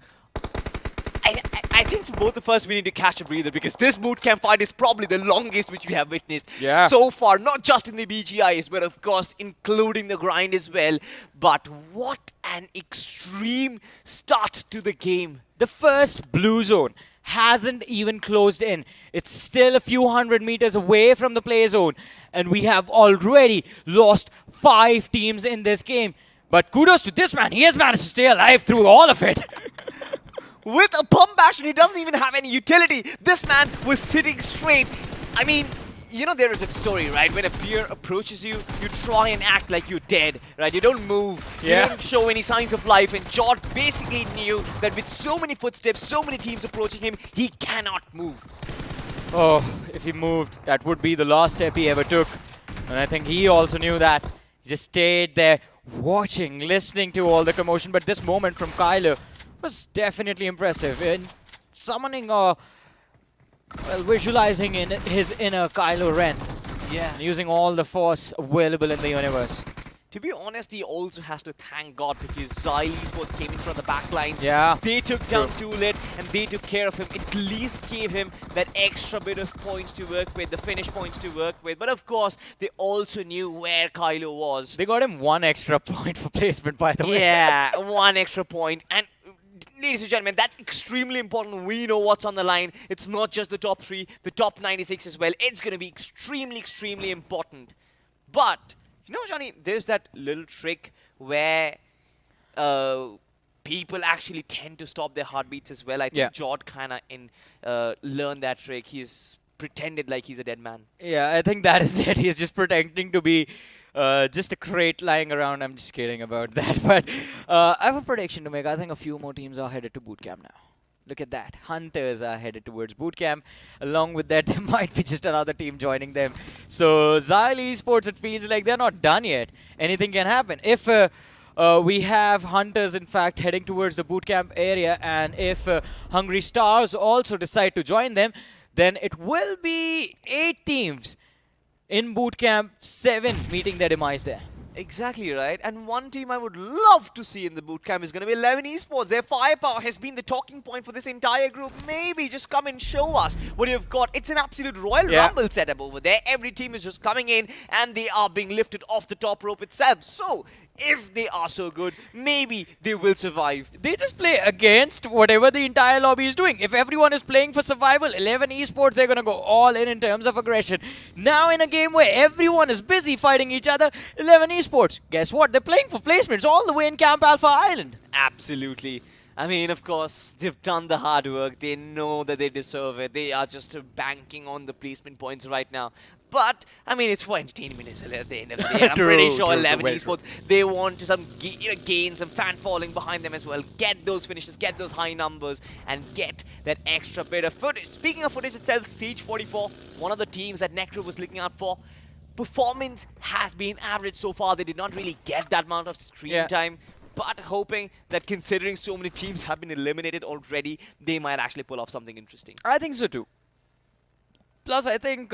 I think for both of us, we need to catch a breather, because this bootcamp fight is probably the longest which we have witnessed so far. Not just in the BGIS, but of course including the grind as well. But what an extreme start to the game. The first blue zone hasn't even closed in. It's still a few hundred meters away from the play zone, and we have already lost 5 teams in this game. But kudos to this man. He has managed to stay alive through all of it. With a pump action, he doesn't even have any utility. This man was sitting straight. I mean, you know, there is a story, right? When a peer approaches you, you try and act like you're dead, right? You don't move. You don't show any signs of life. And Jord basically knew that with so many footsteps, so many teams approaching him, he cannot move. Oh, if he moved, that would be the last step he ever took. And I think he also knew that. He just stayed there, watching, listening to all the commotion. But this moment from Kylo was definitely impressive in summoning or visualizing in his inner Kylo Ren. Yeah. And using all the force available in the universe. To be honest, he also has to thank God, because Xyle Esports came in from the back lines. Yeah. They took down Toolit and they took care of him. At least gave him that extra bit of points to work with, the finish points to work with. But of course, they also knew where Kylo was. They got him 1 extra point for placement, by the way. Yeah, 1 extra point. And ladies and gentlemen, that's extremely important. We know what's on the line. It's not just the top 3, the top 96 as well. It's going to be extremely important. But you know, Johnny, there's that little trick where people actually tend to stop their heartbeats as well. I think Jord kind of learned that trick. He's pretended like he's a dead man. Yeah, I think that is it. He's just pretending to be just a crate lying around. I'm just kidding about that. But I have a prediction to make. I think a few more teams are headed to bootcamp now. Look at that. Hunters are headed towards bootcamp. Along with that, there might be just another team joining them. So Xyle Esports, it feels like they're not done yet. Anything can happen. If we have Hunters, in fact, heading towards the bootcamp area, and if Hungry Stars also decide to join them, then it will be 8 teams in bootcamp, 7 meeting their demise there. Exactly right. And one team I would love to see in the bootcamp is going to be 11 Esports. Their firepower has been the talking point for this entire group. Maybe just come and show us what you've got. It's an absolute Royal Rumble setup over there. Every team is just coming in and they are being lifted off the top rope itself. So if they are so good, maybe they will survive. They just play against whatever the entire lobby is doing. If everyone is playing for survival, 11 Esports, they're going to go all in terms of aggression. Now in a game where everyone is busy fighting each other, 11 Esports, guess what? They're playing for placements all the way in Camp Alpha Island. Absolutely. I mean, of course, they've done the hard work. They know that they deserve it. They are just banking on the placement points right now. But, I mean, it's for entertainment at the end of the day. I'm pretty sure 11 Esports, they want some gain, some fan following behind them as well. Get those finishes, get those high numbers, and get that extra bit of footage. Speaking of footage itself, Siege 44, one of the teams that Necro was looking out for, performance has been average so far. They did not really get that amount of screen time. But hoping that considering so many teams have been eliminated already, they might actually pull off something interesting. I think so too. Plus, I think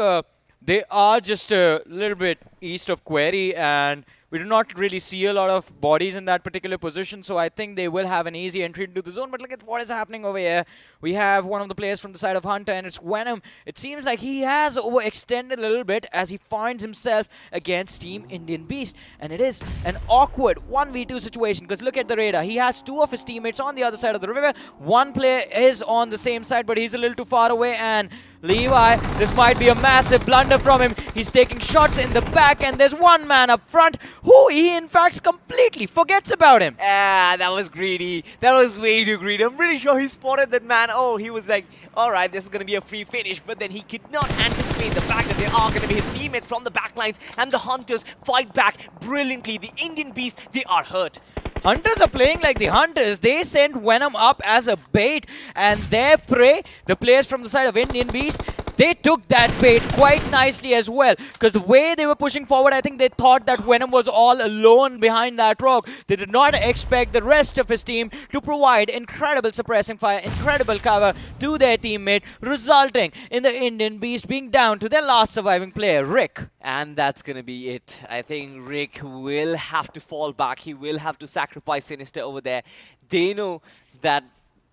they are just a little bit east of Query, and we do not really see a lot of bodies in that particular position, so I think they will have an easy entry into the zone. But look at what is happening over here. We have one of the players from the side of Hunter, and it's Venom. It seems like he has overextended a little bit as he finds himself against Team Indian Beast. And it is an awkward 1v2 situation, because look at the radar. He has two of his teammates on the other side of the river. One player is on the same side, but he's a little too far away, and Levi, this might be a massive blunder from him. He's taking shots in the back, and there's one man up front who he in fact completely forgets about him. Ah, that was greedy. That was way too greedy. I'm pretty sure he spotted that man. Oh, he was like, alright, this is going to be a free finish. But then he could not anticipate the fact that they are going to be his teammates from the backlines, and the Hunters fight back brilliantly. The Indian Beast, they are hurt. Hunters are playing like the Hunters. They sent Venom up as a bait, and their prey, the players from the side of Indian Beast, they took that bait quite nicely as well. Because the way they were pushing forward, I think they thought that Venom was all alone behind that rock. They did not expect the rest of his team to provide incredible suppressing fire, incredible cover to their teammate, resulting in the Indian Beast being down to their last surviving player, Rick. And that's going to be it. I think Rick will have to fall back. He will have to sacrifice Sinister over there. They know that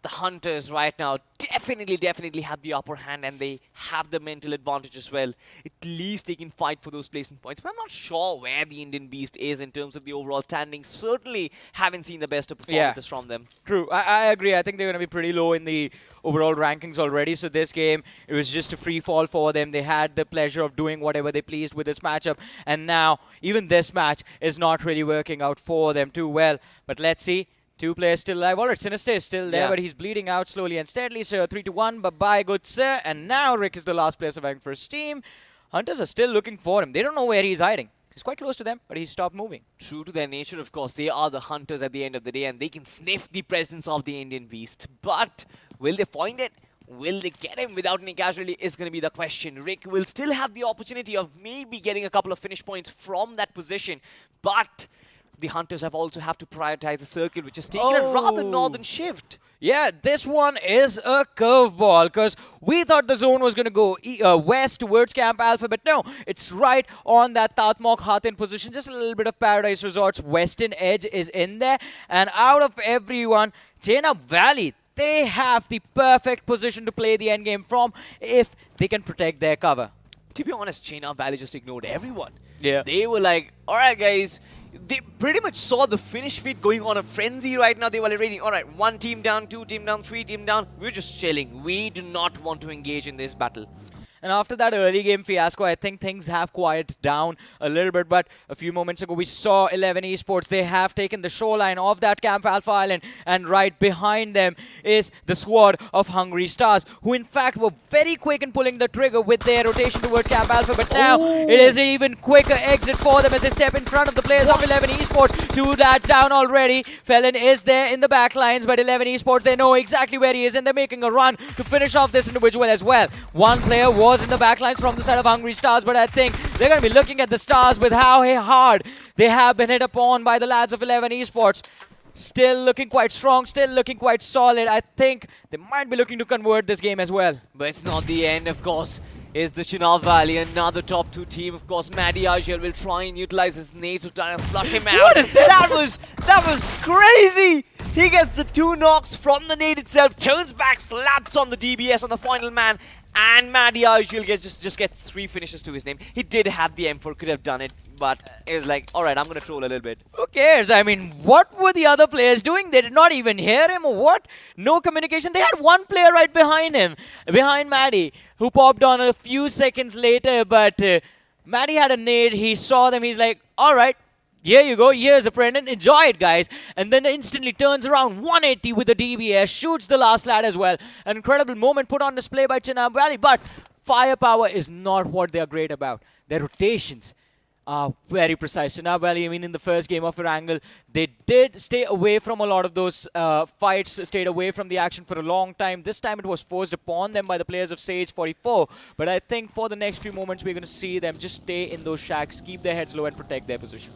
the Hunters right now definitely have the upper hand, and they have the mental advantage as well. At least they can fight for those placement points. But I'm not sure where the Indian Beast is in terms of the overall standings. Certainly haven't seen the best of performances from them. True. I agree. I think they're going to be pretty low in the overall rankings already. So this game, it was just a free fall for them. They had the pleasure of doing whatever they pleased with this matchup. And now, even this match is not really working out for them too well. But let's see. Two players still alive. Alright, Sinister is still there, but he's bleeding out slowly and steadily. So 3-1, bye-bye, good sir. And now Rick is the last player surviving for his team. Hunters are still looking for him. They don't know where he's hiding. He's quite close to them, but he's stopped moving. True to their nature, of course. They are the Hunters at the end of the day, and they can sniff the presence of the Indian Beast. But will they find it? Will they get him without any casualty is going to be the question. Rick will still have the opportunity of maybe getting a couple of finish points from that position, but the Hunters also have to prioritize the circle, which is taking a rather northern shift. Yeah, this one is a curveball, because we thought the zone was going to go west towards Camp Alpha, but no, it's right on that Tatmok Hatin position. Just a little bit of Paradise Resorts western edge is in there, and out of everyone, Chena Valley, they have the perfect position to play the endgame from if they can protect their cover. To be honest, Chena Valley just ignored everyone. Yeah. They were like, alright guys, they pretty much saw the finish feed going on a frenzy right now. They were already, alright, 1 team down, 2 team down, 3 team down. We're just chilling. We do not want to engage in this battle. And after that early game fiasco, I think things have quieted down a little bit. But a few moments ago, we saw 11 Esports. They have taken the shoreline of that Camp Alpha Island. And right behind them is the squad of Hungry Stars, who in fact were very quick in pulling the trigger with their rotation towards Camp Alpha. But now it is an even quicker exit for them as they step in front of the players of 11 Esports. 2 lads down already. Felon is there in the back lines, but 11 Esports, they know exactly where he is, and they're making a run to finish off this individual as well. One player was in the backlines from the side of Hungry Stars, but I think they're going to be looking at the Stars with how hard they have been hit upon by the lads of 11 Esports. Still looking quite strong, still looking quite solid. I think they might be looking to convert this game as well. But it's not the end, of course. Is the Chenab Valley, another top 2 team. Of course, Maddie Argel will try and utilize his nades to try and flush him out. What is this? That was crazy! He gets the 2 knocks from the nade itself, turns back, slaps on the DBS on the final man, and Maddie Argel just gets 3 finishes to his name. He did have the M4, could have done it, but it was like, alright, I'm going to troll a little bit. Who cares? I mean, what were the other players doing? They did not even hear him or what? No communication. They had one player right behind him, behind Maddie, who popped on a few seconds later, but Maddie had a nade. He saw them. He's like, alright, here you go. Here's a Brendan. Enjoy it, guys. And then instantly turns around 180 with the DBS, shoots the last lad as well. An incredible moment put on display by Chenab Valley, but firepower is not what they're great about. Their rotations are very precise. So now, I mean, in the first game of Erangel, they did stay away from a lot of those fights, stayed away from the action for a long time. This time it was forced upon them by the players of Sage 44. But I think for the next few moments, we're going to see them just stay in those shacks, keep their heads low and protect their position.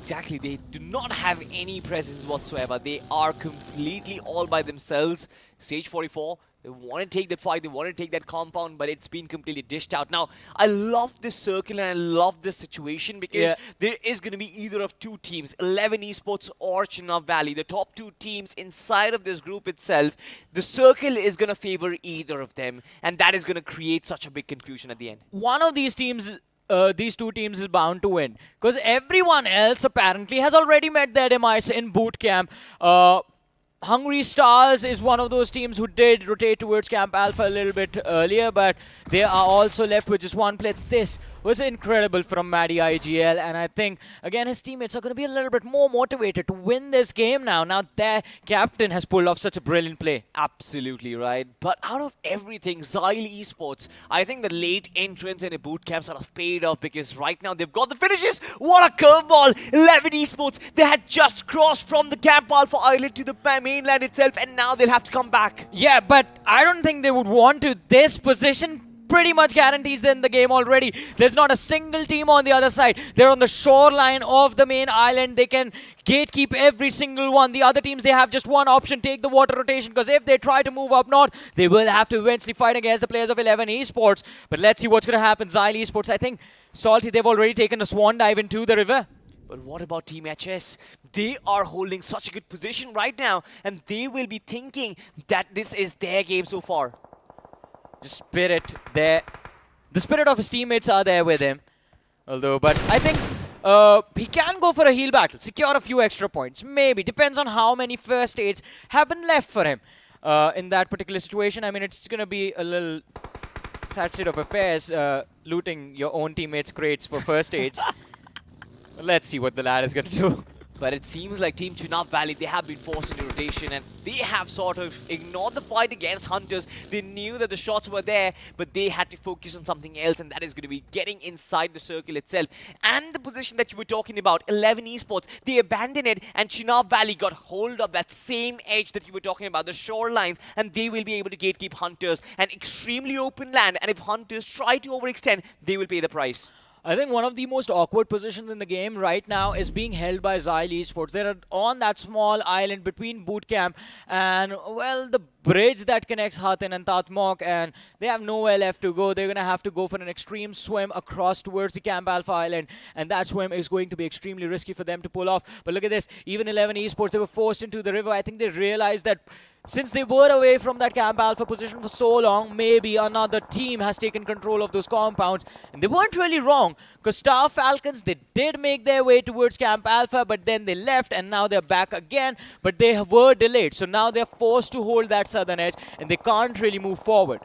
Exactly, they do not have any presence whatsoever. They are completely all by themselves. Sage 44, they want to take that fight, they want to take that compound, but it's been completely dished out. Now, I love this circle and I love this situation because there is going to be either of two teams, 11 Esports or Chenab Valley, the top two teams inside of this group itself. The circle is going to favor either of them, and that is going to create such a big confusion at the end. One of these teams, these two teams is bound to win because everyone else apparently has already met their demise in boot camp. Hungry Stars is one of those teams who did rotate towards Camp Alpha a little bit earlier, but they are also left with just one play. This was incredible from Maddie IGL, and I think, again, his teammates are going to be a little bit more motivated to win this game now. Now their captain has pulled off such a brilliant play. Absolutely right. But out of everything, Xyle Esports, I think the late entrance in a boot camp sort of paid off because right now they've got the finishes. What a curveball! 11 Esports, they had just crossed from the Camp Alpha Island to the mainland itself, and now they'll have to come back. Yeah, but I don't think they would want to. This position pretty much guarantees them the game already. There's not a single team on the other side. They're on the shoreline of the main island. They can gatekeep every single one. The other teams, they have just one option, take the water rotation, because if they try to move up north, they will have to eventually fight against the players of 11 Esports. But let's see what's going to happen. Xyle Esports, I think, Salty, they've already taken a swan dive into the river. But what about Team HS? They are holding such a good position right now, and they will be thinking that this is their game so far. The spirit of his teammates are there with him. But I think he can go for a heal battle, secure a few extra points. Maybe, depends on how many first aids have been left for him in that particular situation. I mean, it's going to be a little sad state of affairs, looting your own teammates' crates for first aids. Let's see what the lad is going to do. But it seems like Team Chenab Valley, they have been forced into rotation and they have sort of ignored the fight against Hunters. They knew that the shots were there, but they had to focus on something else, and that is going to be getting inside the circle itself. And the position that you were talking about, 11 Esports, they abandoned it, and Chenab Valley got hold of that same edge that you were talking about, the shorelines, and they will be able to gatekeep Hunters. An extremely open land, and if Hunters try to overextend, they will pay the price. I think one of the most awkward positions in the game right now is being held by Xyle Esports. They're on that small island between Bootcamp and, well, the bridge that connects Hatin and Tatmok, and they have nowhere left to go. They're going to have to go for an extreme swim across towards the Camp Alpha Island, and that swim is going to be extremely risky for them to pull off. But look at this. Even 11 Esports, they were forced into the river. I think they realized that since they were away from that Camp Alpha position for so long, maybe another team has taken control of those compounds. And they weren't really wrong, because Star Falcons, they did make their way towards Camp Alpha, but then they left, and now they're back again. But they were delayed, so now they're forced to hold that southern edge, and they can't really move forward.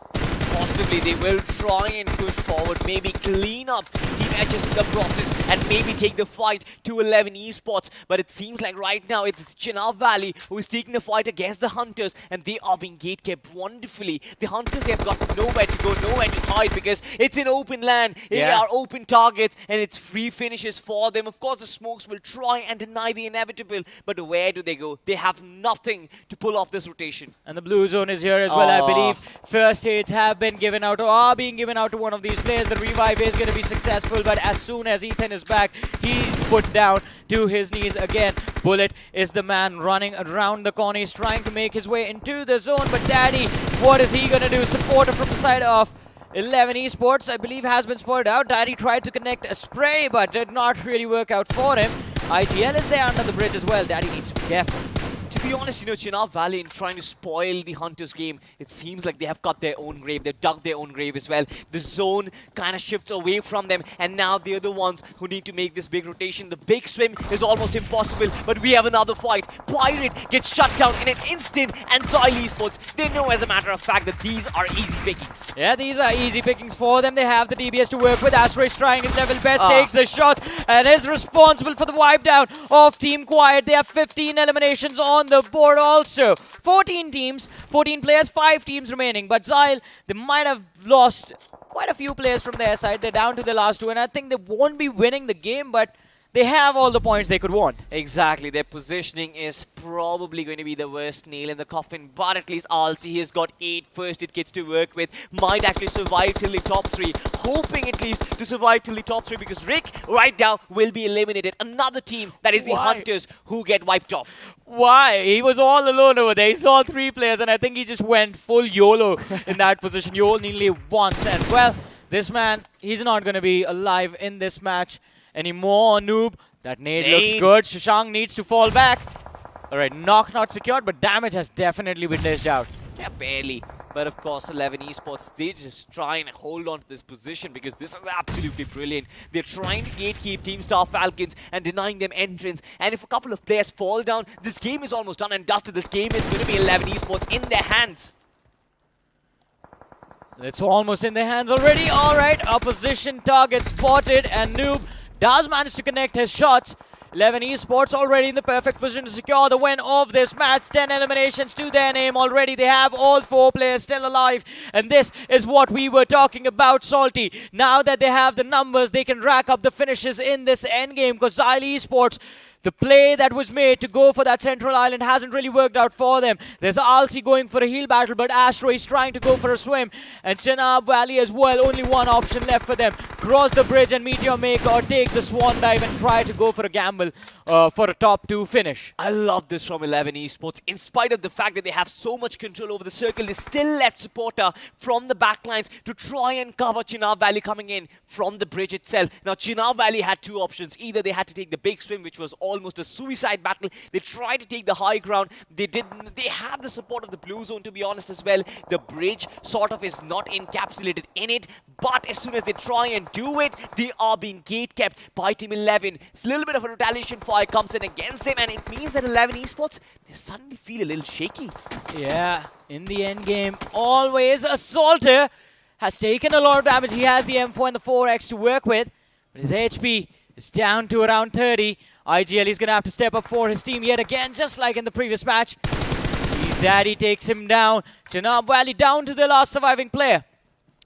Possibly they will try and push forward, maybe clean up Team HS in the process, and maybe take the fight to 11 Esports. But it seems like right now it's Chenab Valley who is taking the fight against the Hunters, and they are being gatekept wonderfully. The Hunters, they have got nowhere to go, nowhere to hide, because it's an open land, they are open targets, and it's free finishes for them. Of course, the Smokes will try and deny the inevitable, but where do they go? They have nothing to pull off this rotation. And the blue zone is here as well, I believe. First aids have been given out, or are being given out to one of these players. The revive is going to be successful, but as soon as Ethan is back, he's put down to his knees again. Bullet is the man running around the corner. He's trying to make his way into the zone, but Daddy, what is he going to do? Supporter from the side of 11 Esports, I believe, has been spotted out. Daddy tried to connect a spray, but did not really work out for him. IGL is there under the bridge as well. Daddy needs to be careful. To be honest, Chenab Valley, in trying to spoil the Hunters game, it seems like they have cut their own grave. They've dug their own grave as well. The zone kind of shifts away from them, and now they're the ones who need to make this big rotation. The big swim is almost impossible, but we have another fight. Pirate gets shut down in an instant, and Xyle Esports, they know as a matter of fact that these are easy pickings. Yeah, these are easy pickings for them. They have the DBS to work with. Asteroid trying his level best, takes the shots, and is responsible for the wipe down of Team Quiet. They have 15 eliminations on on the board also. 14 teams, 14 players, 5 teams remaining. But Xyle, they might have lost quite a few players from their side. They're down to the last 2, and I think they won't be winning the game, but they have all the points they could want. Exactly. Their positioning is probably going to be the worst nail in the coffin, but at least Alsi has got 8 first-aid kits to work with. Might actually survive till the top 3. Hoping at least to survive till the top 3, because Rick right now will be eliminated. Another team, that is the Hunters, who get wiped off. Why? He was all alone over there. He saw 3 players, and I think he just went full YOLO in that position. You only live once, and well, this man, he's not going to be alive in this match anymore. Noob, that nade looks good. Shashank needs to fall back. Alright, knock not secured, but damage has definitely been dished out. Yeah, barely. But of course, 11 Esports, they just try and hold on to this position because this is absolutely brilliant. They're trying to gatekeep Team Star Falcons and denying them entrance. And if a couple of players fall down, this game is almost done and dusted. This game is going to be 11 Esports in their hands. It's almost in their hands already. Alright, opposition target spotted, and Noob does manage to connect his shots. 11 Esports already in the perfect position to secure the win of this match. 10 eliminations to their name already. They have all 4 players still alive. And this is what we were talking about, Salty. Now that they have the numbers, they can rack up the finishes in this endgame, because Xyle Esports, the play that was made to go for that central island hasn't really worked out for them. There's Alsi going for a heal battle, but Astro is trying to go for a swim. And Chenab Valley as well, only one option left for them. Cross the bridge and Meteor make or take the swan dive and try to go for a gamble for a top 2 finish. I love this from 11 Esports. In spite of the fact that they have so much control over the circle, they still left supporter from the backlines to try and cover Chenab Valley coming in from the bridge itself. Now, Chenab Valley had 2 options. Either they had to take the big swim, which was almost a suicide battle. They tried to take the high ground. They didn't. They had the support of the blue zone, to be honest, as well. The bridge sort of is not encapsulated in it, but as soon as they try and do it, they are being gate kept by Team 11. It's a little bit of a retaliation fire comes in against them, and it means that 11 Esports, they suddenly feel a little shaky. Yeah, in the end game, always Assaulter has taken a lot of damage. He has the M4 and the 4X to work with, but his HP is down to around 30. IGL is going to have to step up for his team yet again, just like in the previous match. Sees Daddy takes him down. Chenab Valley down to the last surviving player.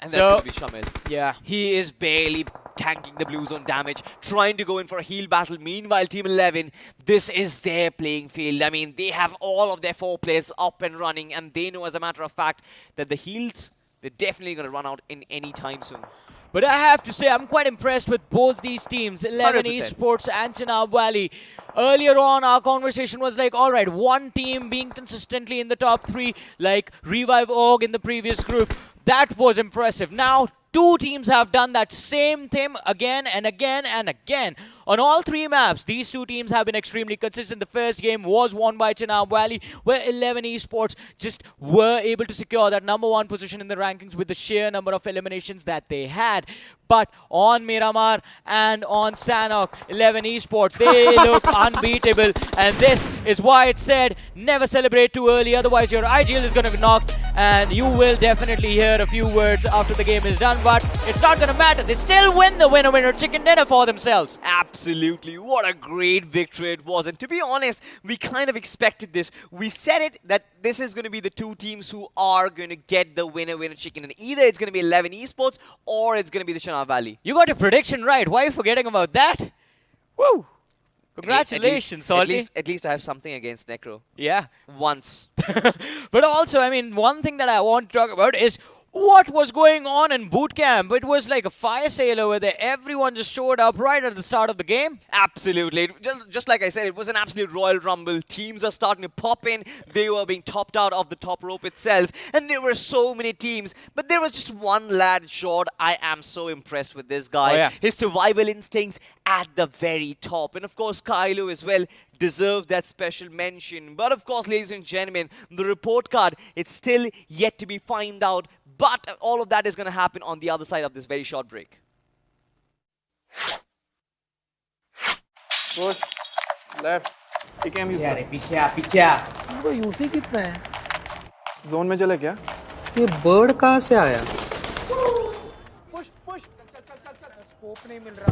And that's going to be Shamil. Yeah. He is barely tanking the blue zone damage, trying to go in for a heal battle. Meanwhile, Team 11, this is their playing field. I mean, they have all of their 4 players up and running, and they know, as a matter of fact, that the heals, they're definitely going to run out in any time soon. But I have to say, I'm quite impressed with both these teams, 11 100%. Esports and Chenab Valley. Earlier on, our conversation was like, all right, one team being consistently in the top 3, like Revive Org in the previous group. That was impressive. Now, 2 teams have done that same thing again and again and again. On all 3 maps, these 2 teams have been extremely consistent. The first game was won by Chenab Valley, where 11 Esports just were able to secure that #1 position in the rankings with the sheer number of eliminations that they had. But on Miramar and on Sanhok, 11 Esports, they look unbeatable. And this is why it said, never celebrate too early, otherwise your IGL is going to be knocked. And you will definitely hear a few words after the game is done, but it's not going to matter. They still win the winner-winner chicken dinner for themselves. Absolutely. What a great victory it was. And to be honest, we kind of expected this. We said it, that this is going to be the 2 teams who are going to get the winner-winner chicken. And either it's going to be 11 Esports or it's going to be the Chenab Valley. You got your prediction right. Why are you forgetting about that? Woo! Congratulations, Salty. At least I have something against Necro. Yeah. Once. But also, I mean, one thing that I want to talk about is what was going on in boot camp. It was like a fire sale over there. Everyone just showed up right at the start of the game. Absolutely. Just like I said, it was an absolute Royal Rumble. Teams are starting to pop in. They were being topped out of the top rope itself. And there were so many teams. But there was just one lad short. I am so impressed with this guy. Oh, yeah. His survival instincts at the very top. And of course, Kylo as well deserves that special mention. But of course, ladies and gentlemen, the report card, it's still yet to be found out. But all of that is going to happen on the other side of this very short break. Push. Left. ठीक है पीछे आ रहे, पीछे आ वो UC कितना है zone में चले क्या ये बर्ड कहाँ से आया पुश पुश चल चल चल चल स्कोप नहीं मिल रहा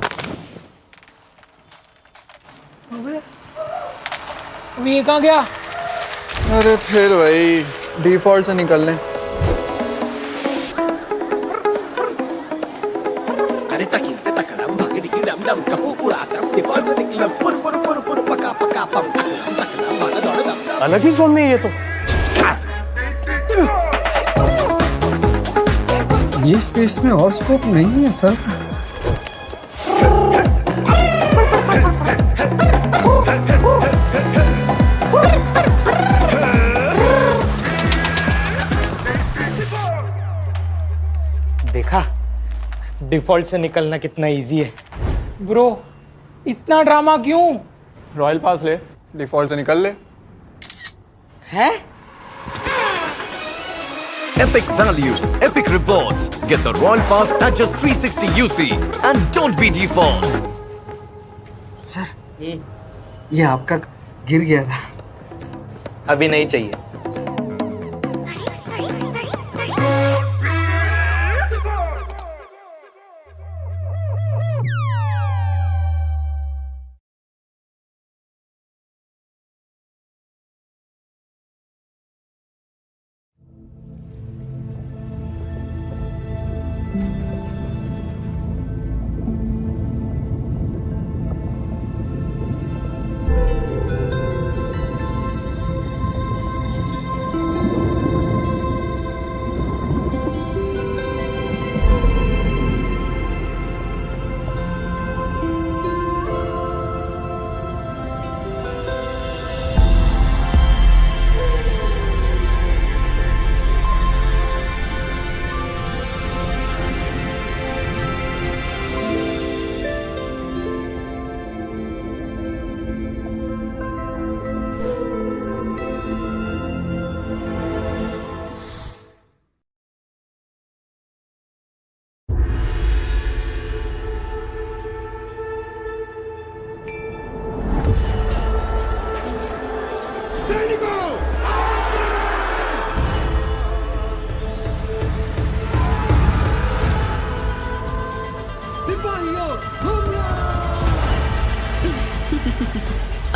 अब ये कहाँ गया अरे फिर भाई डिफॉल्ट से निकल लें. अरे तकिन ते तकड़म भगड़ी की डम डम कपू पूरा तरफ डिफॉल्ट से निकला पुर पुर पुर पुर पका पका पम तकड़म तकड़म भागा दौड़ दम. अलग ही जोन में ये तो. ये स्पेस में और स्कोप नहीं है सर. देखा डिफॉल्ट से निकलना कितना इजी है. ब्रो इतना ड्रामा क्यों? रॉयल पास ले, डिफॉल्ट से निकल ले. हैं? Epic value, epic rewards. Get the Royal Pass at just 360 UC and don't be default. Sir ये आपका गिर गया था. अभी नहीं चाहिए.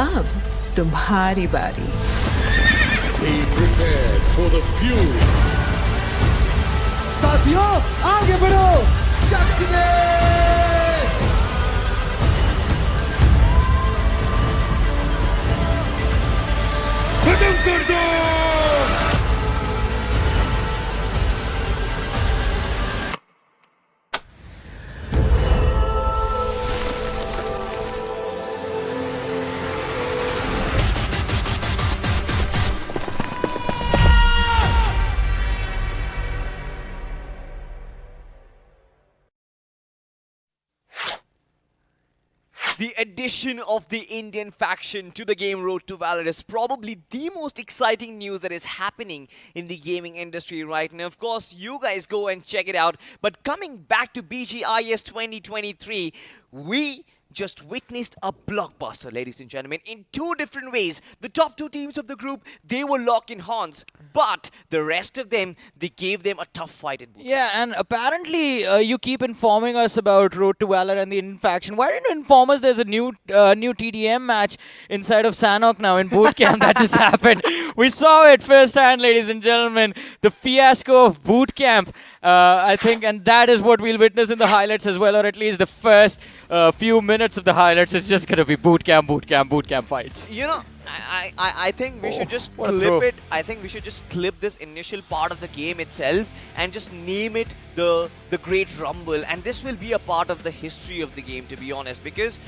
अब तुम्हारी बारी. Be prepared for the fury. साथियों आगे बढ़ो. खत्म कर दो. The addition of the Indian faction to the game Road to Valor is probably the most exciting news that is happening in the gaming industry right now. Of course, you guys go and check it out. But coming back to BGIS 2023, we just witnessed a blockbuster, ladies and gentlemen, in two different ways. The top two teams of the group, they were locked in horns, but the rest of them, they gave them a tough fight in boot. Yeah, and apparently you keep informing us about Road to Valor and the Indian faction. Why didn't you inform us there's a new TDM match inside of Sanhok now in boot camp that just happened? We saw it firsthand, ladies and gentlemen. The fiasco of boot camp, I think, and that is what we'll witness in the highlights as well, or at least the first few minutes of the highlights. It's just going to be boot camp fights. You know, I think we should just clip it. I think we should just clip this initial part of the game itself and just name it the Great Rumble. And this will be a part of the history of the game, to be honest, because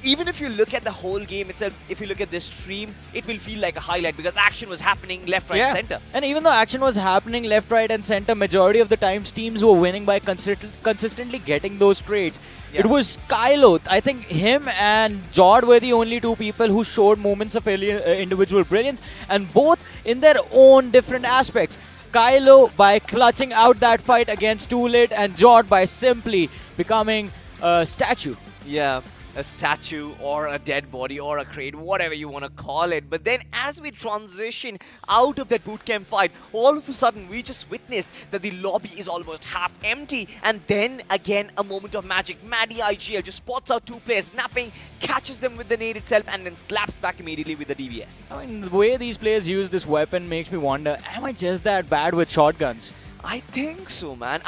even if you look at the whole game itself, if you look at this stream, it will feel like a highlight because action was happening left, right, and center. And even though action was happening left, right, and center, majority of the times teams were winning by consistently getting those trades. Yeah. It was Kylo. I think him and Jord were the only two people who showed moments of individual brilliance, and both in their own different aspects. Kylo by clutching out that fight against Too Late, and Jord by simply becoming a statue. Yeah. a statue or a dead body or a crate, whatever you want to call it. But then as we transition out of that bootcamp fight, all of a sudden we just witnessed that the lobby is almost half empty. And then again, a moment of magic. Maddie IGL just spots out two players napping, catches them with the nade itself, and then slaps back immediately with the DBS. I mean, the way these players use this weapon makes me wonder, am I just that bad with shotguns? I think so, man.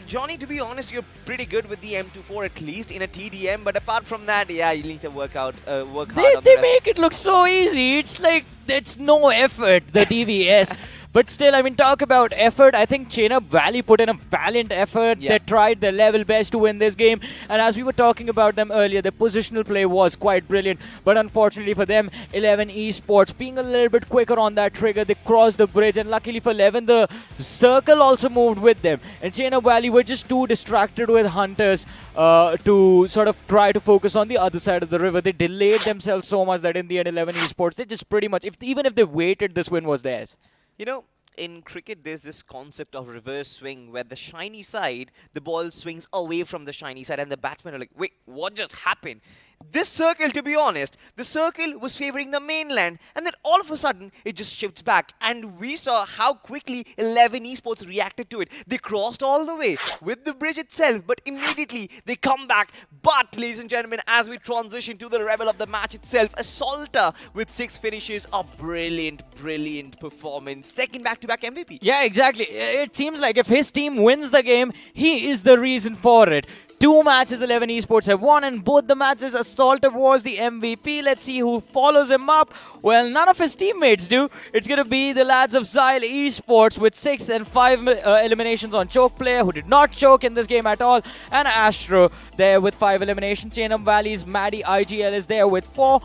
Johnny, to be honest, you're pretty good with the M24 at least in a TDM, but apart from that, yeah, you need to work hard on They make it look so easy. It's like, it's no effort, the DVS. But still, I mean, talk about effort. I think Chena Valley put in a valiant effort. Yeah. They tried their level best to win this game. And as we were talking about them earlier, their positional play was quite brilliant. But unfortunately for them, 11 Esports being a little bit quicker on that trigger, they crossed the bridge. And luckily for 11, the circle also moved with them. And Chena Valley were just too distracted with hunters to sort of try to focus on the other side of the river. They delayed themselves so much that in the end, 11 Esports, they just pretty much, even if they waited, this win was theirs. You know, in cricket, there's this concept of reverse swing where the shiny side, the ball swings away from the shiny side and the batsmen are like, wait, what just happened? This circle, to be honest, the circle was favoring the mainland, and then all of a sudden, it just shifts back. And we saw how quickly 11 Esports reacted to it. They crossed all the way with the bridge itself, but immediately they come back. But, ladies and gentlemen, as we transition to the rebel of the match itself, Assaulter with 6 finishes, a brilliant, brilliant performance. Second back-to-back MVP. Yeah, exactly. It seems like if his team wins the game, he is the reason for it. 2 matches 11 Esports have won, and both the matches Assaulter was the MVP. Let's see who follows him up. Well, none of his teammates do. It's going to be the lads of Xyle Esports with 6 and 5 eliminations on Choke player who did not choke in this game at all. And Astro there with 5 eliminations. Chainum Valley's Maddie IGL is there with 4,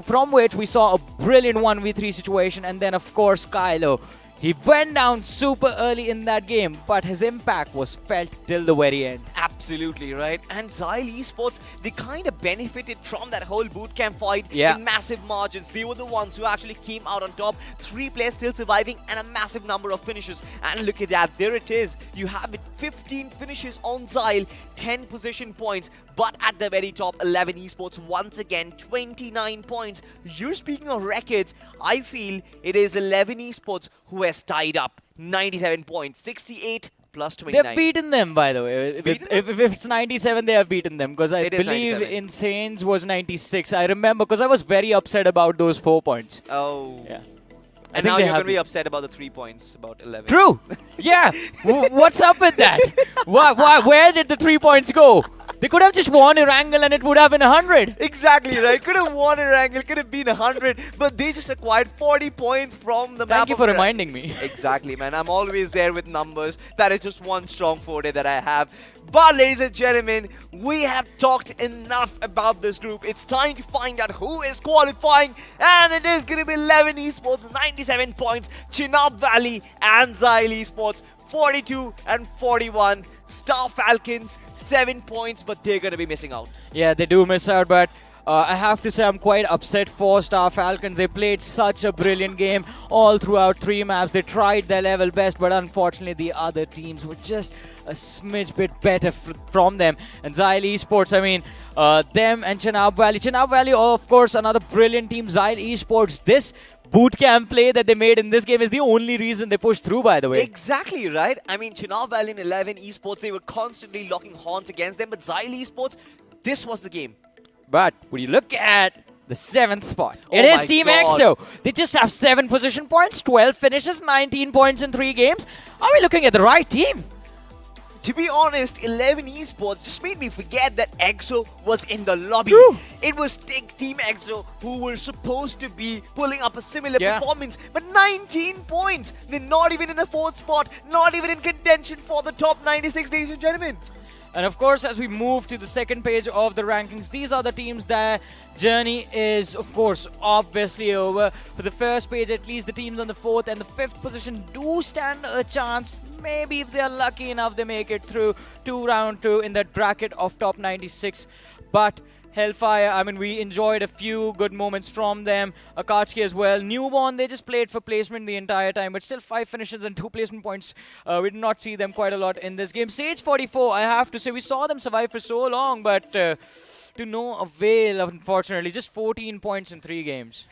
from which we saw a brilliant 1v3 situation. And then, of course, Kylo. He went down super early in that game, but his impact was felt till the very end. Absolutely, right? And Xyle Esports, they kind of benefited from that whole bootcamp fight in massive margins. They were the ones who actually came out on top. 3 players still surviving and a massive number of finishes. And look at that, there it is. You have it, 15 finishes on Xyle, 10 position points. But at the very top, 11 Esports once again, 29 points. You're speaking of records, I feel it is 11 Esports who has tied up 97 points, 68 plus 29. They've beaten them, by the way. If it's 97, they have beaten them. Because I believe Insane's was 96. I remember because I was very upset about those 4 points. Oh. Yeah. And now you're going to be upset about the 3 points, about 11. True. Yeah. What's up with that? Where did the 3 points go? They could have just won Erangel and it would have been 100. Exactly, right? Could have won Erangel, could have been 100, but they just acquired 40 points from the map. Thank you for reminding me. Exactly, man. I'm always there with numbers. That is just one strong forte that I have. But, ladies and gentlemen, we have talked enough about this group. It's time to find out who is qualifying, and it is going to be 11 Esports, 97 points, Chenab Valley and Xyle Esports, 42 and 41. Star Falcons, 7 points, but they're going to be missing out. Yeah, they do miss out, but I have to say I'm quite upset for Star Falcons. They played such a brilliant game all throughout 3 maps. They tried their level best, but unfortunately the other teams were just a smidge bit better from them. And Xyle Esports, I mean, them and Chenab Valley. Chenab Valley, of course, another brilliant team. Xyle Esports, this bootcamp play that they made in this game is the only reason they pushed through, by the way. Exactly, right? I mean, Chenab Valley and 11 Esports, they were constantly locking horns against them, but Xyle Esports, this was the game. But when you look at the 7th spot, it is Team EXO. They just have 7 position points, 12 finishes, 19 points in 3 games. Are we looking at the right team? To be honest, 11 Esports just made me forget that EXO was in the lobby. True. It was Team EXO who were supposed to be pulling up a similar performance, but 19 points. They're not even in the 4th spot, not even in contention for the top 96, ladies and gentlemen. And of course, as we move to the second page of the rankings, these are the teams that journey is, of course, obviously over. For the first page, at least the teams on the 4th and the 5th position do stand a chance. Maybe if they are lucky enough, they make it through to round 2 in that bracket of top 96. But Hellfire, I mean, we enjoyed a few good moments from them. Akatsuki as well. Newborn, they just played for placement the entire time, but still 5 finishes and 2 placement points. We did not see them quite a lot in this game. Sage 44, I have to say, we saw them survive for so long, but to no avail, unfortunately. Just 14 points in 3 games.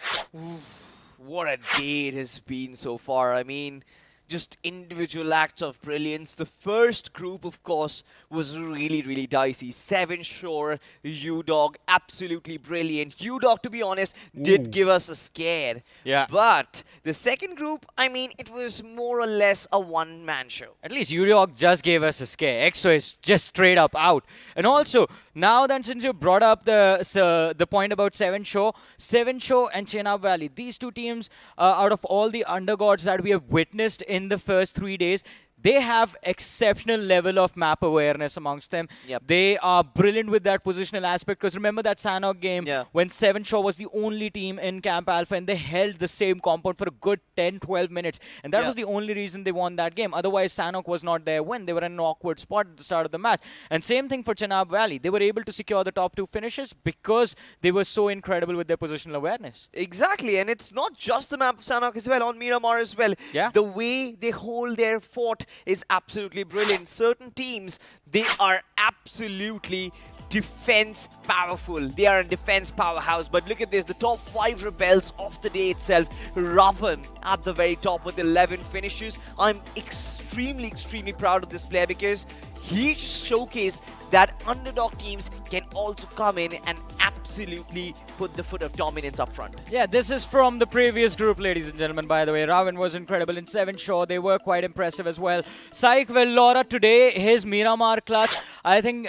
What a day it has been so far. I mean, just individual acts of brilliance. The first group, of course, was really, really dicey. 7 Shore, U-Dog, absolutely brilliant. U-Dog, to be honest, did give us a scare. Yeah. But the second group, I mean, it was more or less a one-man show. At least U-Dog just gave us a scare. EXO is just straight up out. And also, now then, since you brought up the point about 7 Show and Chenab Valley, these two teams, out of all the undergods that we have witnessed in the first 3 days, they have exceptional level of map awareness amongst them. Yep. They are brilliant with that positional aspect, because remember that Sanhok game when 7 Shaw was the only team in Camp Alpha and they held the same compound for a good 10-12 minutes. And that was the only reason they won that game. Otherwise, Sanhok was not their win. They were in an awkward spot at the start of the match. And same thing for Chenab Valley. They were able to secure the top 2 finishes because they were so incredible with their positional awareness. Exactly, and it's not just the map of Sanhok as well, on Miramar as well. Yeah. The way they hold their fort is absolutely brilliant. Certain teams, they are absolutely defense powerful. They are a defense powerhouse. But look at this, the top 5 rebels of the day itself. Ravan at the very top with 11 finishes. I'm extremely proud of this player because he showcased that underdog teams can also come in and absolutely put the foot of dominance up front. Yeah, this is from the previous group, ladies and gentlemen, by the way. Ravan was incredible. In 7 Shaw, they were quite impressive as well. Saik Laura today, his Miramar clutch, I think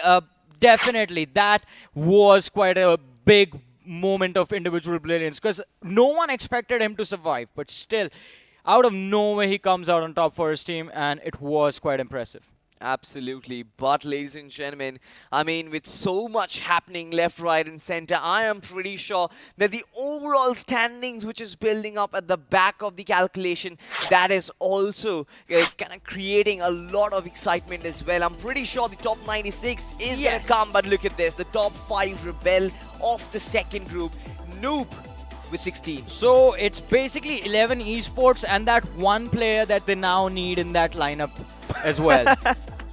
definitely that was quite a big moment of individual brilliance, because no one expected him to survive, but still, out of nowhere, he comes out on top for his team, and it was quite impressive. Absolutely. But ladies and gentlemen, I mean, with so much happening left, right and center, I am pretty sure that the overall standings which is building up at the back of the calculation, that is also kind of creating a lot of excitement as well. I'm pretty sure the top 96 is going to come, but look at this, the top 5 rebel of the second group. Noob with 16. So it's basically 11 esports and that one player that they now need in that lineup as well.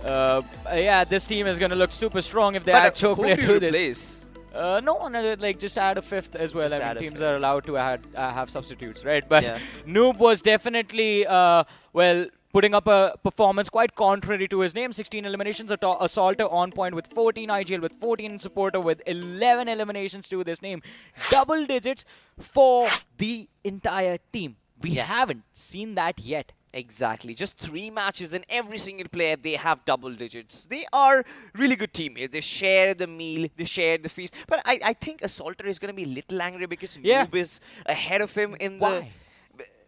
Yeah, this team is going to look super strong if they add Choke player to this. No one, like just add a 5th as well. I mean, teams are allowed to have substitutes, right? But Noob was definitely, well, putting up a performance quite contrary to his name. 16 eliminations, Assaulter on point with 14, IGL with 14, Supporter with 11 eliminations to this name. Double digits for the entire team. We haven't seen that yet. Exactly. Just 3 matches and every single player, they have double digits. They are really good teammates. They share the meal, they share the feast. But I think Assaulter is going to be a little angry because Noob is ahead of him in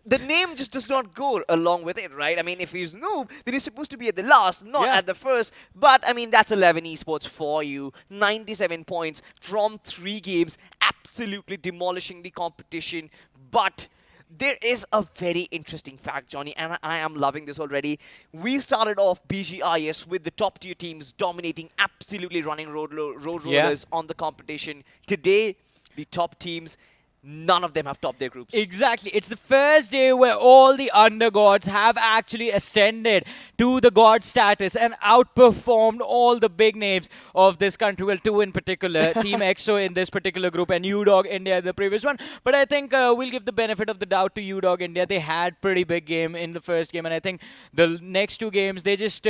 the name just does not go along with it, right? I mean, if he's Noob, then he's supposed to be at the last, not at the first. But, I mean, that's 11 esports for you. 97 points from 3 games, absolutely demolishing the competition. But there is a very interesting fact, Johnny, and I am loving this already. We started off BGIS with the top tier teams dominating, absolutely running road rollers on the competition. Today, the top teams, none of them have topped their groups. Exactly. It's the first day where all the undergods have actually ascended to the god status and outperformed all the big names of this country. Well, 2 in particular, Team EXO in this particular group and U-Dog India the previous one. But I think we'll give the benefit of the doubt to U-Dog India. They had pretty big game in the first game, and I think the next 2 games, they just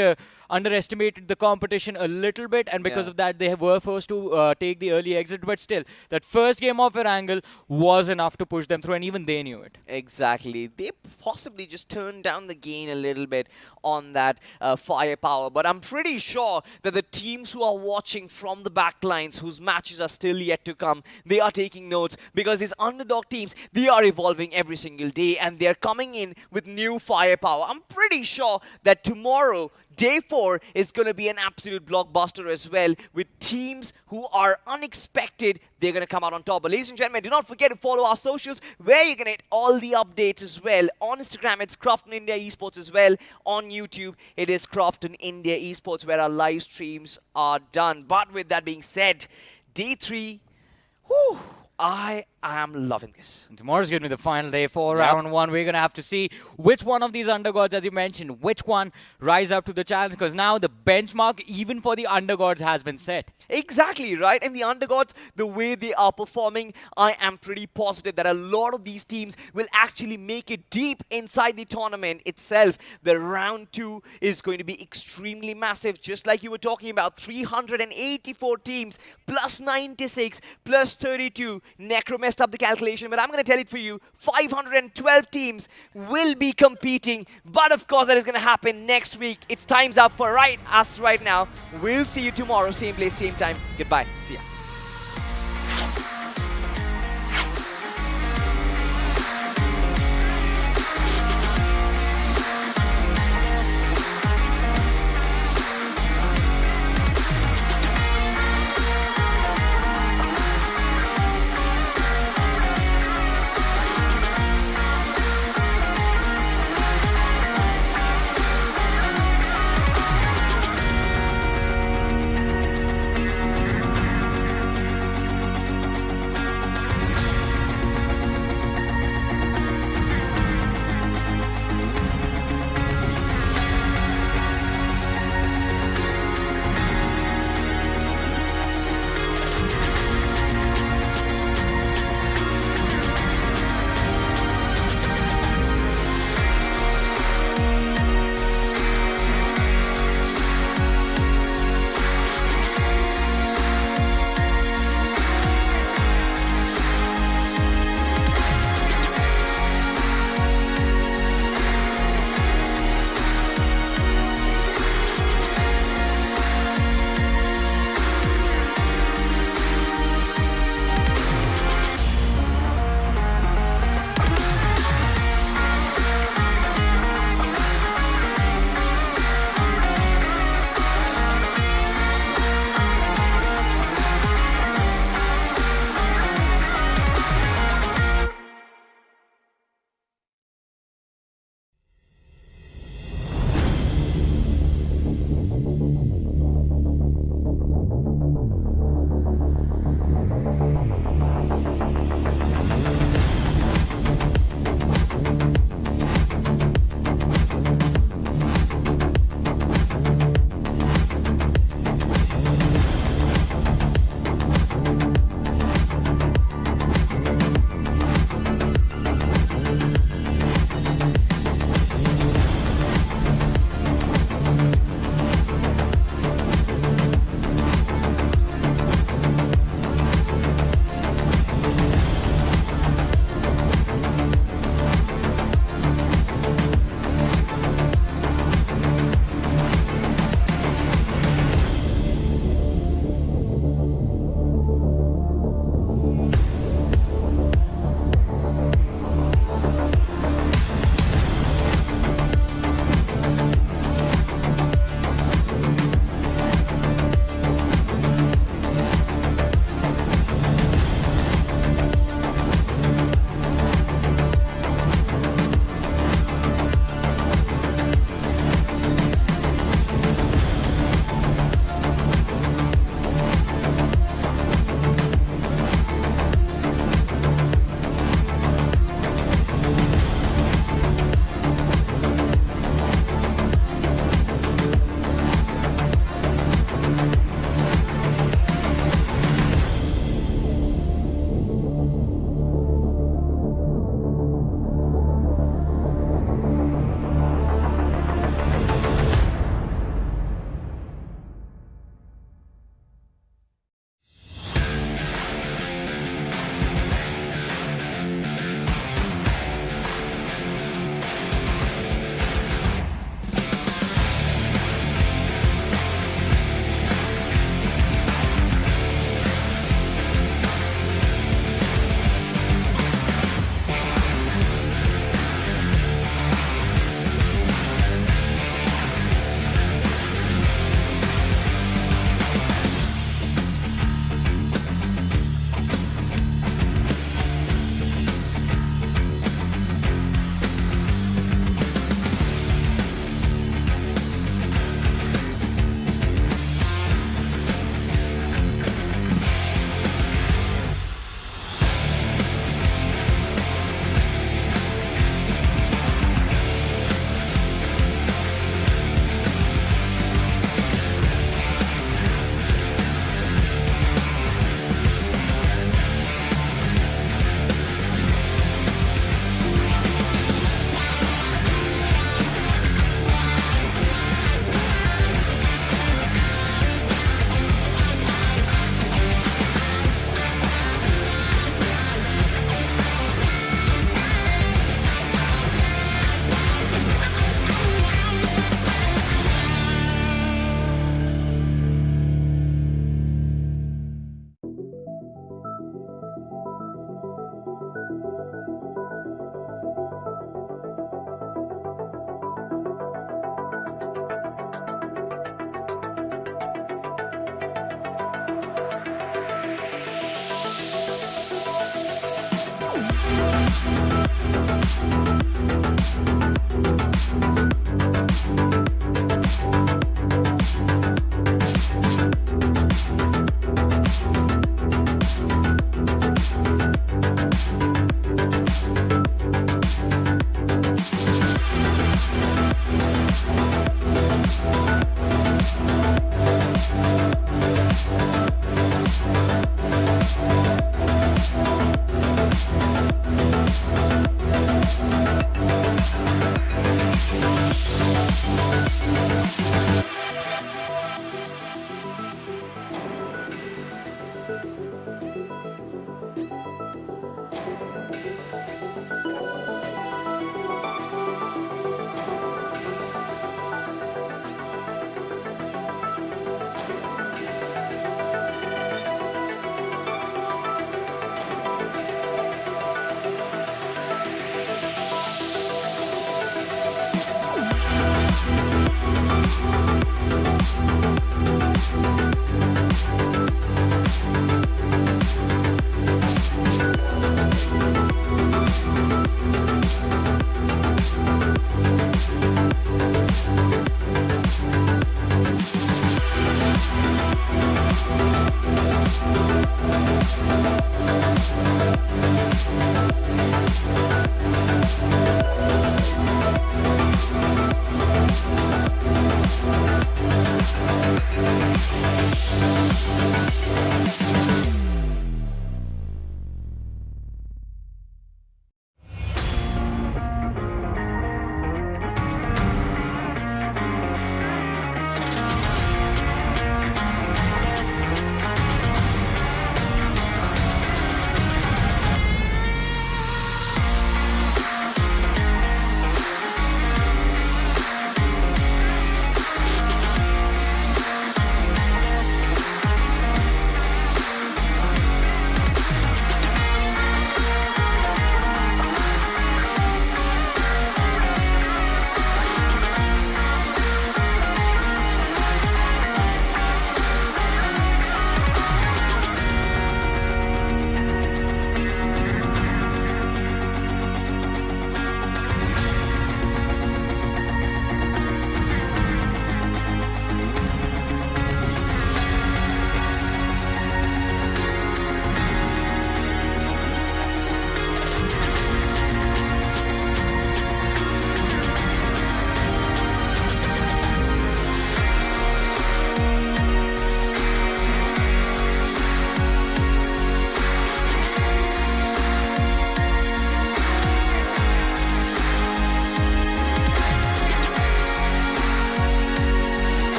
underestimated the competition a little bit, and because of that, they were forced to take the early exit. But still, that first game of Erangel was enough to push them through, and even they knew it. Exactly. They possibly just turned down the gain a little bit on that firepower. But I'm pretty sure that the teams who are watching from the backlines, whose matches are still yet to come, they are taking notes, because these underdog teams, they are evolving every single day, and they're coming in with new firepower. I'm pretty sure that tomorrow, Day 4 is going to be an absolute blockbuster as well, with teams who are unexpected. They're going to come out on top. But ladies and gentlemen, do not forget to follow our socials, where you're going to get all the updates as well. On Instagram, it's Crofton India Esports as well. On YouTube, it is Crofton India Esports, where our live streams are done. But with that being said, Day 3, I am loving this. And tomorrow's going to be the final day for round one. We're going to have to see which one of these undergods, as you mentioned, which one rise up to the challenge, because now the benchmark even for the undergods has been set. Exactly, right? And the undergods, the way they are performing, I am pretty positive that a lot of these teams will actually make it deep inside the tournament itself. The round 2 is going to be extremely massive, just like you were talking about. 384 teams, plus 96, plus 32. Necro messed up the calculation, but I'm going to tell it for you. 512 teams will be competing, but of course that is going to happen next week. It's time's up for us right now. We'll see you tomorrow, same place, same time. Goodbye. See ya.